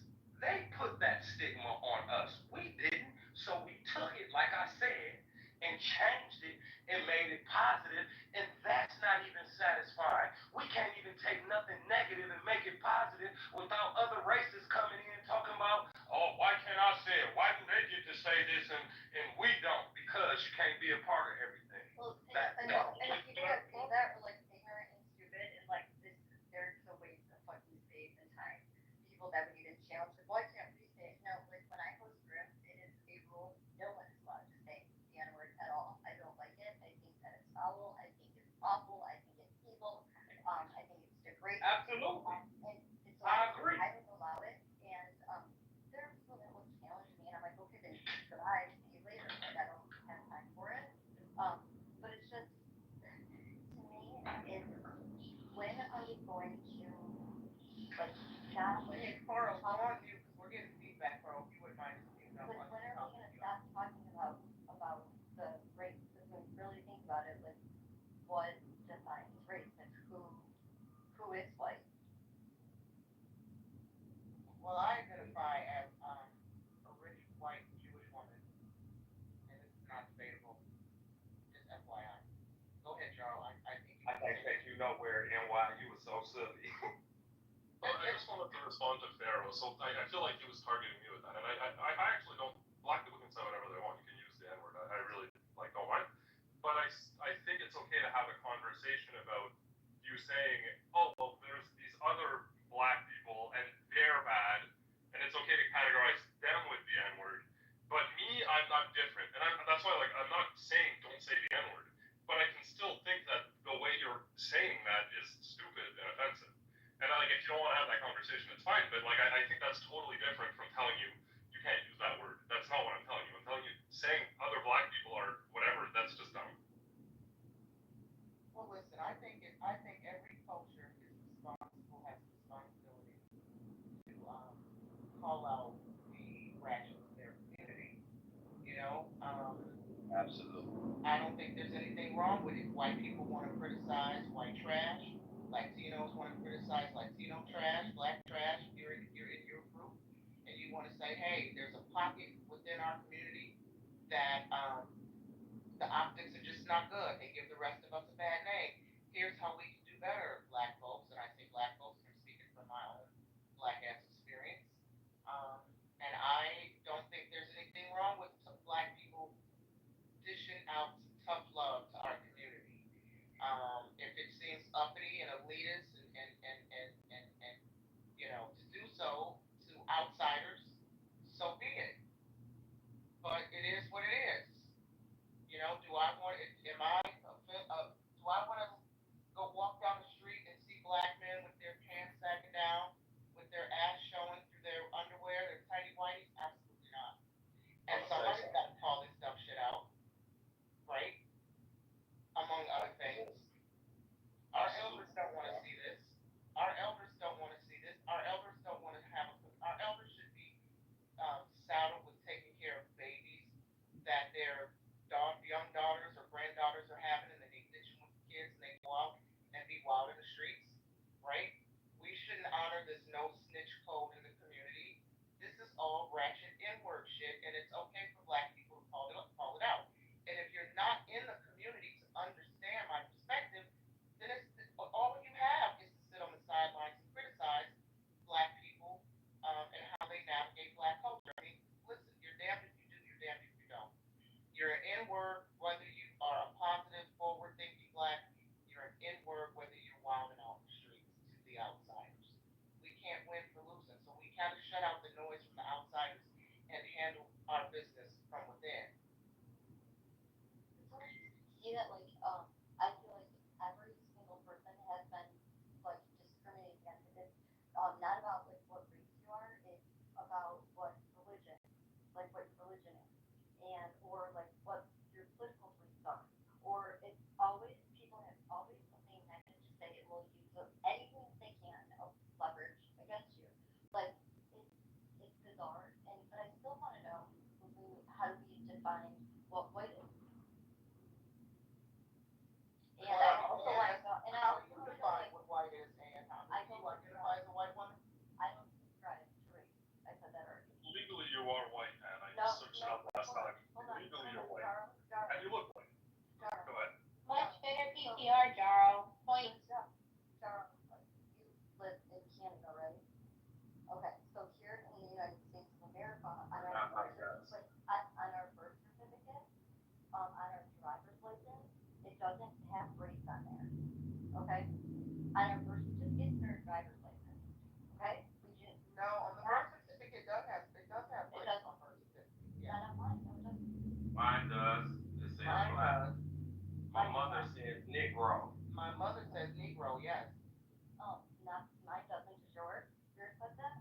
S: They put that stigma on us. We didn't. So we took it, like I said, and changed it and made it positive, and that's not even satisfying. We can't even take nothing negative and make it positive without other races coming in talking about, oh, why can't I say it? Why do they get to say this and we don't? Because you can't be a part of everything.
T: Well,
S: No.
T: and if you guys say that are like ignorant and stupid, and like this, there's a waste of fucking space and time. People that would even challenge, like, why can't we say it? No, like when I host rooms, it is a rule. No one is allowed to say the N word at all. I don't like it. I think that it's foul. I think it's awful. I think it's evil. I think it's degrading.
S: Absolutely.
T: And it's
S: I agree.
T: I don't allow it. And there are people that will challenge me, and I'm like, okay, then goodbye. See you later. Like I don't have time for it. But it's just to me, it's when are we going to like stop?
R: Hey, Carl, go on mute because we're getting feedback, Carl. If you wouldn't mind just muting up.
T: When are we gonna stop talking about the race? Because when you really think about it, like what defines race? It's who is white.
R: Well, I identify as a rich white Jewish woman, and this is not debatable. Just FYI. Go ahead, Charles. I think
L: I think that you know where NYU was so silly.
D: But I just wanted to respond to Pharaoh. So I feel like he was targeting me with that, and I actually don't. Black people can say whatever they want. You can use the N word. I really don't mind. But I think it's okay to have a conversation about you saying, oh well, there's these other black people and they're bad, and it's okay to categorize them with the N word. But me, I'm not different, and that's why I'm not saying don't say the N word, but I can still think that the way you're saying that is stupid and offensive. And if you don't want to have that conversation, it's fine. But I think that's totally different from telling you you can't use that word. That's not what I'm telling you. I'm telling you saying other black people are whatever. That's just dumb.
R: Well, listen, I think every culture is responsible, has a responsibility to call out the ratchets in their community. You know,
L: Absolutely.
R: I don't think there's anything wrong with it. White people want to criticize white trash. Latinos want to criticize Latino trash, black trash. You're in your group, and you want to say, hey, there's a pocket within our community that the optics are just not good. They give the rest of us a bad name. Here's how we can do better, black folks. And I say black folks, I'm speaking from my own black ass experience. And I don't think there's anything wrong with some black people dishing out tough love to our community. If it seems uppity and elitist and to do so to outsiders, so be it. But it is what it is. Do I want? Am I? Do I want to go walk down the street and see black men with their pants sagging down, with their ass showing through their underwear, their tidy whities? Absolutely not. And somebody's got to call this dumb shit out, right? Among other things. Our elders don't want to see this. Our elders don't want to see this. Our elders don't want to have a. Our elders should be saddled with taking care of babies that their young daughters or granddaughters are having, and then they ditch them with the kids and they go out and be wild in the streets, right? We shouldn't honor this no snitch code in the community. This is all ratchet N-word shit, and it's okay for black people to call it out. And if you're not in the community to understand my perspective, then all you have is to sit on the sidelines and criticize black people and how they navigate black culture. I mean, listen, you're damned if you do, you're damned if you don't. You're an N-word whether you are a positive, forward-thinking black. You're an N-word whether you're wilding out the streets to the outsiders. We can't win for losing, so we gotta shut out the noise from the outsiders and handle our business from within.
T: It's always see that I feel like every single person has been discriminated against. It's not about what race you are. It's about what religion is, and or what your political beliefs are. Or it's always people have always something negative to say. It will use anything they can of leverage against you. Like it's bizarre, but I still want to know how do we define what
S: Mine does. It says
R: Mine
S: black.
R: does.
S: My mother says Negro.
R: My mother says Negro, yes.
T: Oh, not mine doesn't. Does yours? Yours said that?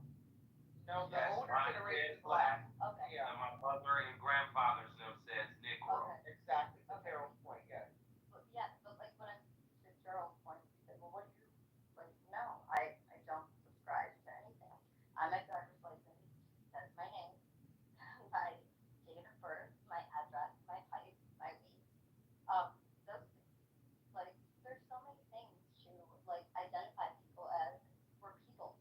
R: No, the
S: Yes,
R: older
S: mine
R: generation
S: says
R: is black.
T: Okay.
R: Yeah.
S: And my mother and grandfather's them says Negro.
T: Okay.
R: Exactly. To
T: Okay.
R: Carol's point, yes.
T: But yeah, but like when I'm to Gerald's point, he said, well, what do you like? No, I don't subscribe to anything. On my driver's license, that's my name, my date of birth, my address, my height, my weight. Those things. Like there's so many things to like identify people as. We're people,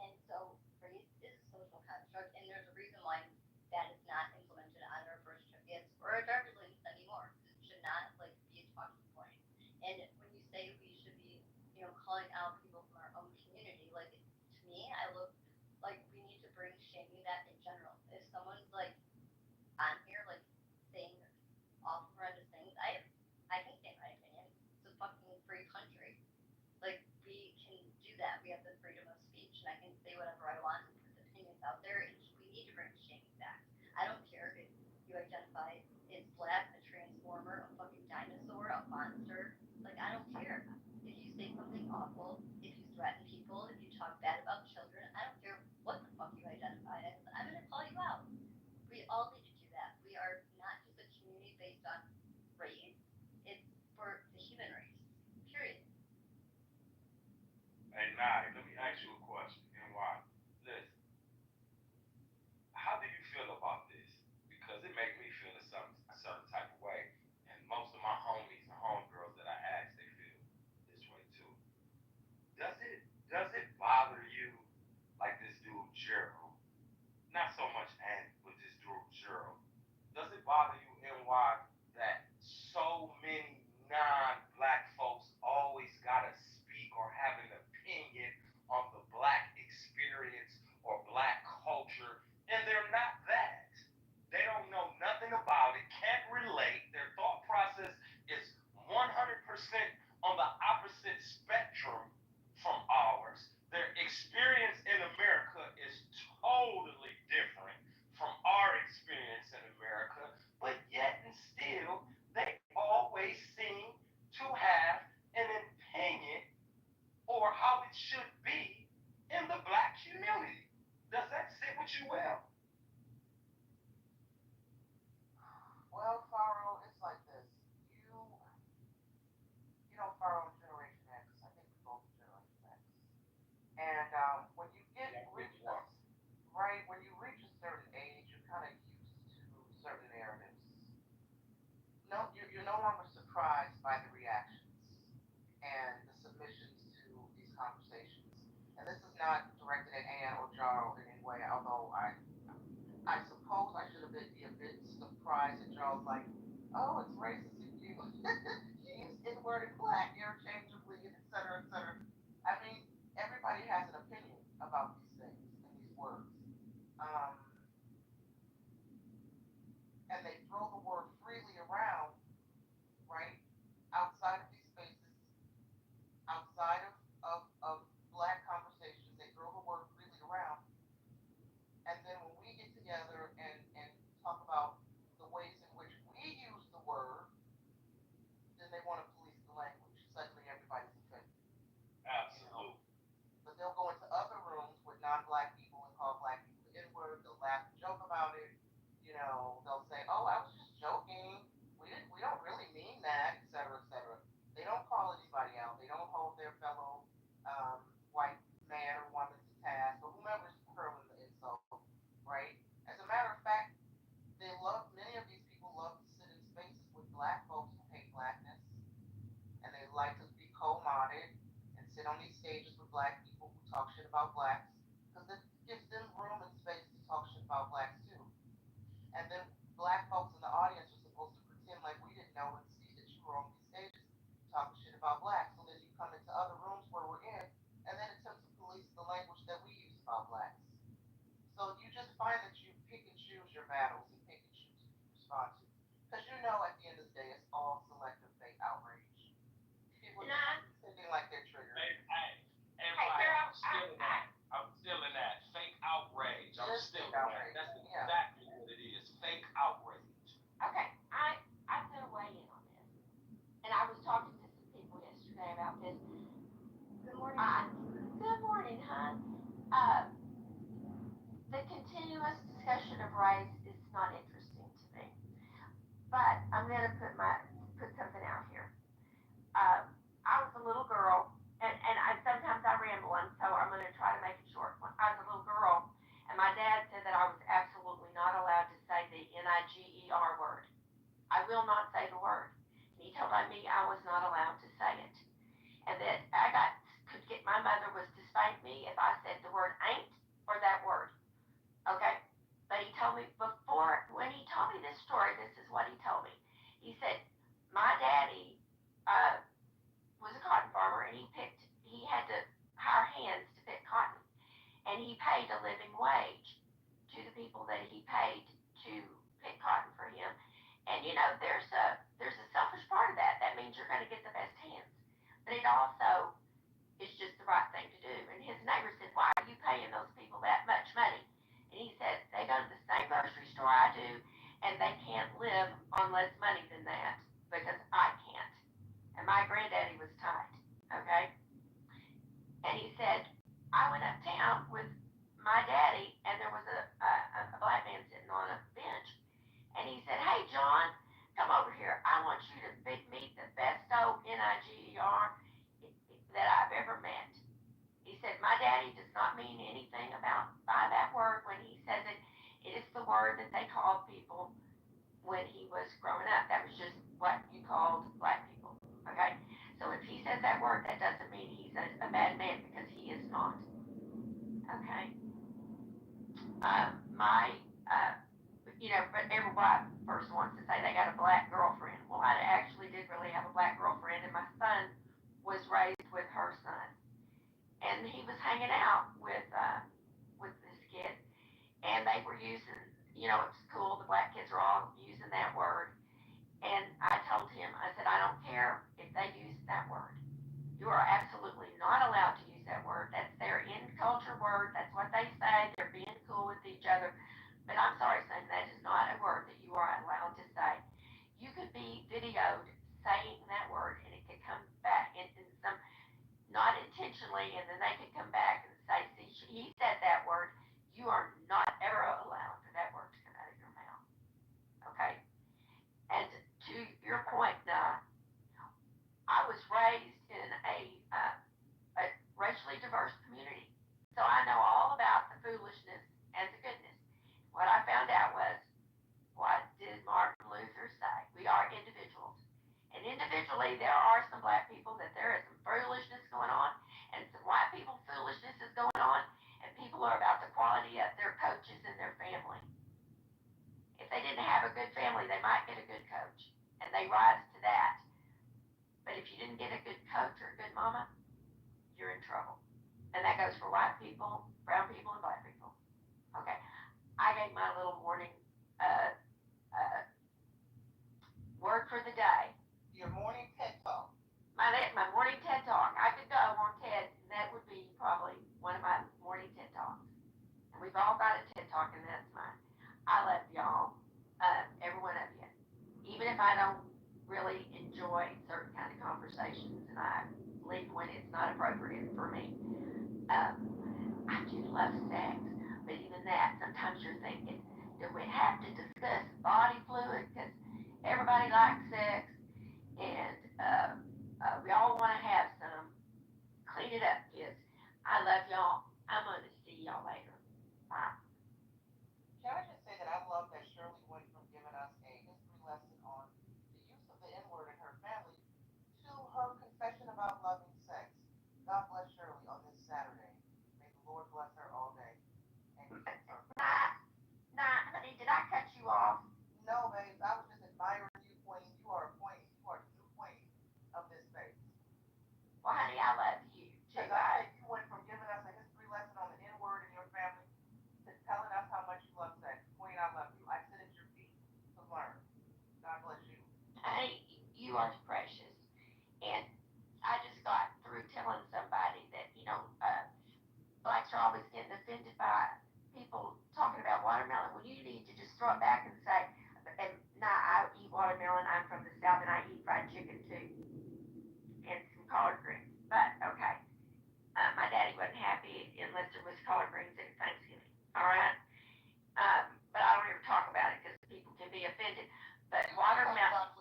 T: and so race is a social construct, and there's a reason why that is not implemented on our birth certificates or our driver's license anymore. It should not like be a talking point. And when you say we should be, calling out people from our own community, like to me, I look like we need to bring shaming that in general. If someone's like on here like saying awful horrendous things, I can say my opinion. It's a fucking free country. Like we can do that. We have the freedom of speech, and I can say whatever I want and put opinions out there. And we need to bring shaming back. I don't care if you identify as black, a transformer, a fucking dinosaur, a monster. Like I don't care. If you say something awful, if you threaten people, if you talk bad about children, I don't care what the fuck you identify as. I'm gonna call you out. We all need to do that. We are not just a community based on race. It's for the human race. Period.
S: Hey, Nye, let me ask you a question. And why? Listen, how do you feel about this? Because it makes me feel a certain type of way. And most of my homies and homegirls that I ask, they feel this way too. Does it bother you like this dude Gerald? Not so much Andy, but this dude Gerald. Does it bother you, NY, that so many non-black folks always gotta speak or have an opinion on the black experience or black culture, and they're not that. They don't know nothing about it, can't relate. Their thought process is 100% on the opposite spectrum from ours. Their experience in America is totally different from our experience in America, but yet and still, they always seem to have an opinion or how it should be in the black community. Does that sit with you well?
R: Well, Faro, it's like this. Faro Generation X. I think we both Generation X. And when you reach right, when you reach a certain age, you're kind of used to certain narratives. No, you're no longer surprised by the reactions and the submissions to these conversations. And this is not directed at Ann or Jarl in any way, although I suppose I should have been be a bit surprised at Charles, like, oh, it's racist if you use N word and black interchangeably, et cetera, et cetera. I mean, everybody has an opinion about these things and these words. Um, and they throw the word freely around, right? Outside of these spaces, outside of black conversations, they throw the word freely around. And then when we get together and talk about the ways in which we use the word, then they want to police the language. Suddenly everybody's offended.
S: Absolutely.
R: But they'll go into other rooms with non-black people and call black people the N-word. They'll laugh and joke about it. They'll say, "Oh, I was just joking. We don't really mean that," et cetera, et cetera. They don't call anybody out. They don't hold their fellow white man or woman to task or whomever's hurling the insult, right? As a matter of fact, many of these people love to sit in spaces with black folks who hate blackness, and they like to be co-modded and sit on these stages with black people who talk shit about blacks, because it gives them room and space to talk shit about blacks too. And then black folks in the audience are supposed to pretend like we didn't know and see that you were on these stages talking shit about blacks. So then you come into other rooms where we're in and then attempt to police the language that we use about blacks. So you just find that you pick and choose your battles and pick and choose who you respond to. Because at the end of the day, it's all selective fake outrage. People just pretending like they're triggered.
S: I'm still in that. I'm still in that. Fake outrage. I'm still in that. That's exactly what it is. Fake outrage.
Q: Okay.
P: I'm gonna put something out here. I was a little girl, and sometimes I ramble, and so I'm gonna try to make it short. When I was a little girl, and my dad said that I was absolutely not allowed to say the Niger word. I will not say the word. And he told me I was not allowed to say it, and that could get my mother was to spank me if I said the word ain't or that word. Okay? But he told me when he told me this story, this is what he told me. He said, my daddy was a cotton farmer and he had to hire hands to pick cotton. And he paid a living wage to the people that he paid to pick cotton for him. And there's a selfish part of that. That means you're gonna get the best hands. But it also is just the right thing to do. And his neighbor said, why are you paying those people that much money? And he said, they go to the same grocery store I do, and they can't live on less money than that because I can't. And my granddaddy was tight, okay? And he said, I went uptown with my daddy, and there was a black man sitting on a bench. And he said, hey, John, come over here. I want you to meet the best old Niger that I've ever met. He said, my daddy does not mean anything by that word when he says it. It is the word that they called people when he was growing up. That was just what you called black people. Okay? So if he says that word, that doesn't mean he's a bad man because he is not. Okay? But every white person wants to say they got a black girlfriend. Well, I actually did really have a black girlfriend, and my son was raised with her son. And he was hanging out with this kid, and they were using, it was cool. The black kids were all using that word, and I told him, I said, I don't care if they use that word. You are absolutely not allowed to use that word. That's their in culture word. That's what they say. They're being cool with each other. But I'm sorry, son, that is not a word that you are allowed to say. You could be videoed saying that word, and it could come back in some not intentionally, and then they could come back and say, see, he said that word. You are not ever allowed for that word to come out of your mouth. Okay? And to your point, I was raised in a racially diverse community. So I know all about the foolishness and the goodness. What I found out was, what did Martin Luther say? We are individuals. And individually, there are some black people that there is some foolishness going on, and some white people foolishness is going on, and people are about the quality of their coaches and their family. If they didn't have a good family, they might get a good coach, and they rise to that. But if you didn't get a good coach or a good mama, you're in trouble. And that goes for white people, brown people, and black people. Okay. I gave my little morning word for the day.
R: Your morning TED Talk.
P: My morning TED Talk. I could go on TED, and that would be probably one of my morning TED Talks. And we've all got a TED Talk, and that's mine. I love y'all, every one of you. Even if I don't really enjoy certain kind of conversations, and I leave when it's not appropriate for me. I do love sex, but even that, sometimes you're thinking, do we have to discuss body fluid? Because everybody likes sex, and we all want to have some. Clean it up, kids. I love y'all. I'm going to see y'all later. Bye.
R: Can I just say that I love that Shirley went from giving us a history lesson on the use of the N-word in her family to her confession about loving sex. God bless Shirley on this Saturday. May the Lord bless her all day. And
P: Honey, did I cut you off?
R: No, babe. I was just admiring you, queen. You are a queen. You are the new queen of this space.
P: Well, honey, I love you.
R: Because I think you went from giving us a history lesson on the N-word in your family to telling us how much you love sex. Queen, I love you. I sit at your feet to learn. God bless you.
P: Honey, you are precious. And I just got through telling somebody that, blacks are always getting offended by people talking about watermelon. Well, you need to just throw it back and say, I eat watermelon. I'm from the South, and I eat fried chicken too, and some collard greens. But okay, my daddy wasn't happy unless there was collard greens at Thanksgiving. All right, but I don't ever talk about it because people can be offended. But watermelon.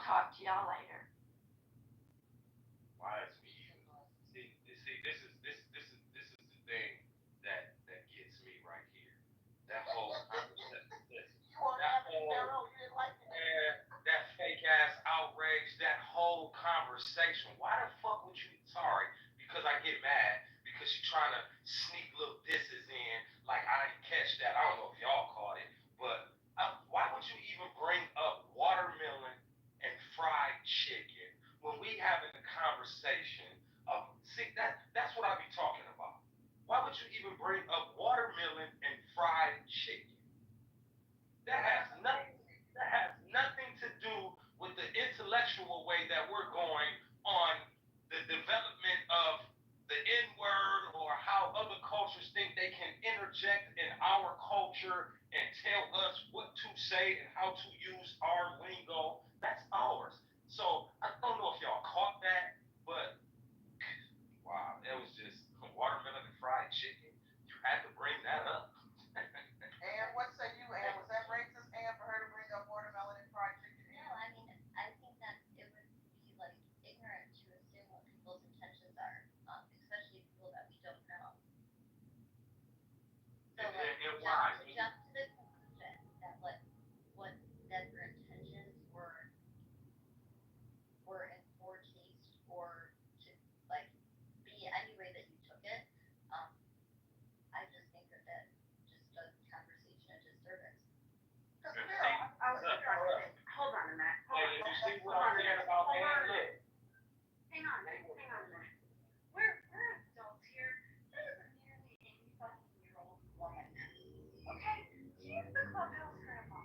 O: talk to y'all later.
S: Why is me even? See, this is the thing that gets me right here. That whole that fake ass outrage, that whole conversation. Why the fuck would you? Sorry, because I get mad because you're trying to sneak little disses in. Like I didn't catch that. I don't know if y'all caught it, but why would you even bring up watermelon and fried chicken when we having a conversation of? See, that's what I be talking about. Why would you even bring up watermelon and fried chicken? That has nothing. That has nothing to do with the intellectual way that we're going on the development of the N word or how other cultures think they can interject in our culture and tell us what to say and how to use our lingo. That's ours. So I don't know if y'all caught that, but wow, that was just watermelon and fried chicken. You had to bring that up.
R: And what say you, Ann? Was that racist, Ann, for her to bring up watermelon and fried chicken?
T: No, I mean, I think that it would be like ignorant to assume what people's intentions are, especially people that we don't know. So like, to jump to the conclusion that like what that your intentions were in poor taste or to like be any way that you took it, I just think that just does the conversation a disservice.
Q: Hold on a minute.
S: You see what I'm saying about man? Look.
Q: Hang on a minute. We're adults here. This is a nearly 80-something-year-old woman. Okay? She's the clubhouse grandma.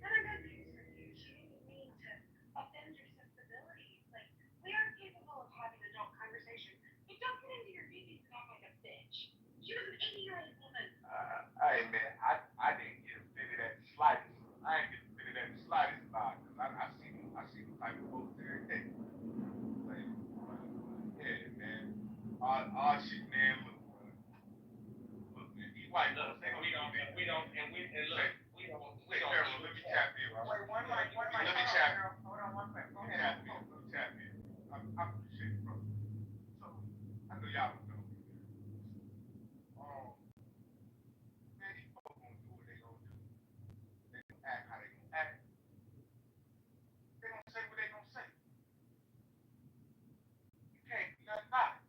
Q: None of that news for you. She didn't mean to offend your sensibilities. Like, we aren't capable of having adult conversation. You don't get into your duties and act like a bitch. She was an 80-year-old woman.
G: Hey man, I didn't get offended at the slightest. I ain't get offended at the slightest about it. Cause I see the type of folks every day. Like, yeah, man. All shit, man. Look, man. These white folks, they
S: We don't.
G: look.
S: We don't.
G: Let me tap in.
R: Wait, one mic.
G: Let me tap in.
R: Hold on one second. Go
G: Let me
R: ahead.
G: tap in. I appreciate it, bro. So, I know y'all don't know me. Man, these folks gonna do what they gonna do. They gonna act how they gonna act. They gonna say what they gonna say. You can't do nothing about it.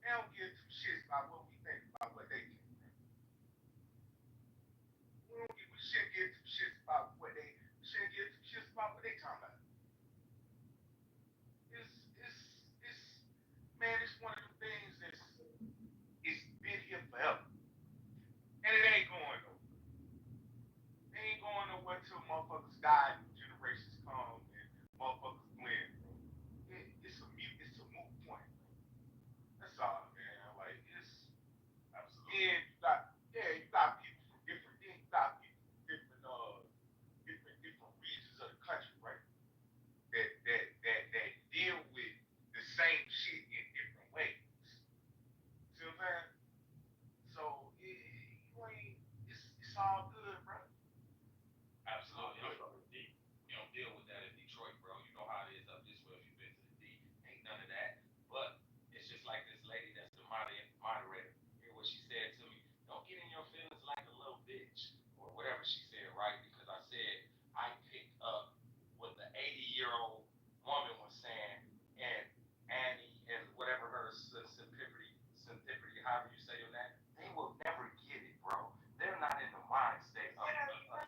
G: They don't give two shits about what we think about what they think. We shouldn't give two shits about what they. We shouldn't give two shits about what they talking about. It's man, it's one of the things it's been here forever, and it ain't going nowhere. It ain't going nowhere till motherfuckers die, new generations come, and motherfuckers blend, bro. It's a moot point. That's all, man. Like it's absolutely. You got people from different things. You got people from different regions of the country, right? That deal with the same shit in different ways. See what I'm saying? So it's all good, bro.
S: Absolutely. I'm from the D. You don't deal with that in Detroit, bro. You know how it is up this way if you've been to the D. Ain't none of that. But it's just like this lady that's the moderator. Hear what she said to me? Don't get in your feelings like a little bitch or whatever she said, right? Because I said I picked up what the 80-year-old woman was saying, and Annie and whatever her sympathy, however you say your name, they will never get it, bro. They're not in the mind state of a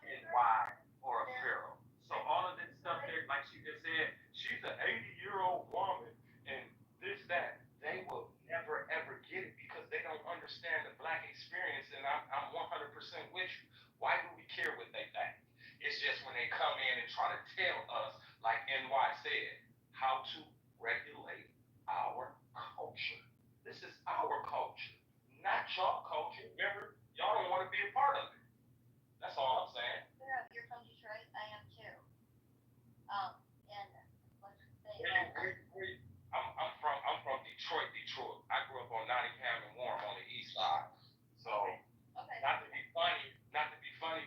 S: NY or a Pharaoh. So all of this stuff there, like she just said, she's an 80-year-old woman and this, that, they will never ever get it because they don't understand the black experience, and I'm 100% with you. Why do we care what they think? It's just when they come in and try to tell us, like NY said, how to regulate our culture. This is our culture, not y'all culture. Remember, y'all don't want to be a part of it. That's all I'm saying.
T: You're from Detroit. I am too. And let's just say
S: I'm from Detroit. I grew up on Nottingham and Warren on the east side. So
T: okay.
S: not to be funny,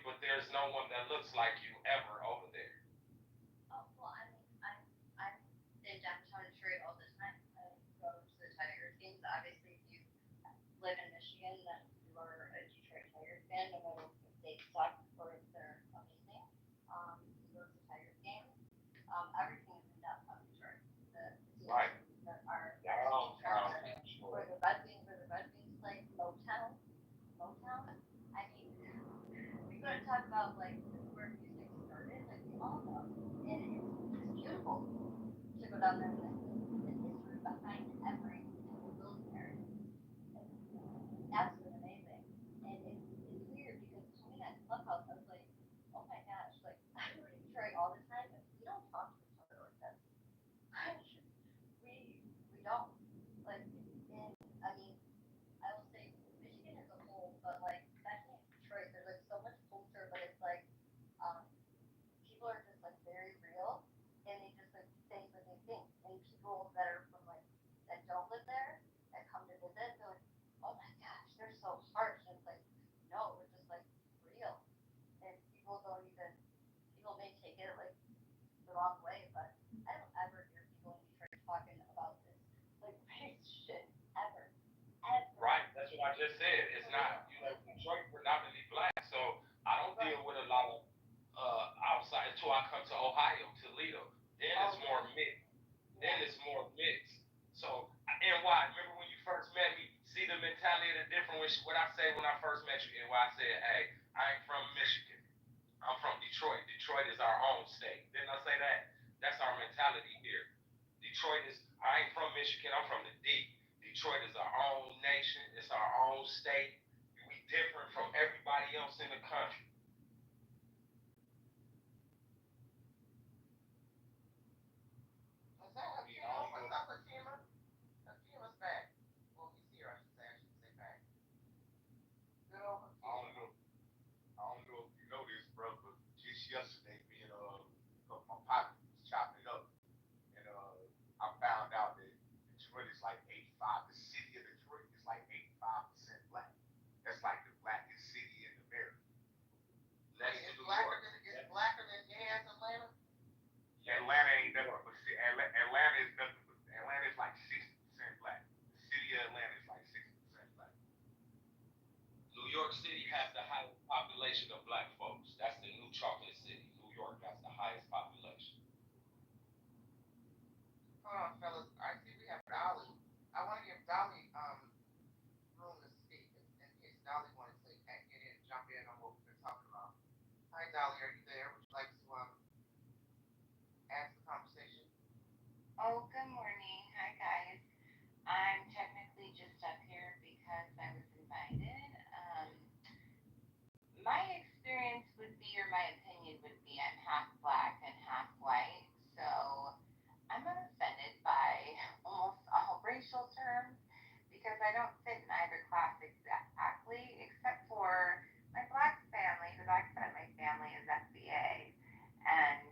S: but there's no one that looks like you ever over there.
T: Oh well, I mean, everything is in downtown Detroit. The
S: Right.
T: that are
S: Downtown
T: where
S: Detroit.
T: the Red Wings, play Motown. Motown. I mean, we gotta talk about like this is where music started, like we all know, and it's beautiful to go down there and listen. The history behind every single building there is absolutely amazing. And it's weird because coming at Clubhouse, I was like, oh my gosh, like I go to Detroit all the time, and we don't talk to each other like this. We don't like. And I mean, I will say Michigan as a whole, but like especially in Detroit, there's like so much culture, but it's like um, people are just like very real, and they just like say what they think. And people that are from like that don't live there that come to visit, they're like, oh my gosh, they're so harsh. And it's like, no, we're just like real, and people don't even people may take it like the wrong way, but I don't ever hear people in Detroit talking about this like race shit ever, ever.
S: Right, that's what I just said. It's not, Detroit predominantly black, so I don't deal with a lot of outside until I come to Ohio, Toledo. Then it's more mixed. Then it's more mixed. So, and why? Remember when you first met me? See the mentality of the different. What I say when I first met you, and why I said, hey, I ain't from Michigan. I'm from Detroit. Detroit is our home state. Didn't I say that? That's our mentality here. Detroit is, I ain't from Michigan, I'm from the D. Detroit is our own nation, it's our own state. We different from everybody else in the country.
R: Is that Akima? What's up, Akima? Akima's back. Well, he's here, I should say. I shouldn't say back. Good old Akima.
S: I don't know if you know this, bro, but just yesterday, me and my partner was chopping it up, and I found out that Detroit is like 85. The city of Detroit is like 85% black. That's like the blackest city in America. Next to
R: It's
S: New
R: blacker
S: York.
R: than gas Atlanta?
S: Atlanta ain't nothing but Atlanta is like 60% black. The city of Atlanta is like 60% black. New York City has the highest population of black folks. That's the new chocolate city. New York has the highest population.
R: Hold on, fellas. I see we have Dolly. I want to give Dolly room to speak in case Dolly wanted to get in, jump in on what we've been talking about. Hi, Dolly. Are you there? Would you like to add to the conversation?
H: Oh, good morning. Hi, guys. I'm technically just up here because I was invited. My experience would be, or my opinion would be, I'm half black and half white. So I'm offended by almost all racial terms because I don't fit in either class exactly, except for my black family. The black side of my family is FBA. And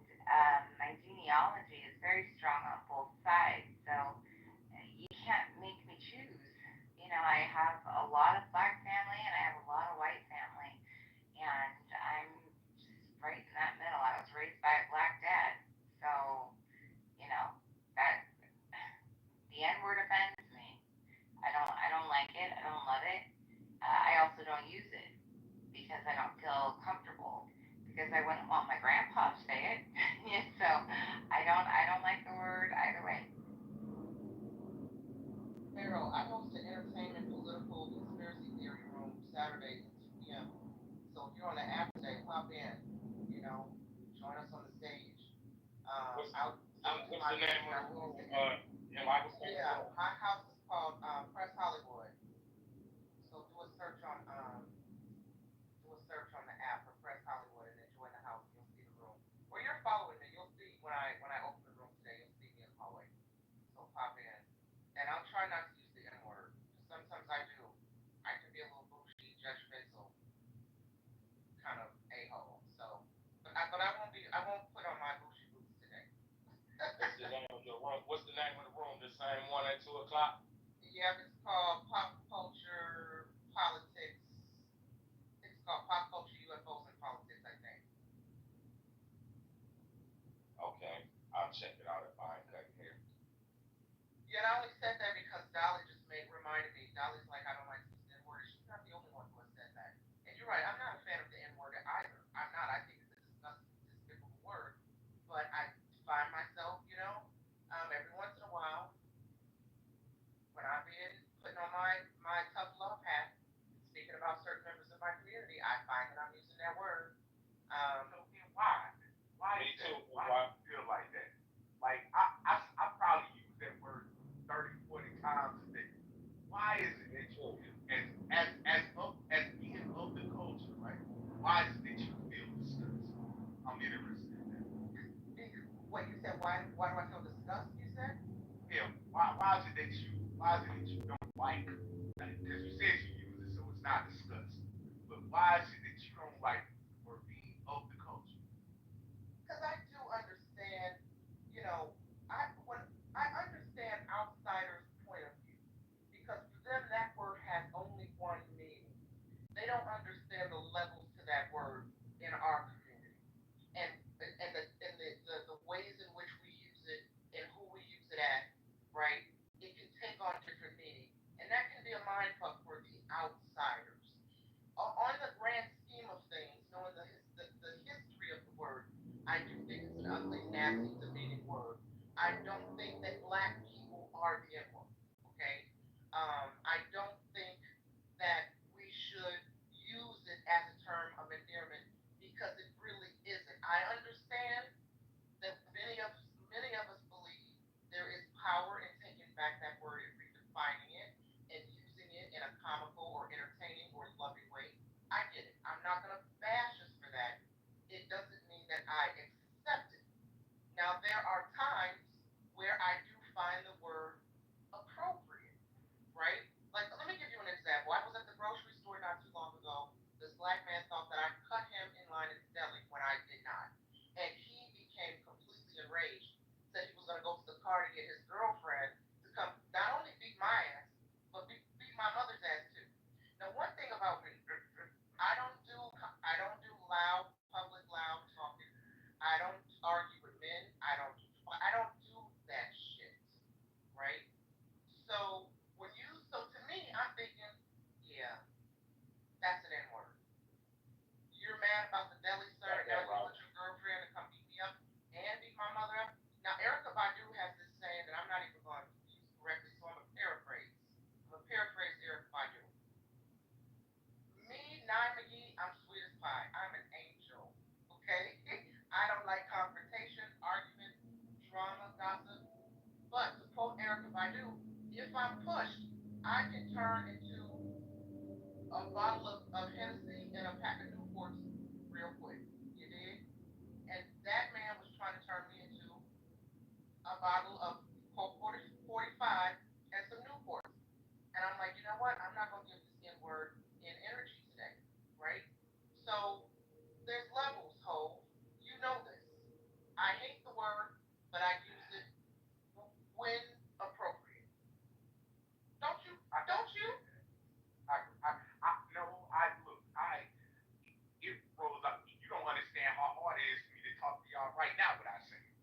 H: my genealogy is very strong on both sides. So you can't make me choose. You know, I have a lot of black family and I have a lot of white family. And I'm just right in that middle. I was raised by a black dad. So, you know, that the N word offends me. I don't like it. I don't love it. I also don't use it because I don't feel comfortable because I wouldn't want my grandpa to say it. So I don't like the word either way.
R: Farrell, I host an entertainment, political, conspiracy theory room Saturdays at 2 p.m. So if you're on the app today, pop in. You know, join us on the stage.
S: What's the name of the room?
R: Yeah, my house is called Press Hollywood. So do a search on the app for Press Hollywood and then join the house. You'll see the room. Or you're following me. You'll see when I open the room today. You'll see me in the hallway. So pop in. And I'll try not to use the N word. Sometimes I do. I can be a little bougie, judgmental, kind of a hole. So, but I won't put on my bougie boots today.
S: What's the name of your room? What's the name of the room? The same one at 2 o'clock?
R: Yeah, it's called Pop Culture Politics. It's called Pop Culture UFOs and Politics, I think.
S: Okay, I'll check it out if I ain't cutting here.
R: Yeah, and I only said that because Dolly just reminded me. Dolly's like, I don't like to use the N word. She's not the only one who has said that. And you're right, I'm not a fan of the N word either. I'm not. I think it's a disgusting, despicable word. But I find myself I find that I'm using that word.
S: So then why? Why is that? Why do you feel like that? Like I probably use that word 30, 40 times a day. Why is it that you feel as being of the culture, right? Why is it that you feel disgust? I'm interested in that.
R: What you said? Why do I feel disgust? You said?
S: Yeah, why is it that you don't like, because you said you use it, so it's not disgust. But why is it that you don't like or being of the culture?
R: Because I do understand, you know, when I understand outsiders' point of view, because for them that word has only one meaning. They don't understand the levels to that word in our community, and the ways in which we use it and who we use it at, right? It can take on different meaning, and that can be a mind fuck for the outsiders. On the grand scheme of things, knowing the history of the word, I do think it's an ugly, nasty, demeaning word. I don't think that black people are the N word. Okay, I don't think that we should use it as a term of endearment because it really isn't. I understand that many of us believe there is power in taking back that word and redefining it and using it in a comical or entertaining or loving way. I get it. I'm not gonna bash us for that. It doesn't mean that I accept it. Now there are times where I do find the word appropriate, right? Like let me give you an example. I was at the grocery store not too long ago. This black man thought that I cut him in line at the deli when I did not. And he became completely enraged. Said he was going to go to the car to get his girlfriend to come not only beat my ass, but beat my mother's ass too. Now, one thing about me, I don't do I don't do loud talking. I don't argue with men. I don't do that shit, right? So to me, I'm thinking, yeah, that's an N word. You're mad about the deli, sir, and now you want your girlfriend to come beat me up and beat my mother up. Now, Erica Badu has this saying that I'm not even going to use correctly, so I'm going to paraphrase. I'm going to paraphrase Erica Badu. Me, Nye McGee, I'm sweet as pie. I'm an angel. Okay? I don't like confrontation, argument, drama, gossip. But to quote Erica Badu, if I'm pushed, I can turn into a bottle of Hennessy and a pack of Newports real quick. You did? And that man was trying to turn me into a bottle of Coke 45 and some Newports. And I'm like, you know what? I'm not going to give this N word in energy today. Right? So there's levels, Hove. You know this. I hate the word, but I use it when appropriate. Don't you?
S: I
R: Don't you?
S: understand that. I no, I look, it rolls up. You don't understand how hard it is for me to talk to y'all right now without saying it.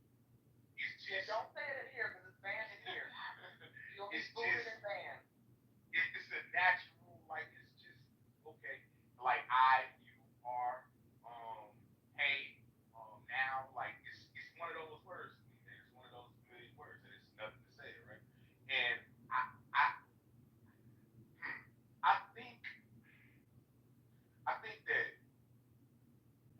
S: It's
R: Yeah,
S: just,
R: don't say it in here because it's banned in here. You'll be
S: it's
R: booted
S: just,
R: and banned.
S: it's a natural, like, it's just, okay. Like, I, you, are, hey, now, like, it's one of those words to me, man. It's one of those million words that it's nothing to say, right? And I, I, I think, I think that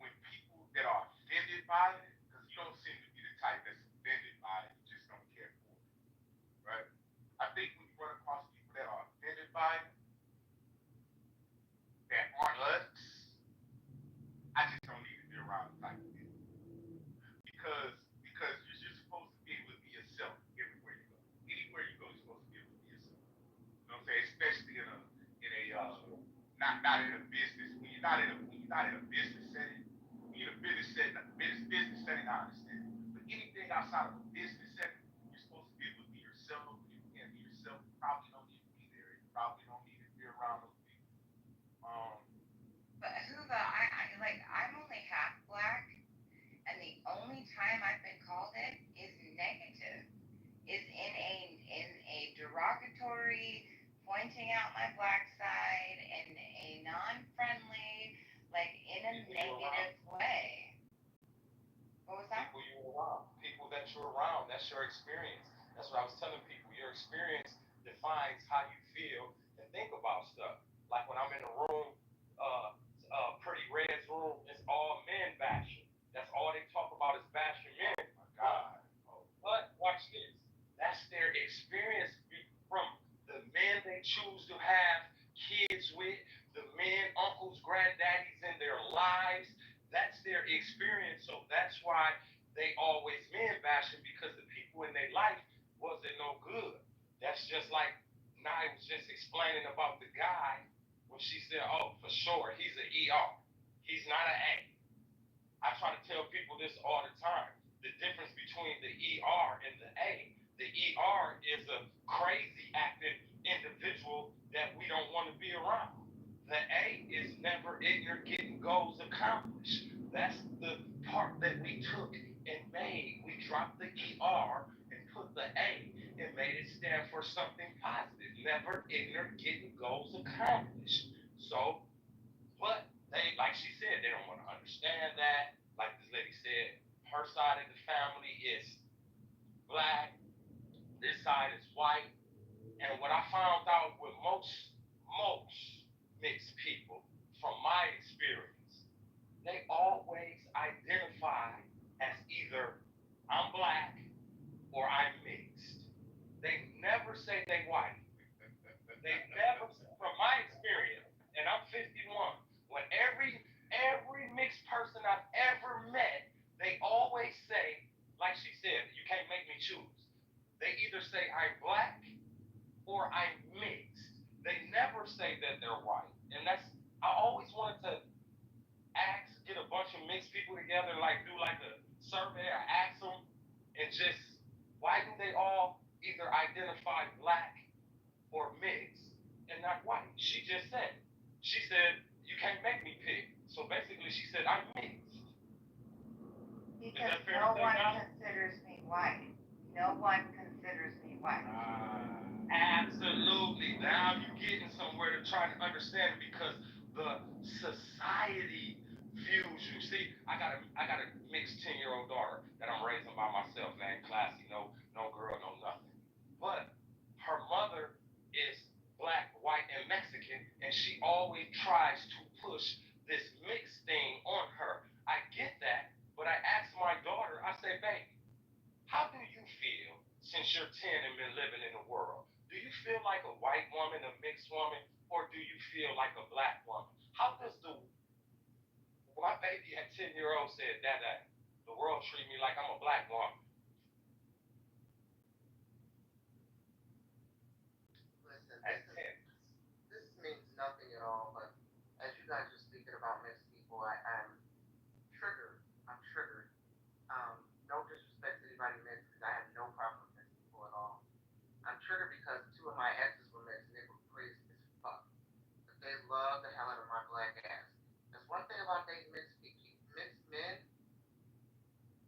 S: when people that are offended by it, because you don't seem to be the type that's offended by it, you just don't care for it, right? I think when you run across people that are offended by it, that aren't us, I just don't need to be around the type of people. Because you're supposed to be able to be yourself everywhere you go. Anywhere you go, you're supposed to be able to be yourself. You know what I'm saying? Especially in a not in a business when you're not in a business setting. When you're in a business setting, business setting, I understand. But anything outside of a business setting, you're supposed to be able to be yourself. If you can't be yourself, you probably don't need to be there. You probably don't need to be around those people. Um,
H: But Huba, I'm only half black, and the only time I've been called it is negative, is in a derogatory, pointing out my black side in a non-friendly, like in a negative way. What was that?
J: People you're around, people that you're around. That's your experience. That's what I was telling people. Your experience defines how you feel and think about stuff. Like when I'm in a room experience, so that's why they always men bashing because the people in their life wasn't no good. That's just like Nye was just explaining about the guy when she said, "Oh, for sure, he's an ER. He's not an A." I try to tell people this all the time. The difference between the ER and the A. The ER is a crazy active individual that we don't want to be around. The A is never ignorant, getting goals accomplished. That's the part that we took and made. We dropped the ER and put the A and made it stand for something positive. Never ignorant, getting goals accomplished. So, but they, like she said, they don't want to understand that. Like this lady said, her side of the family is black, this side is white. And what I found out with most mixed people, from my experience, they always identify as either I'm black or I'm mixed. They never say they white. They never, from my experience, and I'm 51. When every mixed person I've ever met, they always say, like she said, you can't make me choose. They either say I'm black or I'm mixed. They never say that they're white. And that's, I always wanted to ask, get a bunch of mixed people together, like do like a survey or ask them, and just, why do they all either identify black or mixed and not white? She just said, she said, you can't make me pick. So basically she said, I'm mixed.
H: Because no one considers me white. No one considers me white.
J: Absolutely. Now you're getting somewhere to try to understand, because the society views you. See, I got a mixed 10-year-old daughter that I'm raising by myself, man. Classy, no girl, no nothing. But her mother is black, white, and Mexican, and she always tries to push this mixed thing on her. I get that, but I asked my daughter, I say, baby, how do you feel since you're 10 and been living in the world? Do you feel like a white woman, a mixed woman, or do you feel like a black woman? How does my baby at 10-year-old said, Dad, the world treat me like I'm a black woman?
R: Listen, this means nothing at all, but as you guys are speaking about mixed people, I'm triggered. I'm triggered. No disrespect to anybody mixed, because I have no problem with mixed people at all. I'm triggered because two of my exes were mixed and they were crazy as fuck. But they love the hell out of my black ass. There's one thing about dating mixed people, mixed men,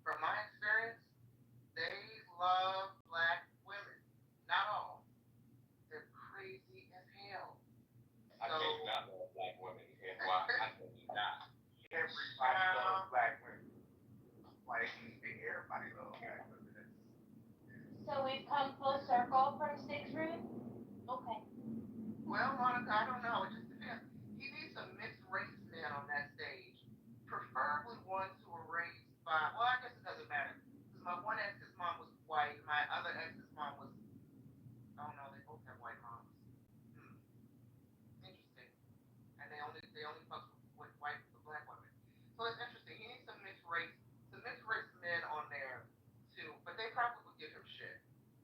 R: from my experience, they love black women. Not all. They're crazy as hell.
J: I think not love black women. And why? I think not. Everybody loves black women.
R: Like, everybody loves black women.
P: So we've come full circle from Six Root? Okay.
R: Well, Monica, I don't know. It just depends. He needs some mixed race men on that stage. Preferably ones who were raised by, well, I guess it doesn't matter. Because my one ex's mom was white. My other ex's mom was, oh no, they both have white moms. Interesting. And they only fuck with white with black women. So it's interesting. He needs some mixed race men on there too. But they probably would give him shit.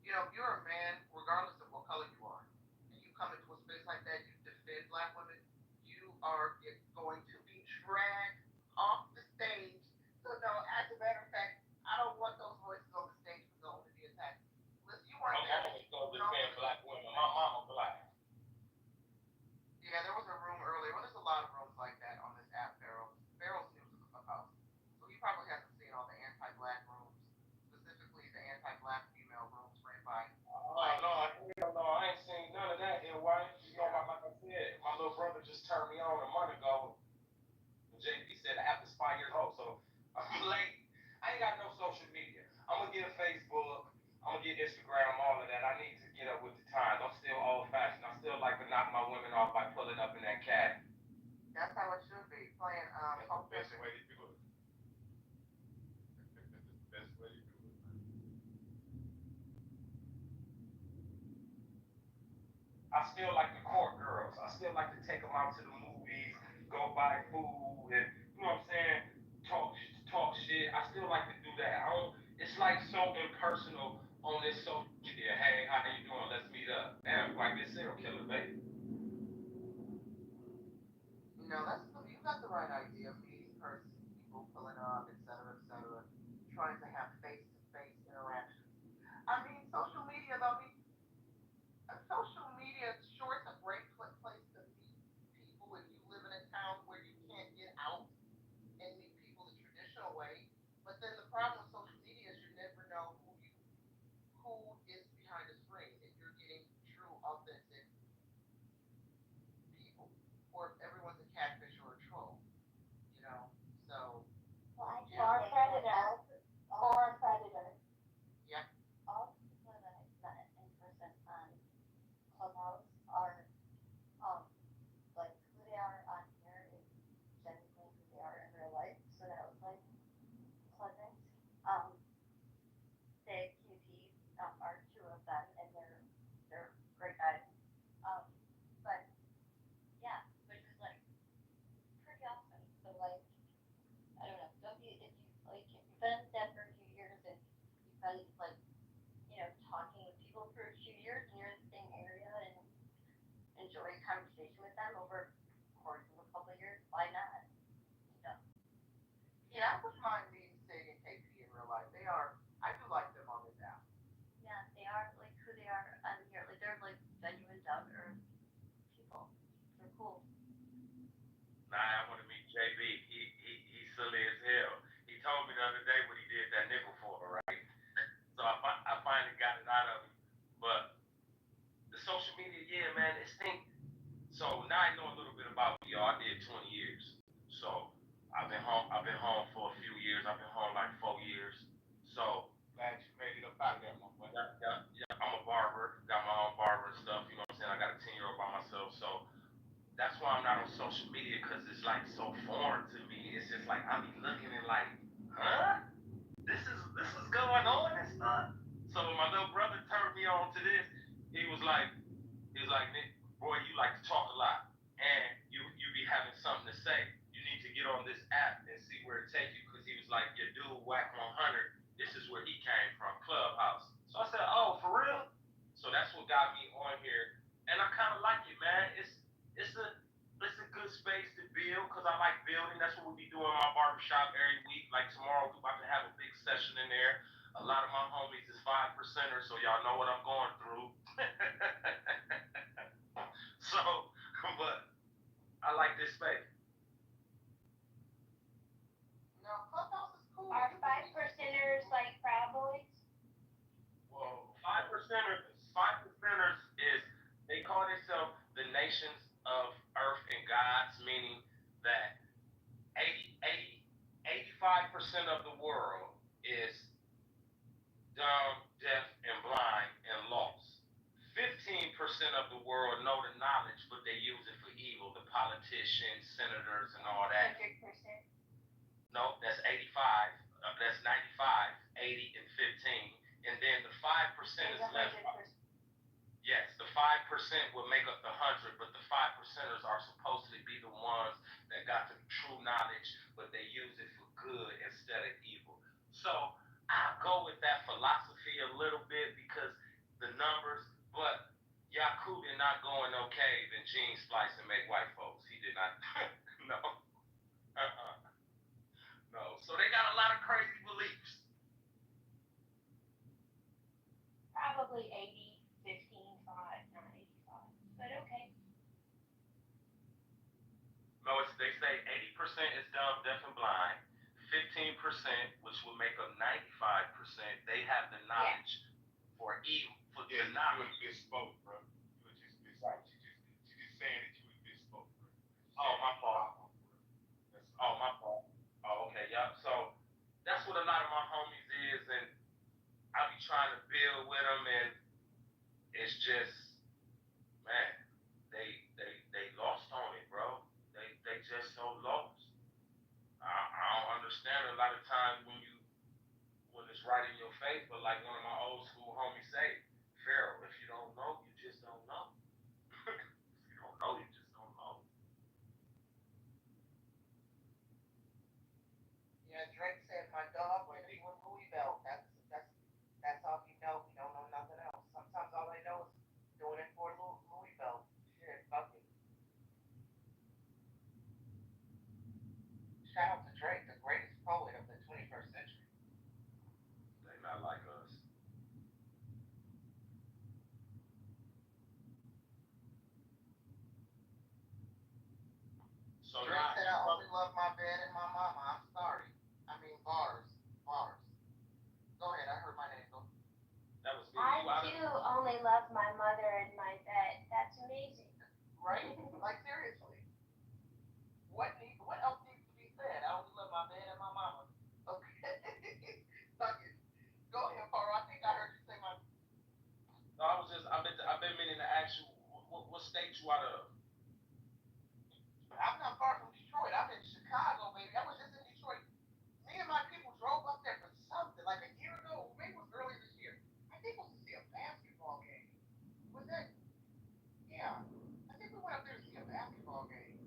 R: You know, if you're a man, regardless of what color you are, and you come into a space like that, you defend black women, you are going to be dragged off the stage. So no, as a matter of fact, I don't want those voices on the stage because they'll only be attacked. Listen, you weren't there.
J: I'm always gonna defend black women. My mama black.
R: Yeah, there was a room earlier. Well, there's a lot of rooms like that on this app, Farrell. Farrell's new to the clubhouse, so he probably hasn't seen all the anti-black rooms, specifically the anti-black female rooms ran by.
J: No, I ain't seen none of that here, wife. You know, like I said, my little brother just turned me on a month ago. JP said I have to spy years old, so I'm late. I ain't got no social media. I'm gonna get a Facebook. I'm gonna get Instagram, all of that. I need to get up with the times. I'm still old fashioned. I still like to knock my women off by pulling up in that cab.
R: That's how it should be. Playing
D: That's the best way to do it. That's the best way to do it.
J: I still like the court girls. I still like to take them out to the movies, go buy food, and you know what I'm saying, talk do that. I don't. It's like so impersonal on this social media. Hey, how you doing? Let's meet up. Damn, like this serial killer, baby.
R: That's you got the right idea. Meeting person, people pulling up, et cetera, trying to have face to face interaction. I mean, social media sure it's a great place to meet people when you live in a town where you can't get out and meet people the traditional way. But then the problem with social media is you never know who is behind the screen. If you're getting true, authentic people, or if everyone's a catfish or a troll, you know. So
P: Like,
R: yeah,
P: or a predator. Or a predator.
R: yeah.
P: All the people that I've met in person on Clubhouse are, um, like, who they are on here is genuinely who they are in real life. So that was, like, pleasant. Um, the QTs are two of them, and they're great guys. Um, but yeah, which is like pretty awesome. So like, I don't know, don't be if you like if you've been dead for a few years and you've been like, talking with people for a few years and you're in the same area and enjoy a conversation with them over the course of a couple of years, why not? You know.
R: Yeah, I wouldn't mind meeting Sig and KP in real life. I do like them on this app.
P: Yeah, they are like who they are on here. Like they're like genuine down to earth people. They're cool.
J: Nah, I want to meet JB. He's silly as hell. He told me the other day what he did that nickel for, right? So I finally got it out of him. But the social media, yeah, man, it's thing. So now I know a little bit about me, y'all. I did 20 years. So I've been home. I've been home for a few years. I've been home like 4 years. So glad you made it up out of there, my boy. Yeah. I'm a barber. Got my own barber and stuff. You know what I'm saying? I got a 10-year-old by myself. So that's why I'm not on social media because it's like so foreign to me. It's just like I be looking and like, huh? This is going on and stuff. So when my little brother turned me on to this, he was like, Nick, boy, you like to talk a lot, and you be having something to say. You need to get on this app and see where it takes you. Because he was like, your dude Whack 100. This is where he came from, Clubhouse. So I said, oh, for real? So that's what got me on here, and I kind of like it, man. It's a good space to build because I like building. That's what we be doing in my barbershop every week. Like tomorrow, we're about to have a big session in there. A lot of my homies is 5%ers, so y'all know what I'm going through. So, but I like this space.
R: No, Clubhouse is cool.
P: Are 5%ers like Proud Boys?
J: Well, 5%ers is they call themselves the nations of earth and gods, meaning that 85% of the world is dumb, deaf, and blind and lost. 15% of the world know the knowledge, but they use it for evil. The politicians, senators, and all that.
P: 100%.
J: No, that's 85. That's 95, 80, and 15. And then the 5% is left. Yes, the 5% will make up the 100, but the 5%ers are supposed to be the ones that got the true knowledge, but they use it for good instead of evil. So I go with that philosophy a little bit because the numbers, but Yaku did not go in no cave and gene splice and make white folks. He did not. No. No. So they got a lot of crazy beliefs.
P: Probably 80, 15, 5, not 85. But okay.
J: No, they say 80% is dumb, deaf, and blind. 15%, which will make up 95%, they have the knowledge for evil. For the knowledge.
G: You misspoke, bro. You just misspoke.
J: Right.
G: You just saying that you misspoke, bro.
J: Oh, my fault. Oh, my fault. Oh, okay, yep. So that's what a lot of my homies is, and I be trying to build with them, and it's just, man, they lost on it, bro. They just so lost. I don't understand a lot of times when it's right in your face, but like one of my old school homies say, Pharaoh, if you don't know, you just don't know. If you don't know, you just don't know.
R: Yeah, Drake said my dog when he Shout out to Drake, the greatest poet of the 21st century.
J: They not like us. So
R: Drake
J: now,
R: said, I only love my bed and my mama. I'm sorry. I mean, bars. Bars. Go ahead. I heard my name go.
J: that was me.
P: I
J: You out of
P: too only love my mother and my bed. That's amazing.
R: Right? Like, seriously. What else needs to be said? I only love my bed and my mama. Okay. Fuck it. Go ahead, Paro. I think I heard you say my.
J: No, I've been meaning to ask you, what state you out of?
R: I'm not far from Detroit. I'm in Chicago, baby. I was just in Detroit. Me and my people drove up there for something, like a year ago. Maybe it was earlier this year. I think it was to see a basketball game. Was that? Yeah. I think we went up there to see a basketball game.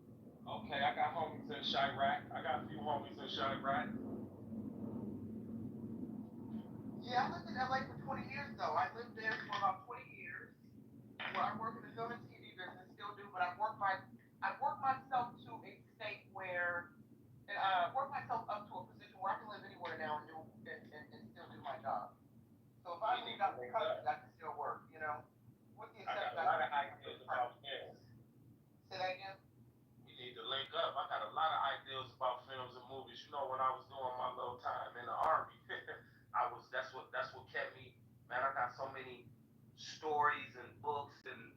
J: Okay, I got homies in Chirac. I got a few homies in Chirac.
R: Yeah, I lived in LA for 20 years, though. I lived there for about 20 years. Where I work in the film and TV business, still do, but I worked myself to a state where, and worked myself up to a position where I can live anywhere now and still do my job. So if I moved out the country, I can still work, you know, with the
J: I got
R: exception
J: a lot of ideas about films.
R: Say that again?
J: We need to link up. I got a lot of ideas about films and movies. You know, when I was doing my little time in the army, that's what kept me. Man, I got so many stories and books and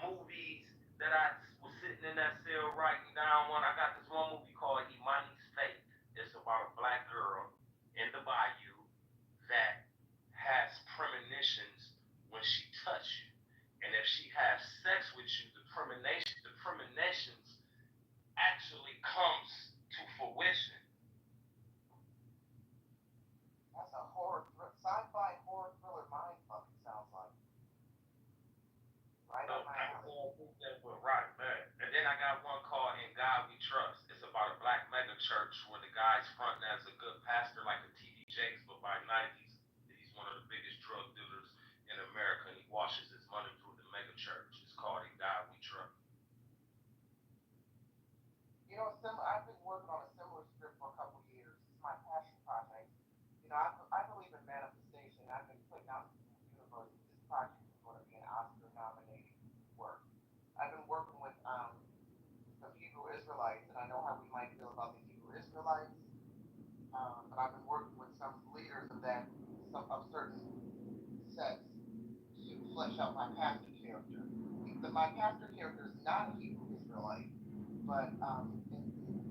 J: movies that I was sitting in that cell writing down. One, I got this one movie called Imani's Fate. It's about a black girl in the bayou that has premonitions when she touches you. And if she has sex with you, the premonitions actually comes to fruition.
R: That's a sci-fi horror thriller mind fucking sounds like. Right
J: No,
R: on my
J: I
R: alley.
J: think that was right, man. And then I got one called In God We Trust. It's about a black mega church where the guy's fronting as a good pastor, like a T.D. Jakes, but by 90s, he's one of the biggest drug dealers in America, and he washes his money through the mega church. It's called In God We Trust.
R: You know, I've been working on a similar script for a couple of years. It's my passion project. You know, I believe in manifestation. I've been putting out to the universe that this project is going to be an Oscar-nominated work. I've been working with some Hebrew Israelites, and I know how we might feel about the Hebrew Israelites. But I've been working with some leaders of certain sects to flesh out my pastor character. My pastor character is not a Hebrew Israelite, but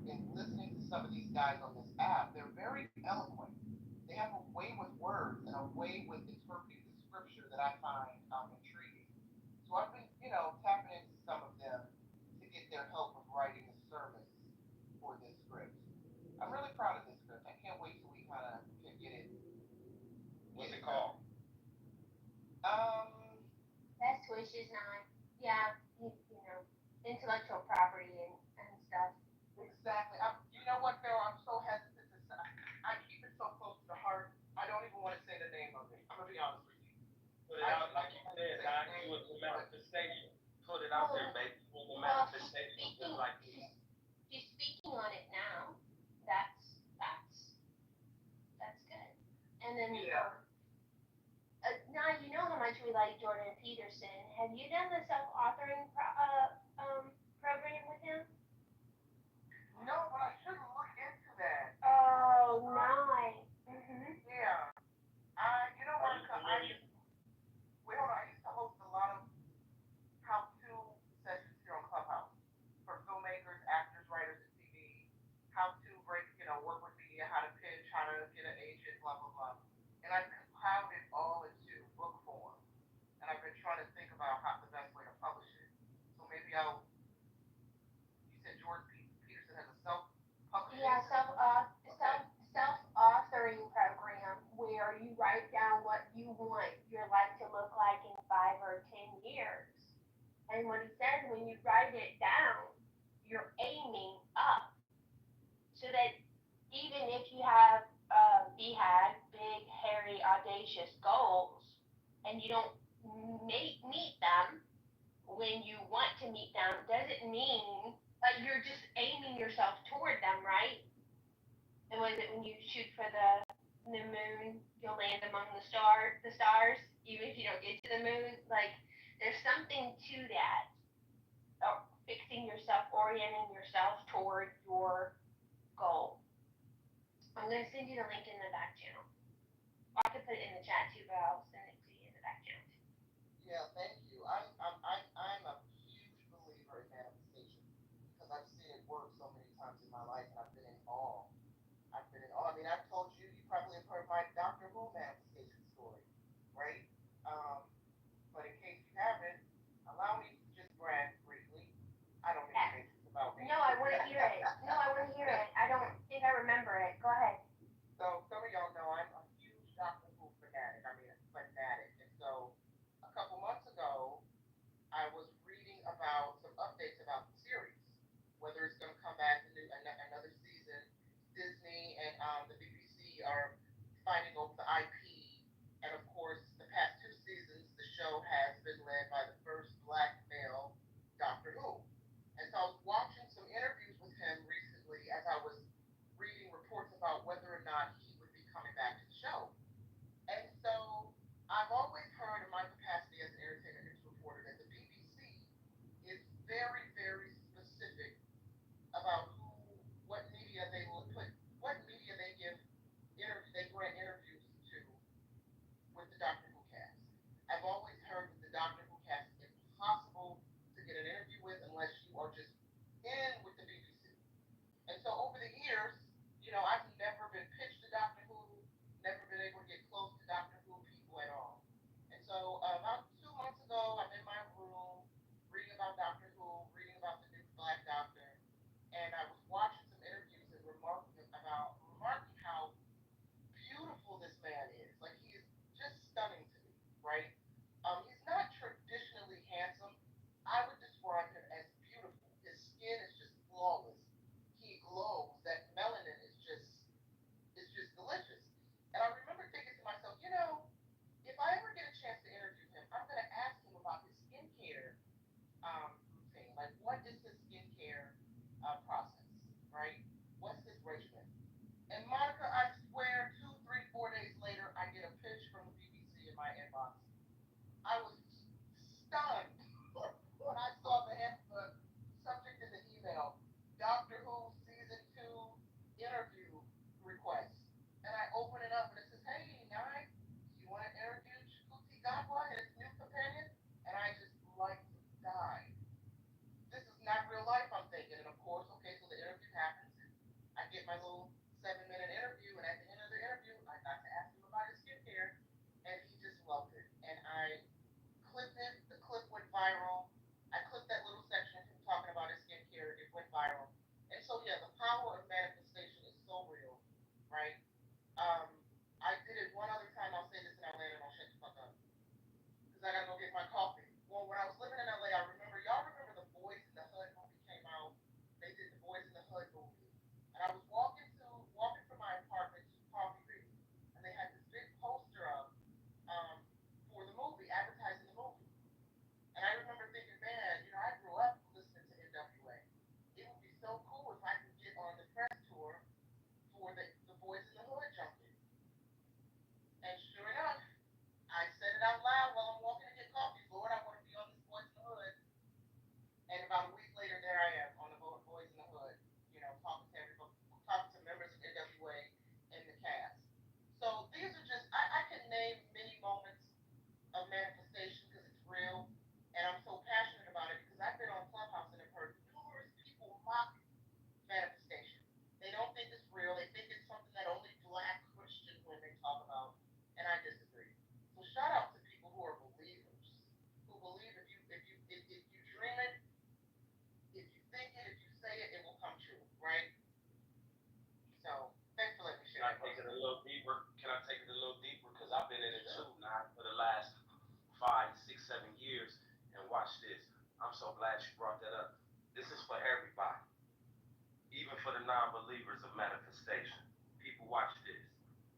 R: in listening to some of these guys on this app, they're very eloquent. They have a way with words and a way with interpreting the scripture that I find intriguing. So I've been, you know, tapping into some of them to get their help with writing the sermons for this script. I'm really proud of this script. I can't wait till we kind of can get it.
J: What's it called?
P: Best wishes on, yeah, you know, intellectual property and stuff.
R: Exactly. You know what, Pharaoh? I'm so hesitant to say. I keep it so close to the heart. I don't even want to say the name of it. I'm gonna be honest with you.
J: Put it out like you said, God, you with the manifestation. Put it out there, baby. With the manifestation, just like this.
P: She's speaking on it now. That's good. And then now you know how much we like Jordan Peterson. Have you done the self-authoring program with him?
R: No, but I should look into that.
P: Oh, nice.
R: Yeah. You know what? Wait, hold on. I used to host a lot of how-to sessions here on Clubhouse for filmmakers, actors, writers, and TV. How to work with media, how to pitch, how to get an agent, blah blah blah. And I compiled it all into book form. And I've been trying to think about how the best way to publish it. So maybe I'll. You said Jordan Peterson has a self-publishing.
P: Yeah, self-authoring program where you write down what you want your life to look like in 5 or 10 years. And what he says, when you write it down, you're aiming up. So that even if you have BHAG, big, hairy, audacious goals, and you don't meet them when you want to meet them, doesn't mean you're just aiming pointing yourself toward them, right? And was it when you shoot for the moon, you'll land among the stars, even if you don't get to the moon? Like, there's something to that. Fixing yourself, orienting yourself toward your goal. I'm gonna send you the link in the back channel. I could put it in the chat too, but I'll send it to you in the back channel too.
R: Yeah, thank you. I'm a huge believer in manifestation because I've seen it work so many times in my life, and I've been in awe. I've been in awe. I mean, I've told you, you probably have heard my Doctor Who manifestation story, right? Um, but in case you haven't, allow me to just brag briefly. I don't mean to make this about me.
P: No, I want to hear it. No, I want to hear it. I don't think I remember it. Go ahead.
R: So some of y'all know I'm a huge Doctor Who fanatic. I mean, a fanatic. And so a couple months ago, I was reading about some updates about the series, whether it's going to come back to another season. Disney and the BBC are fighting over the IP, and of course, the past two seasons, the show has been led by the first black male Doctor Who. And so I was watching some interviews with him recently as I was reading reports about whether or not he would be coming back to the show. And so I've always heard in my capacity as an entertainment news reporter that the BBC is very, very specific about what media they will put, what media they they grant interviews to with the Doctor Who cast. I've always heard that the Doctor Who cast is impossible to get an interview with unless you are just in with the BBC. And so over the years, I've never been pitched to Doctor Who, never been able to get close to Doctor Who people at all. And so about 2 months ago, I'm in my room reading about Doctor Who, reading about the new Black Doctor, and I was watching some interviews and remarking how beautiful this man is. Like, he is just stunning to me, right? He's not traditionally handsome. I would describe him as beautiful. His skin is just flawless. He glows. That melanin is just delicious. And I remember thinking to myself, if I ever get a chance to interview him, I'm going to ask him about his skincare routine. Like, what is his skincare process, right? What's his regimen? And Monica, I swear, 2, 3, 4 days later, I get a pitch from the BBC in my inbox. I was stunned when I saw the subject in the email: Doctor Who season 2 interview request. And I open it up and it says, "Hey, Nye, do you want to interview Chukwuti Gatwa and his new companion?" And I just like to die. This is not real life, I'm thinking. And of course, okay, so the interview happens. And I get my little 7-minute interview, and at the end of the interview, I got to ask him about his skincare, and he just loved it. And I clipped it. The clip went viral. I clipped that little section of him talking about his skincare. It went viral. And so, yeah, the power of manifestation is so real, right? Um, I did it one other time. I'll say this and I'll land and I'll shut the fuck up because I gotta go get my coffee. Well, when I was living in LA, y'all remember the Boys in the Hood movie came out. They did the Boys in the Hood movie, and I was walking from my apartment to Coffee Bean, and they had this big poster up for the movie, advertising the movie. And I remember thinking, man, I grew up listening to NWA. It would be so cool if I could get on the press tour for the Boys in the Hood junket. And sure enough, I said it out loud while I'm walking to get coffee. Lord, I want to be on this Boys in the Hood. And about a week later, there I am on the Boys in the Hood, talking to everybody, talking to members of NWA and the cast. So these are just, I can name many moments of manifestation because it's real. And I'm so passionate about it because I've been on Clubhouse and have heard numerous people mock manifestation. They don't think it's real. They think it's something that only Black Christian women talk about. And I disagree. So shout out to people who are believers, who believe if you dream it, if you think it, if you say it, it will come true, right? So thanks for letting me share.
J: Can I take it a little deeper? Because I've been in it too now for the last 5, 6, 7 years. And watch this. I'm so glad you brought that up. This is for everybody, even for the non-believers of manifestation. People, watch this.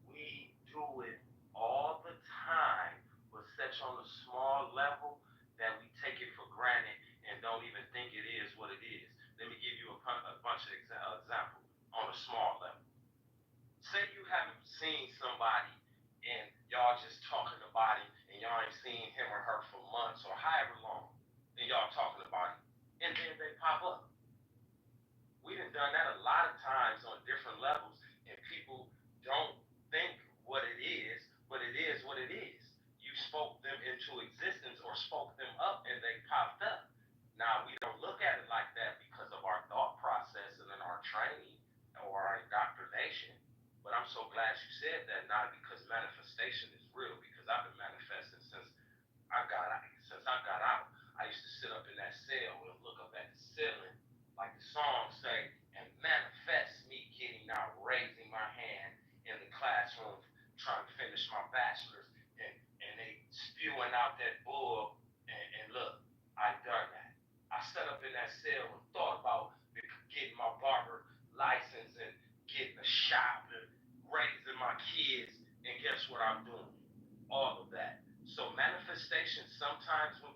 J: We do it all the time, but such on a small level that we take it for granted and don't even think it is what it is. Let me give you a bunch of examples. somebody and y'all just talking about him and y'all ain't seen him or her for months or however long, and y'all talking about him, and then they pop up. We done done that a lot of times on different levels, and people don't think what it is, but it is what it is. You spoke them into existence or spoke them up, and they popped up. Now we don't look at it like that because of our thought process and in our training or our indoctrination. But I'm so glad you said that, not because manifestation is real, because I've been manifesting since I got out. I used to sit up in that cell and look up at the ceiling, like the song say, and manifest me getting out, raising my hand in the classroom, trying to finish my bachelor's, and they spewing out that bull, and look, I done that. I sat up in that cell and thought about getting my barber license and getting a shop and raising my kids, and guess what I'm doing? All of that. So manifestation sometimes when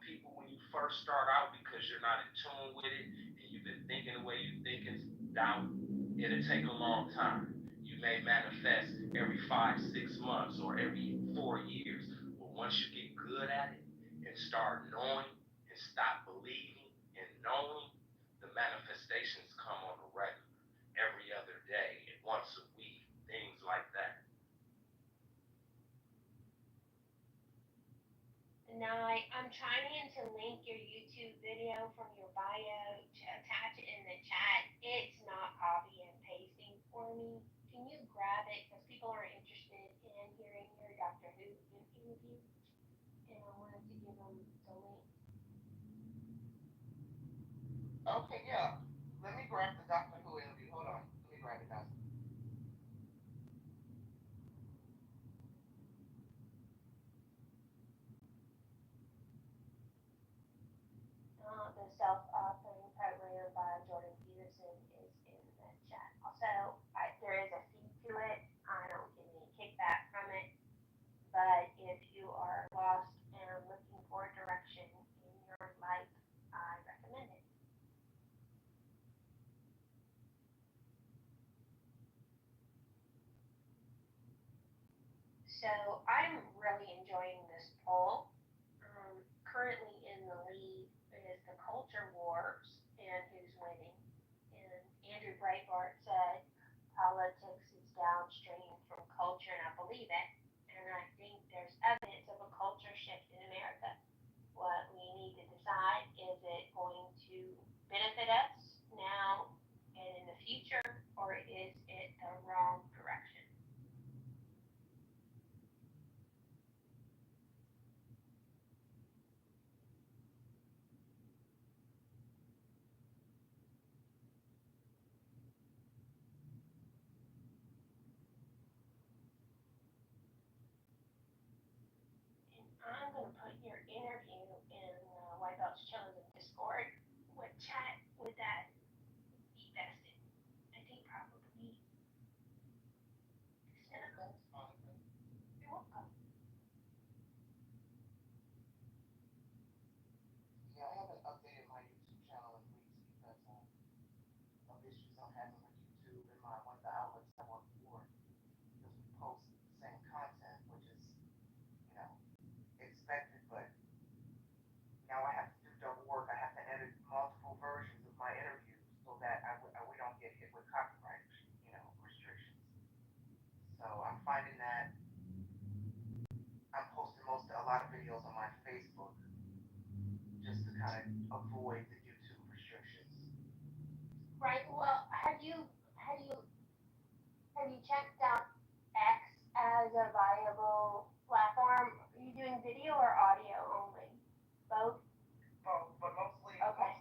J: you first start out because you're not in tune with it and you've been thinking the way you think is doubt, it'll take a long time. You may manifest every 5, 6 months or every 4 years. But once you get good at it and start knowing and stop believing and knowing, the manifestations come on the regular, every other day and once a week, things like that.
P: Now I'm trying to link your YouTube video from your bio to attach it in the chat. It's not copy and pasting for me. Can you grab it? Because people are interested in hearing your Doctor Who interview, and I wanted to give them the link.
A: Okay, yeah. Let me grab the Doctor Who interview. Hold on. Let me grab it, guys.
P: The self-authoring program by Jordan Peterson is in the chat. Also, there is a fee to it. I don't get any kickback from it. But if you are lost and looking for direction in your life, I recommend it. So I'm really enjoying this poll. Currently in the lead is the culture wars and who's winning. And Andrew Breitbart said politics is downstream from culture, and I believe it. And I think there's evidence of a culture shift in America. What we need to decide, is it going to benefit us now and in the future, or is it the wrong direction? I'm going to put your interview in White Belt's Chosen Discord. What chat would that be best in? I think probably. You're welcome.
A: Yeah, I haven't updated my YouTube channel in weeks because of issues I'm having with YouTube and one of the outlets I work for because we post the same content, which is, expected, but now I have to do double work. I have to edit multiple versions of my interviews so that we don't get hit with copyright, restrictions. So I'm finding that I'm posting a lot of videos on my Facebook just to kind of avoid the YouTube restrictions.
P: Right. Well, have you checked out X as a viable platform? Are you doing video or audio only? Both.
A: Both, but mostly.
P: Okay.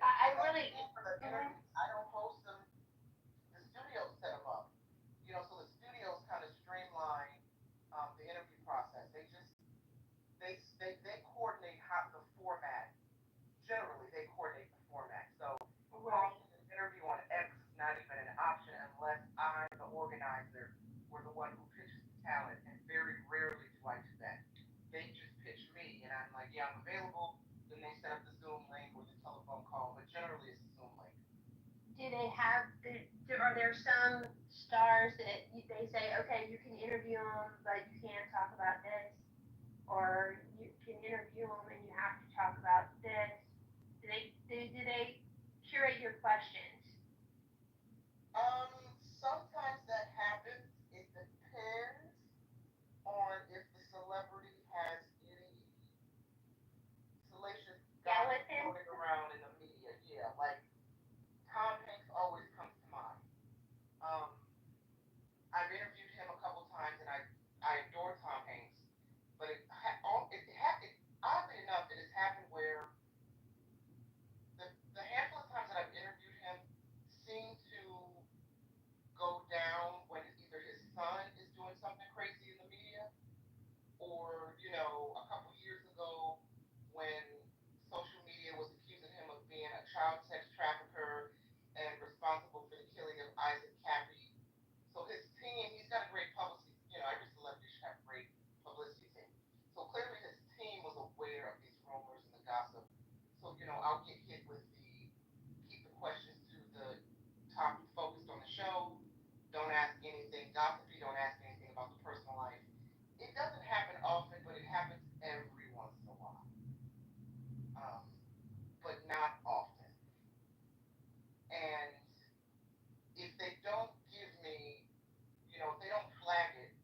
P: I really.
A: For the interviews, I don't post them. The studios set them up. So the studios kind of streamline the interview process. They coordinate how the format. Generally, they coordinate the format. So posting an interview on X is not even an option unless I'm the organizer or the one who pitches the talent. And very rarely do I do that. They just pitch me, and I'm like, yeah, I'm available. Then they set up the Zoom link or the telephone call, but generally it's a Zoom link.
P: do they have are there some stars that they say, okay, you can interview them, but you can't talk about this, or you can interview them and you have to talk about this? Do they curate your questions?
J: Sometimes that happens. It depends on if the celebrity has any salacious gossip floating around in the media. Yeah, like Tom Hanks always comes to mind. Um, I've interviewed him a couple times, and I adore Tom Hanks, but oddly enough, it has happened where the handful of times that I've interviewed him seem to go down when either his son is doing something crazy in the media, or a couple years ago when social media was accusing him of being a child sex trafficker and responsible for the killing of Isaac Cappy. So his team, he's got a great publicity. Every celebrity should have a great publicity team. So clearly his team was aware of these rumors and the gossip. So I'll get hit with the keep the questions to the topic focused on the show. Don't ask anything gossipy. Don't ask anything about the personal life. It doesn't happen often, but it happens every once in a while. Um, but not often. And if they don't give me, if they don't flag it,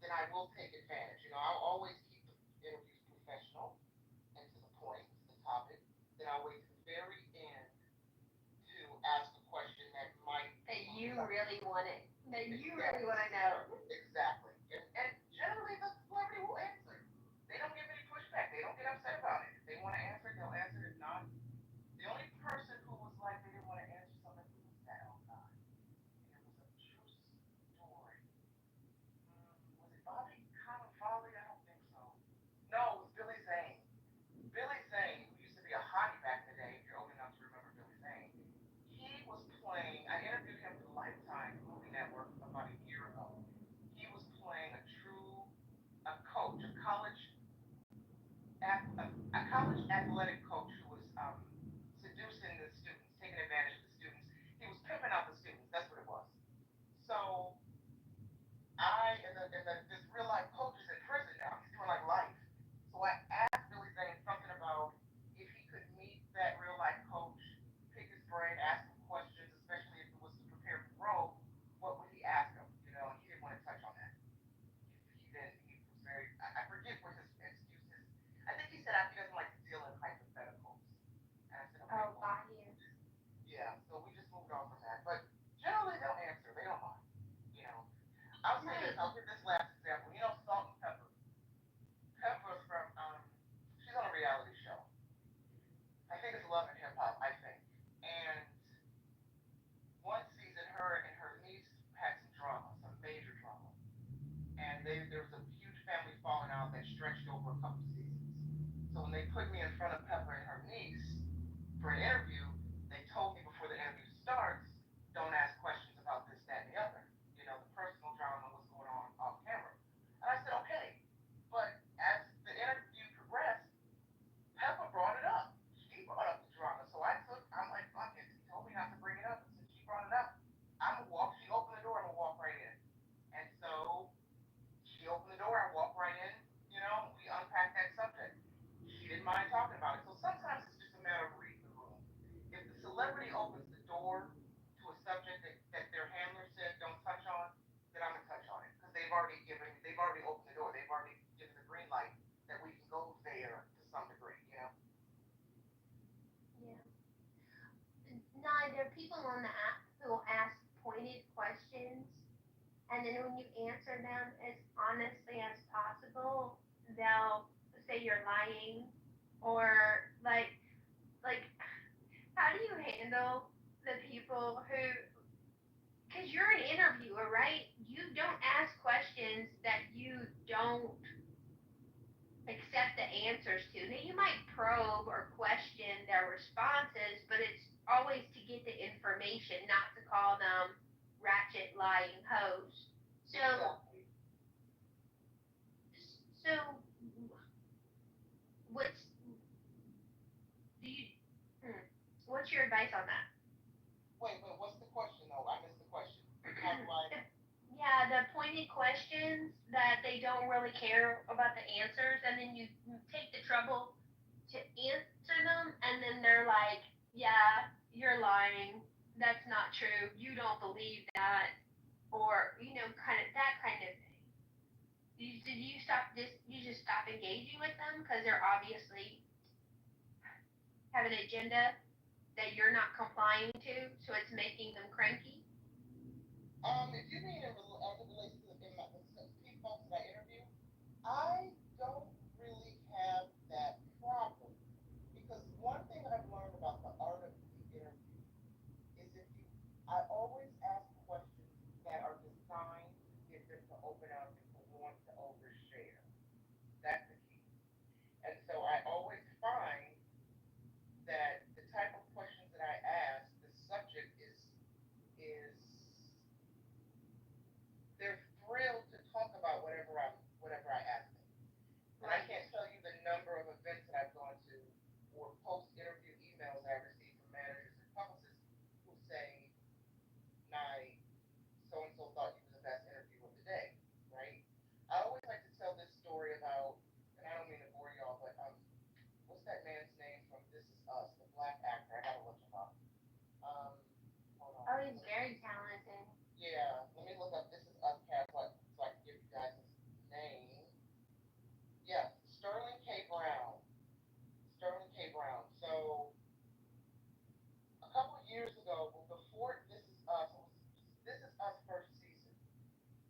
J: then I will take advantage. I'll always keep the interviews professional and to the point, to the topic. Then I'll wait to the very end to ask a question that might
P: That you really want it. That you
J: exactly.
P: really want to know.
J: Exactly. And generally the celebrity will answer. They don't give any pushback. They don't get upset about it. If they want to answer, they'll answer. If not, the only person who was like they didn't want to answer something, who was that? Oh God. And it was a true story. Was it Bobby Cannavale? I don't think so. No, it was Billy Zane. Billy Zane, who used to be a hottie back in the day, if you're old enough to remember Billy Zane, he was playing. I interviewed him for Lifetime Movie Network about a year ago. He was playing a coach, a college athletic coach who was seducing the students, taking advantage of the students. He was pimping out the students. That's what it was. So this real life coach is in prison now. He's doing like life. So I asked Billy Zane something about if he could meet that real life coach, pick his brain, ask him questions, especially if it was to prepare for the role. What would he ask him? And he didn't want to touch on that. He didn't. He was very. I forget what his excuses. I think he said he doesn't like to deal in hypotheticals. And I said, okay, well, yeah. So we just moved on from that. But generally, they'll answer. They don't mind. You know. I'll say this. I'll give this last example. Salt and Pepper. Pepper from she's on a reality show. I think it's Love and Hip Hop. I think. And one season, her and her niece had some drama, some major drama, and there was a huge family falling out that stretched over a couple seasons. So when they put me in front of Pepper and her niece for an interview, they told me before the interview starts, don't ask questions about this, that, and the other. The personal drama was going on off camera. And I said, okay. But as the interview progressed, Pepper brought it up. She brought up the drama. So I'm like, fuck it. She told me not to bring it up. And since she brought it up, she opened the door, I'm gonna walk right in. And so she opened the door, I walked right in, we unpacked that subject. She didn't mind talking about it. So sometimes it's just a matter of reading the room. If the celebrity opens the door to a subject that their handler said don't touch on, then I'm gonna touch on it. Because they've already opened the door, they've already given the green light that we can go there to some degree.
P: Yeah. Now, there are people on the app who will ask pointed questions, and then when you answer them as honestly as possible, they'll say you're lying, or like how do you handle the people who, because you're an interviewer, right? You don't ask questions that you don't accept the answers to. Now, you might probe or question their responses, but it's always to get the information, not to call them ratchet lying hoes. So what's do you what's your advice on that?
J: Wait,
P: the pointed questions that they don't really care about the answers, and then you take the trouble to answer them, and then they're like, "Yeah, you're lying. That's not true. You don't believe that," or kind of that kind of thing. Did you stop this? You just stop engaging with them because they're obviously have an agenda that you're not complying to, so it's making them cranky.
U: If you mean as it relates to the people that I interview, I don't really have that problem because one thing I've learned about the art of the interview is if you, I always ask questions that are designed to get them to open up and to want to overshare. That's the key. And so I always find that the type of questions that I ask, the subject is they're thrilled to talk about whatever I ask them. And I can't tell you the number of events that I've gone to or post interview emails I receive from managers and publicists who say, "Nye, so and so thought you were the best interview of the day," right? I always like to tell this story about, and I don't mean to bore y'all, but what's that man's name from This Is Us, the black actor? I gotta look him up. Um, Hold on.
P: Oh, he's very talented.
U: Yeah, let me look up This Is Us cast so I can give you guys his name. Yes, Sterling K. Brown. Sterling K. Brown. So a couple of years ago, before This Is Us first season,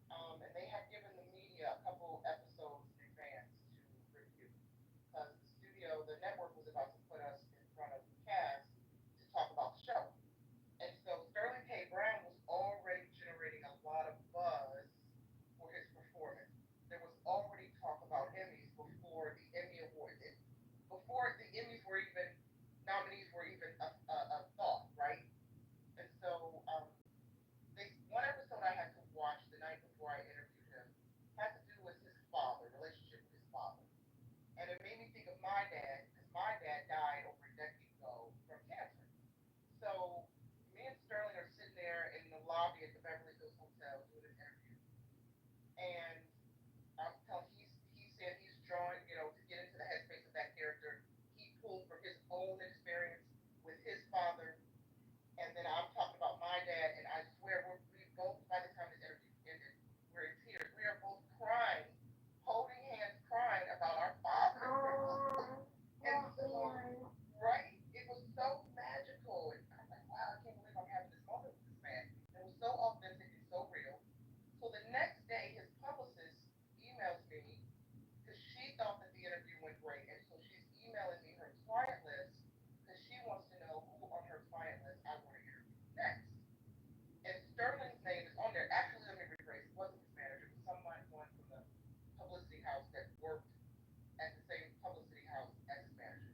U: and they had given the media a couple episodes in advance to review because the studio, the network was about to put us in front of the cast to talk about the show. And so Sterling K. Brown was already generating a lot of buzz for his performance. There was already talk about Emmys before the Emmy Awards, before the Emmys were even nominees were even a thought, right? And so one episode I had to watch the night before I interviewed him had to do with his father, relationship with his father, and it made me think of my dad because my dad died over a decade ago from cancer. So me and Sterling are sitting there in the lobby at the Beverly Hills Hotel doing an interview, and I'm telling he said he's drawing, to get into the headspace of that character, he pulled from his own experience with his father, and then I'm talking about my dad, and I swear we both, by the time this interview ended, we're in tears. We are both crying, holding hands, crying about our fathers. And so, right? It was so magical. And I'm like, wow, I can't believe I'm having this moment with this man. It was so authentic and so real. So the next day, his publicist emails me because she thought that the interview went great. And so she's emailing me her client list because she wants to know who on her client list I want to interview next. And Sterling's name is on there. Actually, let me rephrase. It wasn't his manager. It was someone from the publicity house that worked at the same publicity house as his manager.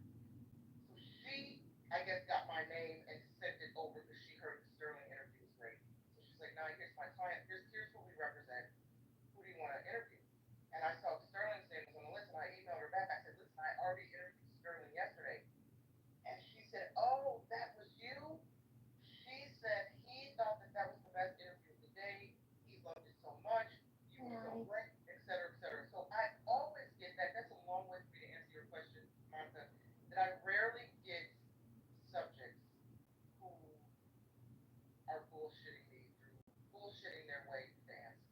U: So she, I guess, got my name and sent it over because she heard the Sterling interview was great. So she's like, "Now here's my client. Here's who we represent. Who do you want to interview?" And I saw Sterling's name was on the list, and I emailed her back. I said, "Listen, I already interviewed Sterling yesterday." And she said, "Oh, that was you?" She said he thought that that was the best interview of the day. He loved it so much. You were so great, et cetera, et cetera. So I always get that. That's a long way for me to answer your question, Martha. That I rarely get subjects who are bullshitting me through bullshitting their way to the answer.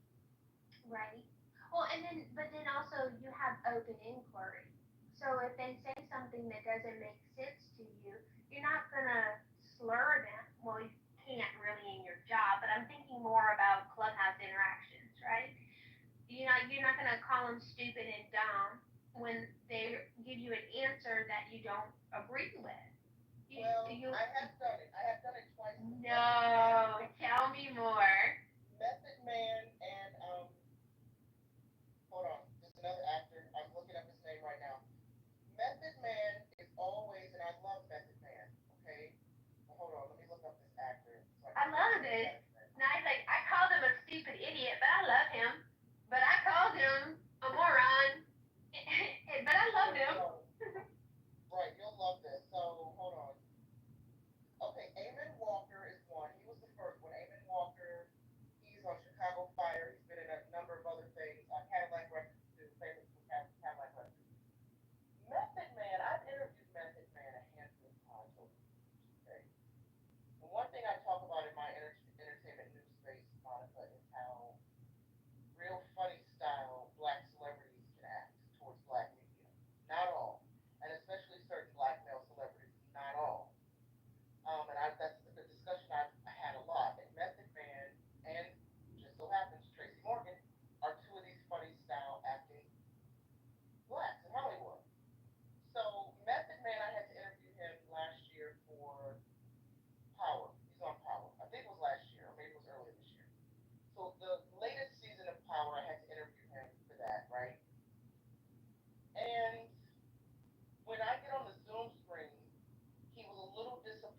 P: Right. Well, but then also you have open inquiry. So if they say something that doesn't make sense to you, you're not gonna slur them. Well, you can't really in your job, but I'm thinking more about clubhouse interactions, right? You're not gonna call them stupid and dumb when they give you an answer that you don't agree with.
U: I have done it. I have done it twice.
P: No, tell me more.
U: Method Man and hold on, there's another actor. I'm looking up his name right now. Method Man is always, and I love Method Man. Okay, but hold on, let me look up this actor.
P: I love this. Nice, like I called him a stupid idiot, but I love him. But I called him a moron, but I love him.
U: Right, you'll love this. So hold on. Okay, Eamon Walker is one. He was the first one. Eamon Walker. He's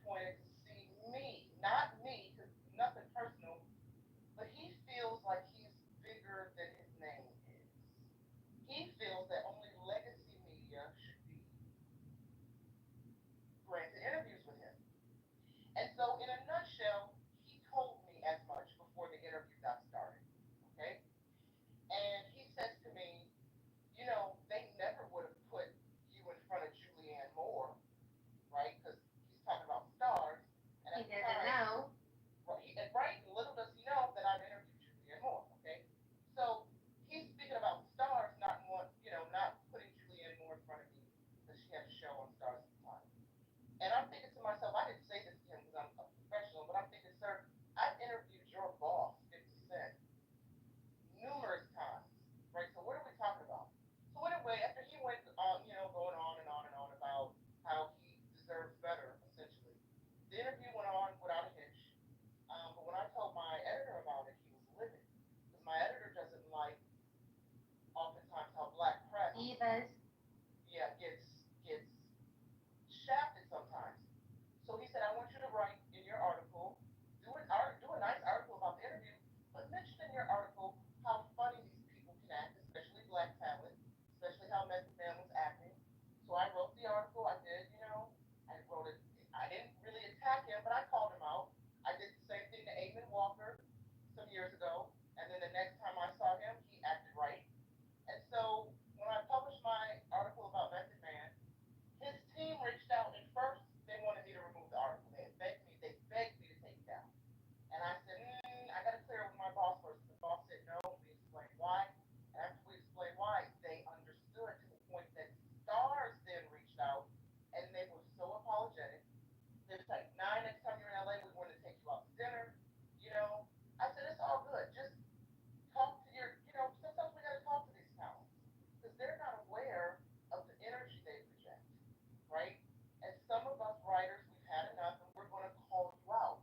R: disappointed to see me, not me, because nothing personal, but he feels like he's bigger than his name is. He feels that only legacy media should be granted interviews with him. And so, in a nutshell, he told me as much before the interview got started. Okay? And he says to me, you know, they never would have put you in front of Julianne Moore, right? Because he's talking about stars. And
P: He
R: at the
P: doesn't
R: time,
P: know.
R: right, little does he know that I've interviewed Julianne Moore, okay? So he's speaking about stars, not putting Julianne Moore in front of me because she had a show on Stars at the time. And I'm thinking to myself, I didn't say this to him because I'm a professional, but I'm thinking, sir, I've interviewed your boss, 50 Cent, numerous times, right? So what are we talking about? So anyway, after he went on, going on and on and on about how he deserves better, essentially, the interview went on without a hitch. But when I told my editor about it, he was livid because my editor doesn't like oftentimes how black press,
P: Divas.
R: yeah, gets shafted sometimes. So he said, I want you to write in your article, do a nice article about the interview, but mention in your article how funny these people can act, especially black talent, especially how Method Man was acting. So I wrote the article. I did, I wrote it. I didn't really attack him, but I called him out. I did the same thing to Eamon Walker some years ago, and then the next time I saw him, he acted right. And so when I published my article about Method Man, his team reached out, and first they wanted me to remove the article. They begged me to take it down. And I said, I got to clear it with my boss first. And the boss said no. We explained why. And after we explained why, they understood to the point that stars then reached out, and they were so apologetic. They was like, "Nah, next time you're in LA, we want to take you out to dinner." You know, I said it's all good. Just talk to sometimes we got to talk to these talents because they're not aware of the energy they project, right? And some of us writers, we've had enough, and we're going to call you out.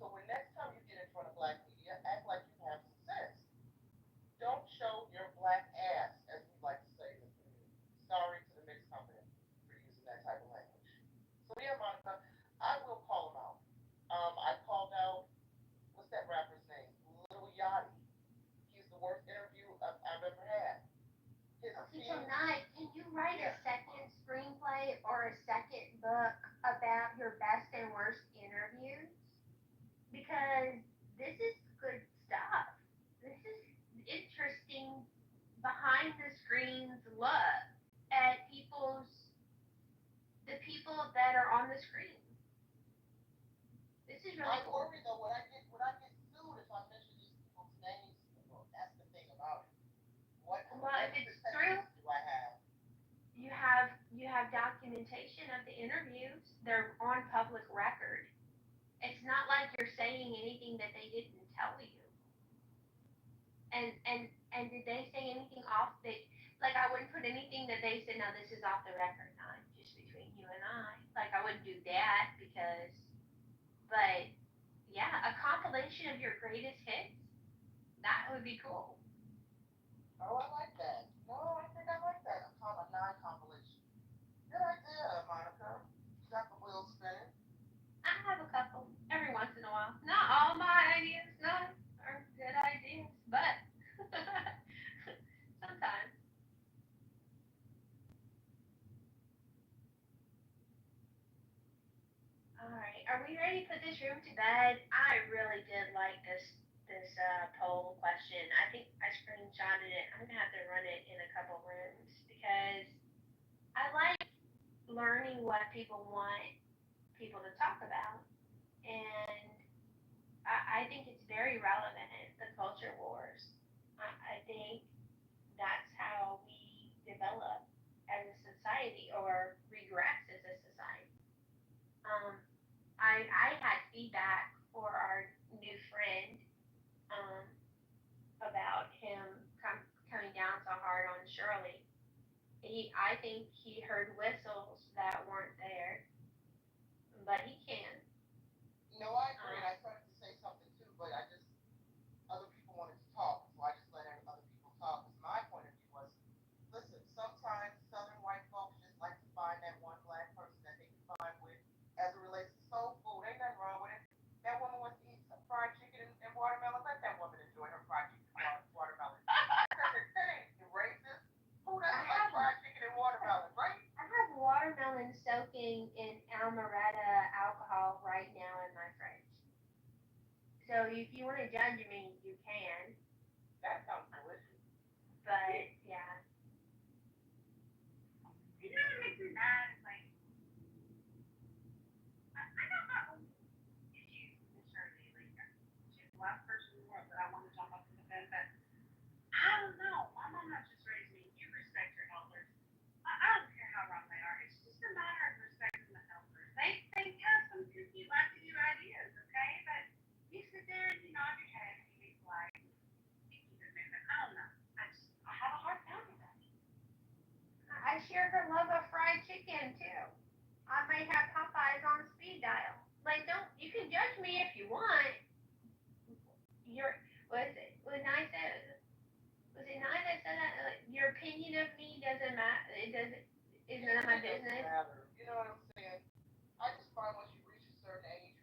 R: So when next time you get in front of black media, act like you have some sense. Don't show your black ass, as we like to say in this community. Sorry to the mixed company for using that type of language. So yeah, Monica, I will call him out. I called out, what's that rapper's name? Lil Yachty. He's the worst interview I've ever had. His
P: Okay, so
R: team,
P: Nye, can you write a
R: yeah.
P: second screenplay or a second book about your best and worst interviews? Because this is good stuff. This is interesting behind the scenes look at the people that are on the screen. This is really
R: I
P: cool.
R: worry though, would I get sued if I mention these people's names in the book? That's the thing about it.
P: Well,
R: What
P: if it's true,
R: protections do I have?
P: you have documentation of the interviews. They're on public record. It's not like you're saying anything that they didn't tell you. And did they say anything off the like I wouldn't put anything that they said, no, this is off the record, not just between you and I. Like I wouldn't do that but yeah, a compilation of your greatest hits, that would be cool.
R: Oh, I like that. No, I think I like that. A non-compilation. Good idea, Monica. You got the wheels spinning.
P: I have a couple every once in a while. Not all my ideas, no, are good ideas, but sometimes. All right, are we ready to put this room to bed? I really did like this poll question. I think I screenshotted it. I'm gonna have to run it in a couple rooms because I like learning what people want people to talk about, and I think it's very relevant. The culture wars. I think that's how we develop as a society or regress as a society. Um, I had feedback for our new friend um, about him coming down so hard on Shirley. I think he heard whistles that weren't there, but he can.
R: No, I agree. And I tried to say something too, but other people wanted to talk, so I just let other people talk. Because my point of view was, listen, sometimes Southern white folks just like to find that one black person that they can find with, as it relates to soul
P: alcohol right now in my fridge. So if you want to judge me, you can.
R: That sounds delicious.
P: But yeah.
Q: You know what makes me mad? It's like, I don't know if you necessarily, like, she's the last person in the world that I want to jump up to defend, but I don't know. My mom not just raised me. You respect your elders. I don't care how wrong they are. It's just a matter of respecting the elders. They have some goofy, wacky ideas, okay? But you sit there and you nod your head and you be polite. You keep it moving. I don't know. I have a hard time with that.
P: I share her love of fried chicken too. I may have Popeyes on speed dial. Like, don't, you can judge me if you want. Was it nice I said that? Your opinion of me doesn't matter. Is none of my business.
R: Matter. You know what I'm saying? I just find once you reach a certain age,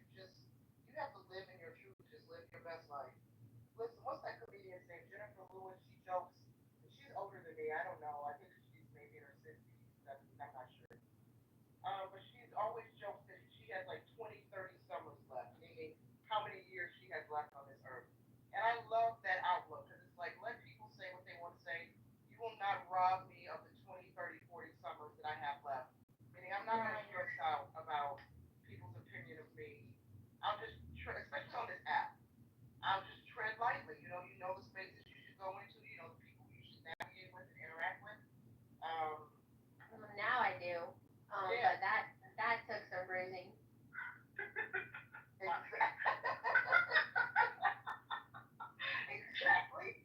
R: you have to live in your truth. Just live your best life. Listen, what's that comedian name? Jennifer Lewis. She jokes. She's older than me. I don't know. I think she's maybe in her 60s, 70s. I'm not sure. But she's always jokes that she has like 20, 30 summers left, meaning how many years she has left on this earth. And I love that outlook because it's like, let people say what they want to say. You will not rob me of the 20, 30, 40 summers that I have left. Meaning I'm not going to stress out about people's opinion of me. I'll just, especially on this app, I'll just tread lightly. You know the spaces you should go into, you know the people you should navigate with and interact with. Um,
P: Now I do.
R: Yeah.
P: But that took some bruising.
R: Exactly.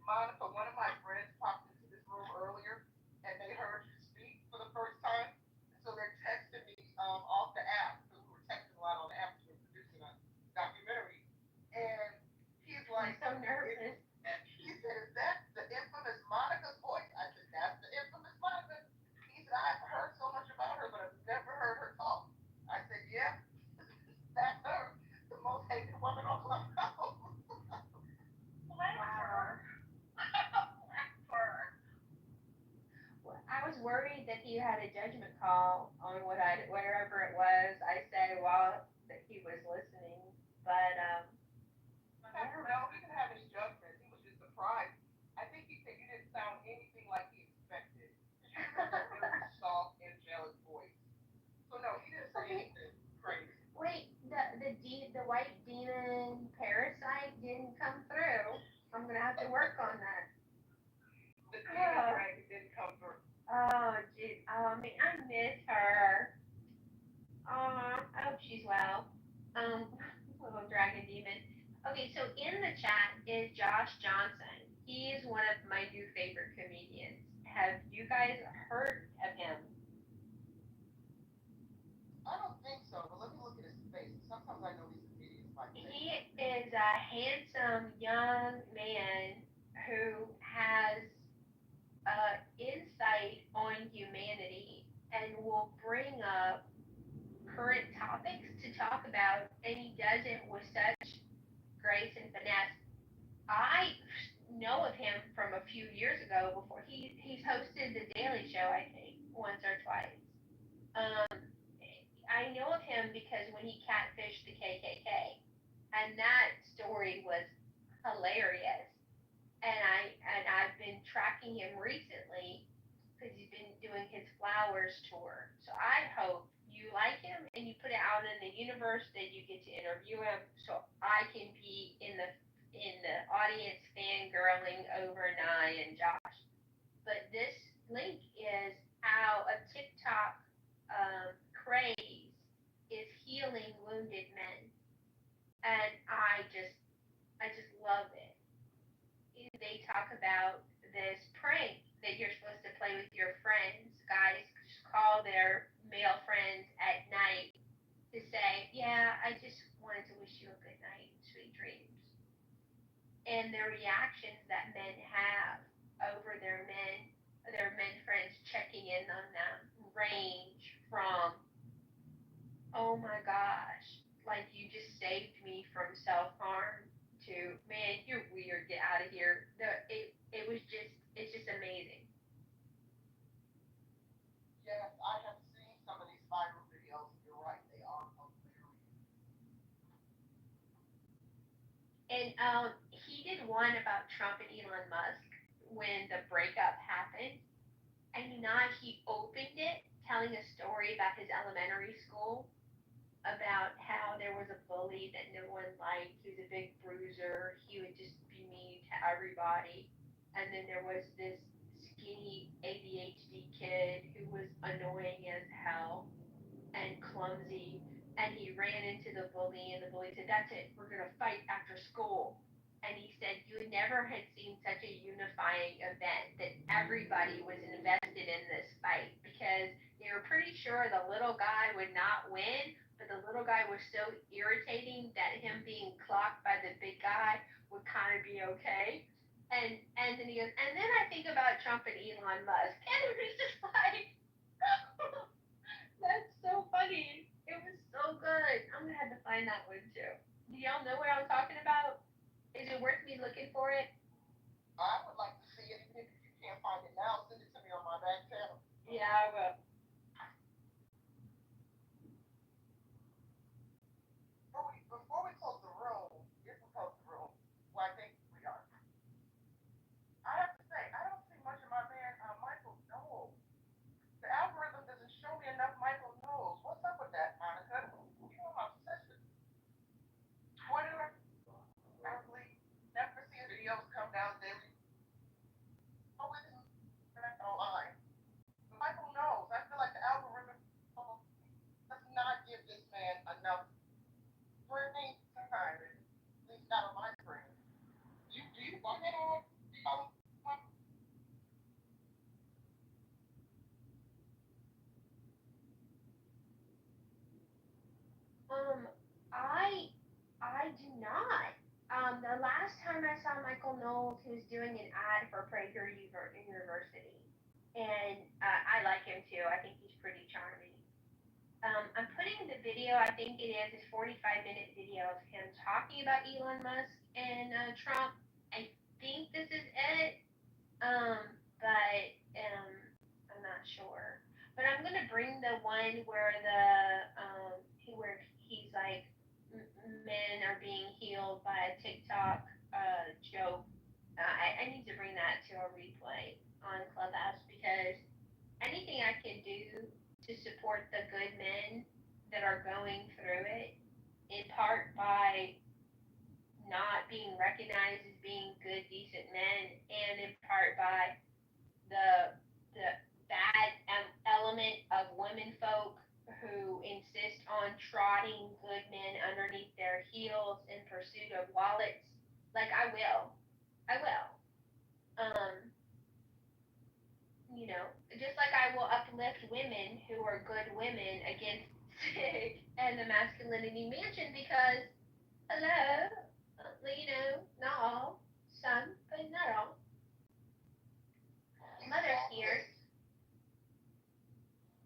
R: Monica, one of my friends popped into this room earlier and they heard you speak for the first time. So they're texting me off the app because we were texting a lot on the app because we're producing a documentary. And he's
P: I'm
R: like,
P: so nervous.
R: he said, is that the infamous Monica's voice? I said, that's the infamous Monica. He said, I've heard so much about her, but I've never heard her talk. I said, yeah, that's her, the most hated woman on Clubhouse.
P: Wow. I was worried that he had a judgment call on whatever it was I said while that he was listening. But
R: No, he didn't have any judgment. He was just surprised. I think he said you didn't sound anything like he expected. You have a very soft, angelic voice. So no, he didn't say anything crazy.
P: wait, the white demon parasite didn't come through. I'm gonna have to work on that.
R: The demon dragon didn't come through.
P: Oh, geez. Oh, I miss her. I hope she's well. Little dragon demon. Okay, so in the chat is Josh Johnson. He is one of my new favorite comedians. Have you guys heard of him?
R: I don't think so, but let me look at his face. Sometimes I know these comedians by face.
P: He is a handsome young man who has insight on humanity and will bring up current topics to talk about, and he does it with such grace and finesse. I know of him from a few years ago before he's hosted the Daily Show, I think, once or twice. I know of him because when he catfished the KKK, and that story was hilarious. And I've been tracking him recently because he's been doing his flowers tour. So I hope you like him and you put it out in the universe that you get to interview him, so I can be in the audience fangirling over Nye and Josh. But this link is how a TikTok craze is healing wounded men, and I just love it. They talk about this prank that you're supposed to play with your friends. Guys just call their male friends at night to say, yeah, I just wanted to wish you a good night, sweet dreams. And the reactions that men have over their men friends checking in on them range from, oh my gosh, like you just saved me from self-harm, to, man, you're weird, get out of here. It's just amazing.
E: And he did one about Trump and Elon Musk when the breakup happened. And you know, he opened it telling a story about his elementary school, about how there was a bully that no one liked. He was a big bruiser. He would just be mean to everybody. And then there was this skinny ADHD kid who was annoying as hell and clumsy. And he ran into the bully, and the bully said, "That's it. We're gonna fight after school." And he said you never had seen such a unifying event, that everybody was invested in this fight because they were pretty sure the little guy would not win, but the little guy was so irritating that him being clocked by the big guy would kind of be okay. And then he goes, and then I think about Trump and Elon Musk, and it was just like, that's so funny. It was so good. I'm gonna have to find that one too. Do y'all know what I was talking about? Is it worth me looking for it?
U: I would like to see it, even if you can't find it now. Send it to me on my back channel.
E: Yeah, I will.
U: Before we close the room, if we close the room, well, I think we are. I have to say, I don't see much of my man, Michael Knowles. The algorithm doesn't show me enough Michael Knowles. What's up with that, Monica? You know I'm obsessed. Twitter, apparently, never see his videos come down daily. Oh, it isn't online. Michael knows. I feel like the algorithm does not give this man enough screen time. At least not on my screen. Do you find that on?
E: Um, I I do not. The last time I saw Michael Knowles, he was doing an ad for Prager University, and I like him too. I think he's pretty charming. I'm putting the video. I think it is a 45-minute video of him talking about Elon Musk and Trump. I think this is it. But I'm not sure. But I'm gonna bring the one where where he's like, men are being healed by a TikTok joke. I need to bring that to a replay on Clubhouse, because anything I can do to support the good men that are going through it, in part by not being recognized as being good, decent men, and in part by the bad element of women folk who insist on trotting good men underneath their heels in pursuit of wallets. Like, I will. Um, just like I will uplift women who are good women against sick and the masculinity mansion, because hello, not all, some, but not all. Mother's here.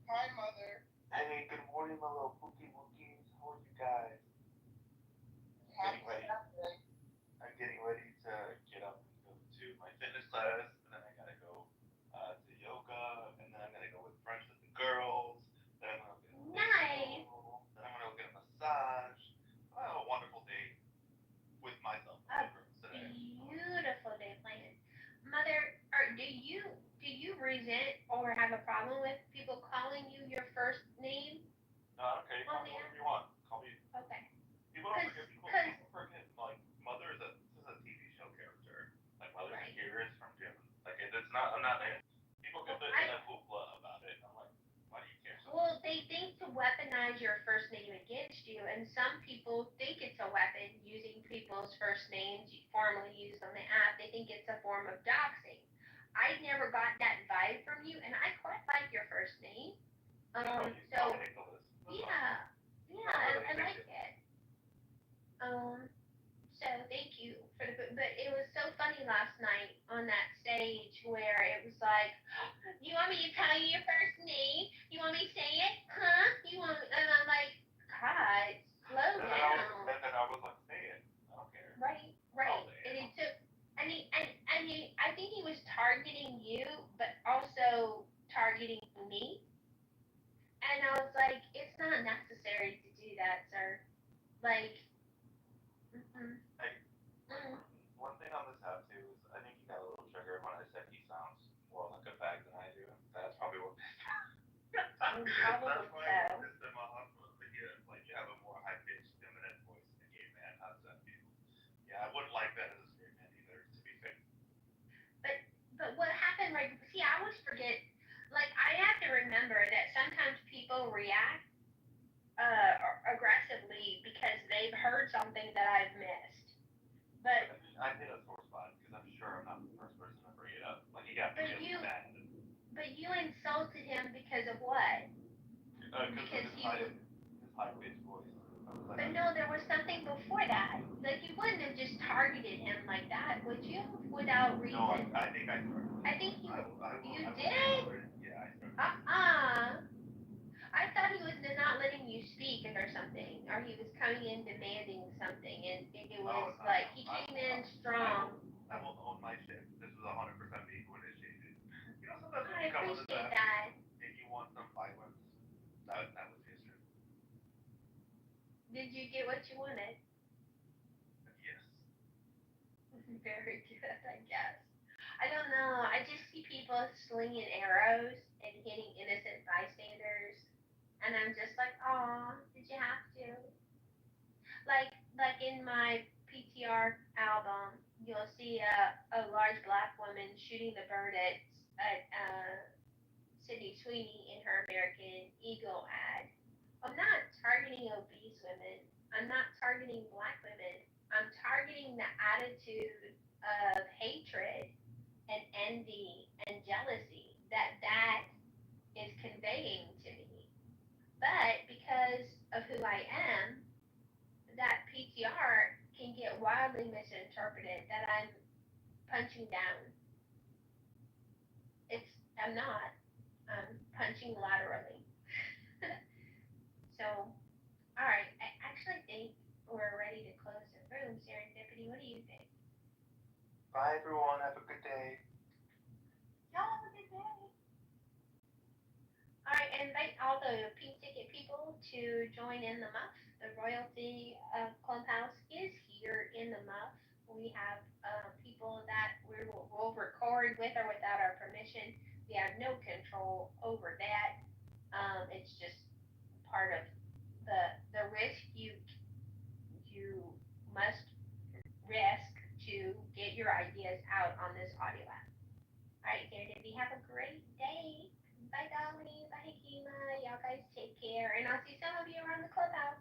U: Hi, Mother.
V: Hey, good morning, my little bookie wookies. How are you guys?
U: Happy Saturday.
V: I'm getting ready to get up and go to my fitness class, and then I gotta go to yoga, and then I'm gonna go with brunch with the girls. Then I'm gonna go get a
E: Nice.
V: Then I'm gonna go get a massage. I have a wonderful day with myself and the girls today.
E: Beautiful day planned. Mother, do you resent or have a problem with people calling you your first name?
V: No, I don't care. You call me whatever you want. Call me.
E: Okay.
V: People don't forget. People forget. Like, Mother is a TV show character. Like, Mother here is from Jim. Like, it's not. I'm not. People get in a hoopla about it. And I'm like, why do you care so much?
E: Well, they think to weaponize your first name against you, and some people think it's a weapon, using people's first names formerly used on the app. They think it's a form of doxing. I never got that vibe from you, and I quite like your first name. So yeah, I like it. So thank you for but it was so funny last night on that stage where it was like, you want me to tell you your first name? You want me to say it? Huh? And I'm like, God, slow down.
V: And then I was like, say it. I don't care.
E: Right. And it took, I think he was targeting you, but also targeting me. And I was like, it's not necessary to do that, sir. Like,
U: Probably
V: why
U: so.
V: this in my hospital. Like you have a more high pitched, feminine voice than a gay man. How does that feel? Yeah, I wouldn't like that as a straight man either. To be fair.
E: But what happened, like, see, I always forget, like, I have to remember that sometimes people react aggressively because they've heard something that I've missed. But
V: I hit a sore spot because I'm sure I'm not the first person to bring it up. Like he got me really mad.
E: but you insulted him because of what?
V: Because his high pitched voice.
E: But no, there was something before that. Like you wouldn't have just targeted him like that, would you? Without reason.
V: No, I think I started.
E: I think you
V: I
E: did.
V: Yeah, I started.
E: I thought he was not letting you speak or something, or he was coming in demanding something, and it was like he came in strong.
V: I will own my shit. This was 100% me who initiated. You know, sometimes when
E: I
V: you come with
E: appreciate
V: this
E: that.
V: and you want some violence, that was history.
E: Did you get what you wanted?
V: Yes.
E: Very good, I guess. I don't know. I just see people slinging arrows and hitting innocent bystanders, and I'm just like, oh, did you have to? Like in my PTR album, you'll see a large black woman shooting the bird at Sydney Sweeney in her American Eagle ad. I'm not targeting obese women. I'm not targeting black women. I'm targeting the attitude of hatred and envy and jealousy that is conveying to me. But because of who I am, that PTR can get wildly misinterpreted that I'm punching down. I'm not. I'm punching laterally. So, all right. I actually think we're ready to close the room. Serendipity, what do you think?
V: Bye everyone. Have a good day.
E: Y'all have a good day. All right, invite all the pink ticket people to join in the muff. The royalty of Clubhouse is here in the muff. We have people that we'll record with or without our permission. We have no control over that. It's just part of the risk you must risk to get your ideas out on this audio app. All right, Serendipity, have a great day. Bye, Dolly. Bye, Hakima. Y'all guys take care, and I'll see some of you around the clubhouse.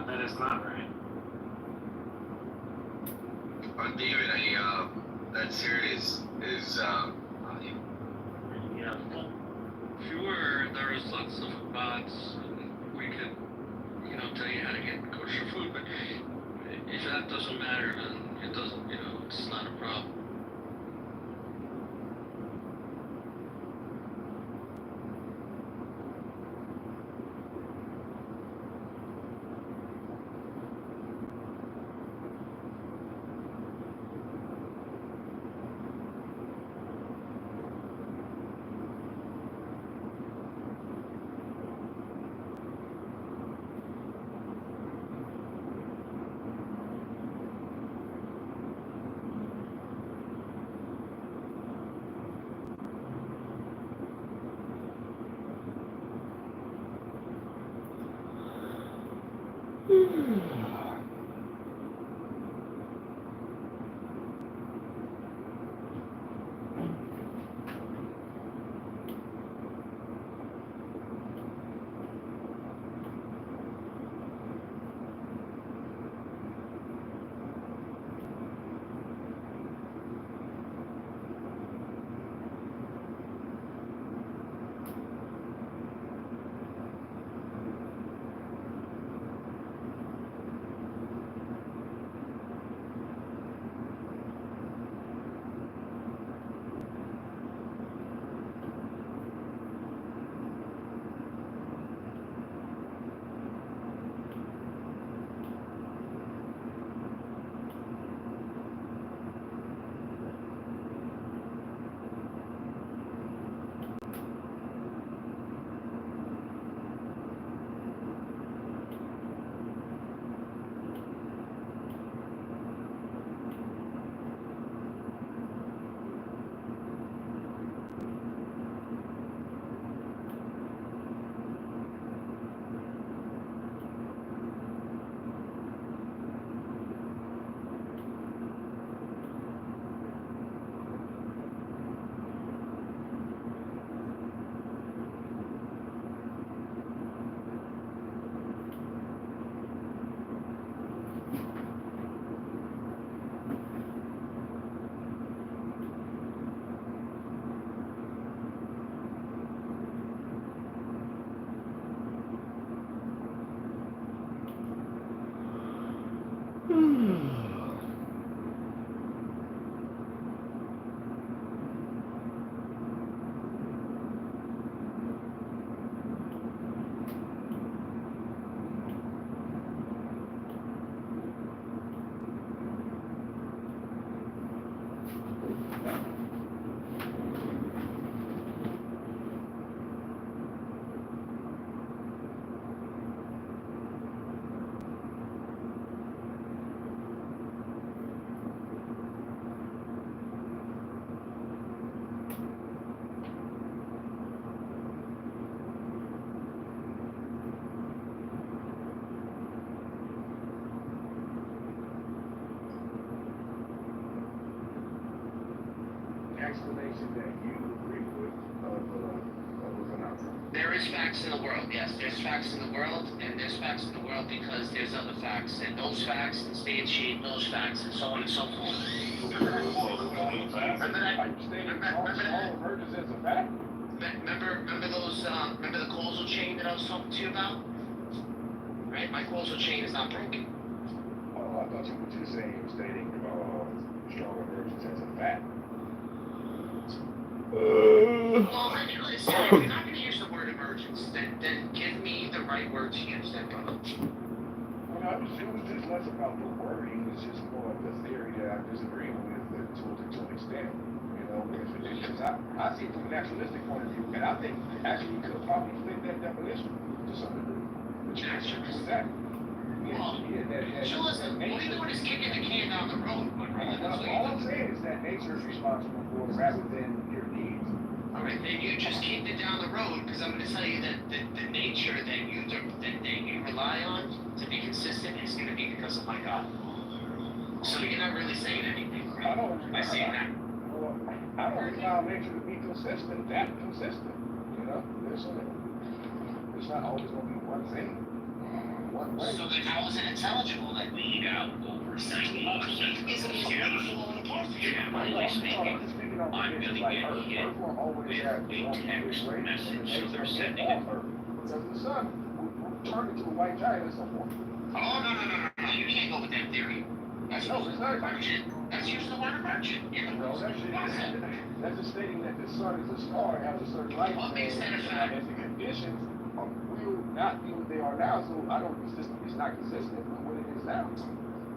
F: that is not right.
N: David, that series is
W: Yeah, well, sure, there's lots of bots, and we could, tell you how to get kosher food, but if that doesn't matter, then it doesn't, it's not a problem.
G: Explanation that you agree with was announced.
X: There is facts in the world, yes. There's facts in the world, and there's facts in the world because there's other facts, and those facts substantiate those facts, and so on and so forth. Remember that? Remember the causal chain that I was talking to you about? Right? My causal chain is not broken.
G: Oh, I thought you were just saying, stating strong emergence as a fact.
X: Well, then, listen, if you're not going to use the word emergence, then give me the right word to use then, brother.
G: Well, it was just less about the wording, it's just more of the theory that I disagree with to an extent. Because I see it from a naturalistic point of view, and I think actually you could probably fit that definition to some degree. Naturalistic?
X: Naturalism, what you're doing is kicking the can down the road,
G: all I'm saying is that nature is responsible for it rather than your needs.
X: All right, then you just kicked it down the road because I'm going to tell you that the nature that you rely on to be consistent is going to be because of my God. So you're not really saying anything, right? By saying that.
G: Well, I don't allow nature to be consistent, It's not always going to be one thing.
B: one way.
X: So then how is it intelligible that we got over 70%
B: It's
X: of the
B: beautiful.
X: Generally speaking, I'm going to get hit with a text message, so they're sending it.
B: Because the sun will turn into a white giant at some point.
X: Oh, no, you can't go with that theory. That's
B: No, it's not.
X: That's using the word emergent.
B: No, that's just stating that the sun is a star and has a certain life.
X: What makes that a fact?
B: And the conditions will not be what they are now, so I don't, it's not consistent with what it is now.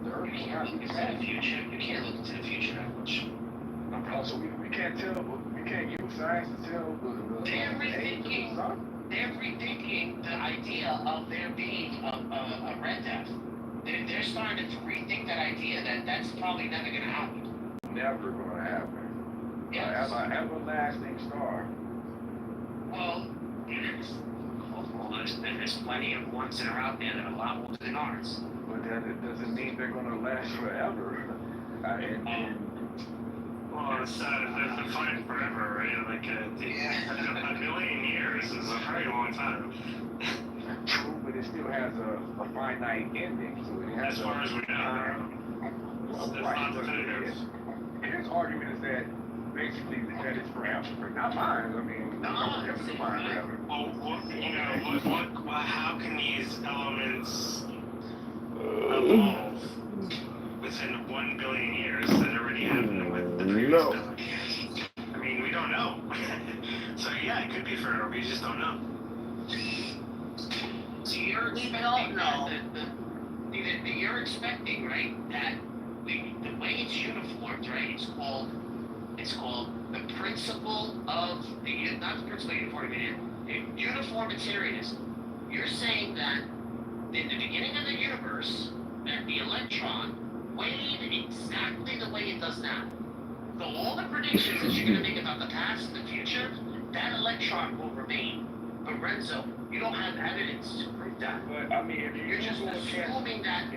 B: The earth
X: You
B: will
X: can't
B: not
X: look
B: be
X: into the future. You can't look into the future that much. No problem.
B: So we can't tell, we can't use science to tell the
X: They're
B: age of the sun?
X: rethinking the idea of there being a red death. They're starting to rethink that idea that that's probably never going to happen.
B: Never gonna happen.
X: Yes.
B: An everlasting star.
X: Well, there's plenty of ones that are out there that are a lot older than ours.
B: But that it doesn't mean they're gonna last forever.
K: Well, it's if they're flying forever, right? Like a billion years is a very long time.
B: True, but it still has a finite ending to it. It has
K: as far as we know, it's not definitive.
B: His argument is that basically that it's forever. Not mine. I mean, no, it's mine forever.
K: Well, how can these elements evolve within 1 billion years that already happened with the previous billion years? I mean, we don't know. So yeah, it could be forever. We just don't know.
X: So you're expecting you're expecting, right, that the way it's uniformed, right, it's called the principle of not the principle of uniformity, uniformitarianism. You're saying that in the beginning of the universe, that the electron weighed exactly the way it does now. So all the predictions that you're going to make about the past and the future, that electron will remain. But Renzo, you don't have evidence to prove that.
B: But I mean, if
X: you're just assuming that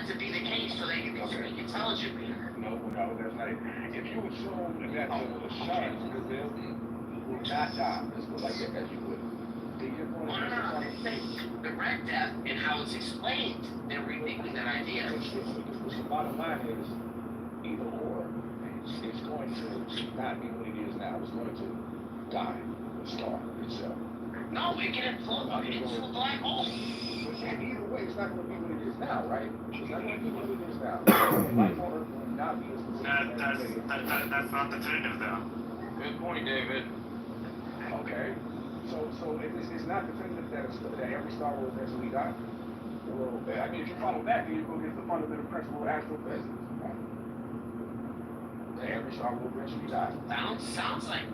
X: to be the case so that you can speak intelligently.
B: No, that's not it. If you assume that the sun will not die, let's go like that, as you would.
X: No. The red death and how it's explained, they're rethinking that idea.
B: The bottom line is either or. It's going to not be what it is now. It's going to die. The star itself.
X: No, it can implode into a black hole.
B: And either way, it's not going to be what it is now, right? It's not going to be what it is now. Life on Earth will not be as
K: that's not definitive, though.
J: Good point, David.
B: Okay. So if it's not definitive that every star will eventually die. Well, I mean, if you follow that, then you go get the fundamental principle of astrophysics. Every star will eventually die.
X: Sounds like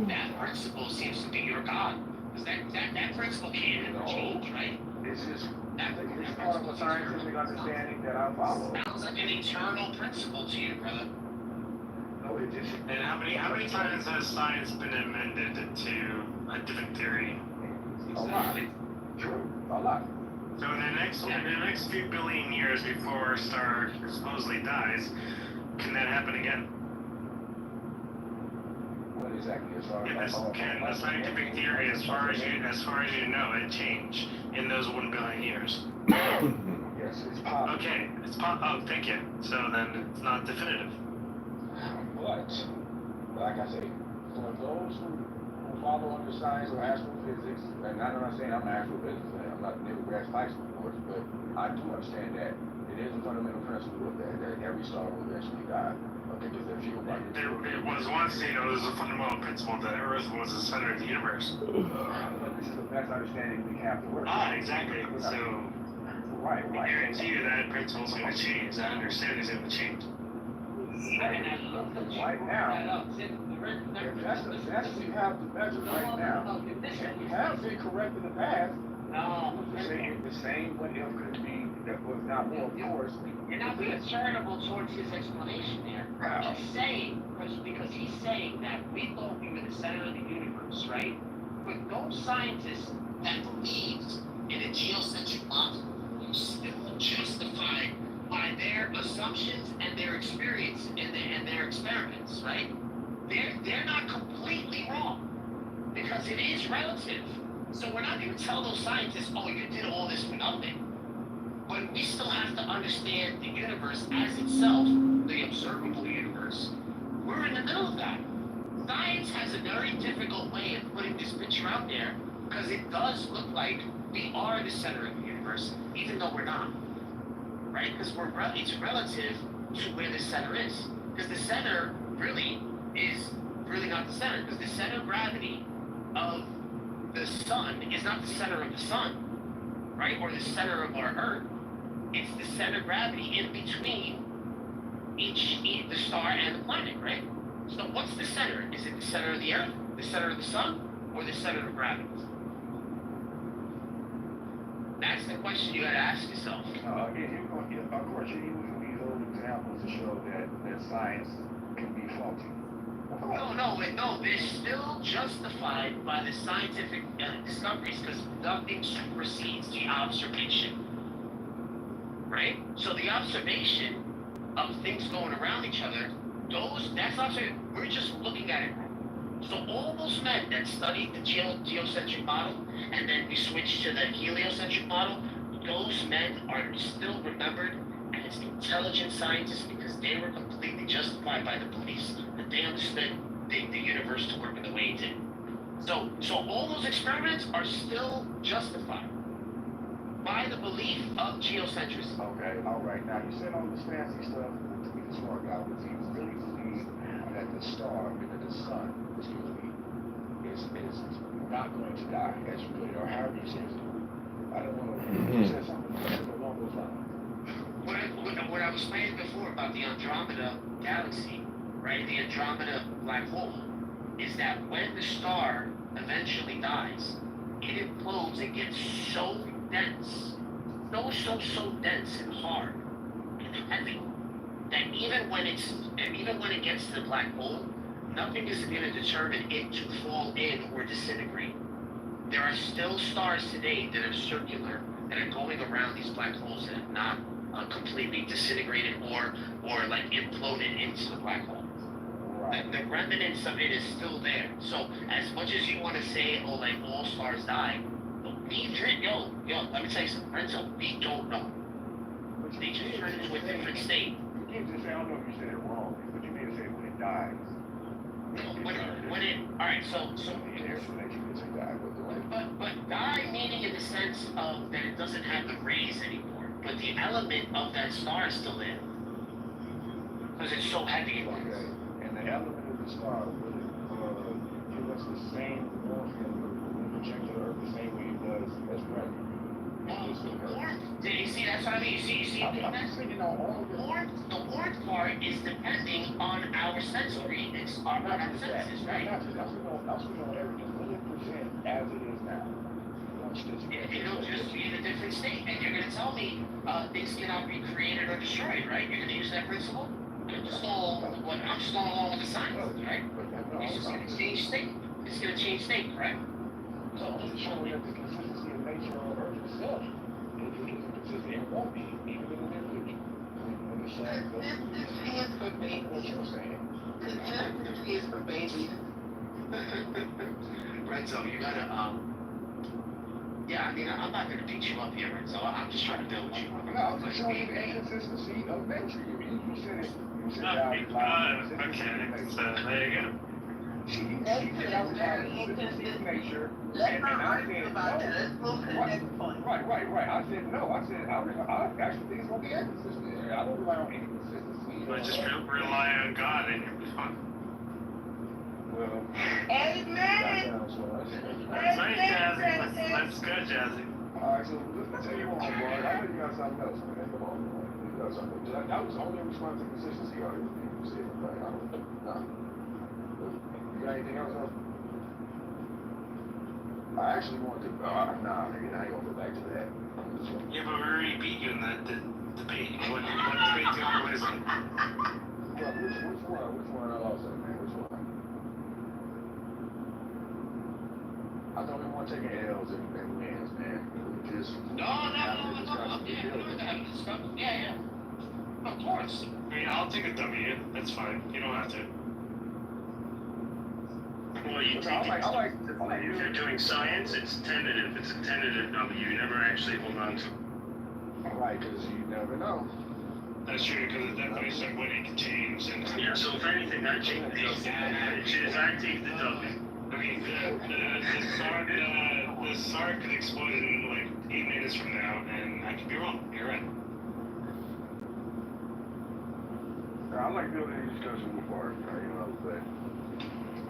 X: that principle seems to be your God. Because that principle can't ever change, right?
B: It's just it's part of a scientific understanding that I follow.
X: Sounds like an eternal principle to you, brother.
B: No, it just.
K: And how many times has science been amended to a different theory?
B: A lot. True. A lot.
K: So in the next few billion years before our star supposedly dies, can that happen again?
B: What exactly is
K: can the scientific theory, as far as you know, it change in those 1 billion years?
B: Yes, it's possible.
K: Okay, it's possible. Oh, thank you. So then it's not definitive.
B: But like I say, for those who follow under science or astrophysics, and I'm not saying I'm an astrophysicist, I'm not never grasped life course, but I do understand that it is a fundamental principle of that every star will eventually die. Okay, because they're fueled by
K: it was once, there was a fundamental principle that Earth was the center of the universe.
B: But this is the best understanding we have to work with.
K: Exactly. So,
B: right.
K: I guarantee you that principle is going to change. That understanding is going to change.
B: Right now, if that's what you have to measure right now, and we have been correct in the past, the same what if could be that was not more, of course.
X: You're not being charitable towards his explanation there. He's saying, because he's saying that we thought we were the center of the universe, right? But those scientists that believe in a geocentric model will still justify by their assumptions and their experience and their experiments, right? They're not completely wrong because it is relative. So we're not going to tell those scientists, oh, you did all this for nothing. But we still have to understand the universe as itself, the observable universe. We're in the middle of that. Science has a very difficult way of putting this picture out there because it does look like we are the center of the universe, even though we're not. Right? Because it's relative to where the center is. Because the center really is really not the center. Because the center of gravity of the sun is not the center of the sun, right? Or the center of our Earth. It's the center of gravity in between the star and the planet, right? So what's the center? Is it the center of the Earth, the center of the sun, or the center of gravity? That's the question you got to ask yourself.
B: Of course, you're using these old examples to show that science can be faulty.
X: No, they're still justified by the scientific discoveries because nothing supersedes the observation. Right? So the observation of things going around each other, that's observation. We're just looking at it. So all those men that studied the geocentric model and then we switched to the heliocentric model, those men are still remembered as intelligent scientists because they were completely justified by the beliefs that they understood the universe to work in the way it did. So all those experiments are still justified by the belief of geocentrism.
B: Okay, all right. Now you said all this fancy stuff to be the smart guy, but you really believe that the star, that the sun, is not going to die, as you put it, or however you said it. I don't want to. You said something along those lines.
X: What I was saying before about the Andromeda galaxy, right? The Andromeda black hole, is that when the star eventually dies, it implodes and gets so dense, so dense and hard and heavy that even when it gets to the black hole, nothing is going to determine it to fall in or disintegrate. There are still stars today that are circular that are going around these black holes that have not completely disintegrated or like imploded into the black hole. The remnants of it is still there. So as much as you want to say, oh, like all stars die, let me tell you something, Renzo, we don't know. They just turn into a different state.
B: You can't just say, I don't know if you said it wrong, but you need to say when it dies.
X: Alright, so but die meaning in the sense of that it doesn't have the rays anymore, but the element of that star is still there. Because it's so heavy.
B: Okay. And the element of the star will give us the same warmth and project to Earth the same way it does as gravity.
X: You see, that's what I mean. You see,
B: I'm just thinking on all of
X: the warmth part is depending on our sensory, on our senses, right?
B: That's we know everything 100% as it is now.
X: It'll just be in a different state, and you're going to tell me things cannot be created or destroyed, right? You're going to use that principle? I'm just going along with the science, right? It's just going to change state. It's going to change state, correct?
B: So I'm just showing that the consistency of nature on Earth itself is consistent and won't be even in the near future.
R: Consistency is for babies.
B: What you're saying.
R: Consistency is for babies.
X: Renzo, you gotta, yeah, I mean, I'm not gonna beat you up here, Renzo. I'm just trying to build you up.
B: No, I'm just showing you the inconsistency of nature. You said it. You said
K: Okay, so there you go.
R: Nature is very inconsistent. Let's not argue about that. Let's move to the next point.
B: Right. I said no. I actually think it's going to be inconsistent. I don't rely on inconsistency.
K: But just rely on God and you'll be fine.
B: Well,
R: Amen.
K: That's right, Jazzy. Let's go, Jazzy.
B: Alright, so let's tell you one, boy. I know you got something else, man. Come on, boy. You got something. That was only in response to consistency or everything you said. Like, I don't know. You got anything else? I actually want to. Nah, nigga, I ain't gonna go back to that.
K: Yeah, but we already beat you in that debate. What debate do you want to say?
B: Well, which one I lost at, man? Which one? I don't even want to take L's and wins, man. Just
X: No. Yeah. Of course.
K: I mean, I'll take a W. That's fine. You don't have to.
C: Well, you take if you're doing science, it's tentative. It's a tentative W. You never actually hold on to.
B: Right, because you never know.
C: That's true, because at that point, when it can change. And yeah, so if anything, I take the W. I take the W. I mean, the SAR could explode in like 8 minutes from now, and I could be wrong. You're right.
B: I like building a discussion with Bart, you know, but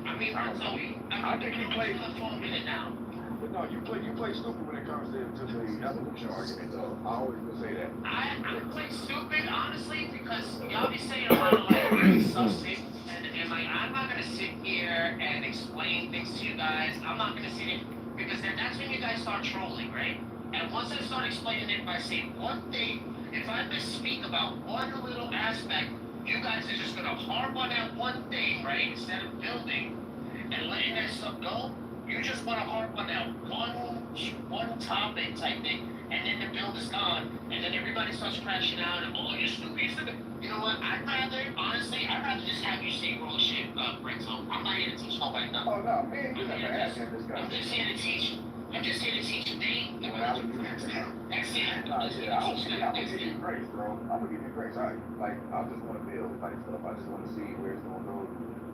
X: I mean, I think he plays for a minute now.
B: But no, you play stupid when it comes to the evolution argument, though. I always will say that.
X: I play stupid, honestly, because y'all be saying a lot of like really substance, and like I'm not gonna sit here and explain things to you guys. I'm not gonna sit here because then that's when you guys start trolling, right? And once I start explaining it, if I say one thing, if I misspeak about one little aspect, you guys are just gonna harp on that one thing, right? Instead of building and letting that stuff go, you just wanna harp on that one topic type thing, and then the build is gone, and then everybody starts crashing out and you're stupid, you're stupid. You know what? I'd rather just have you say wrong shit, Brexo. I'm not here to teach nobody nothing.
B: Oh no, man, you never asked him this guy.
X: I'm just here to teach. I'm just here to teach you.
B: That's it. I'm gonna give you grace, bro. I'm gonna give you grace. I just want to build like stuff. I just want to see where it's gonna go.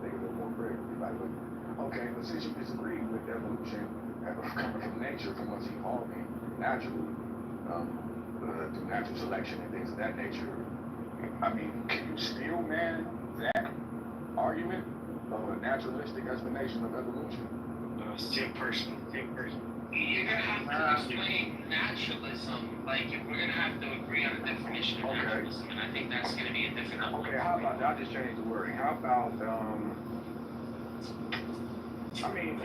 B: Make it a little more creative. Like, okay, but since you disagree with evolution coming from nature, from what you call me, naturally, through natural selection and things of that nature, I mean, can you still man that argument of a naturalistic explanation of evolution?
C: It's too personal.
X: You're gonna have to explain naturalism. Like, we're gonna have to agree on a definition of naturalism, and I think that's gonna be a different.
B: Okay, how about I'll just change the wording. How about I mean,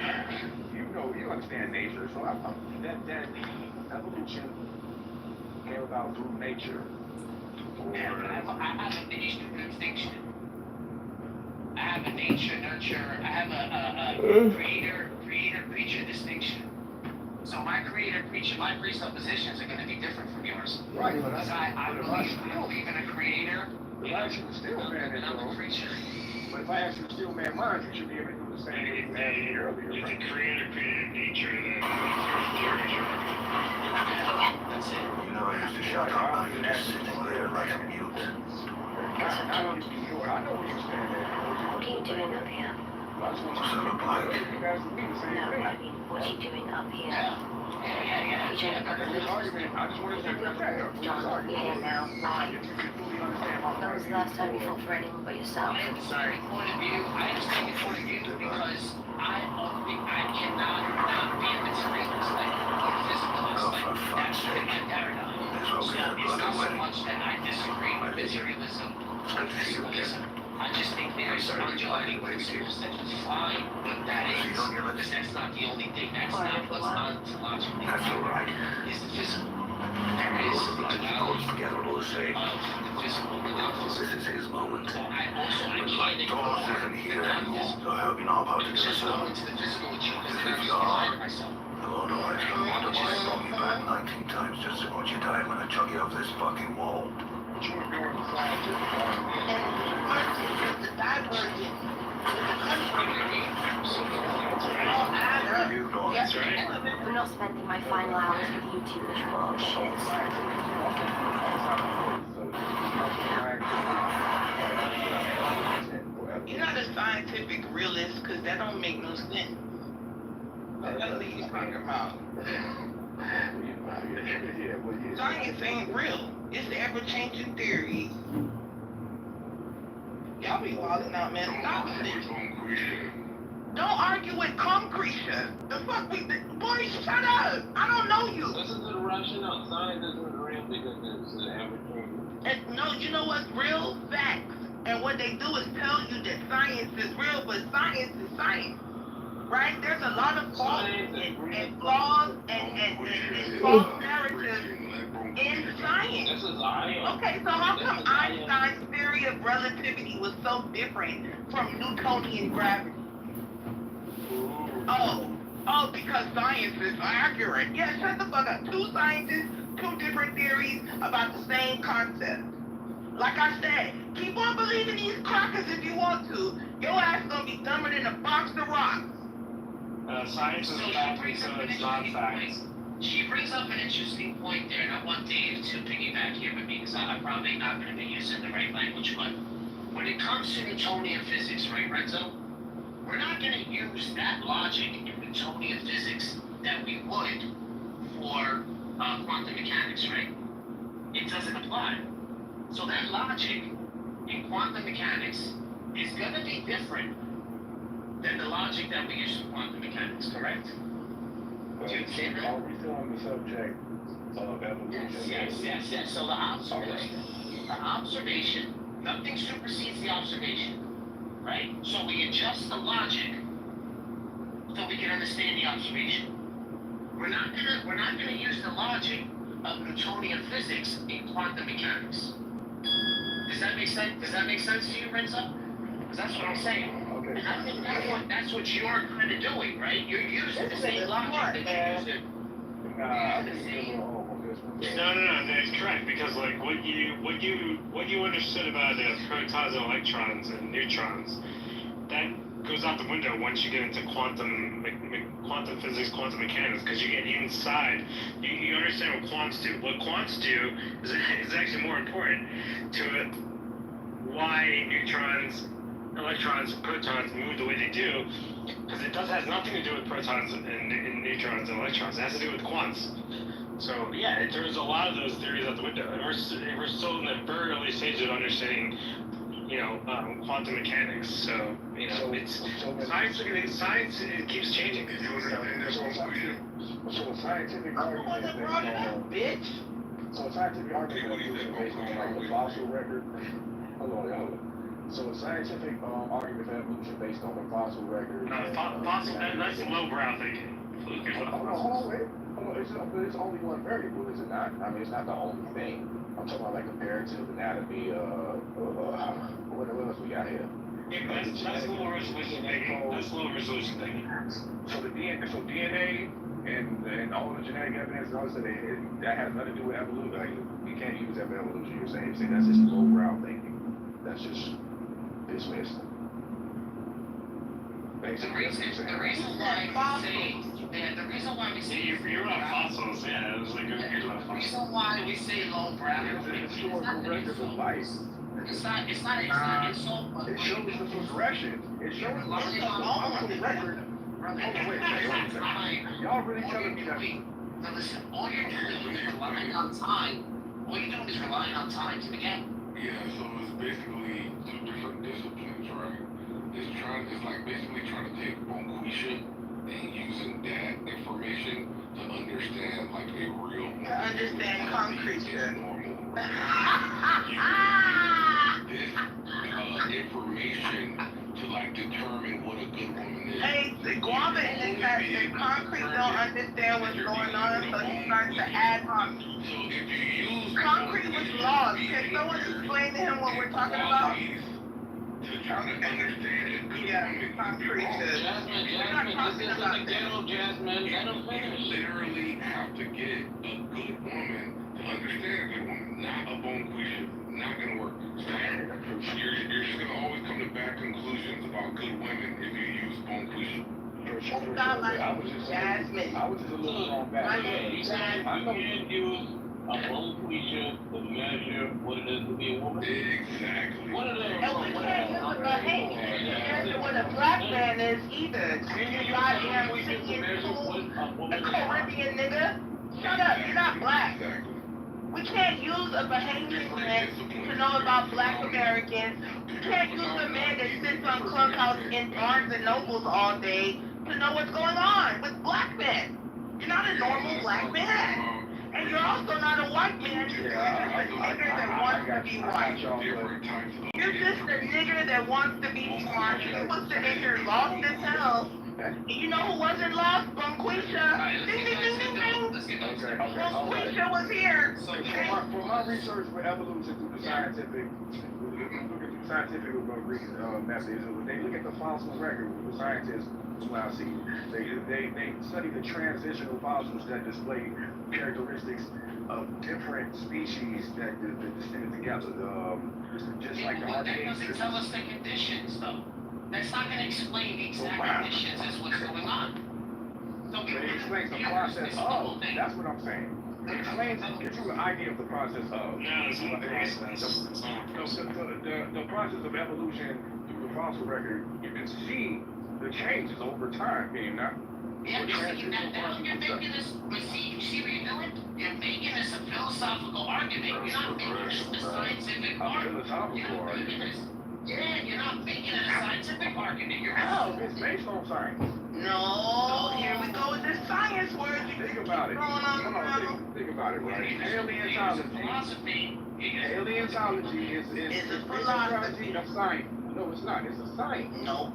B: you understand nature, so that evolution came about through nature.
X: I have a mini distinction. I have a nature nurture. I have a creator creature distinction. So my creator creature, my presuppositions are going to be different from yours.
B: Right.
X: Because I believe in a creator.
B: If I ask you to still man it,
X: I'm a creature.
B: But if I ask you to still man mine, you should be able to do the same thing you asked me earlier.
C: It's a creator created nature that
X: That's it.
F: You know, I used to shut up about you just sitting there like a mute.
B: I know where you stand at.
T: What are you doing up here?
F: What's it look like?
T: No, I mean, what are you doing up here? You trying to cover this? John, you're here now. Why? When was the last time you fought for anyone but yourself?
X: I understand your point of view because I cannot not be a materialist. Like, physical aspect. That's my paradigm. So it's not so much that I disagree with materialism or physicalism. I just think there's underlying principles that define what that is. Because that's not the only thing. That's not what's ontologically is the physical. There is a
F: forgettable to say.
X: The physical without physical.
F: This is his moment.
X: So I can't
F: Thomas isn't here anymore, so I hope you know about it yourself.
X: into the physical with you because
F: If
X: I'm
F: you
X: just
F: are,
X: lying to myself.
F: hello, no, I don't want to bring you back 19 times just to watch you die when I chuck you off this fucking wall.
U: The divergent.
T: I'm not spending my final hours with you two little shits.
R: You're not a scientific realist, because that don't make no sense. That's what you're talking about. Science ain't real. It's ever-changing theories. Y'all be wilding out, man. Stop it. Don't argue with Concretia. The fuck we... Boy, shut up. I don't know you.
J: This is the rationale. Science isn't real because it's everything.
R: No, you know what's real? Facts. And what they do is tell you that science is real, but science is science. Right? There's a lot of faults and flaws and false narratives in science.
J: This is Ion.
R: Okay, so how come Einstein's theory of relativity was so different from Newtonian gravity? Oh, because science is accurate. Yeah, shut the fuck up. Two scientists, two different theories about the same concept. Like I said, keep on believing these crackers if you want to. Your ass gonna be dumber than a box of rocks.
K: science is fact, so it's not facts.
X: She brings up an interesting point there, and I want Dave to piggyback here with me because I'm probably not going to be using the right language. But when it comes to Newtonian physics, right, Renzo, we're not going to use that logic in Newtonian physics that we would for quantum mechanics, right? It doesn't apply. So that logic in quantum mechanics is going to be different than the logic that we use in quantum mechanics, correct? Do you understand that?
B: Are we still on the subject of evolution?
X: Yes. So the observation, nothing supersedes the observation, right? So we adjust the logic so we can understand the observation. We're not gonna use the logic of Newtonian physics in quantum mechanics. Does that make sense? Does that make sense to you, Renzo? Because that's what I'm saying.
B: Okay.
X: And I think that's what you're kind of doing, right? You're using the same logic that you're using.
K: No, that's correct, because like what you understood about protons and electrons and neutrons, that goes out the window once you get into quantum physics, quantum mechanics, because you get inside, you understand what quants do. What quants do is actually more important to it, why neutrons, electrons, protons move the way they do, because it has nothing to do with protons and neutrons and electrons. It has to do with quants. So yeah, there's a lot of those theories out the window, and we're still in the very early stage of understanding, quantum mechanics. So it's science. It keeps changing.
B: So a scientific argument is based on, So a scientific argument is based on the fossil record. Hold on. So a scientific argument for evolution based on the fossil record.
K: Fossil. That's lowbrow thinking.
B: Hold on. It's only one variable, is it not? I mean, it's not the only thing. I'm talking about like comparative anatomy. What else we got here?
K: Yeah, that's low resolution thinking. That's low resolution thinking.
B: So DNA and all the genetic evidence and all that, that has nothing to do with evolution. Like, we can't use that for evolution. You're saying that's just lowbrow thinking. That's just dismissed.
X: The reason why we say
K: you're on fossils, yeah. It was like you're on fossils.
X: The reason why we say lowbrow
B: is the historical record of life.
X: It's not insult.
B: It shows the progression. It shows the fossil record. Wait. Y'all really telling me that?
X: Now listen, all you're doing is relying on time. All you're doing is relying on time to begin.
F: Yeah, so it's basically two different disciplines, right? It's like basically trying to take Bonquisha and using that information to understand like a real woman.
R: To understand concrete.
F: This information to like determine what a good woman is.
R: Hey, the guava in the concrete don't understand what's going on, so he starts to ad hoc.
F: So if you use
R: concrete was lost. Can someone explain to him what we're talking about?
F: To try to understand a good woman.
R: Concrete.
X: Jasmine, this isn't the ghetto, Jasmine. Let him finish.
F: You literally have to get a good woman to understand a good woman, not a Bonquisha. Not gonna work. You're just gonna always come to bad conclusions about good women if you use Bonquisha.
B: I was just a little wrong back.
X: I can't use a Bonquisha to measure what it is to be a woman.
F: Exactly.
X: What are they?
R: And we can't use a measure what a black man is either. You goddamn a Caribbean nigga. Shut up, you're not black. We can't use a Bahamian man to know about black Americans. We can't use a man that sits on Clubhouse in Barnes and Nobles all day to know what's going on with black men. You're not a normal black man. And you're also not a white man. You're just a nigger that wants to be white. You're just a nigger that wants to be smart. You was sitting here lost as hell. And you know who wasn't lost? Bonquisha. Ding, ding, ding, ding, ding. Bonquisha was here.
B: So for my research for evolution through the scientific methods, they look at the fossil record with scientists. Well, see, they study the transitional fossils that display characteristics of different species that descended together. Just like the
X: That doesn't tell us the conditions, though. That's not going to explain the exact conditions as what's going on.
F: But it explains the process of. That's what I'm saying. It explains, gives you an idea of the process of.
C: No, it's not a process. It's not a process.
F: The process of evolution through the fossil record, you can see the changes over time being not.
X: Yeah, now you're making this, but see what you're doing? You're making this a philosophical argument. You're not making this a scientific argument. Yeah, you're not making it a scientific argument. You're
F: No, it's based on science.
R: No, here we go with this science word.
F: Think about it. Think about it, right? Paleontology. Paleontology is a philosophy of science. No, it's not. It's a science.
R: No.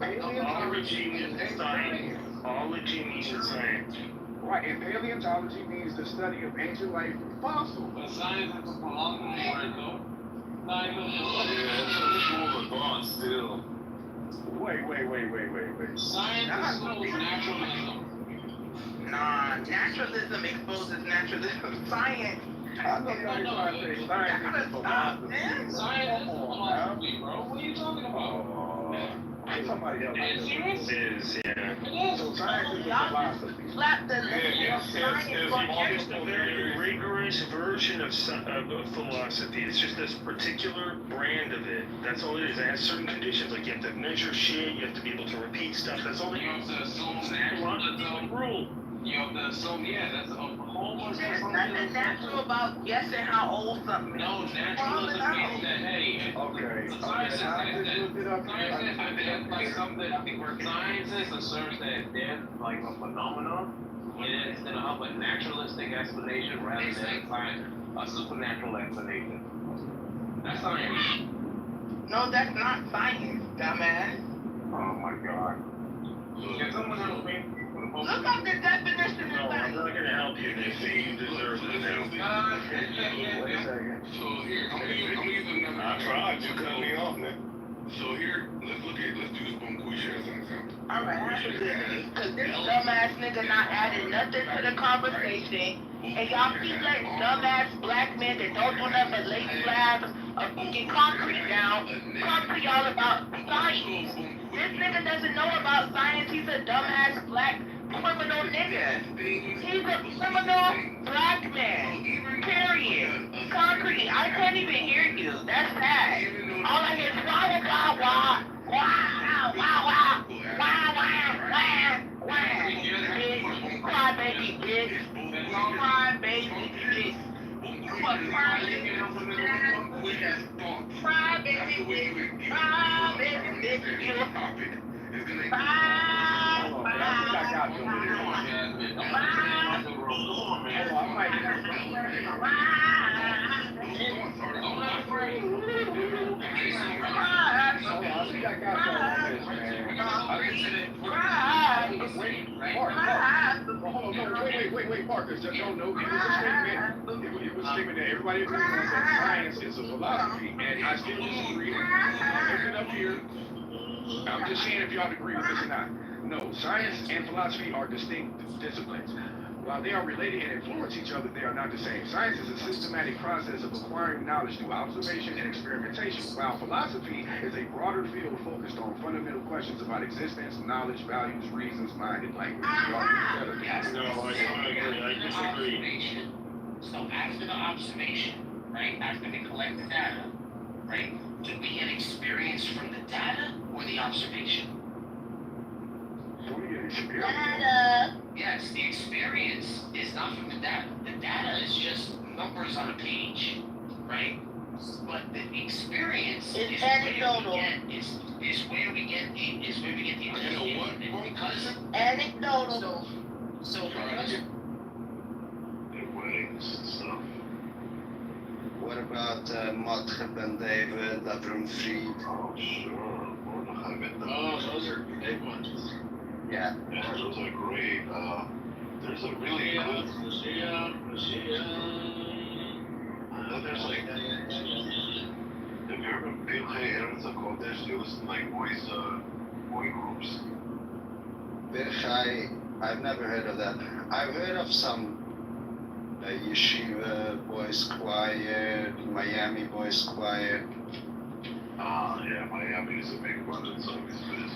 C: Ology means science. Ology means science.
F: Right, and paleontology means the study of ancient life from fossils.
I: But science is a long word, though.
F: Yeah, it's more of a thought still. Wait.
I: Science is still naturalism.
R: Nah, naturalism exposes naturalism. Science.
F: I know you're trying to say science is philosophy.
I: Science is philosophy, bro. What are you talking about?
F: Somebody else.
C: It is, yeah.
I: It is.
F: So science is philosophy.
R: Slap the
C: It's just a very rigorous version of philosophy. It's just this particular brand of it. That's all it is. It has certain conditions, like you have to measure shit, you have to be able to repeat stuff. That's all it
I: You have to assume
C: philosophy rule.
I: You have to assume, yeah, that's a whole bunch of
R: There's nothing natural about guessing how old something is.
I: No, naturalism means that, hey, science is like something where scientist asserts that there's like a phenomenon, and it's gonna have a naturalistic explanation rather than a supernatural explanation. That's science.
R: No, that's not science, dumbass.
F: Oh my God.
I: Can someone help me?
R: Look up the definition of
C: I'm
R: science.
C: not gonna help you, Nick. You deserve it now.
F: Wait a second. So here, I'm gonna use another.
C: I tried. You cut me off, man.
F: So here, let's do this Bonquisha as an example.
R: Alright, that's a good thing. Cause this dumbass nigga not adding nothing to the conversation. And y'all keep letting dumbass black men that don't do nothing but lay slabs of fucking concrete down talk to y'all about science. This nigga doesn't know about science. He's a dumbass black criminal nigga. He's a criminal black man. Period. Concrete. I can't even hear you. That's sad. All I hear is wah wah wah wah wah wah wah. Bitch. Cry baby bitch. Cry baby bitch. You a cry baby bitch. Cry baby bitch. Cry baby bitch. You
F: Wait, Parker. No, it was a statement that everybody agrees on that science is a philosophy, and I still disagree. I'll it up here. I'm just saying if y'all agree with this or not. No, science and philosophy are distinct disciplines. While they are related and influence each other, they are not the same. Science is a systematic process of acquiring knowledge through observation and experimentation, while philosophy is a broader field focused on fundamental questions about existence, knowledge, values, reasons, mind, and language.
C: No, I don't agree. I disagree.
X: So after the observation, right, after they collect the data, right, do we get experience from the data or the observation?
P: Data.
X: Yes, the experience is not from the data. The data is just numbers on a page, right? But the experience
R: is
X: anecdotal. Is where we get the understanding. Because
R: anecdotal.
X: So
N: What about Matchep and David, Labrum Fried?
F: Oh, sure.
I: Oh, those are big ones.
N: Yeah.
I: Yeah, those are great. There's a really good there's like, have you ever been to Eretz HaKodesh? It was like boy groups.
N: Birchai, I've never heard of that. I've heard of some Yeshiva Boys Choir, Miami Boys Choir.
I: Ah, yeah, Miami is a big one. It's always good.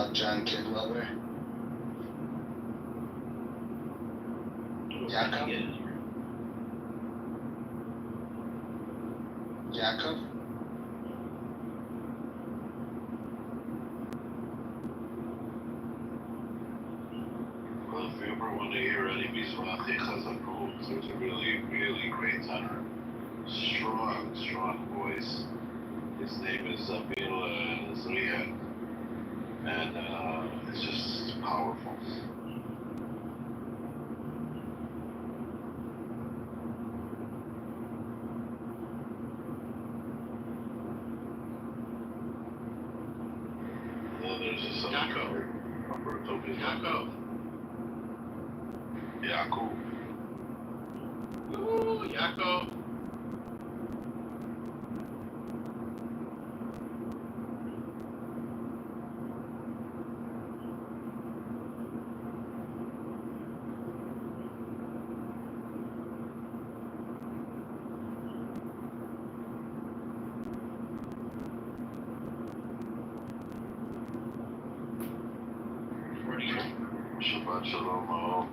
N: about John Kidlover? Jakob? Jakob?
F: Well, if you ever want to hear any Mizrahi Chazakot, there's a really, really great tenor. Strong voice. His name is Zabil Zriak. And it's just powerful. Then there's this other cover. Yaakov. Yaakov. Ooh, Yaakov. Shabbat shalom, all.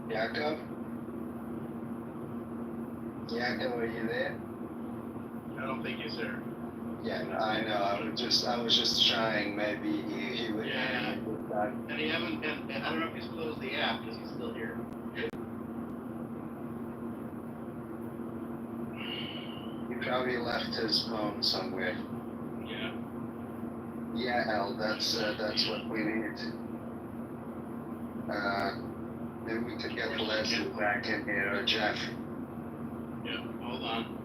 N: Jacob? Jacob, are you there?
I: I don't think he's there.
N: Yeah, I know. I was just trying. Maybe he would.
I: Yeah. And he haven't. And I don't know if he's closed the app because he's still here.
N: He probably left his phone somewhere.
I: Yeah.
N: Yeah, Al. That's what we need. Maybe we could get Leslie back in here, or Jeff.
I: Yeah. Hold on.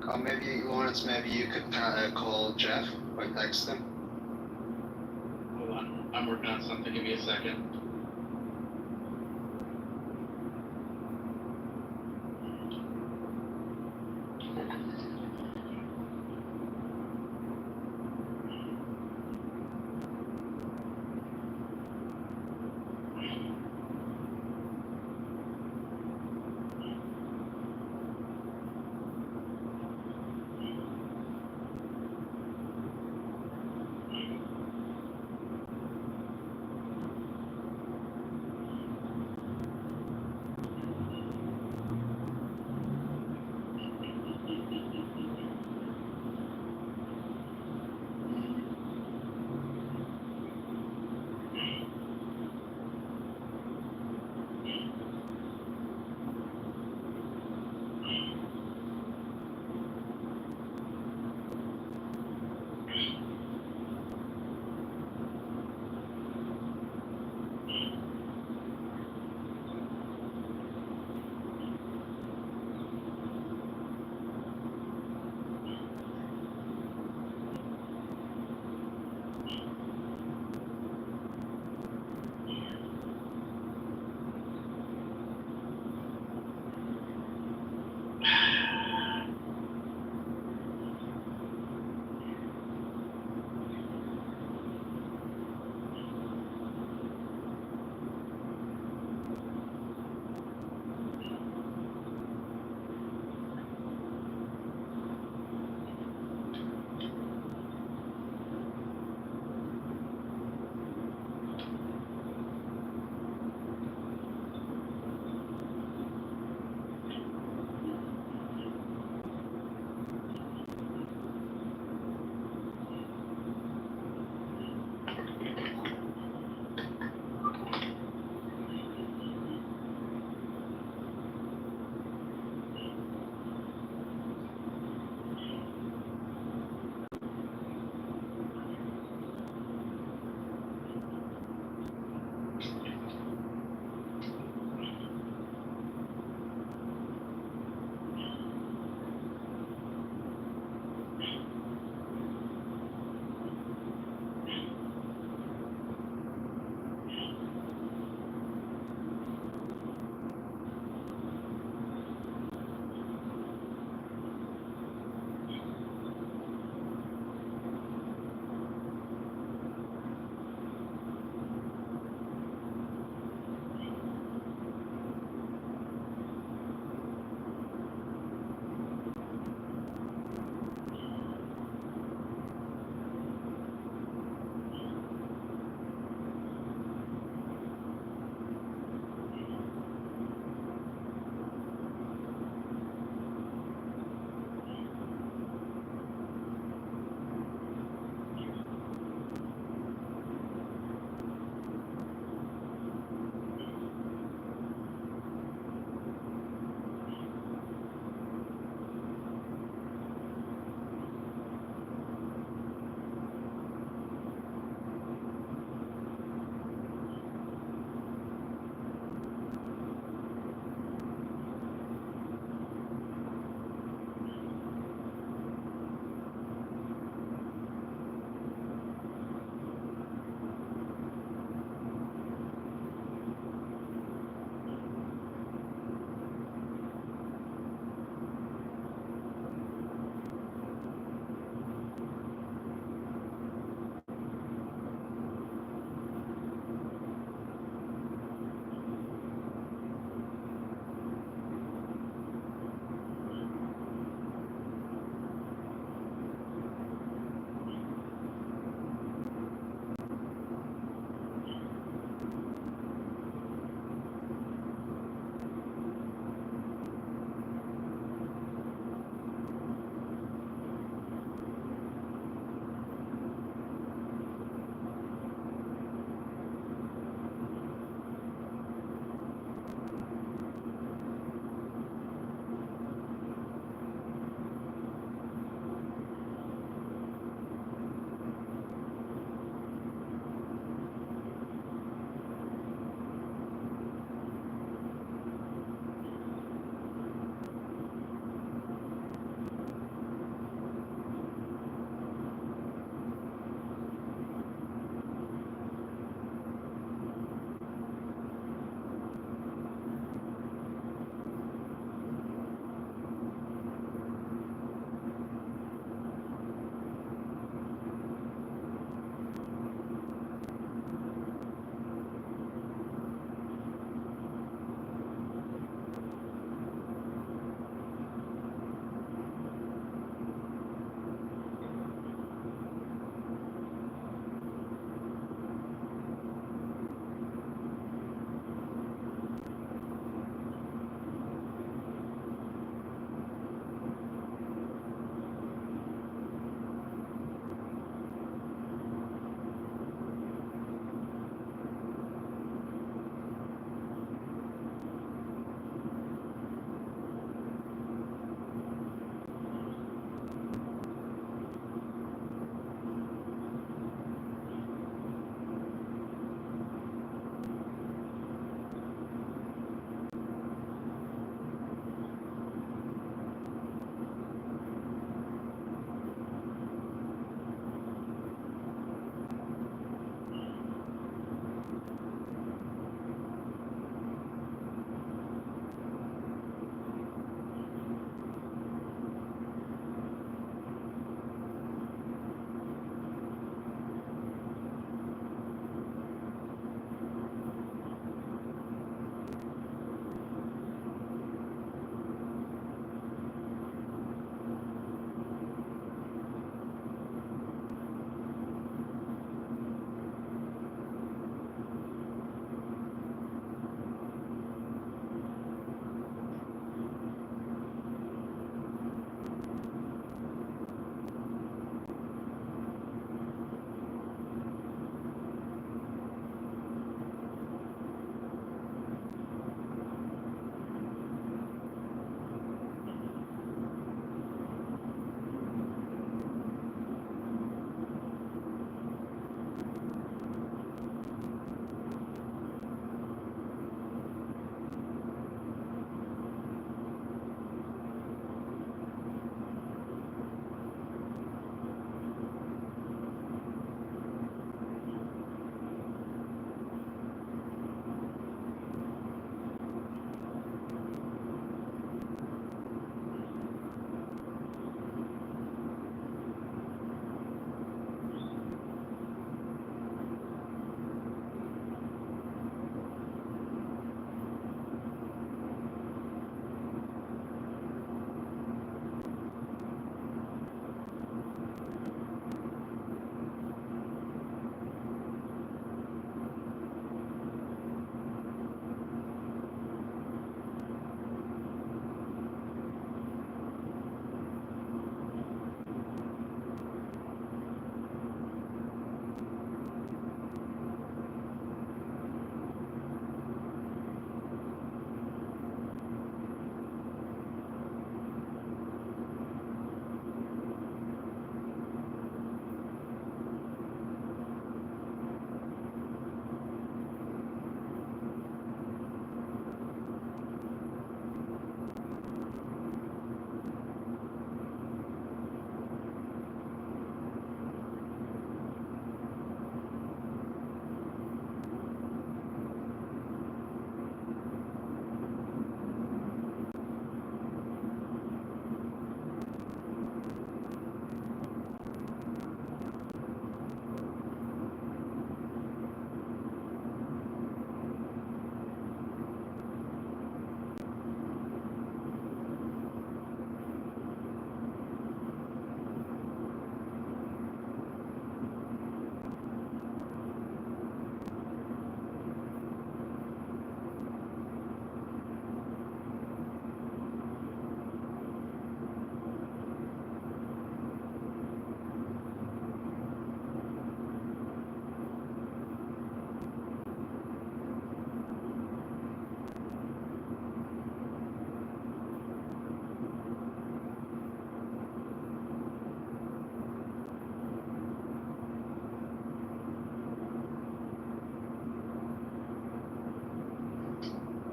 N: Or maybe Lawrence. Maybe you could call Jeff or text him.
I: Hold on. I'm working on something. Give me a second.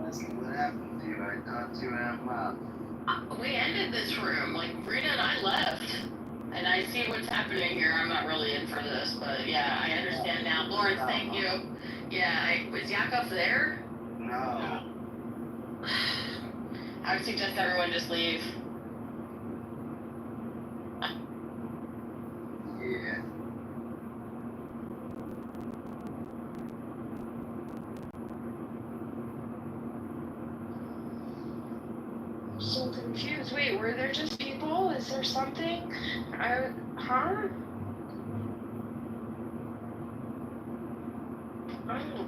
N: What happened to you? I talked to you out loud.
X: We ended this room. Like, Rita and I left. And I see what's happening here. I'm not really in for this, but yeah, I understand now. Lawrence, thank you. Yeah, was Yakov there?
N: No.
X: I would suggest everyone just leave.
N: Yeah.
X: So confused. Wait, were there just people? Is there something? Huh? Oh.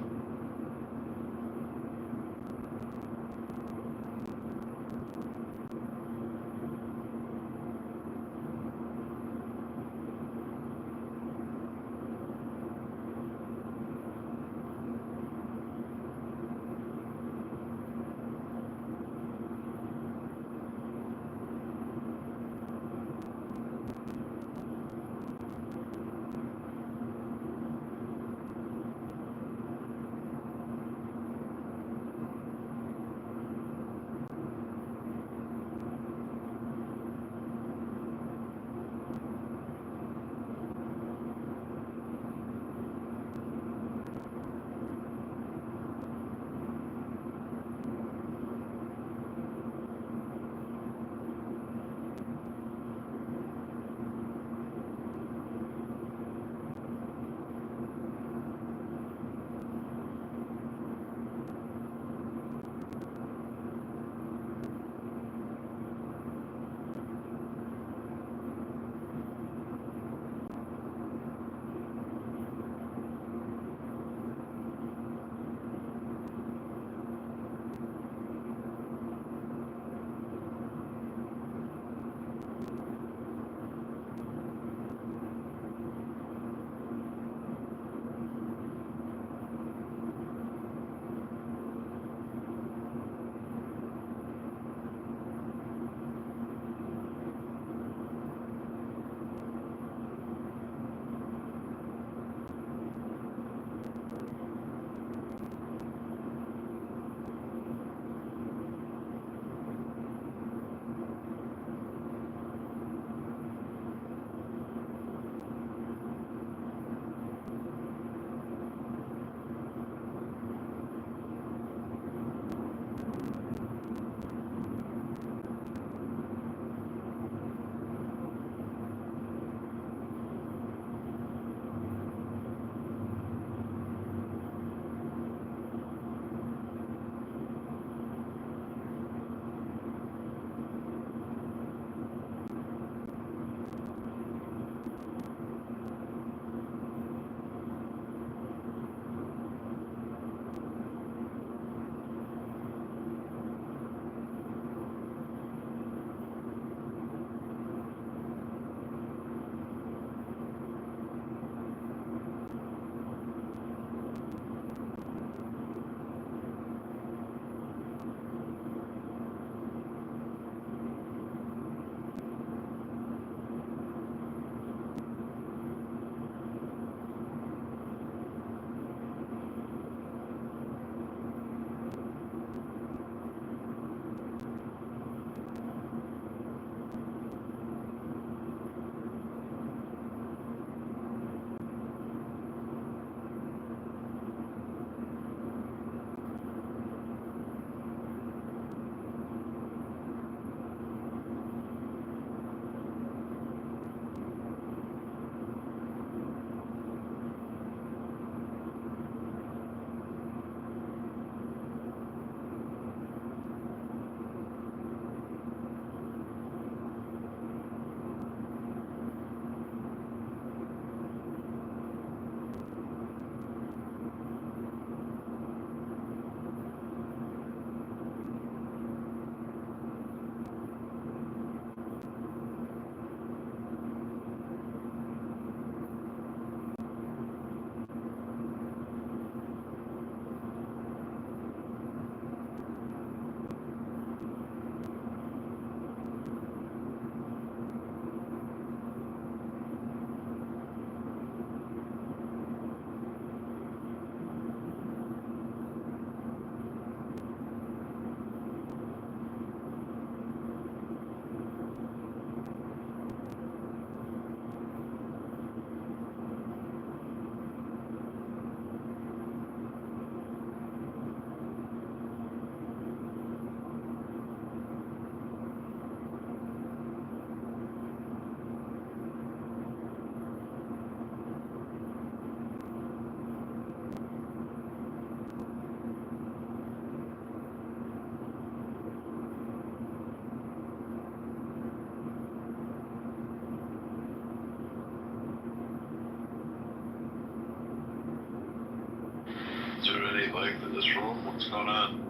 L: this room. What's going on?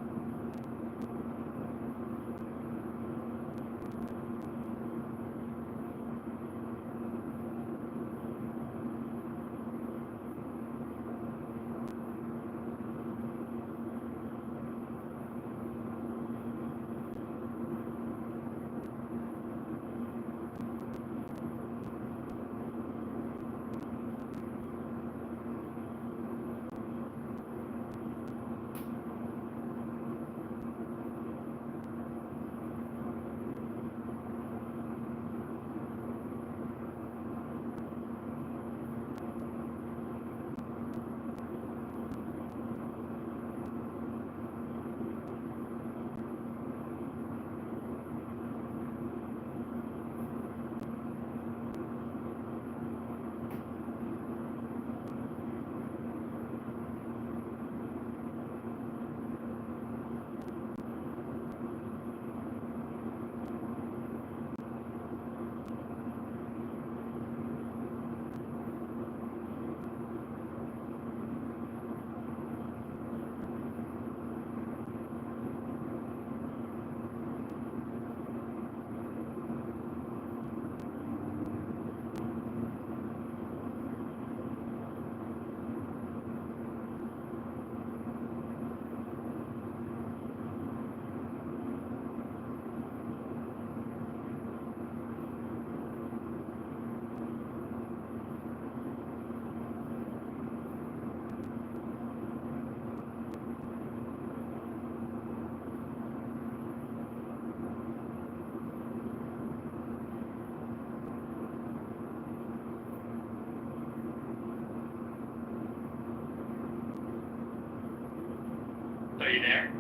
M: Are you there?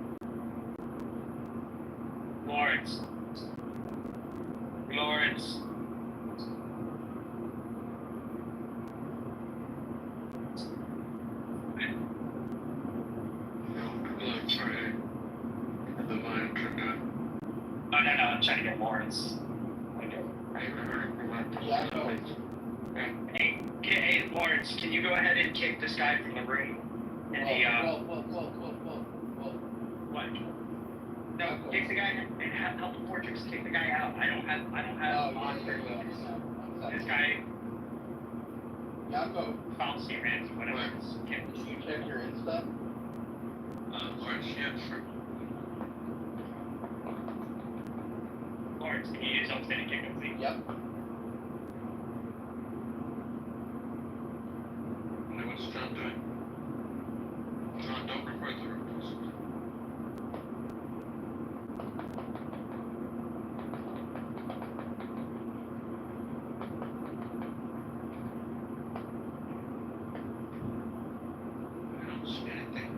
M: Lawrence. Lawrence.
W: Look, sorry. The volume turned down.
M: Oh, no, I'm trying to get Lawrence. Hey, Lawrence, can you go ahead and kick this guy from the room? And What? No, kick the guy and help the Fortress kick the guy out. I don't have monster. This guy.
O: Yeah, I'll go.
M: Policy rent, whatever.
O: Did you check your Insta?
W: Lawrence, yeah, sure.
M: Lawrence, can you use something to kick him, please?
O: Yep.
W: What's John doing? John, don't record the room, please. I don't see anything.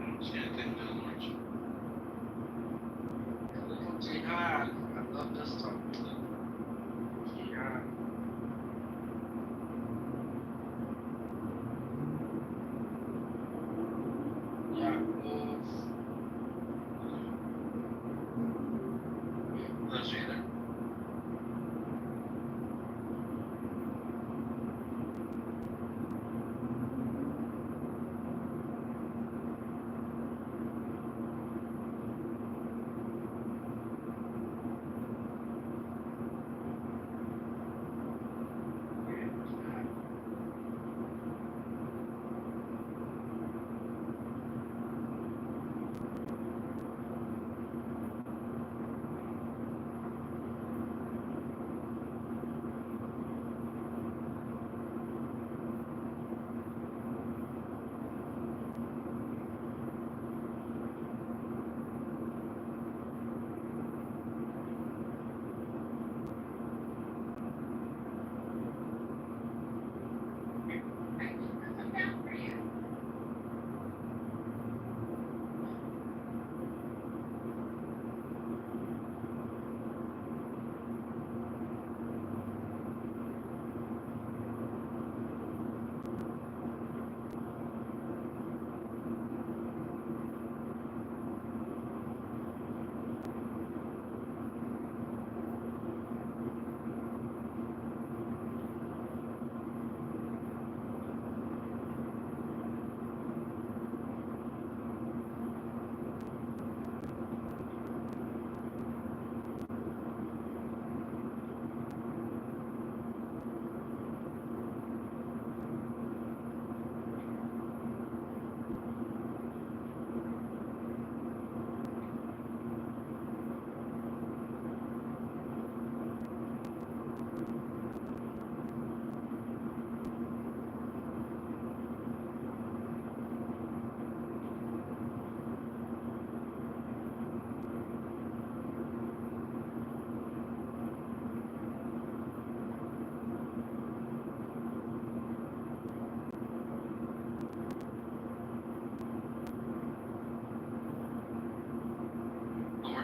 W: I don't see anything there, Lawrence.
O: Jihad. I love this song. Jihad. Yeah,
W: Let's see there.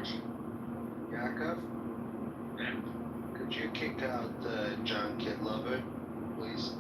X: much.
N: Yakov,
I: Yeah.
N: could you kick out John Kidlover, please?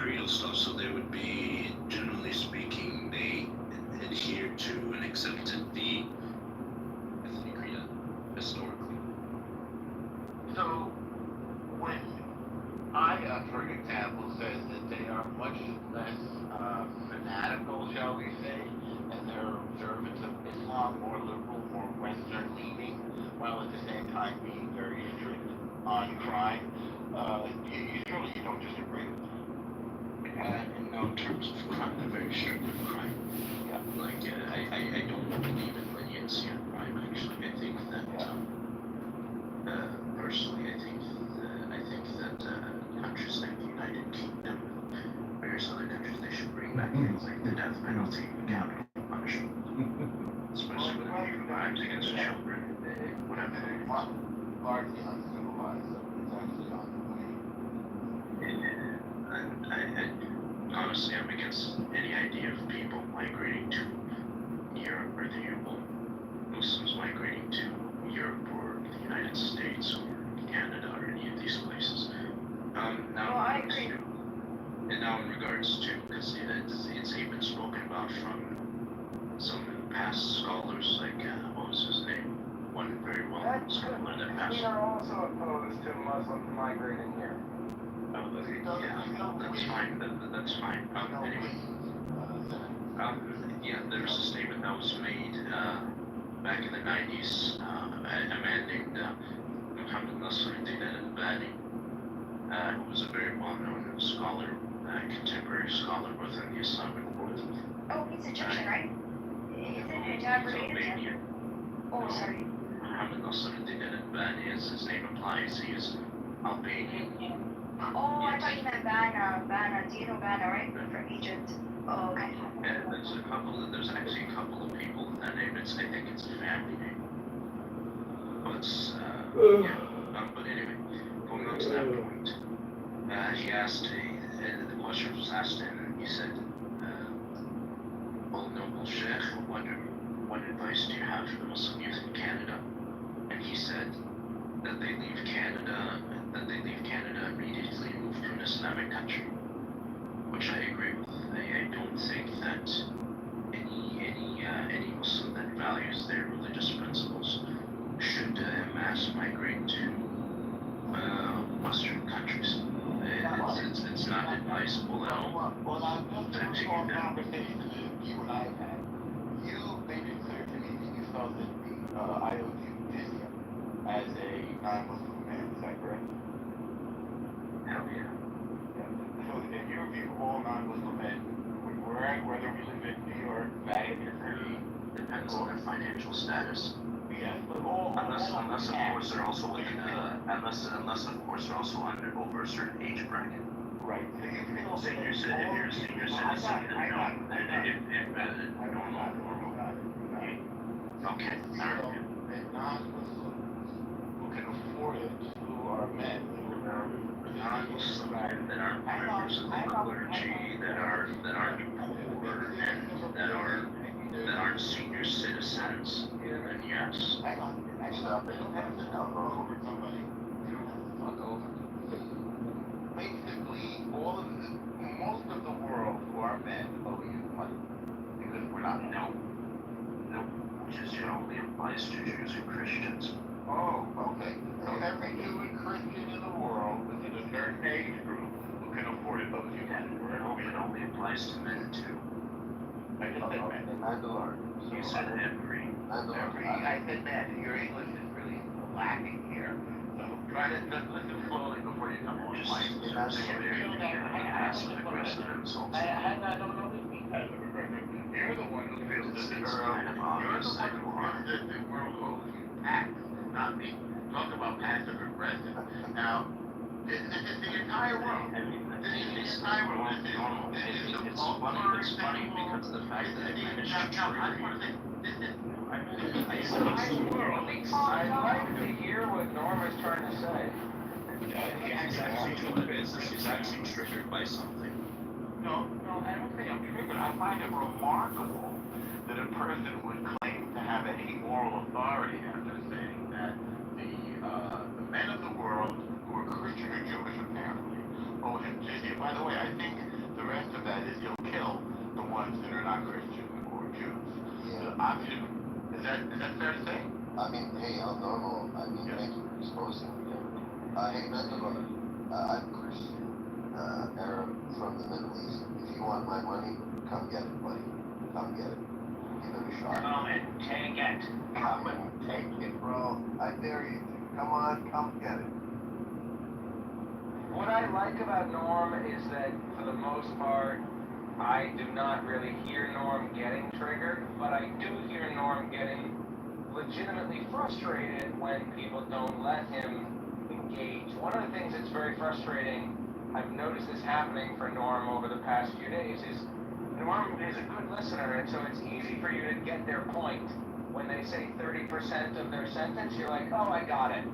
D: creedal stuff, so they would be, generally speaking, they adhere to and accepted the ethnic creed historically.
H: So, when I, for example, says that they are much less fanatical, shall we say, and their observance of Islam more liberal, more Western leaning, while at the same time being very strict on crime, surely you don't disagree with that.
D: In terms of crime, they're very strict with crime.
H: Yeah.
D: Like, I don't believe in leniency on crime, actually. I think that, personally, I think that countries like the United Kingdom, various other countries, they should bring back things like the death penalty and capital punishment. Especially when it comes to crimes against children, whatever.
H: Largely uncivilized, so it's actually on the way.
D: And honestly, I'm against any idea of people migrating to Europe or Muslims migrating to Europe or the United States or Canada or any of these places. Now in regards to, because it's even spoken about from some past scholars, like, what was his name? One very well-known scholar that passed.
B: We are also opposed to Muslims migrating here.
D: Yeah, that's fine. That's fine. Anyway, yeah, there was a statement that was made back in the 90s. A man named Muhammad Nasruddin al-Albani, who was a very well-known scholar, contemporary scholar within the Islamic world.
T: Oh, he's Egyptian, right? Isn't it Albanian? Oh, sorry.
D: Muhammad Nasruddin al-Albani, as his name implies, he is Albanian.
T: Oh, I thought you meant Bana. Do you know Bana, right? From Egypt. Oh, okay.
D: Yeah, there's actually a couple of people with that name. I think it's a family name. But, but anyway, going on to that point, he asked, the question was asked to him, and he said, well, noble Sheikh, what advice do you have for the Muslim youth in Canada? And he said that they leave Canada immediately and move to an Islamic country, which I agree with. I don't think that any Muslim that values their religious principles should mass migrate to Western countries. It's not advisable at all.
H: Well, I'm just from the conversation that you and I have had. You made it clear to me that you felt that the IOU jizya as a non-Muslim man. Is that correct?
D: Hell yeah.
H: So in your view, all non-Muslim men, whether we live in New York, Vatican, Jersey,
D: depends on their financial status.
H: Yes, but unless
D: of course they're also unless of course they're also over a certain age bracket.
H: Right.
D: If you're a senior citizen, then no. Okay.
H: And non-Muslims who can afford it, who are men, who are
D: non-Muslim men that aren't members of the clergy, that aren't poor, and that aren't senior citizens, then yes.
H: Hang on. Stop it. Don't go over somebody. You don't have to talk over. Basically, most of the world who are men owe you money because we're not.
D: No, which is generally applies to Jews and Christians.
H: Oh, okay. So every Jew and Christian in the world within a certain age group who can afford it owes you money.
D: It only applies to men too.
H: I just said men.
D: You said every.
H: I said men. Your English is really lacking here. So try to just listen slowly before you come on. You're the one who feels that the world owes you tax, not me. Talk about passive aggressive. Now, this is the entire world. This is the entire world.
D: It's funny because of the fact that I managed to
B: I'd like to hear what Norm is trying to say.
D: He's actually triggered by something.
H: No, I don't think I'm triggered. I find it remarkable that a person would claim to have any moral authority after saying that the men of the world who are Christian or Jewish apparently owe him jizya. By the way, I think that fair to say?
N: I mean, hey, I'm normal. I mean, thank you for exposing me. Hey, Mandalore, I'm Christian, Arab from the Middle East. If you want my money, come get it, buddy. Come get it. Give it a shot.
H: Come and take it.
N: Come and take it, bro. I dare you to. Come on, come get it.
J: What I like about Norm is that, for the most part, I do not really hear Norm getting triggered, but I do hear Norm getting legitimately frustrated when people don't let him engage. One of the things that's very frustrating, I've noticed this happening for Norm over the past few days, is Norm is a good listener, and so it's easy for you to get their point. When they say 30% of their sentence, you're like, oh, I got it.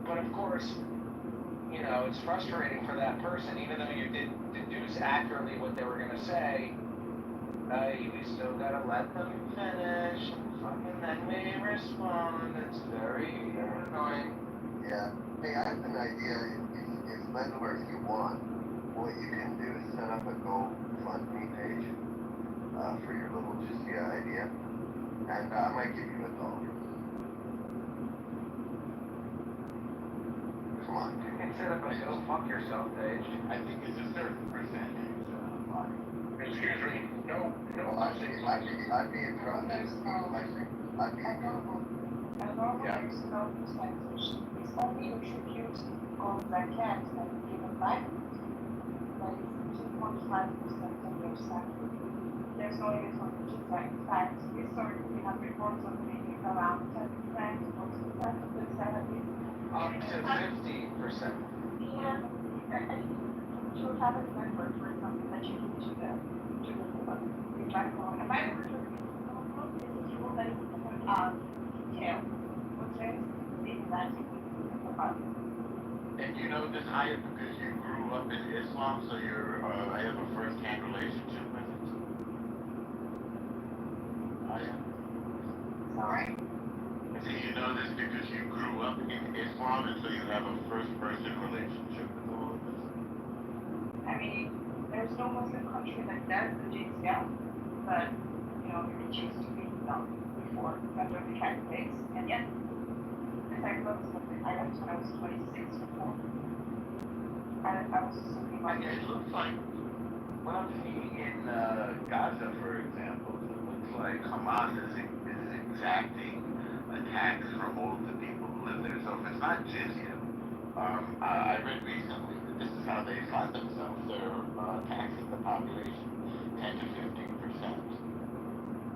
J: But of course, you know, it's frustrating for that person, even though you did deduce accurately what they were going to say, we still got to let them finish, and fucking then we respond. It's very annoying.
N: Yeah. Hey, I have an idea. If Mandalore, if you want, what you can do is set up a GoFundMe page for your little Jizya idea, and I might give you $1. Come on.
J: You can set up a go fuck yourself page.
H: I think it's a certain percentage,
B: Excuse me. No.
N: I'd be impressed. I'd be impressed.
U: Yeah. There's no percentage. It's only attribute of zakat that is given back. That is 2.5% of your salary. There's no limit on the zakat. In fact, historically, we have reports of maybe around 10% or 2% of the salary.
J: Up to 50%.
U: Yeah, and you have a network for something that you need to the backbone. And my work is a tool that is detailed, which is
H: and you know this ayah because you grew up in Islam, so you're I have a first-hand relationship with it. Ayah.
U: Sorry?
H: Do you know this because you grew up in Islam, and so you have a first-person relationship with all of this?
U: I mean, there's no Muslim country that does the jizya, but, you know, it used to be done before under the calculates. And yet, as I left when I was 26 before. I was something like
H: it looks like what I'm seeing in Gaza, for example, it looks like Hamas is exacting a tax from all of the people who live there. So if it's not jizya, I read recently that this is how they fund themselves. They're taxing the population 10 to 15%.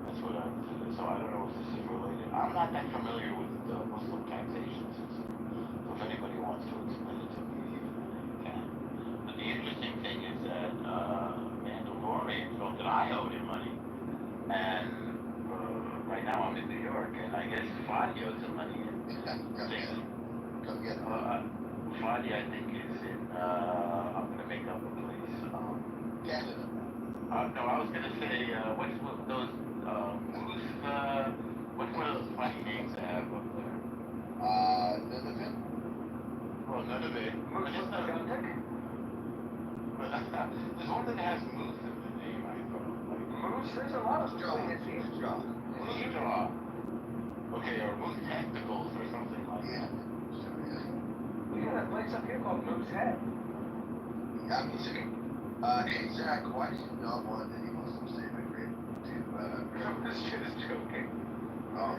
H: That's what I was. So I don't know if this is related. I'm not that familiar with the Muslim taxation system. So if anybody wants to explain it to me, you can. But the interesting thing is that Mandalorian felt that I owed him money, and right now I'm in New York, and I guess Fadi owes him money.
N: Come get it.
H: Fadi, I think, is in. I'm gonna make up a place.
N: Canada.
H: No, I was gonna say, what's those moose? What's one of those funny names they have up there?
N: None of it.
H: Well, none of it. Moose is not there's one that has moose in the name, I thought. Like,
J: Moose? There's a lot of
N: Jaw.
J: moose.
N: Jaw.
H: Moose jaw. Okay, or moose tentacles or something like that.
J: We got a place up here called Moose Head.
N: Yeah, I'm kidding. Hey, Zach, why do you not want any Muslims to immigrate to,
J: I was just joking.
N: oh,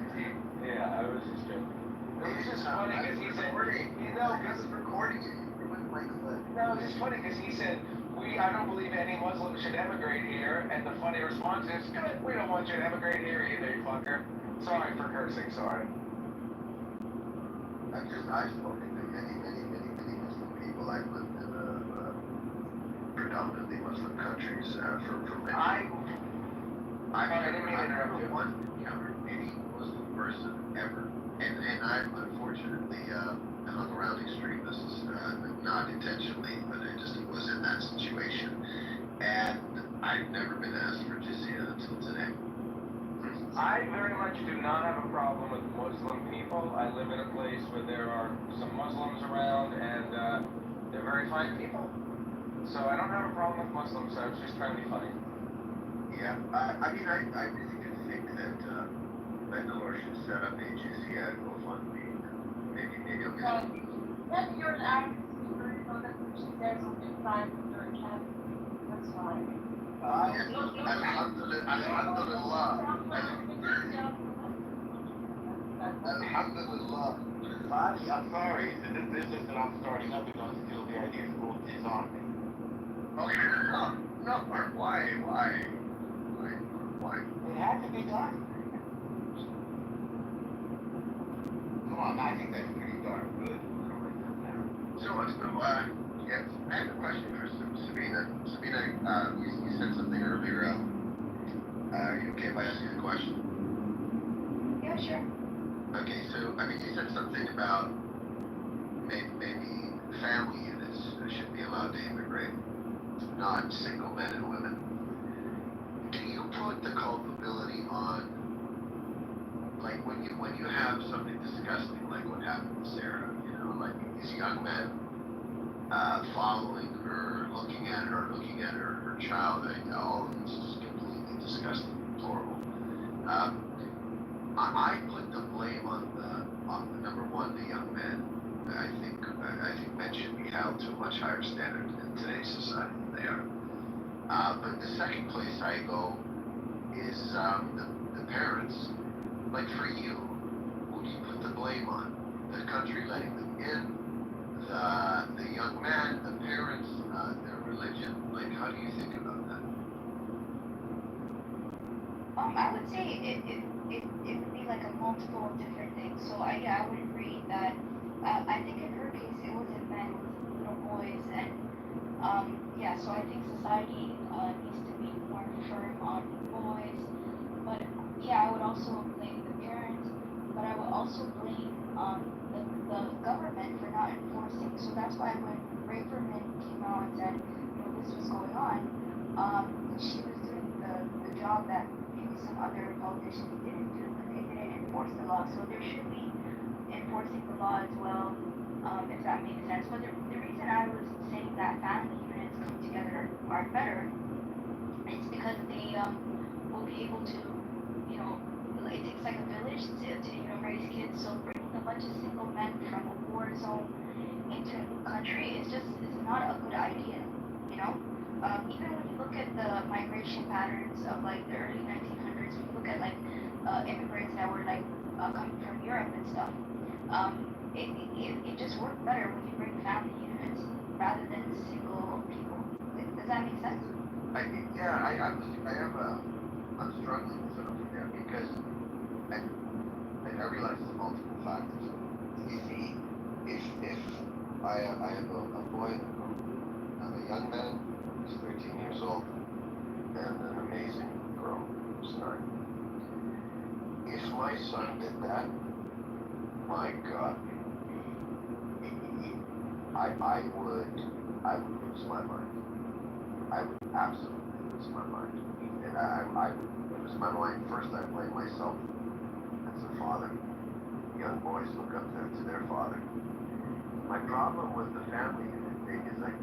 J: Yeah, I was just joking. It was just funny because he said,
N: I was recording it. It wouldn't like that.
J: No, it's just funny because he said, I don't believe any Muslim should emigrate here, and the funny response is, good, we don't want you to emigrate here either, you fucker. Sorry for cursing, sorry.
N: I've spoken to many Muslim people. I've lived in predominantly Muslim countries for many. I've never once encountered any Muslim person ever, and I've unfortunately hung around extremists, not intentionally, but it was in that situation, and I've never been asked for jizya until today.
J: I very much do not have a problem with Muslim people. I live in a place where there are some Muslims around, and they're very fine people. So I don't have a problem with Muslims. I was just trying to be funny.
N: Yeah, I mean, I really do think that Mandalore should set up a GCI GoFundMe. Maybe he'll get it.
P: If you're an active speaker, you know that she says something fine with your academy. That's fine.
N: Alhamdulillah. Alhamdulillah.
H: Fadi, I'm sorry. This business that I'm starting up is going to steal the idea is on me.
N: Okay, no, why?
H: It had to be done. Come on, I think that's pretty darn good.
N: So, yes, I have a question for Sabina. Sabina, you said something earlier. Are you okay if I ask you a question?
P: Yeah, sure.
N: Okay, so, you said something about maybe family units should be allowed to immigrate, not single men and women. Do you put the culpability on, like, when you have something disgusting like what happened with Sarah, like these young men following her, looking at her child, all of this is completely disgusting, horrible. I put the blame on the number one, the young men. I think men should be held to a much higher standard in today's society than they are. But the second place I go is the parents. Like for you, who do you put the blame on? The country letting them in, the young man, the parents, their religion. Like, how do you think about that?
T: I would say it would be like a multiple of different things. So I would agree that I think in her case it wasn't men, it was little boys, and so I think society needs to be more firm on boys. But I would also blame the parents, but I would also blame the government for not enforcing. So that's why when Raverman came out and said, this was going on, she was doing the job that maybe some other politicians didn't do, and they didn't enforce the law. So there should be enforcing the law as well, if that makes sense. But the reason I was saying that family units come together are better is because they will be able to, it takes like a village to raise kids. So bringing a bunch of single men from a war zone into a new country is not a good idea, even when you look at the migration patterns of like the early 1900s, when you look at like immigrants that were like coming from Europe and stuff, it just worked better when you bring family units rather than single people. Does that make sense?
N: I'm struggling with something there because I realize there's multiple factors. You see, if I have a boy and a girl, I have a young man who's 13 years old and an amazing girl who's 9. If my son did that, my God, I would lose my mind. I would absolutely lose my mind. And I would lose my mind. First, I blame myself as a father. Young boys look up to their father. My problem with the family unit thing is like,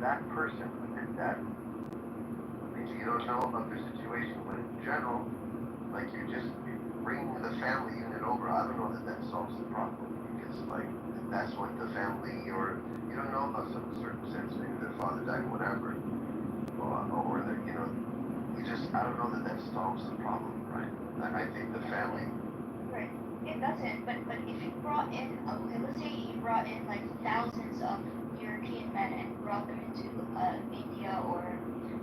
N: that person who did that, maybe you don't know about their situation, but in general, like you bring the family unit over, I don't know that solves the problem. Because like, that's what the family, or you don't know about some circumstance, maybe their father died, whatever. Or that, I don't know that solves the problem, right? I think the family.
T: Right. It doesn't, but if you brought in, let's say you brought in like thousands of European men and brought them into India or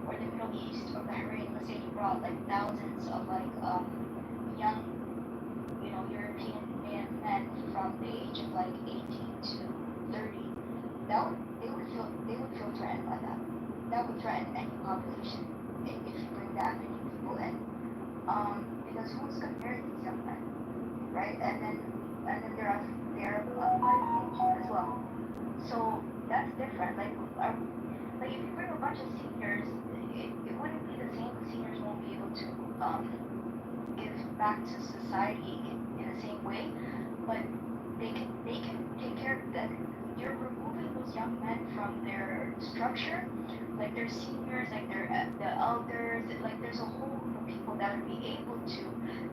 T: the Middle East or Bahrain, let's say you brought like thousands of like young, European men from the age of like 18 to 30, they would feel threatened by that. That would threaten any population if you bring that many people in. Because who's going to marry these young men, right? And then they're of age as well. So that's different. Like if you bring a bunch of seniors, it wouldn't be the same. The seniors won't be able to give back to society in the same way, but they can take care of that. You're removing those young men from their structure, like their seniors, like the elders, like there's a whole people that would be able to,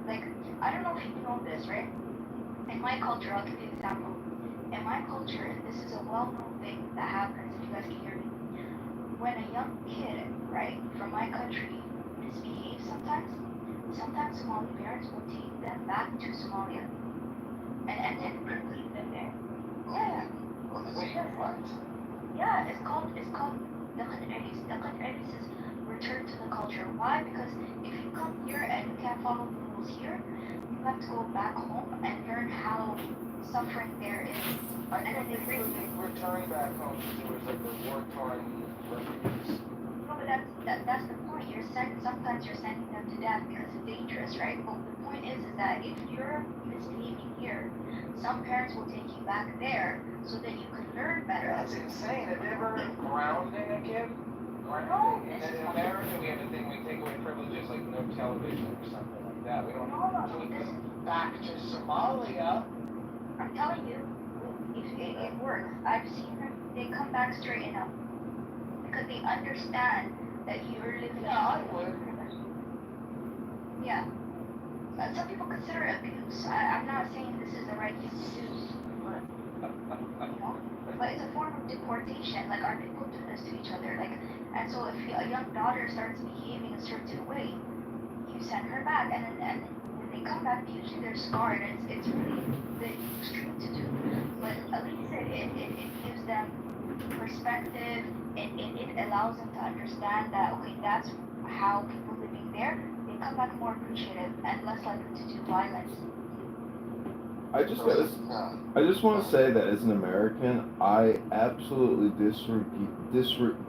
T: like, I don't know if you know this, right? In my culture, I'll give you an example. In my culture, this is a well-known thing that happens, if you guys can hear me. When a young kid, right, from my country misbehaves sometimes Somali parents will take them back to Somalia and then leave them there. Yeah.
N: What?
T: Yeah, it's called Dakan Eris. Dakan Eris is return to the culture. Why? Because if you come here and you can't follow the rules here, you have to go back home and learn how suffering there is.
B: I can't believe returning back home to do is like the war-torn refugees.
T: No, but that's the point. Sometimes you're sending them to death because it's dangerous, right? But the point is that if you're misbehaving here, some parents will take you back there so that you can learn better.
B: That's insane. Have you ever grounding a kid?
T: No,
B: In America, we have a thing, we take away privileges like no television or something like that. We don't
T: No, this is
B: back to Somalia.
T: I'm telling you, it works. I've seen them, they come back straighten up. Because they understand that you're living
B: I would.
T: Yeah. Some people consider it abuse. I'm not saying this is the right thing to do, but it's a form of deportation. Like, our people do this to each other. Like, and so if a young daughter starts behaving a certain way, you send her back, and when they come back, usually they're scarred. And it's really the extreme to do, but at least it gives them perspective. It allows them to understand that, okay, that's how people living there, they come back more appreciative and less likely to do violence.
A: I just want to say that as an American, I absolutely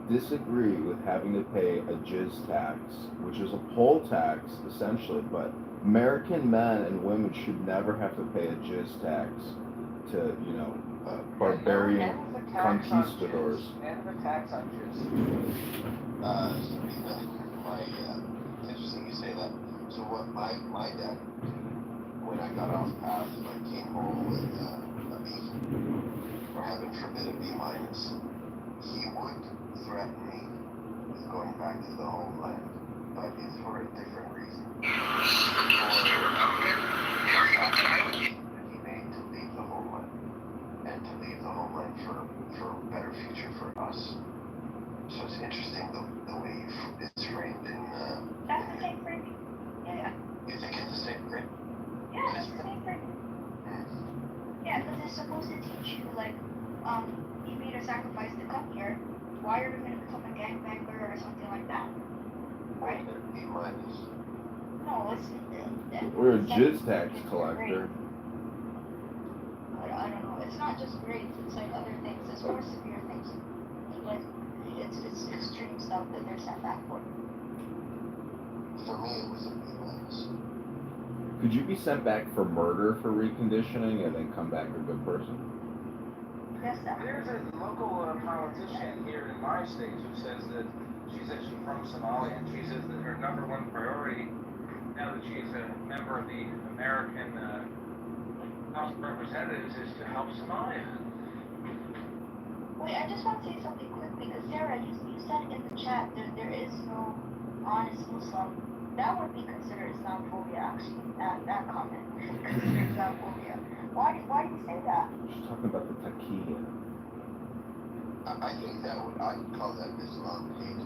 A: disagree with having to pay a jizz tax, which is a poll tax essentially, but American men and women should never have to pay a jizz tax to, barbarian conquistadors.
B: And the tax on Jews.
N: It's interesting you say that. So what my dad, when I got off path, I came home with a B, or heaven forbid a B minus, he would threaten me with going back to the homeland, but it's for a different reason. He made to leave the homeland, and to leave the homeland for a better future for us. So it's interesting the way it's framed in.
T: That's the same thing. Yeah.
N: You think it's the same thing?
T: Yeah, that's the same thing. Yeah, because it's supposed to teach you, like, you made a sacrifice to come here. Why are you going to become a gangbanger or something like that? Right? No, it's.
A: We're a jizz tax collector.
T: I don't know. It's not just grades. It's like other things. It's more severe things. Like, it's extreme stuff that they're sent back for.
N: For me, it was a B minus.
A: Could you be sent back for murder for reconditioning and then come back a good person?
T: Yes,
B: There's a local politician here in my state who says that she's actually from Somalia, and she says that her number one priority, now that she's a member of the American House of Representatives, is to help Somalia.
T: Wait, I just want to say something quick because Sarah, you said in the chat there is no honest Muslim. That would be considered Islamophobia, actually. That comment would be considered Islamophobia. Why do you say that?
A: She's talking about the taqiyya.
N: I think I'd call that Islam hate.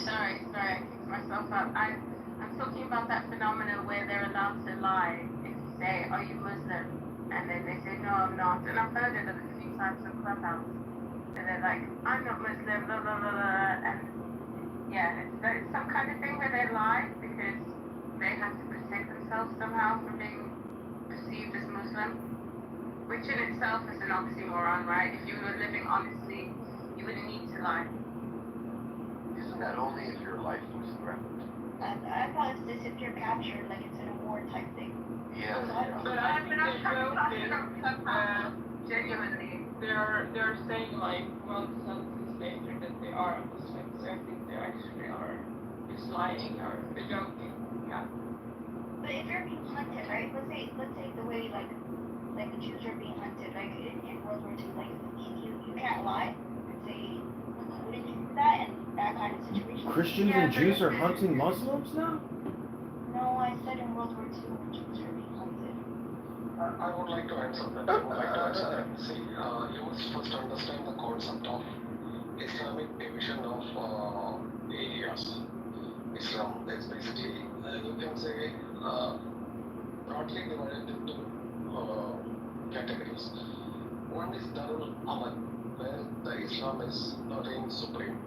L: Sorry, I picked myself up. I'm talking about that phenomenon where they're allowed to lie. If you say, "Are you Muslim?" and then they say, "No, I'm not," and I've heard it a few times on Clubhouse, and they're like, "I'm not Muslim," blah blah blah blah, and yeah, it's some kind of thing where they lie because they have to protect themselves somehow from being perceived as Muslim, which in itself is an oxymoron, right? If you were living honestly, you wouldn't need to lie.
N: Isn't that only if your life was threatened?
T: I thought it's this if you're captured, like it's in a war type thing.
N: Yeah.
L: But I'm talking about genuinely.
Q: They're saying like, well, some states that they are Muslims. So I think they actually are just lying or they're joking. Yeah.
T: But if you're being hunted, right? Let's say the way like the Jews are being hunted, like in World War II, like you can't lie and say
P: including that and that kind of situation.
A: Christians and Jews are hunting Muslims now?
P: No, I said in World War II when Jews were being hunted.
E: I would like to answer that. I would like to answer that. See, you must first understand the concept of Islamic division of areas. Islam is basically, you can say, broadly divided into categories. One is Darul Aman, where the Islam is reign supreme.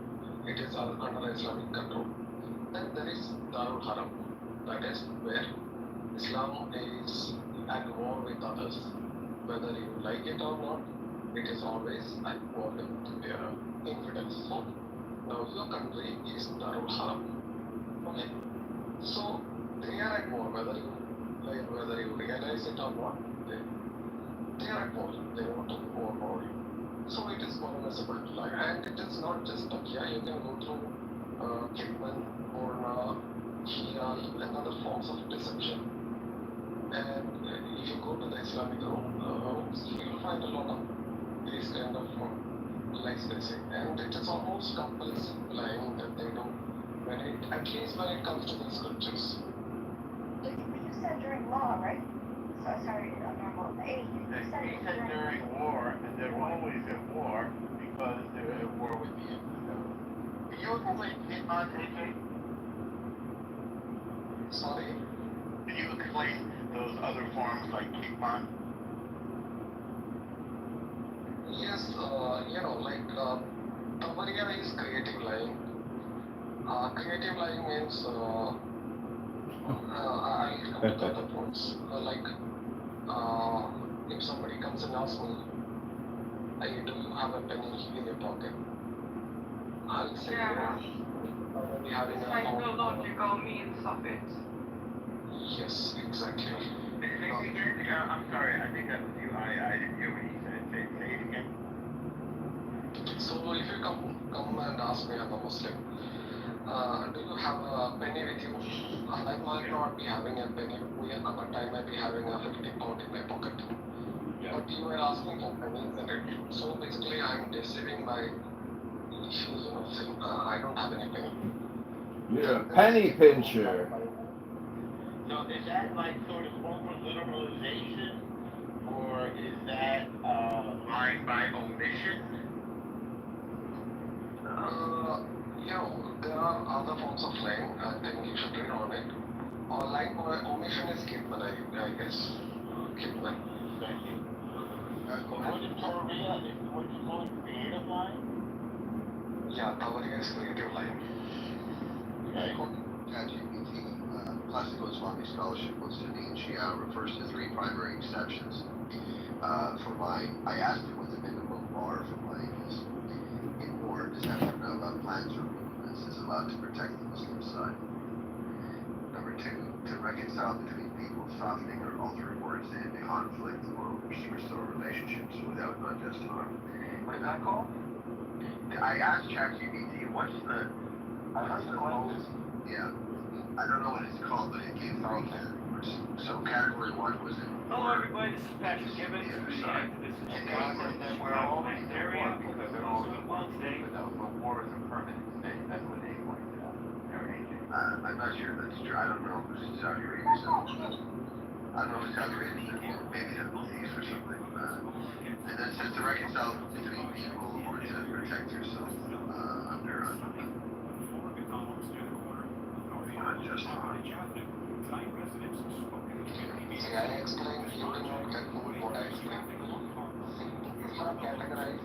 E: It is under Islamic control. Then there is Darul Haram, that is where Islam is at war with others. Whether you like it or not, it is always at war with their infidels. So now your country is Darul Haram. Okay. So they are at war, whether you realize it or not, they are at war. They want to overpower you. So it is permissible. And it is not just Turkey. You can go through Kidman, Borna, Hiyal, and other forms of deception. And if you go to the Islamic rooms, you will find a lot of these kind of lies they say. And it is almost compulsive lying that they do, at least when it comes to the scriptures.
P: You said during law, right? So sorry, normal. Hey, you said
H: He said during war, and they're always at war because they're at war with the infidels. Can you explain Hitman, AJ?
E: Sorry?
H: Can you explain those other forms like Hitman?
E: Yes, Tavaria is creative lying. Creative lying means, I'll come to the other points. If somebody comes and asks me, hey, do you have a penny in your pocket? I'll say,
Q: Yeah.
E: Maybe having
Q: It's
E: a
Q: like the logical means of it.
E: Yes, exactly.
H: I'm sorry, I think that was you. I didn't hear what he said. Say it again.
E: So if you come and ask me, I'm a Muslim, do you have a penny with you? I might not be having a penny, but I might be having a 50 pound in my pocket. Yeah. But you are asking for pennies, and so basically I'm deceiving my issues, saying I don't have any penny.
A: You're a penny pincher.
H: So is that like sort of over literalization, or is that lying by omission?
E: There are other forms of lying. I think you should read on it. Or lying by omission is Kidman, I guess. Kidman.
H: Thank you. What is Tavaria? What you call it? Creative lying?
E: Yeah, Tavaria is creative lying.
H: Okay.
N: ChatGPT, classical Islamic scholarship of Sunni and Shia refers to three primary exceptions. I asked him what the minimum bar for lying is. In war, does that mean about plans or movements is allowed to protect the Muslim side? Number two, to reconcile between people, softening or altering words to end a conflict or restore relationships without unjust harm.
E: What is that called?
N: I asked ChatGPT, what's the most, yeah, I don't know what it's called, but it gave three categories. So category one was in
M: Hello everybody, this is Patrick Gibbons. This is
H: And then we're always at war because they're always at war. But war is a permanent state. That's what they pointed out.
N: I'm not sure that's true. I don't know if it's Saudi Arabia. I don't know if it's Saudi Arabia. Maybe the Middle East or something. And then says to reconcile between people or to protect yourself under unjust harm.
E: See, I explained, you did not get what I explained. Islam categorized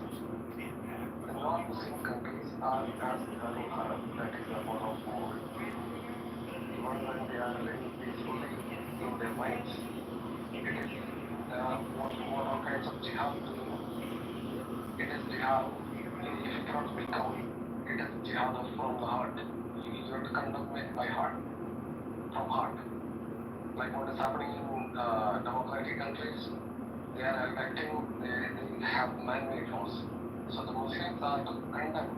E: the non-Muslim countries are as Darul Haram, that is a war of war. Even when they are living peacefully in their minds, it is what all kinds of jihad to do. It is jihad, if you cannot speak out, it is jihad from the heart. You have to conduct it by heart, from heart. Like what is happening in democratic countries, they are electing, they have man-made laws. So the Muslims are to condemn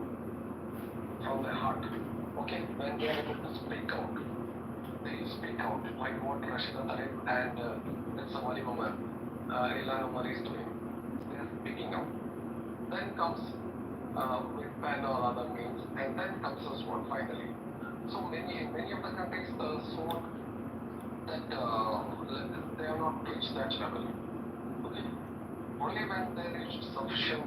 E: from their heart. Okay, when they are able to speak out, they speak out, like what Rashida Tlaib and the Somali woman, Ilan Omar is doing. They are speaking out. Then comes with ban or other means, and then comes the sword finally. So many of the countries, the sword that they are not reached that level. Okay, only when they reach sufficient